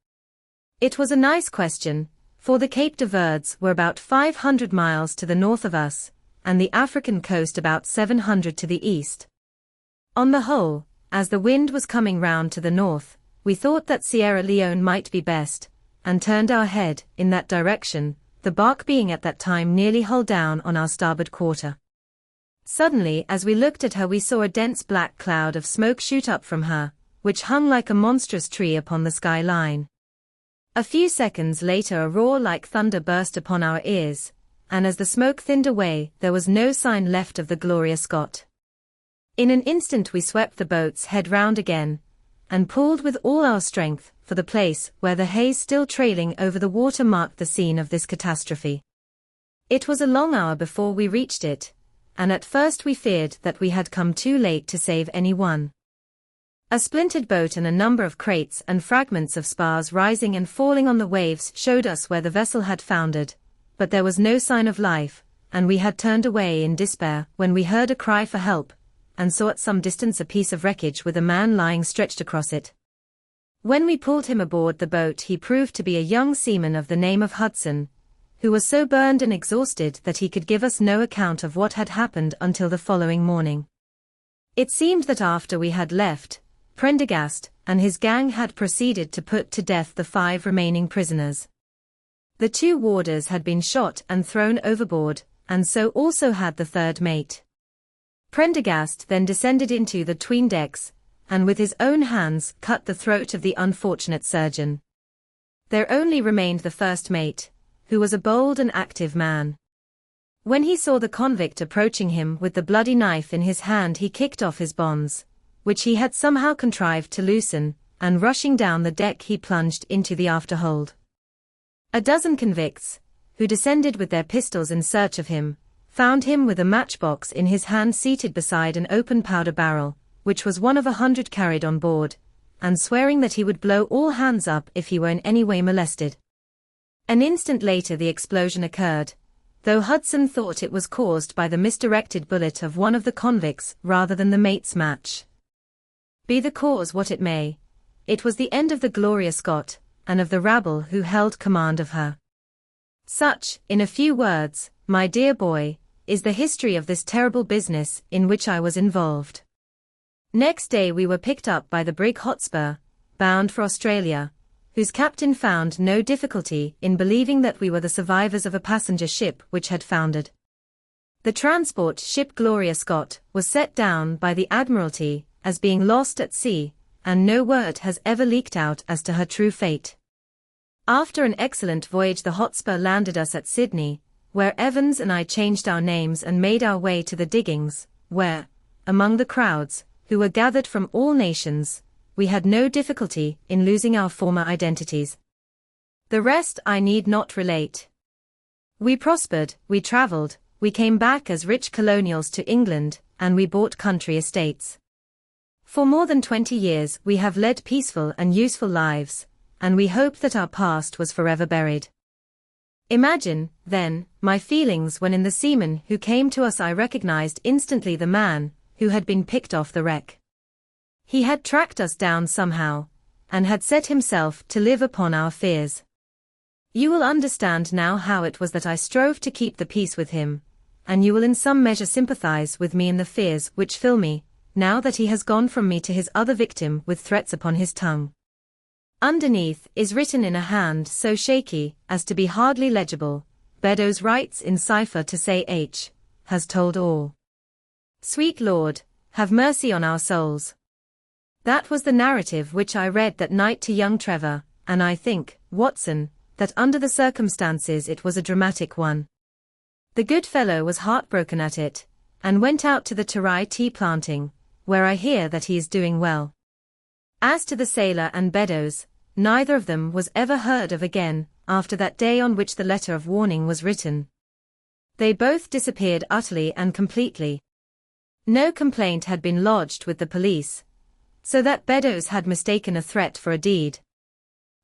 It was a nice question, for the Cape de Verdes were about 500 miles to the north of us, and the African coast about 700 to the east. On the whole, as the wind was coming round to the north, we thought that Sierra Leone might be best, and turned our head in that direction, the bark being at that time nearly hull down on our starboard quarter. Suddenly as we looked at her we saw a dense black cloud of smoke shoot up from her, which hung like a monstrous tree upon the sky line. A few seconds later a roar like thunder burst upon our ears, and as the smoke thinned away there was no sign left of the Gloria Scott. In an instant we swept the boat's head round again, and pulled with all our strength for the place where the haze still trailing over the water marked the scene of this catastrophe. It was a long hour before we reached it, and at first we feared that we had come too late to save anyone. A splintered boat and a number of crates and fragments of spars rising and falling on the waves showed us where the vessel had foundered, but there was no sign of life, and we had turned away in despair when we heard a cry for help, and saw at some distance a piece of wreckage with a man lying stretched across it. When we pulled him aboard the boat he proved to be a young seaman of the name of Hudson, who was so burned and exhausted that he could give us no account of what had happened until the following morning. It seemed that after we had left, Prendergast and his gang had proceeded to put to death the 5 remaining prisoners. The 2 warders had been shot and thrown overboard, and so also had the 3rd mate. Prendergast then descended into the 'tween decks, and with his own hands cut the throat of the unfortunate surgeon. There only remained the 1st mate, who was a bold and active man. When he saw the convict approaching him with the bloody knife in his hand he kicked off his bonds, which he had somehow contrived to loosen, and rushing down the deck he plunged into the afterhold. A dozen convicts, who descended with their pistols in search of him, found him with a matchbox in his hand seated beside an open powder barrel, which was one of 100 carried on board, and swearing that he would blow all hands up if he were in any way molested. An instant later the explosion occurred, though Hudson thought it was caused by the misdirected bullet of one of the convicts rather than the mate's match. Be the cause what it may, it was the end of the Gloria Scott, and of the rabble who held command of her. Such, in a few words, my dear boy, is the history of this terrible business in which I was involved. Next day we were picked up by the brig Hotspur, bound for Australia, whose captain found no difficulty in believing that we were the survivors of a passenger ship which had foundered. The transport ship Gloria Scott was set down by the Admiralty as being lost at sea, and no word has ever leaked out as to her true fate. After an excellent voyage the Hotspur landed us at Sydney, where Evans and I changed our names and made our way to the diggings, where, among the crowds, who were gathered from all nations, we had no difficulty in losing our former identities. The rest I need not relate. We prospered, we travelled, we came back as rich colonials to England, and we bought country estates. For more than 20 years we have led peaceful and useful lives, and we hope that our past was forever buried. Imagine, then, my feelings when in the seaman who came to us I recognized instantly the man who had been picked off the wreck. He had tracked us down somehow, and had set himself to live upon our fears. You will understand now how it was that I strove to keep the peace with him, and you will in some measure sympathize with me in the fears which fill me, now that he has gone from me to his other victim with threats upon his tongue. Underneath is written in a hand so shaky as to be hardly legible, Beddoes writes in cipher to say H. has told all. Sweet Lord, have mercy on our souls. That was the narrative which I read that night to young Trevor, and I think, Watson, that under the circumstances it was a dramatic one. The good fellow was heartbroken at it, and went out to the Terai tea planting, where I hear that he is doing well. As to the sailor and Beddoes, neither of them was ever heard of again, after that day on which the letter of warning was written. They both disappeared utterly and completely. No complaint had been lodged with the police, so that Beddoes had mistaken a threat for a deed.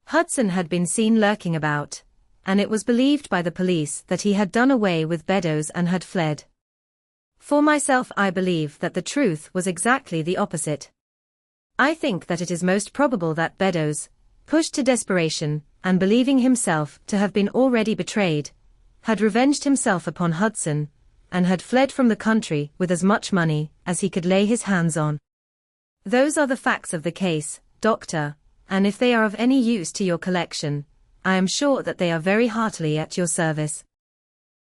Hudson had been seen lurking about, and it was believed by the police that he had done away with Beddoes and had fled. For myself I believe that the truth was exactly the opposite. I think that it is most probable that Beddoes, pushed to desperation, and believing himself to have been already betrayed, had revenged himself upon Hudson, and had fled from the country with as much money as he could lay his hands on. Those are the facts of the case, Doctor, and if they are of any use to your collection, I am sure that they are very heartily at your service.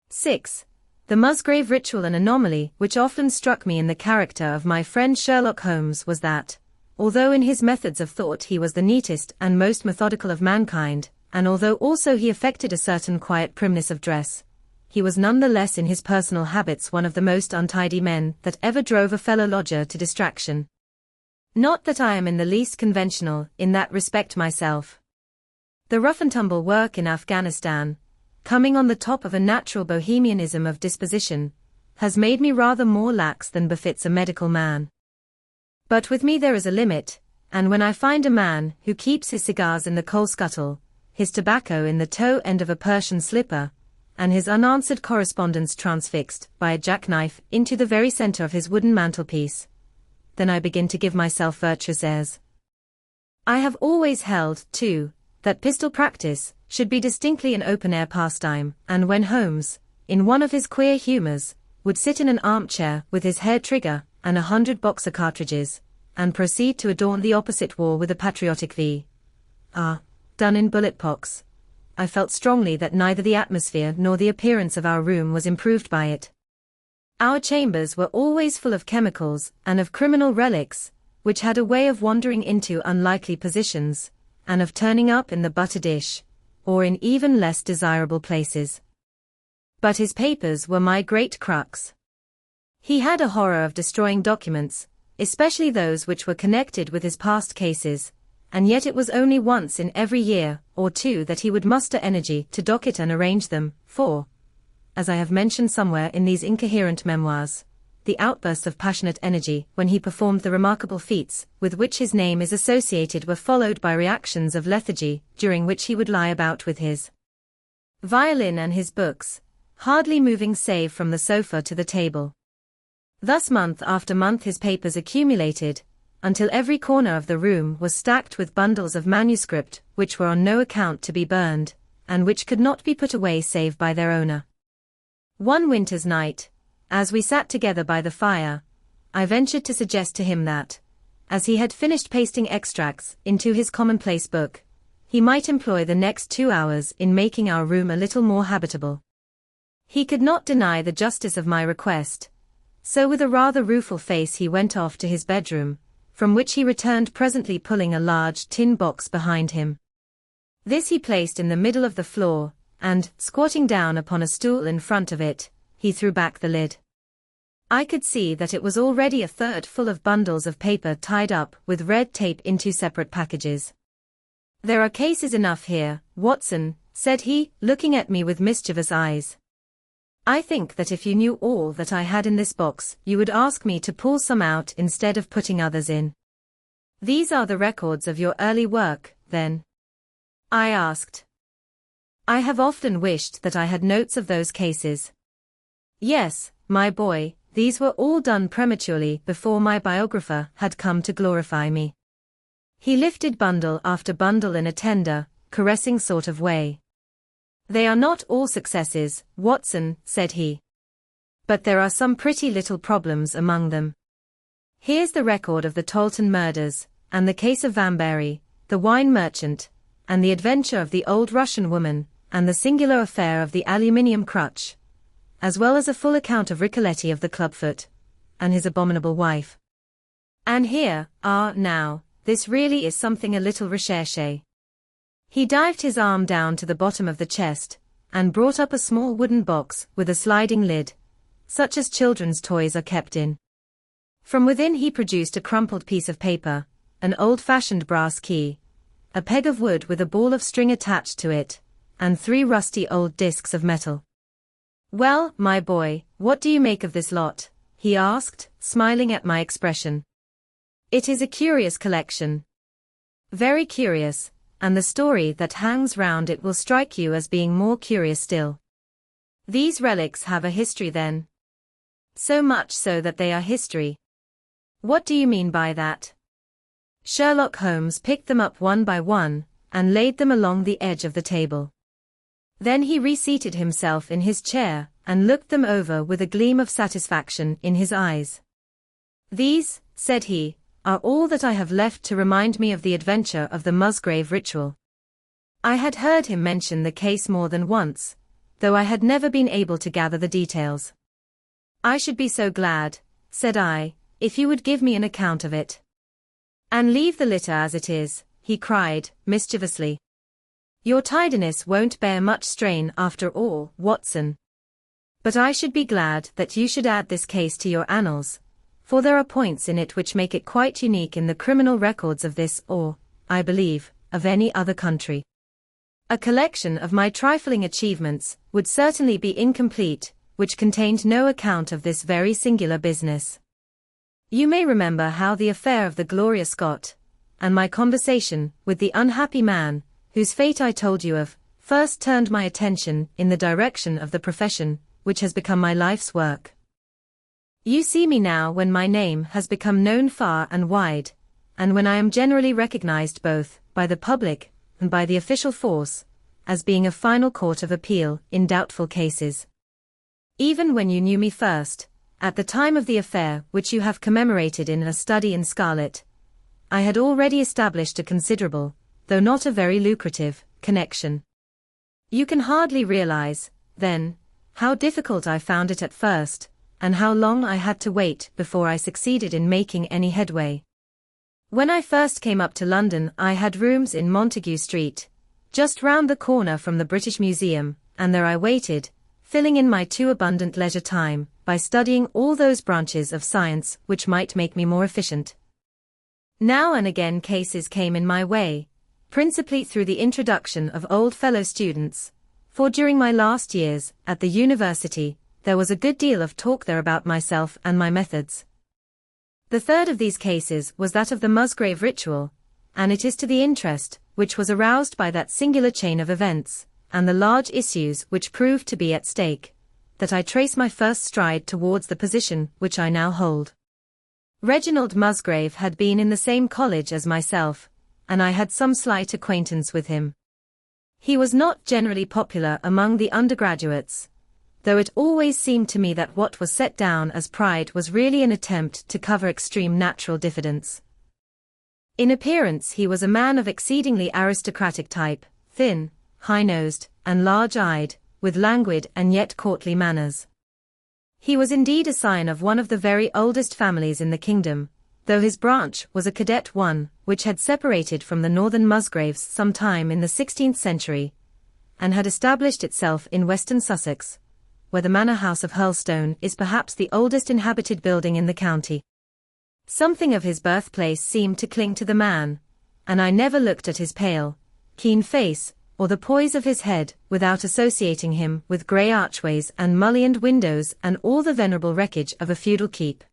6. The Musgrave Ritual. An anomaly which often struck me in the character of my friend Sherlock Holmes was that, although in his methods of thought he was the neatest and most methodical of mankind, and although also he affected a certain quiet primness of dress, he was none the less in his personal habits one of the most untidy men that ever drove a fellow lodger to distraction. Not that I am in the least conventional in that respect myself. The rough-and-tumble work in Afghanistan, coming on the top of a natural bohemianism of disposition, has made me rather more lax than befits a medical man. But with me there is a limit, and when I find a man who keeps his cigars in the coal scuttle, his tobacco in the toe end of a Persian slipper, and his unanswered correspondence transfixed by a jackknife into the very center of his wooden mantelpiece, then I begin to give myself virtuous airs. I have always held, too, that pistol practice should be distinctly an open-air pastime, and when Holmes, in one of his queer humors, would sit in an armchair with his hair trigger and 100 boxer cartridges, and proceed to adorn the opposite wall with a patriotic V. R. done in bullet pocks, I felt strongly that neither the atmosphere nor the appearance of our room was improved by it. Our chambers were always full of chemicals and of criminal relics, which had a way of wandering into unlikely positions, and of turning up in the butter dish, or in even less desirable places. But his papers were my great crux. He had a horror of destroying documents, especially those which were connected with his past cases, and yet it was only once in every year or two that he would muster energy to docket and arrange them, for, as I have mentioned somewhere in these incoherent memoirs, the outbursts of passionate energy when he performed the remarkable feats with which his name is associated were followed by reactions of lethargy, during which he would lie about with his violin and his books, hardly moving save from the sofa to the table. Thus month after month his papers accumulated, until every corner of the room was stacked with bundles of manuscript which were on no account to be burned, and which could not be put away save by their owner. One winter's night, as we sat together by the fire, I ventured to suggest to him that, as he had finished pasting extracts into his commonplace book, he might employ the next 2 hours in making our room a little more habitable. He could not deny the justice of my request, so with a rather rueful face he went off to his bedroom, from which he returned presently pulling a large tin box behind him. This he placed in the middle of the floor, and, squatting down upon a stool in front of it, he threw back the lid. I could see that it was already a third full of bundles of paper tied up with red tape into separate packages. "There are cases enough here, Watson," said he, looking at me with mischievous eyes. "I think that if you knew all that I had in this box, you would ask me to pull some out instead of putting others in." "These are the records of your early work, then?" I asked. "I have often wished that I had notes of those cases." "Yes, my boy, these were all done prematurely before my biographer had come to glorify me." He lifted bundle after bundle in a tender, caressing sort of way. "They are not all successes, Watson," said he. "But there are some pretty little problems among them. Here's the record of the Tolton murders, and the case of Vanbury, the wine merchant, and the adventure of the old Russian woman, and the singular affair of the aluminium crutch, as well as a full account of Ricoletti of the clubfoot, and his abominable wife. And here, now, this really is something a little recherché." He dived his arm down to the bottom of the chest, and brought up a small wooden box with a sliding lid, such as children's toys are kept in. From within he produced a crumpled piece of paper, an old-fashioned brass key, a peg of wood with a ball of string attached to it, and 3 rusty old discs of metal. "Well, my boy, what do you make of this lot?" he asked, smiling at my expression. "It is a curious collection." "Very curious, and the story that hangs round it will strike you as being more curious still." "These relics have a history then?" "So much so that they are history." "What do you mean by that?" Sherlock Holmes picked them up one by one, and laid them along the edge of the table. Then he reseated himself in his chair, and looked them over with a gleam of satisfaction in his eyes. "These," said he, "are all that I have left to remind me of the adventure of the Musgrave Ritual." I had heard him mention the case more than once, though I had never been able to gather the details. "I should be so glad," said I, "if you would give me an account of it." "And leave the litter as it is," he cried, mischievously. Your tidiness won't bear much strain after all, Watson. But I should be glad that you should add this case to your annals, for there are points in it which make it quite unique in the criminal records of this or, I believe, of any other country. A collection of my trifling achievements would certainly be incomplete, which contained no account of this very singular business. You may remember how the affair of the Gloria Scott, and my conversation with the unhappy man, whose fate I told you of, first turned my attention in the direction of the profession, which has become my life's work. You see me now when my name has become known far and wide, and when I am generally recognized both by the public and by the official force, as being a final court of appeal in doubtful cases. Even when you knew me first, at the time of the affair which you have commemorated in A Study in Scarlet, I had already established a considerable, though not a very lucrative, connection. You can hardly realize, then, how difficult I found it at first, and how long I had to wait before I succeeded in making any headway. When I first came up to London, I had rooms in Montague Street, just round the corner from the British Museum, and there I waited, filling in my too abundant leisure time by studying all those branches of science which might make me more efficient. Now and again cases came in my way, principally through the introduction of old fellow students, for during my last years at the university, there was a good deal of talk there about myself and my methods. The third of these cases was that of the Musgrave Ritual, and it is to the interest which was aroused by that singular chain of events, and the large issues which proved to be at stake, that I trace my first stride towards the position which I now hold. Reginald Musgrave had been in the same college as myself, and I had some slight acquaintance with him. He was not generally popular among the undergraduates, though it always seemed to me that what was set down as pride was really an attempt to cover extreme natural diffidence. In appearance he was a man of exceedingly aristocratic type, thin, high-nosed, and large-eyed, with languid and yet courtly manners. He was indeed a scion of one of the very oldest families in the kingdom, though his branch was a cadet one, which had separated from the northern Musgraves some time in the 16th century, and had established itself in western Sussex, where the manor house of Hurlstone is perhaps the oldest inhabited building in the county. Something of his birthplace seemed to cling to the man, and I never looked at his pale, keen face, or the poise of his head, without associating him with grey archways and mullioned windows and all the venerable wreckage of a feudal keep.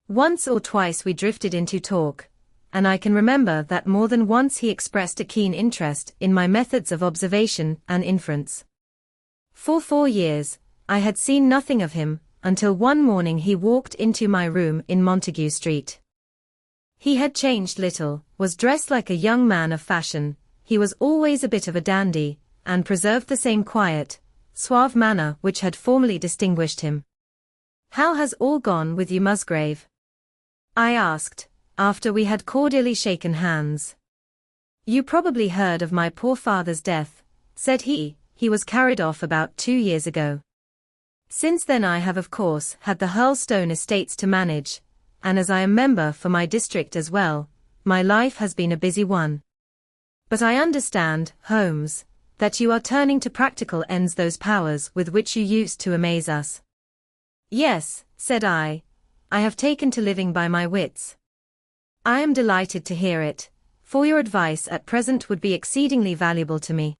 Once or twice we drifted into talk, and I can remember that more than once he expressed a keen interest in my methods of observation and inference. For 4 years, I had seen nothing of him, until one morning he walked into my room in Montague Street. He had changed little, was dressed like a young man of fashion, he was always a bit of a dandy, and preserved the same quiet, suave manner which had formerly distinguished him. "How has all gone with you, Musgrave?" I asked, after we had cordially shaken hands. "You probably heard of my poor father's death," said he. "He was carried off about 2 years ago. Since then I have of course had the Hurlstone estates to manage, and as I am member for my district as well, my life has been a busy one. But I understand, Holmes, that you are turning to practical ends those powers with which you used to amaze us." "Yes," said I have taken to living by my wits." "I am delighted to hear it, for your advice at present would be exceedingly valuable to me.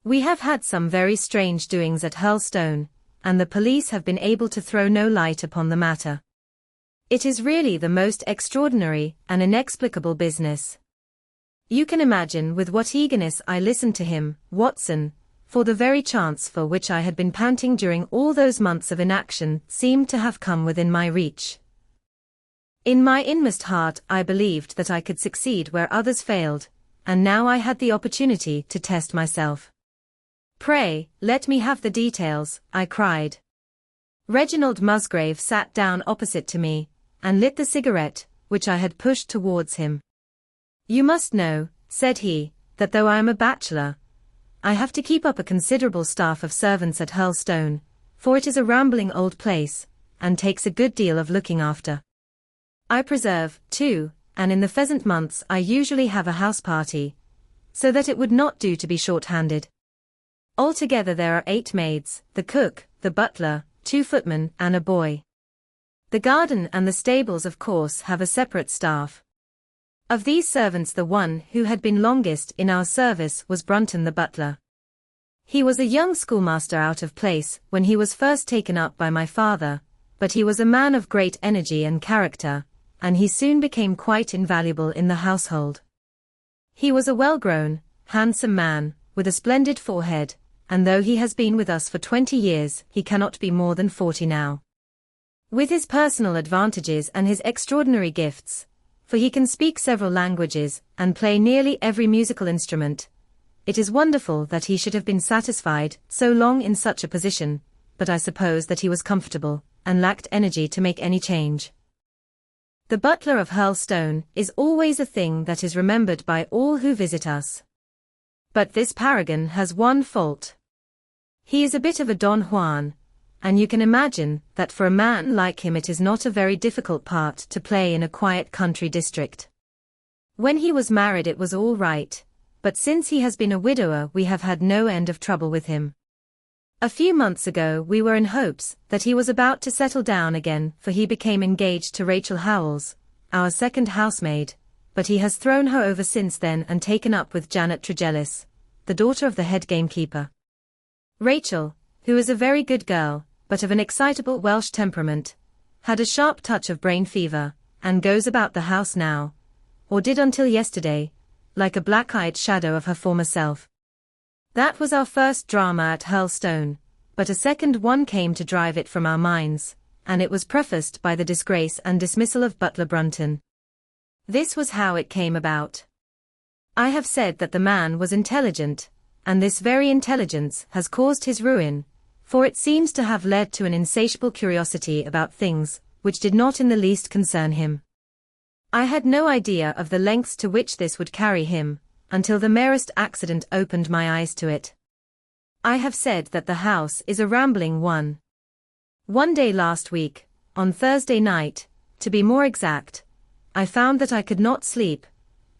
We have had some very strange doings at Hurlstone, and the police have been able to throw no light upon the matter. It is really the most extraordinary and inexplicable business. You can imagine with what eagerness I listened to him, Watson, for the very chance for which I had been panting during all those months of inaction seemed to have come within my reach. In my inmost heart I believed that I could succeed where others failed, and now I had the opportunity to test myself. "Pray, let me have the details," I cried. Reginald Musgrave sat down opposite to me, and lit the cigarette, which I had pushed towards him. "You must know," said he, "that though I am a bachelor, I have to keep up a considerable staff of servants at Hurlstone, for it is a rambling old place, and takes a good deal of looking after. I preserve, too, and in the pheasant months I usually have a house party, so that it would not do to be short-handed. Altogether there are 8 maids, the cook, the butler, 2 footmen, and a boy. The garden and the stables of course have a separate staff. Of these servants the one who had been longest in our service was Brunton the butler. He was a young schoolmaster out of place when he was first taken up by my father, but he was a man of great energy and character, and he soon became quite invaluable in the household. He was a well-grown, handsome man, with a splendid forehead, and though he has been with us for 20 years, he cannot be more than 40 now. With his personal advantages and his extraordinary gifts, for he can speak several languages and play nearly every musical instrument, it is wonderful that he should have been satisfied so long in such a position, but I suppose that he was comfortable, and lacked energy to make any change. The butler of Hurlstone is always a thing that is remembered by all who visit us. But this paragon has one fault. He is a bit of a Don Juan, and you can imagine that for a man like him it is not a very difficult part to play in a quiet country district. When he was married it was all right, but since he has been a widower we have had no end of trouble with him. A few months ago we were in hopes that he was about to settle down again, for he became engaged to Rachel Howells, our second housemaid, but he has thrown her over since then and taken up with Janet Tregellis, the daughter of the head gamekeeper. Rachel, who is a very good girl, but of an excitable Welsh temperament, had a sharp touch of brain fever, and goes about the house now, or did until yesterday, like a black-eyed shadow of her former self. That was our first drama at Hurlstone, but a second one came to drive it from our minds, and it was prefaced by the disgrace and dismissal of Butler Brunton. This was how it came about. I have said that the man was intelligent, and this very intelligence has caused his ruin, for it seems to have led to an insatiable curiosity about things which did not in the least concern him. I had no idea of the lengths to which this would carry him, until the merest accident opened my eyes to it. I have said that the house is a rambling one. One day last week, on Thursday night, to be more exact, I found that I could not sleep,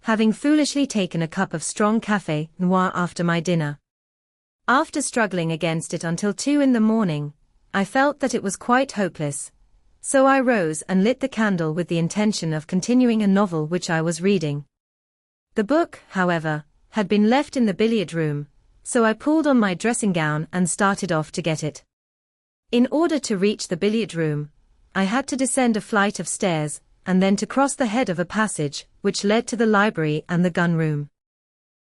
having foolishly taken a cup of strong café noir after my dinner. After struggling against it until 2 in the morning, I felt that it was quite hopeless, so I rose and lit the candle with the intention of continuing a novel which I was reading. The book, however, had been left in the billiard room, so I pulled on my dressing gown and started off to get it. In order to reach the billiard room, I had to descend a flight of stairs, and then to cross the head of a passage, which led to the library and the gun room.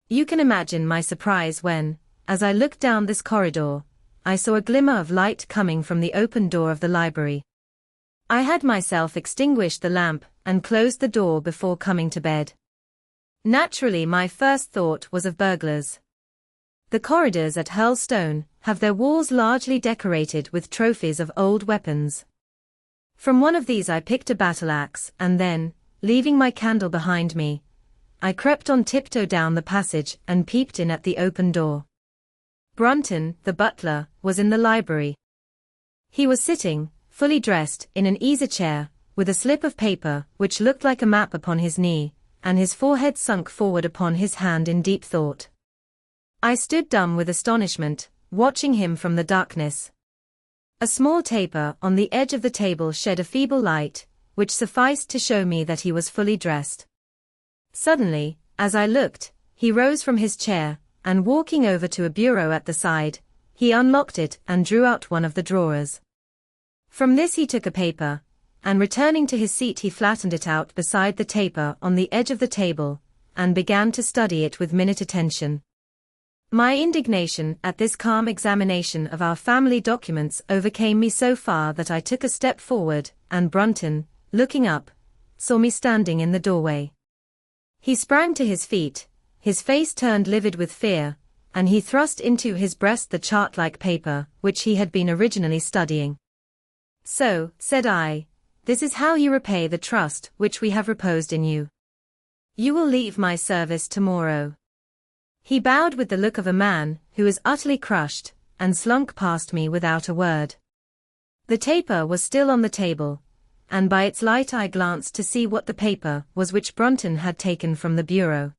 You can imagine my surprise when, as I looked down this corridor, I saw a glimmer of light coming from the open door of the library. I had myself extinguished the lamp, and closed the door before coming to bed. Naturally my first thought was of burglars. The corridors at Hurlstone have their walls largely decorated with trophies of old weapons. From one of these I picked a battle-axe, and then, leaving my candle behind me, I crept on tiptoe down the passage and peeped in at the open door. Brunton, the butler, was in the library. He was sitting, fully dressed, in an easy-chair, with a slip of paper which looked like a map upon his knee, and his forehead sunk forward upon his hand in deep thought. I stood dumb with astonishment, watching him from the darkness. A small taper on the edge of the table shed a feeble light, which sufficed to show me that he was fully dressed. Suddenly, as I looked, he rose from his chair, and walking over to a bureau at the side, he unlocked it and drew out one of the drawers. From this he took a paper, and returning to his seat he flattened it out beside the taper on the edge of the table, and began to study it with minute attention. My indignation at this calm examination of our family documents overcame me so far that I took a step forward, and Brunton, looking up, saw me standing in the doorway. He sprang to his feet, his face turned livid with fear, and he thrust into his breast the chart-like paper, which he had been originally studying. "So," said I, "this is how you repay the trust which we have reposed in you. You will leave my service tomorrow." He bowed with the look of a man who is utterly crushed, and slunk past me without a word. The taper was still on the table, and by its light I glanced to see what the paper was which Brunton had taken from the bureau.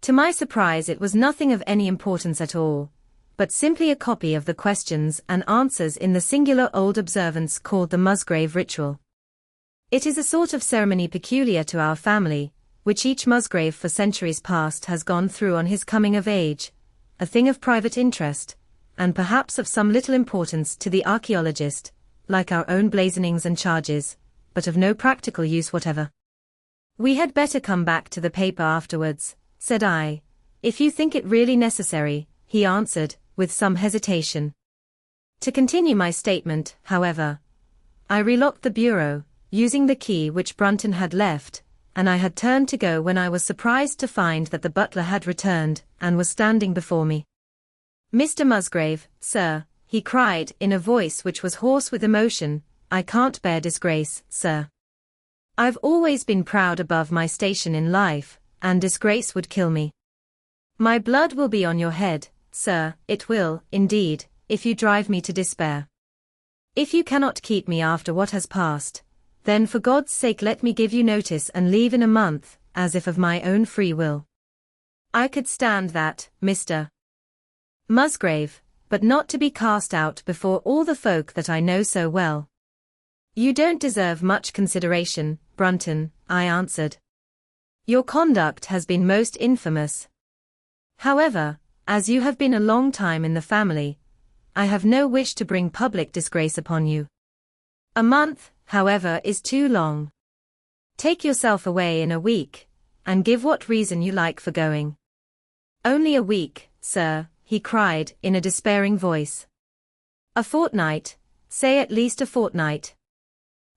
To my surprise, it was nothing of any importance at all, but simply a copy of the questions and answers in the singular old observance called the Musgrave Ritual. It is a sort of ceremony peculiar to our family, which each Musgrave for centuries past has gone through on his coming of age, a thing of private interest, and perhaps of some little importance to the archaeologist, like our own blazonings and charges, but of no practical use whatever. "We had better come back to the paper afterwards," said I. "If you think it really necessary," he answered, with some hesitation. To continue my statement, however, I relocked the bureau, using the key which Brunton had left, and I had turned to go when I was surprised to find that the butler had returned, and was standing before me. "Mr. Musgrave, sir," he cried in a voice which was hoarse with emotion, "I can't bear disgrace, sir. I've always been proud above my station in life, and disgrace would kill me. My blood will be on your head, sir, it will, indeed, if you drive me to despair. If you cannot keep me after what has passed, then for God's sake let me give you notice and leave in a month, as if of my own free will. I could stand that, Mr. Musgrave, but not to be cast out before all the folk that I know so well." "You don't deserve much consideration, Brunton," I answered. "Your conduct has been most infamous. However, as you have been a long time in the family, I have no wish to bring public disgrace upon you. A month, however, is too long. Take yourself away in a week, and give what reason you like for going." "Only a week, sir," he cried in a despairing voice. "A fortnight, say at least a fortnight."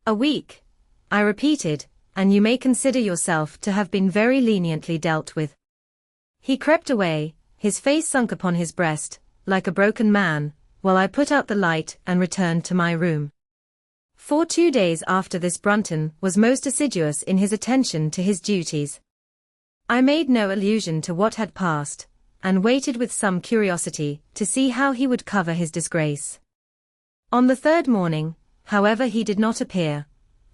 "A week," I repeated, "and you may consider yourself to have been very leniently dealt with." He crept away, his face sunk upon his breast, like a broken man, while I put out the light and returned to my room. For 2 days after this Brunton was most assiduous in his attention to his duties. I made no allusion to what had passed, and waited with some curiosity to see how he would cover his disgrace. On the 3rd morning, however, he did not appear,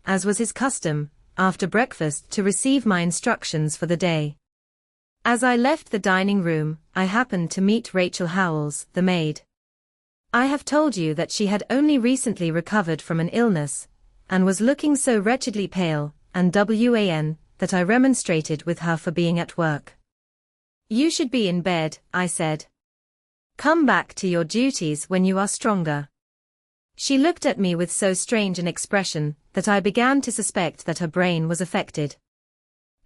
as was his custom, after breakfast to receive my instructions for the day. As I left the dining room, I happened to meet Rachel Howells, the maid. I have told you that she had only recently recovered from an illness, and was looking so wretchedly pale, and that I remonstrated with her for being at work. "You should be in bed," I said. "Come back to your duties when you are stronger." She looked at me with so strange an expression, that I began to suspect that her brain was affected.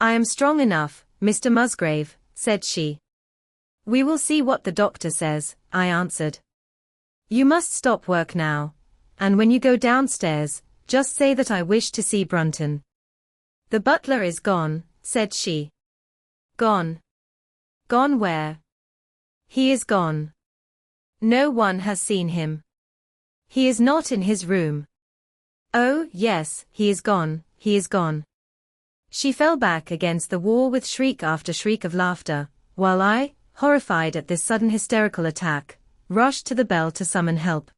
"I am strong enough, Mr. Musgrave," said she. "We will see what the doctor says," I answered. "You must stop work now, and when you go downstairs, just say that I wish to see Brunton." "The butler is gone," said she. "Gone? Gone where?" "He is gone. No one has seen him. He is not in his room." "Oh, yes, he is gone, he is gone." She fell back against the wall with shriek after shriek of laughter, while I, horrified at this sudden hysterical attack, rushed to the bell to summon help.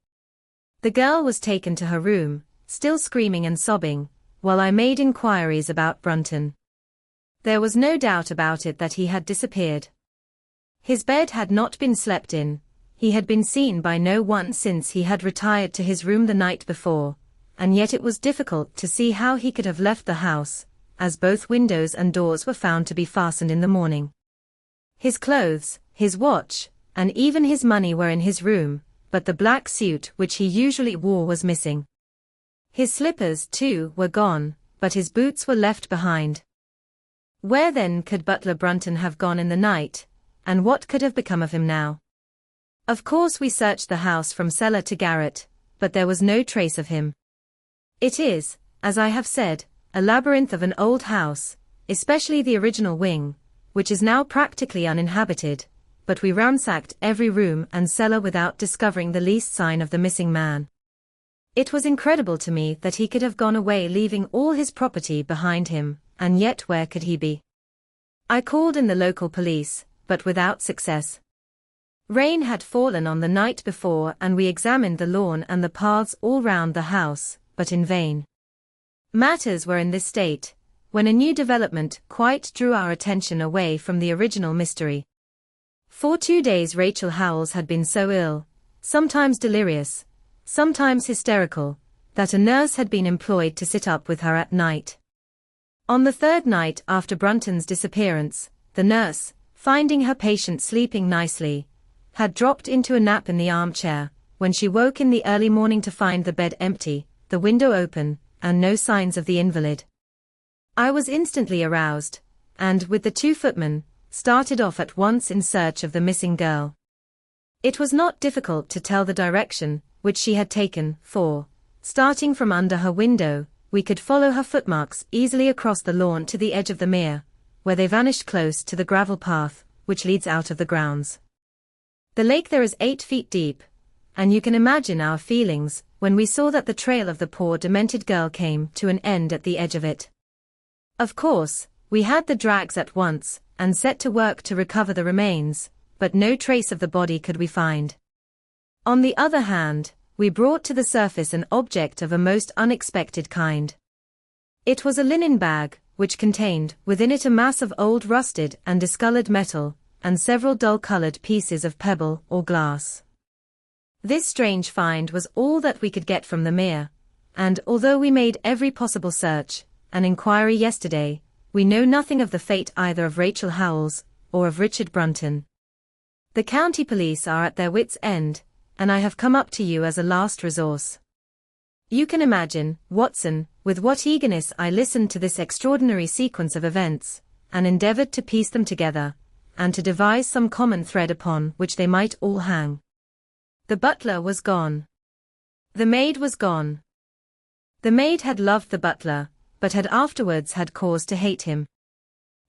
The girl was taken to her room, still screaming and sobbing, while I made inquiries about Brunton. There was no doubt about it that he had disappeared. His bed had not been slept in, he had been seen by no one since he had retired to his room the night before, and yet it was difficult to see how he could have left the house, as both windows and doors were found to be fastened in the morning. His clothes, his watch, and even his money were in his room, but the black suit which he usually wore was missing. His slippers, too, were gone, but his boots were left behind. Where then could Butler Brunton have gone in the night, and what could have become of him now? Of course we searched the house from cellar to garret, but there was no trace of him. It is, as I have said, a labyrinth of an old house, especially the original wing, which is now practically uninhabited, but we ransacked every room and cellar without discovering the least sign of the missing man. It was incredible to me that he could have gone away leaving all his property behind him, and yet where could he be? I called in the local police, but without success. Rain had fallen on the night before and we examined the lawn and the paths all round the house, but in vain. Matters were in this state, when a new development quite drew our attention away from the original mystery. For 2 days Rachel Howells had been so ill, sometimes delirious, sometimes hysterical, that a nurse had been employed to sit up with her at night. On the third night after Brunton's disappearance, the nurse, finding her patient sleeping nicely, had dropped into a nap in the armchair, when she woke in the early morning to find the bed empty, the window open, and no signs of the invalid. I was instantly aroused, and, with the 2 footmen, started off at once in search of the missing girl. It was not difficult to tell the direction which she had taken, for, starting from under her window, we could follow her footmarks easily across the lawn to the edge of the mere, where they vanished close to the gravel path, which leads out of the grounds. The lake there is 8 feet deep, and you can imagine our feelings when we saw that the trail of the poor demented girl came to an end at the edge of it. Of course, we had the drags at once, and set to work to recover the remains, but no trace of the body could we find. On the other hand, we brought to the surface an object of a most unexpected kind. It was a linen bag, which contained within it a mass of old rusted and discolored metal, and several dull-colored pieces of pebble or glass. This strange find was all that we could get from the mere, and although we made every possible search and inquiry yesterday, we know nothing of the fate either of Rachel Howells or of Richard Brunton. The county police are at their wits' end, and I have come up to you as a last resource. You can imagine, Watson, with what eagerness I listened to this extraordinary sequence of events, and endeavored to piece them together, and to devise some common thread upon which they might all hang. The butler was gone. The maid was gone. The maid had loved the butler, but had afterwards had cause to hate him.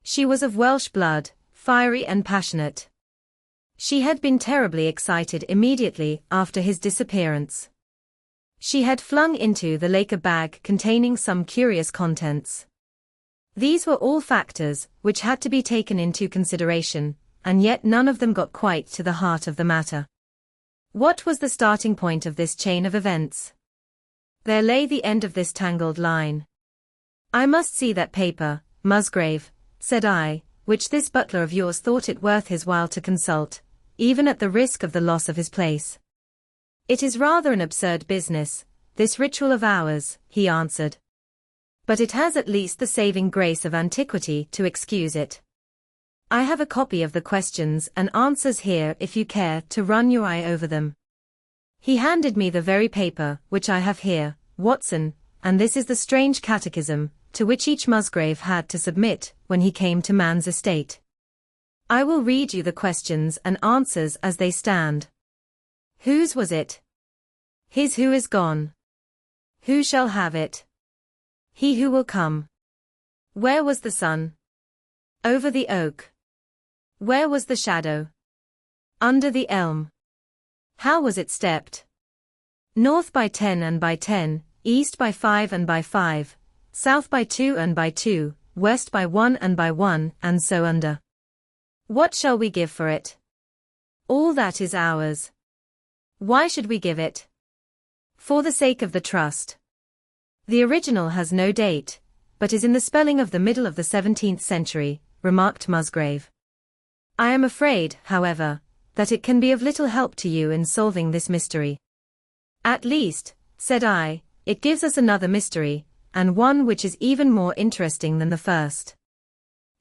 She was of Welsh blood, fiery and passionate. She had been terribly excited immediately after his disappearance. She had flung into the lake a bag containing some curious contents. These were all factors which had to be taken into consideration, and yet none of them got quite to the heart of the matter. What was the starting point of this chain of events? There lay the end of this tangled line. I must see that paper, Musgrave, said I, which this butler of yours thought it worth his while to consult, even at the risk of the loss of his place. It is rather an absurd business, this ritual of ours, he answered. But it has at least the saving grace of antiquity to excuse it. I have a copy of the questions and answers here if you care to run your eye over them. He handed me the very paper which I have here, Watson, and this is the strange catechism, to which each Musgrave had to submit when he came to man's estate. I will read you the questions and answers as they stand. Whose was it? His who is gone. Who shall have it? He who will come. Where was the sun? Over the oak. Where was the shadow? Under the elm. How was it stepped? North by 10 and by 10, east by 5 and by 5, south by 2 and by 2, west by 1 and by 1, and so under. What shall we give for it? All that is ours. Why should we give it? For the sake of the trust. The original has no date, but is in the spelling of the middle of the 17th century, remarked Musgrave. I am afraid, however, that it can be of little help to you in solving this mystery. At least, said I, it gives us another mystery, and one which is even more interesting than the first.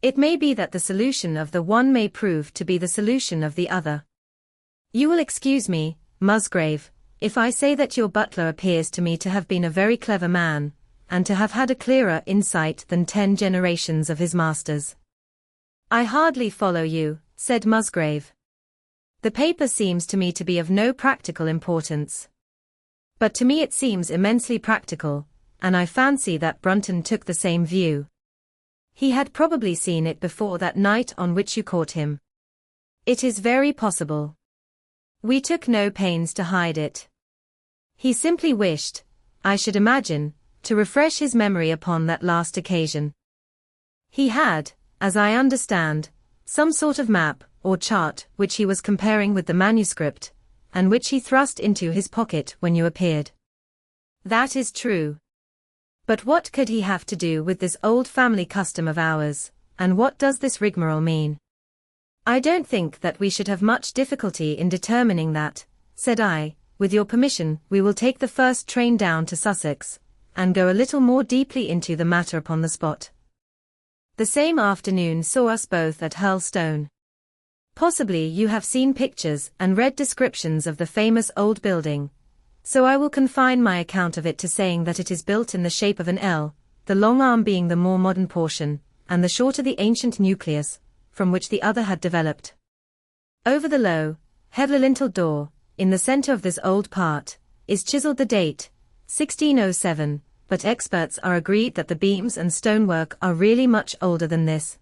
It may be that the solution of the one may prove to be the solution of the other. You will excuse me, Musgrave, if I say that your butler appears to me to have been a very clever man, and to have had a clearer insight than 10 generations of his masters. I hardly follow you, said Musgrave. The paper seems to me to be of no practical importance. But to me it seems immensely practical, and I fancy that Brunton took the same view. He had probably seen it before that night on which you caught him. It is very possible. We took no pains to hide it. He simply wished, I should imagine, to refresh his memory upon that last occasion. He had, as I understand, some sort of map or chart which he was comparing with the manuscript, and which he thrust into his pocket when you appeared. That is true. But what could he have to do with this old family custom of ours, and what does this rigmarole mean? I don't think that we should have much difficulty in determining that, said I. With your permission, we will take the first train down to Sussex, and go a little more deeply into the matter upon the spot. The same afternoon saw us both at Hurlstone. Possibly you have seen pictures and read descriptions of the famous old building, so I will confine my account of it to saying that it is built in the shape of an L, the long arm being the more modern portion, and the shorter the ancient nucleus, from which the other had developed. Over the low, heavily-linteled door, in the center of this old part, is chiseled the date, 1607, but experts are agreed that the beams and stonework are really much older than this.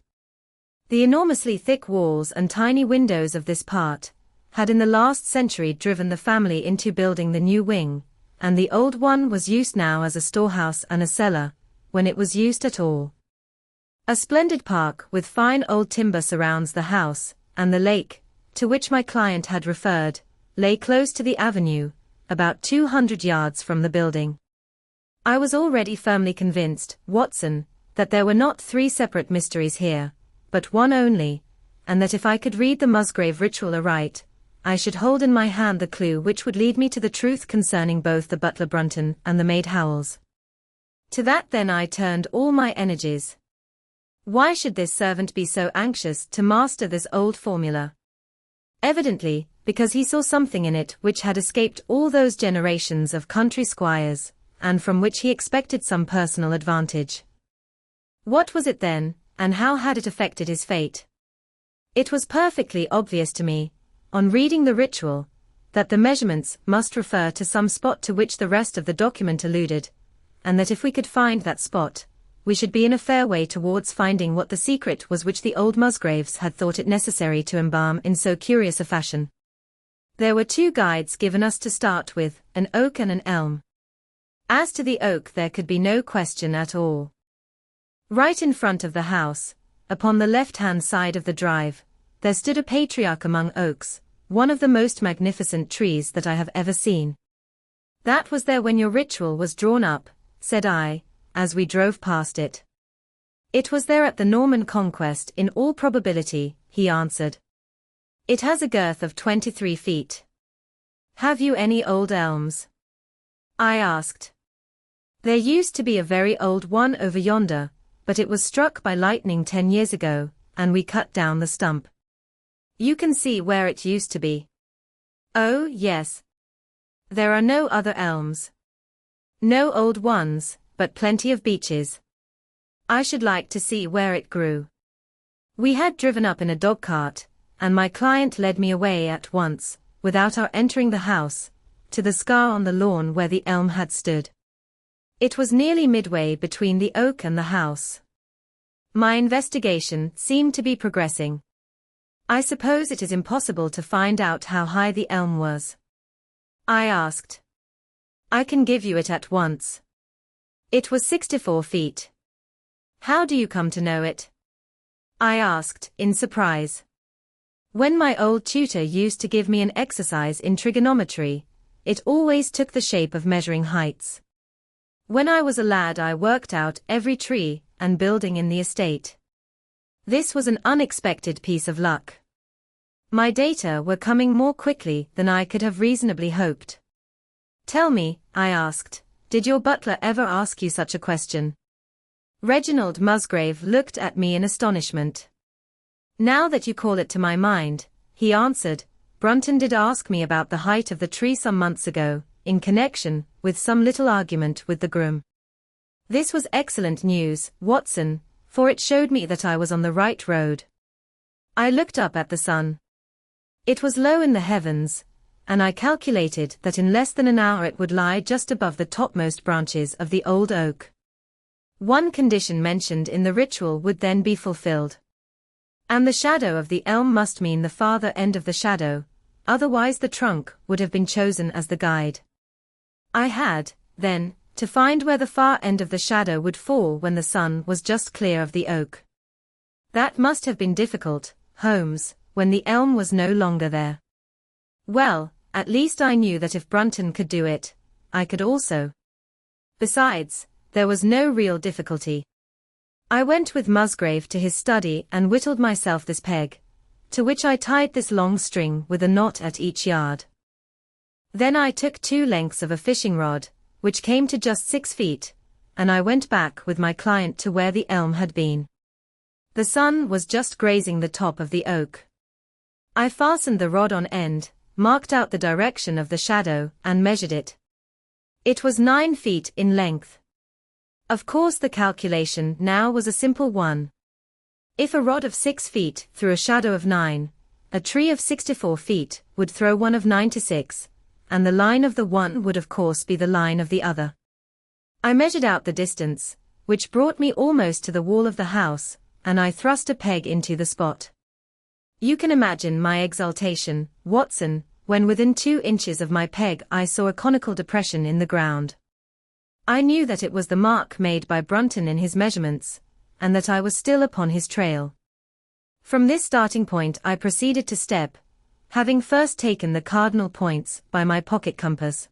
The enormously thick walls and tiny windows of this part had in the last century driven the family into building the new wing, and the old one was used now as a storehouse and a cellar, when it was used at all. A splendid park with fine old timber surrounds the house, and the lake, to which my client had referred, lay close to the avenue, about 200 yards from the building. I was already firmly convinced, Watson, that there were not 3 separate mysteries here, but one only, and that if I could read the Musgrave Ritual aright, I should hold in my hand the clue which would lead me to the truth concerning both the butler Brunton and the maid Howells. To that then I turned all my energies. Why should this servant be so anxious to master this old formula? Evidently, because he saw something in it which had escaped all those generations of country squires, and from which he expected some personal advantage. What was it then, and how had it affected his fate? It was perfectly obvious to me, on reading the ritual, that the measurements must refer to some spot to which the rest of the document alluded, and that if we could find that spot, we should be in a fair way towards finding what the secret was which the old Musgraves had thought it necessary to embalm in so curious a fashion. There were 2 guides given us to start with, an oak and an elm. As to the oak there could be no question at all. Right in front of the house, upon the left-hand side of the drive, there stood a patriarch among oaks, one of the most magnificent trees that I have ever seen. That was there when your ritual was drawn up, said I, as we drove past it. It was there at the Norman Conquest in all probability, he answered. It has a girth of 23 feet. Have you any old elms? I asked. There used to be a very old one over yonder, but it was struck by lightning 10 years ago, and we cut down the stump. You can see where it used to be. Oh, yes. There are no other elms. No old ones, but plenty of beeches. I should like to see where it grew. We had driven up in a dog-cart, and my client led me away at once, without our entering the house, to the scar on the lawn where the elm had stood. It was nearly midway between the oak and the house. My investigation seemed to be progressing. I suppose it is impossible to find out how high the elm was? I asked. I can give you it at once. It was 64 feet. How do you come to know it? I asked, in surprise. When my old tutor used to give me an exercise in trigonometry, it always took the shape of measuring heights. When I was a lad I worked out every tree and building in the estate. This was an unexpected piece of luck. My data were coming more quickly than I could have reasonably hoped. Tell me, I asked, did your butler ever ask you such a question? Reginald Musgrave looked at me in astonishment. Now that you call it to my mind, he answered, Brunton did ask me about the height of the tree some months ago, in connection with some little argument with the groom. This was excellent news, Watson, for it showed me that I was on the right road. I looked up at the sun. It was low in the heavens, and I calculated that in less than an hour it would lie just above the topmost branches of the old oak. One condition mentioned in the ritual would then be fulfilled. And the shadow of the elm must mean the farther end of the shadow, otherwise the trunk would have been chosen as the guide. I had, then, to find where the far end of the shadow would fall when the sun was just clear of the oak. That must have been difficult, Holmes, when the elm was no longer there. Well, at least I knew that if Brunton could do it, I could also. Besides, there was no real difficulty. I went with Musgrave to his study and whittled myself this peg, to which I tied this long string with a knot at each yard. Then I took 2 lengths of a fishing rod, which came to just 6 feet, and I went back with my client to where the elm had been. The sun was just grazing the top of the oak. I fastened the rod on end, marked out the direction of the shadow, and measured it. It was 9 feet in length. Of course the calculation now was a simple one. If a rod of 6 feet threw a shadow of 9, a tree of 64 feet would throw one of 9 to 6, and the line of the one would of course be the line of the other. I measured out the distance, which brought me almost to the wall of the house, and I thrust a peg into the spot. You can imagine my exultation, Watson, when within 2 inches of my peg I saw a conical depression in the ground. I knew that it was the mark made by Brunton in his measurements, and that I was still upon his trail. From this starting point I proceeded to step, having first taken the cardinal points by my pocket compass.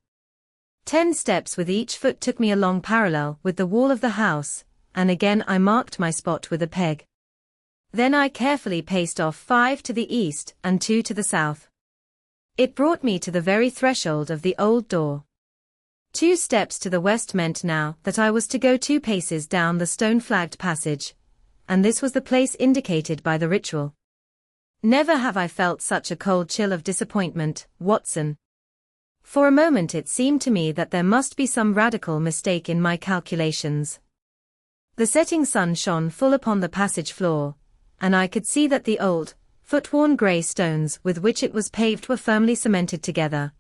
10 steps with each foot took me along parallel with the wall of the house, and again I marked my spot with a peg. Then I carefully paced off 5 to the east and 2 to the south. It brought me to the very threshold of the old door. 2 steps to the west meant now that I was to go 2 paces down the stone-flagged passage, and this was the place indicated by the ritual. Never have I felt such a cold chill of disappointment, Watson. For a moment it seemed to me that there must be some radical mistake in my calculations. The setting sun shone full upon the passage floor, and I could see that the old, foot-worn grey stones with which it was paved were firmly cemented together,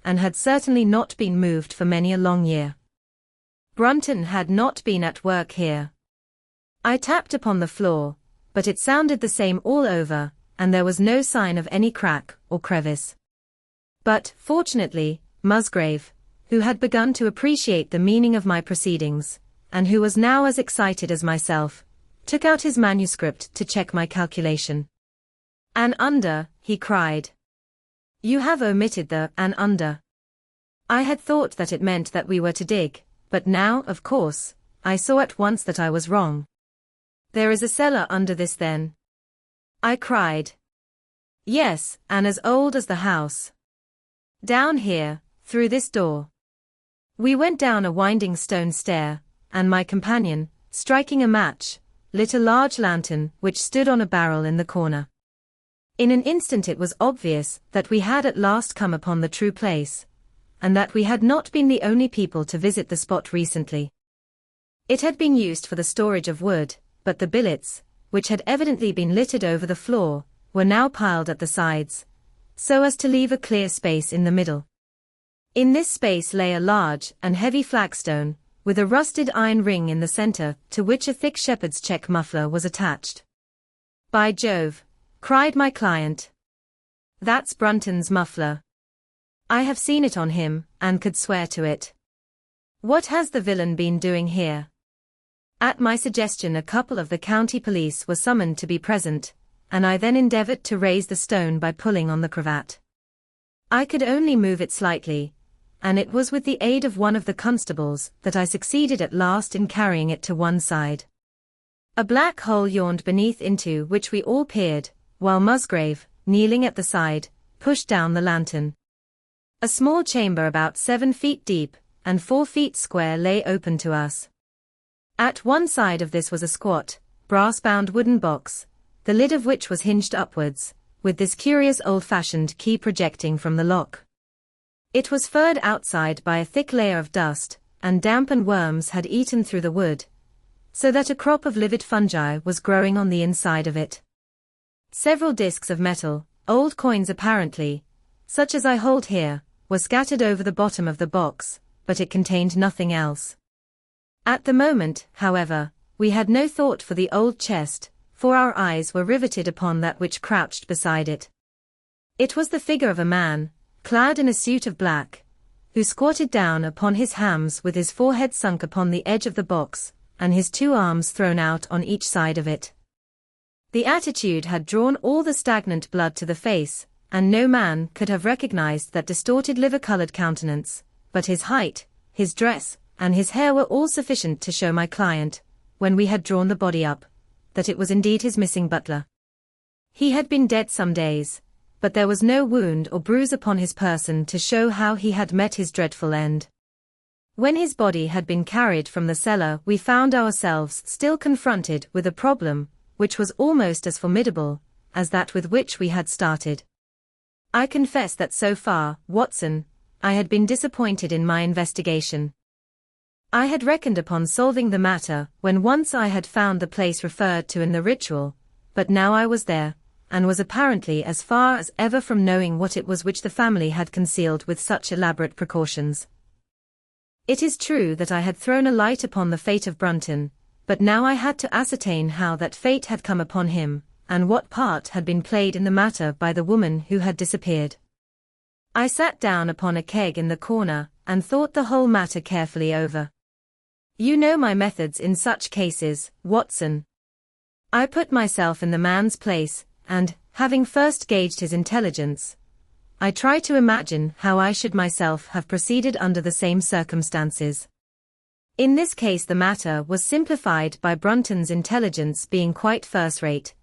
and had certainly not been moved for many a long year. Brunton had not been at work here. I tapped upon the floor, but it sounded the same all over, and there was no sign of any crack or crevice. But, fortunately, Musgrave, who had begun to appreciate the meaning of my proceedings, and who was now as excited as myself, took out his manuscript to check my calculation. "An under," he cried. "You have omitted the an under." I had thought that it meant that we were to dig, but now, of course, I saw at once that I was wrong. "There is a cellar under this then?" I cried. "Yes, and as old as the house. Down here, through this door." We went down a winding stone stair, and my companion, striking a match, lit a large lantern which stood on a barrel in the corner. In an instant it was obvious that we had at last come upon the true place, and that we had not been the only people to visit the spot recently. It had been used for the storage of wood, but the billets, which had evidently been littered over the floor, were now piled at the sides, so as to leave a clear space in the middle. In this space lay a large and heavy flagstone, with a rusted iron ring in the center, to which a thick shepherd's check muffler was attached. "By Jove!" cried my client. "That's Brunton's muffler. I have seen it on him, and could swear to it. What has the villain been doing here?" At my suggestion a couple of the county police were summoned to be present, and I then endeavored to raise the stone by pulling on the cravat. I could only move it slightly, and it was with the aid of one of the constables that I succeeded at last in carrying it to one side. A black hole yawned beneath into which we all peered, while Musgrave, kneeling at the side, pushed down the lantern. A small chamber about 7 feet deep, and 4 feet square lay open to us. At one side of this was a squat, brass-bound wooden box, the lid of which was hinged upwards, with this curious old-fashioned key projecting from the lock. It was furred outside by a thick layer of dust, and damp and worms had eaten through the wood, so that a crop of livid fungi was growing on the inside of it. Several discs of metal, old coins apparently, such as I hold here, were scattered over the bottom of the box, but it contained nothing else. At the moment, however, we had no thought for the old chest, for our eyes were riveted upon that which crouched beside it. It was the figure of a man, clad in a suit of black, who squatted down upon his hams with his forehead sunk upon the edge of the box, and his 2 arms thrown out on each side of it. The attitude had drawn all the stagnant blood to the face, and no man could have recognized that distorted liver-colored countenance, but his height, his dress, and his hair were all sufficient to show my client, when we had drawn the body up, that it was indeed his missing butler. He had been dead some days, but there was no wound or bruise upon his person to show how he had met his dreadful end. When his body had been carried from the cellar, we found ourselves still confronted with a problem, which was almost as formidable as that with which we had started. I confess that so far, Watson, I had been disappointed in my investigation. I had reckoned upon solving the matter when once I had found the place referred to in the ritual, but now I was there, and was apparently as far as ever from knowing what it was which the family had concealed with such elaborate precautions. It is true that I had thrown a light upon the fate of Brunton, but now I had to ascertain how that fate had come upon him, and what part had been played in the matter by the woman who had disappeared. I sat down upon a keg in the corner, and thought the whole matter carefully over. You know my methods in such cases, Watson. I put myself in the man's place, and, having first gauged his intelligence, I try to imagine how I should myself have proceeded under the same circumstances. In this case the matter was simplified by Brunton's intelligence being quite first-rate,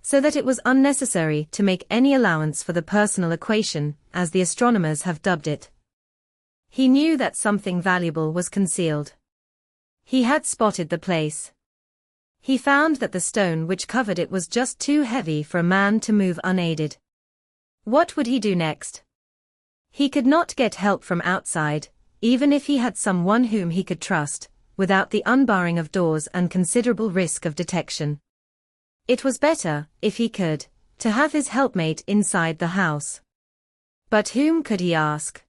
so that it was unnecessary to make any allowance for the personal equation, as the astronomers have dubbed it. He knew that something valuable was concealed. He had spotted the place. He found that the stone which covered it was just too heavy for a man to move unaided. What would he do next? He could not get help from outside, even if he had someone whom he could trust, without the unbarring of doors and considerable risk of detection. It was better, if he could, to have his helpmate inside the house. But whom could he ask?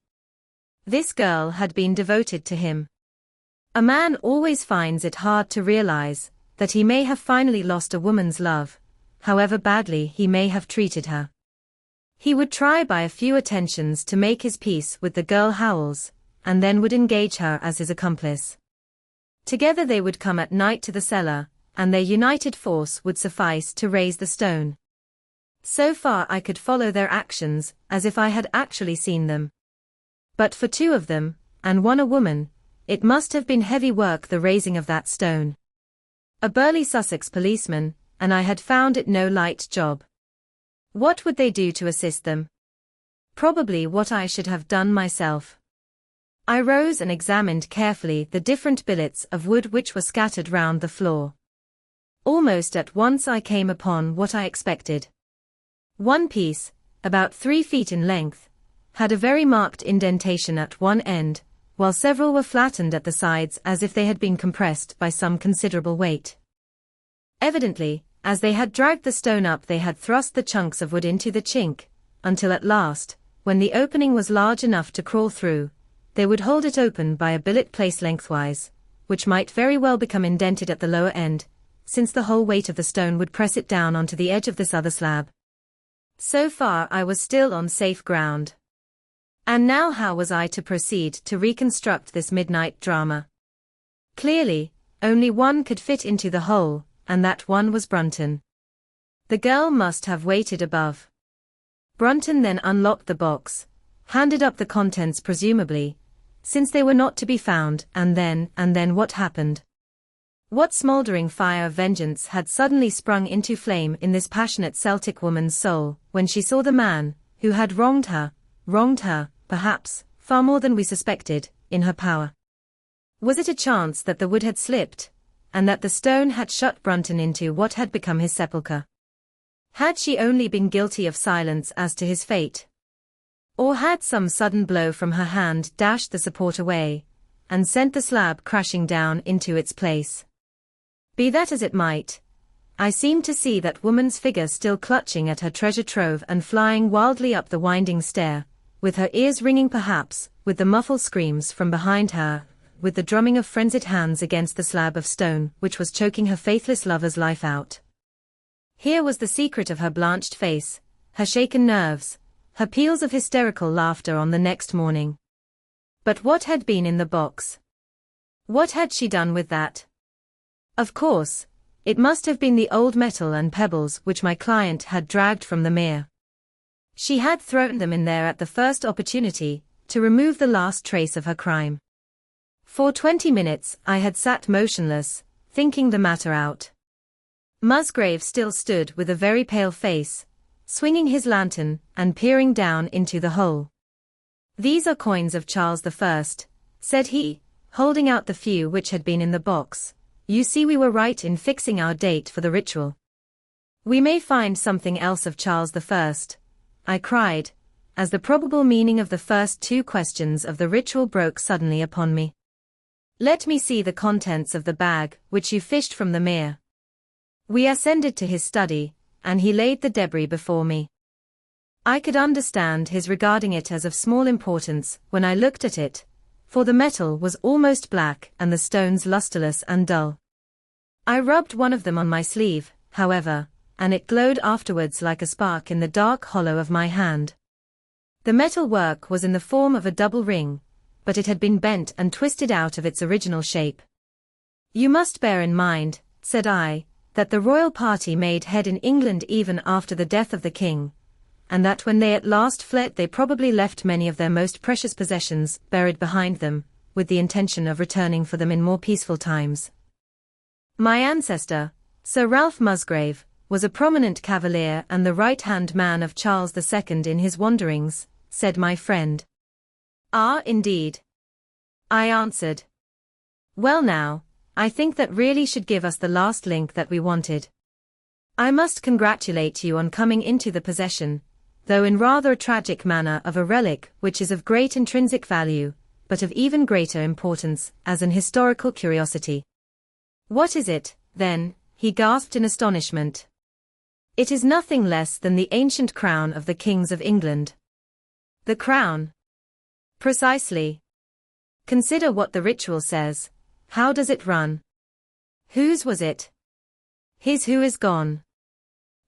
This girl had been devoted to him. A man always finds it hard to realize that he may have finally lost a woman's love, however badly he may have treated her. He would try by a few attentions to make his peace with the girl Howells, and then would engage her as his accomplice. Together they would come at night to the cellar, and their united force would suffice to raise the stone. So far I could follow their actions, as if I had actually seen them. But for two of them, and one a woman, it must have been heavy work the raising of that stone. A burly Sussex policeman, and I had found it no light job. What would they do to assist them? Probably what I should have done myself. I rose and examined carefully the different billets of wood which were scattered round the floor. Almost at once I came upon what I expected. One piece, about 3 feet in length, had a very marked indentation at one end, while several were flattened at the sides as if they had been compressed by some considerable weight. Evidently, as they had dragged the stone up they had thrust the chunks of wood into the chink, until at last, when the opening was large enough to crawl through, they would hold it open by a billet placed lengthwise, which might very well become indented at the lower end, since the whole weight of the stone would press it down onto the edge of this other slab. So far I was still on safe ground. And now how was I to proceed to reconstruct this midnight drama? Clearly, only one could fit into the hole, and that one was Brunton. The girl must have waited above. Brunton then unlocked the box, handed up the contents presumably, since they were not to be found, and then what happened? What smouldering fire of vengeance had suddenly sprung into flame in this passionate Celtic woman's soul, when she saw the man, who had wronged her, perhaps, far more than we suspected, in her power? Was it a chance that the wood had slipped, and that the stone had shut Brunton into what had become his sepulchre? Had she only been guilty of silence as to his fate? Or had some sudden blow from her hand dashed the support away, and sent the slab crashing down into its place? Be that as it might, I seemed to see that woman's figure still clutching at her treasure trove and flying wildly up the winding stair, with her ears ringing perhaps, with the muffled screams from behind her, with the drumming of frenzied hands against the slab of stone which was choking her faithless lover's life out. Here was the secret of her blanched face, her shaken nerves, her peals of hysterical laughter on the next morning. But what had been in the box? What had she done with that? Of course, it must have been the old metal and pebbles which my client had dragged from the mere. She had thrown them in there at the first opportunity, to remove the last trace of her crime. For 20 minutes I had sat motionless, thinking the matter out. Musgrave still stood with a very pale face, swinging his lantern and peering down into the hole. "These are coins of Charles I," said he, holding out the few which had been in the box. "You see we were right in fixing our date for the ritual." "We may find something else of Charles I," I cried, as the probable meaning of the first two questions of the ritual broke suddenly upon me. "Let me see the contents of the bag which you fished from the mere." We ascended to his study, and he laid the debris before me. I could understand his regarding it as of small importance when I looked at it, for the metal was almost black and the stones lusterless and dull. I rubbed one of them on my sleeve, however, and it glowed afterwards like a spark in the dark hollow of my hand. The metal work was in the form of a double ring, but it had been bent and twisted out of its original shape. "You must bear in mind," said I, "that the royal party made head in England even after the death of the king, and that when they at last fled they probably left many of their most precious possessions buried behind them, with the intention of returning for them in more peaceful times. My ancestor, Sir Ralph Musgrave, was a prominent cavalier and the right-hand man of Charles II in his wanderings," said my friend. "Ah, indeed?" I answered. "Well now, I think that really should give us the last link that we wanted. I must congratulate you on coming into the possession, though in rather a tragic manner, of a relic which is of great intrinsic value, but of even greater importance as an historical curiosity." "What is it, then?" he gasped in astonishment. "It is nothing less than the ancient crown of the kings of England." "The crown?" "Precisely. Consider what the ritual says. How does it run?" "Whose was it?" "His who is gone."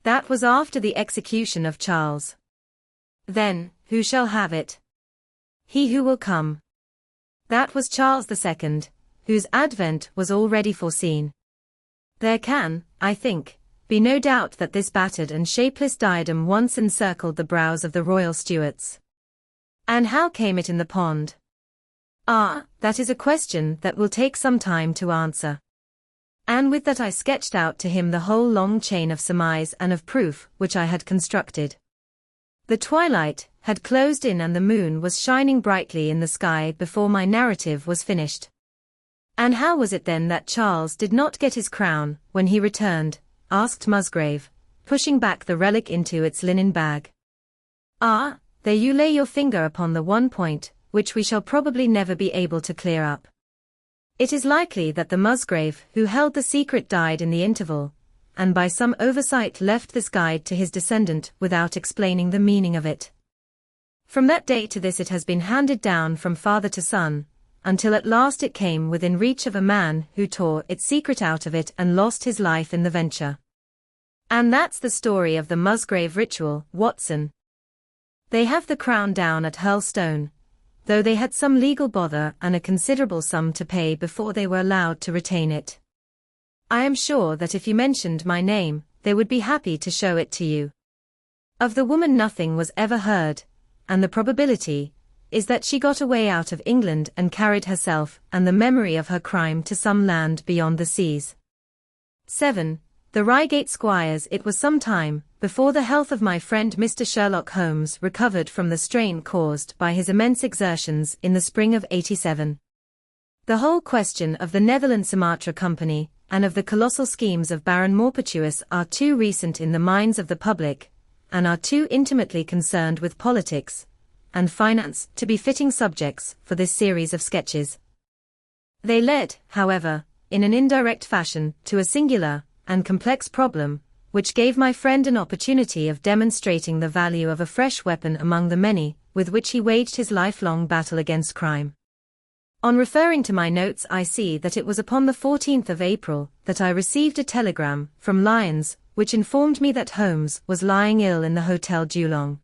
"That was after the execution of Charles." "Then, who shall have it?" "He who will come." "That was Charles II, whose advent was already foreseen." There can, I think, be no doubt that this battered and shapeless diadem once encircled the brows of the royal Stuarts. And how came it in the pond? Ah, that is a question that will take some time to answer. And with that I sketched out to him the whole long chain of surmise and of proof which I had constructed. The twilight had closed in and the moon was shining brightly in the sky before my narrative was finished. "And how was it then that Charles did not get his crown when he returned?" asked Musgrave, pushing back the relic into its linen bag. "Ah, there you lay your finger upon the one point which we shall probably never be able to clear up. It is likely that the Musgrave who held the secret died in the interval, and by some oversight left this guide to his descendant without explaining the meaning of it. From that day to this it has been handed down from father to son, until at last it came within reach of a man who tore its secret out of it and lost his life in the venture. And that's the story of the Musgrave Ritual, Watson. They have the crown down at Hurlstone, though they had some legal bother and a considerable sum to pay before they were allowed to retain it. I am sure that if you mentioned my name, they would be happy to show it to you. Of the woman nothing was ever heard, and the probability is that she got away out of England and carried herself and the memory of her crime to some land beyond the seas. 7. The Reigate Squires. It was some time before the health of my friend Mr. Sherlock Holmes recovered from the strain caused by his immense exertions in the spring of '87. The whole question of the Netherland Sumatra Company and of the colossal schemes of Baron Maupertuis are too recent in the minds of the public, and are too intimately concerned with politics and finance to be fitting subjects for this series of sketches. They led, however, in an indirect fashion to a singular and complex problem, which gave my friend an opportunity of demonstrating the value of a fresh weapon among the many with which he waged his lifelong battle against crime. On referring to my notes, I see that it was upon the 14th of April that I received a telegram from Lyons, which informed me that Holmes was lying ill in the Hotel Dulong.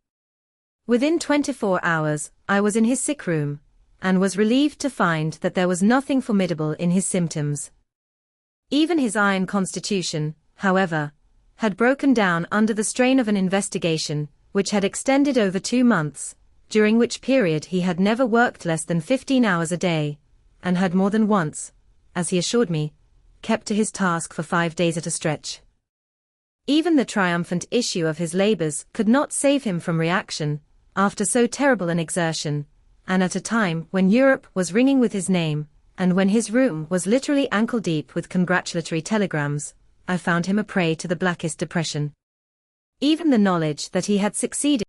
Within 24 hours, I was in his sick room, and was relieved to find that there was nothing formidable in his symptoms. Even his iron constitution, however, had broken down under the strain of an investigation, which had extended over 2 months, during which period he had never worked less than 15 hours a day, and had more than once, as he assured me, kept to his task for 5 days at a stretch. Even the triumphant issue of his labors could not save him from reaction, after so terrible an exertion, and at a time when Europe was ringing with his name, and when his room was literally ankle-deep with congratulatory telegrams, I found him a prey to the blackest depression. Even the knowledge that he had succeeded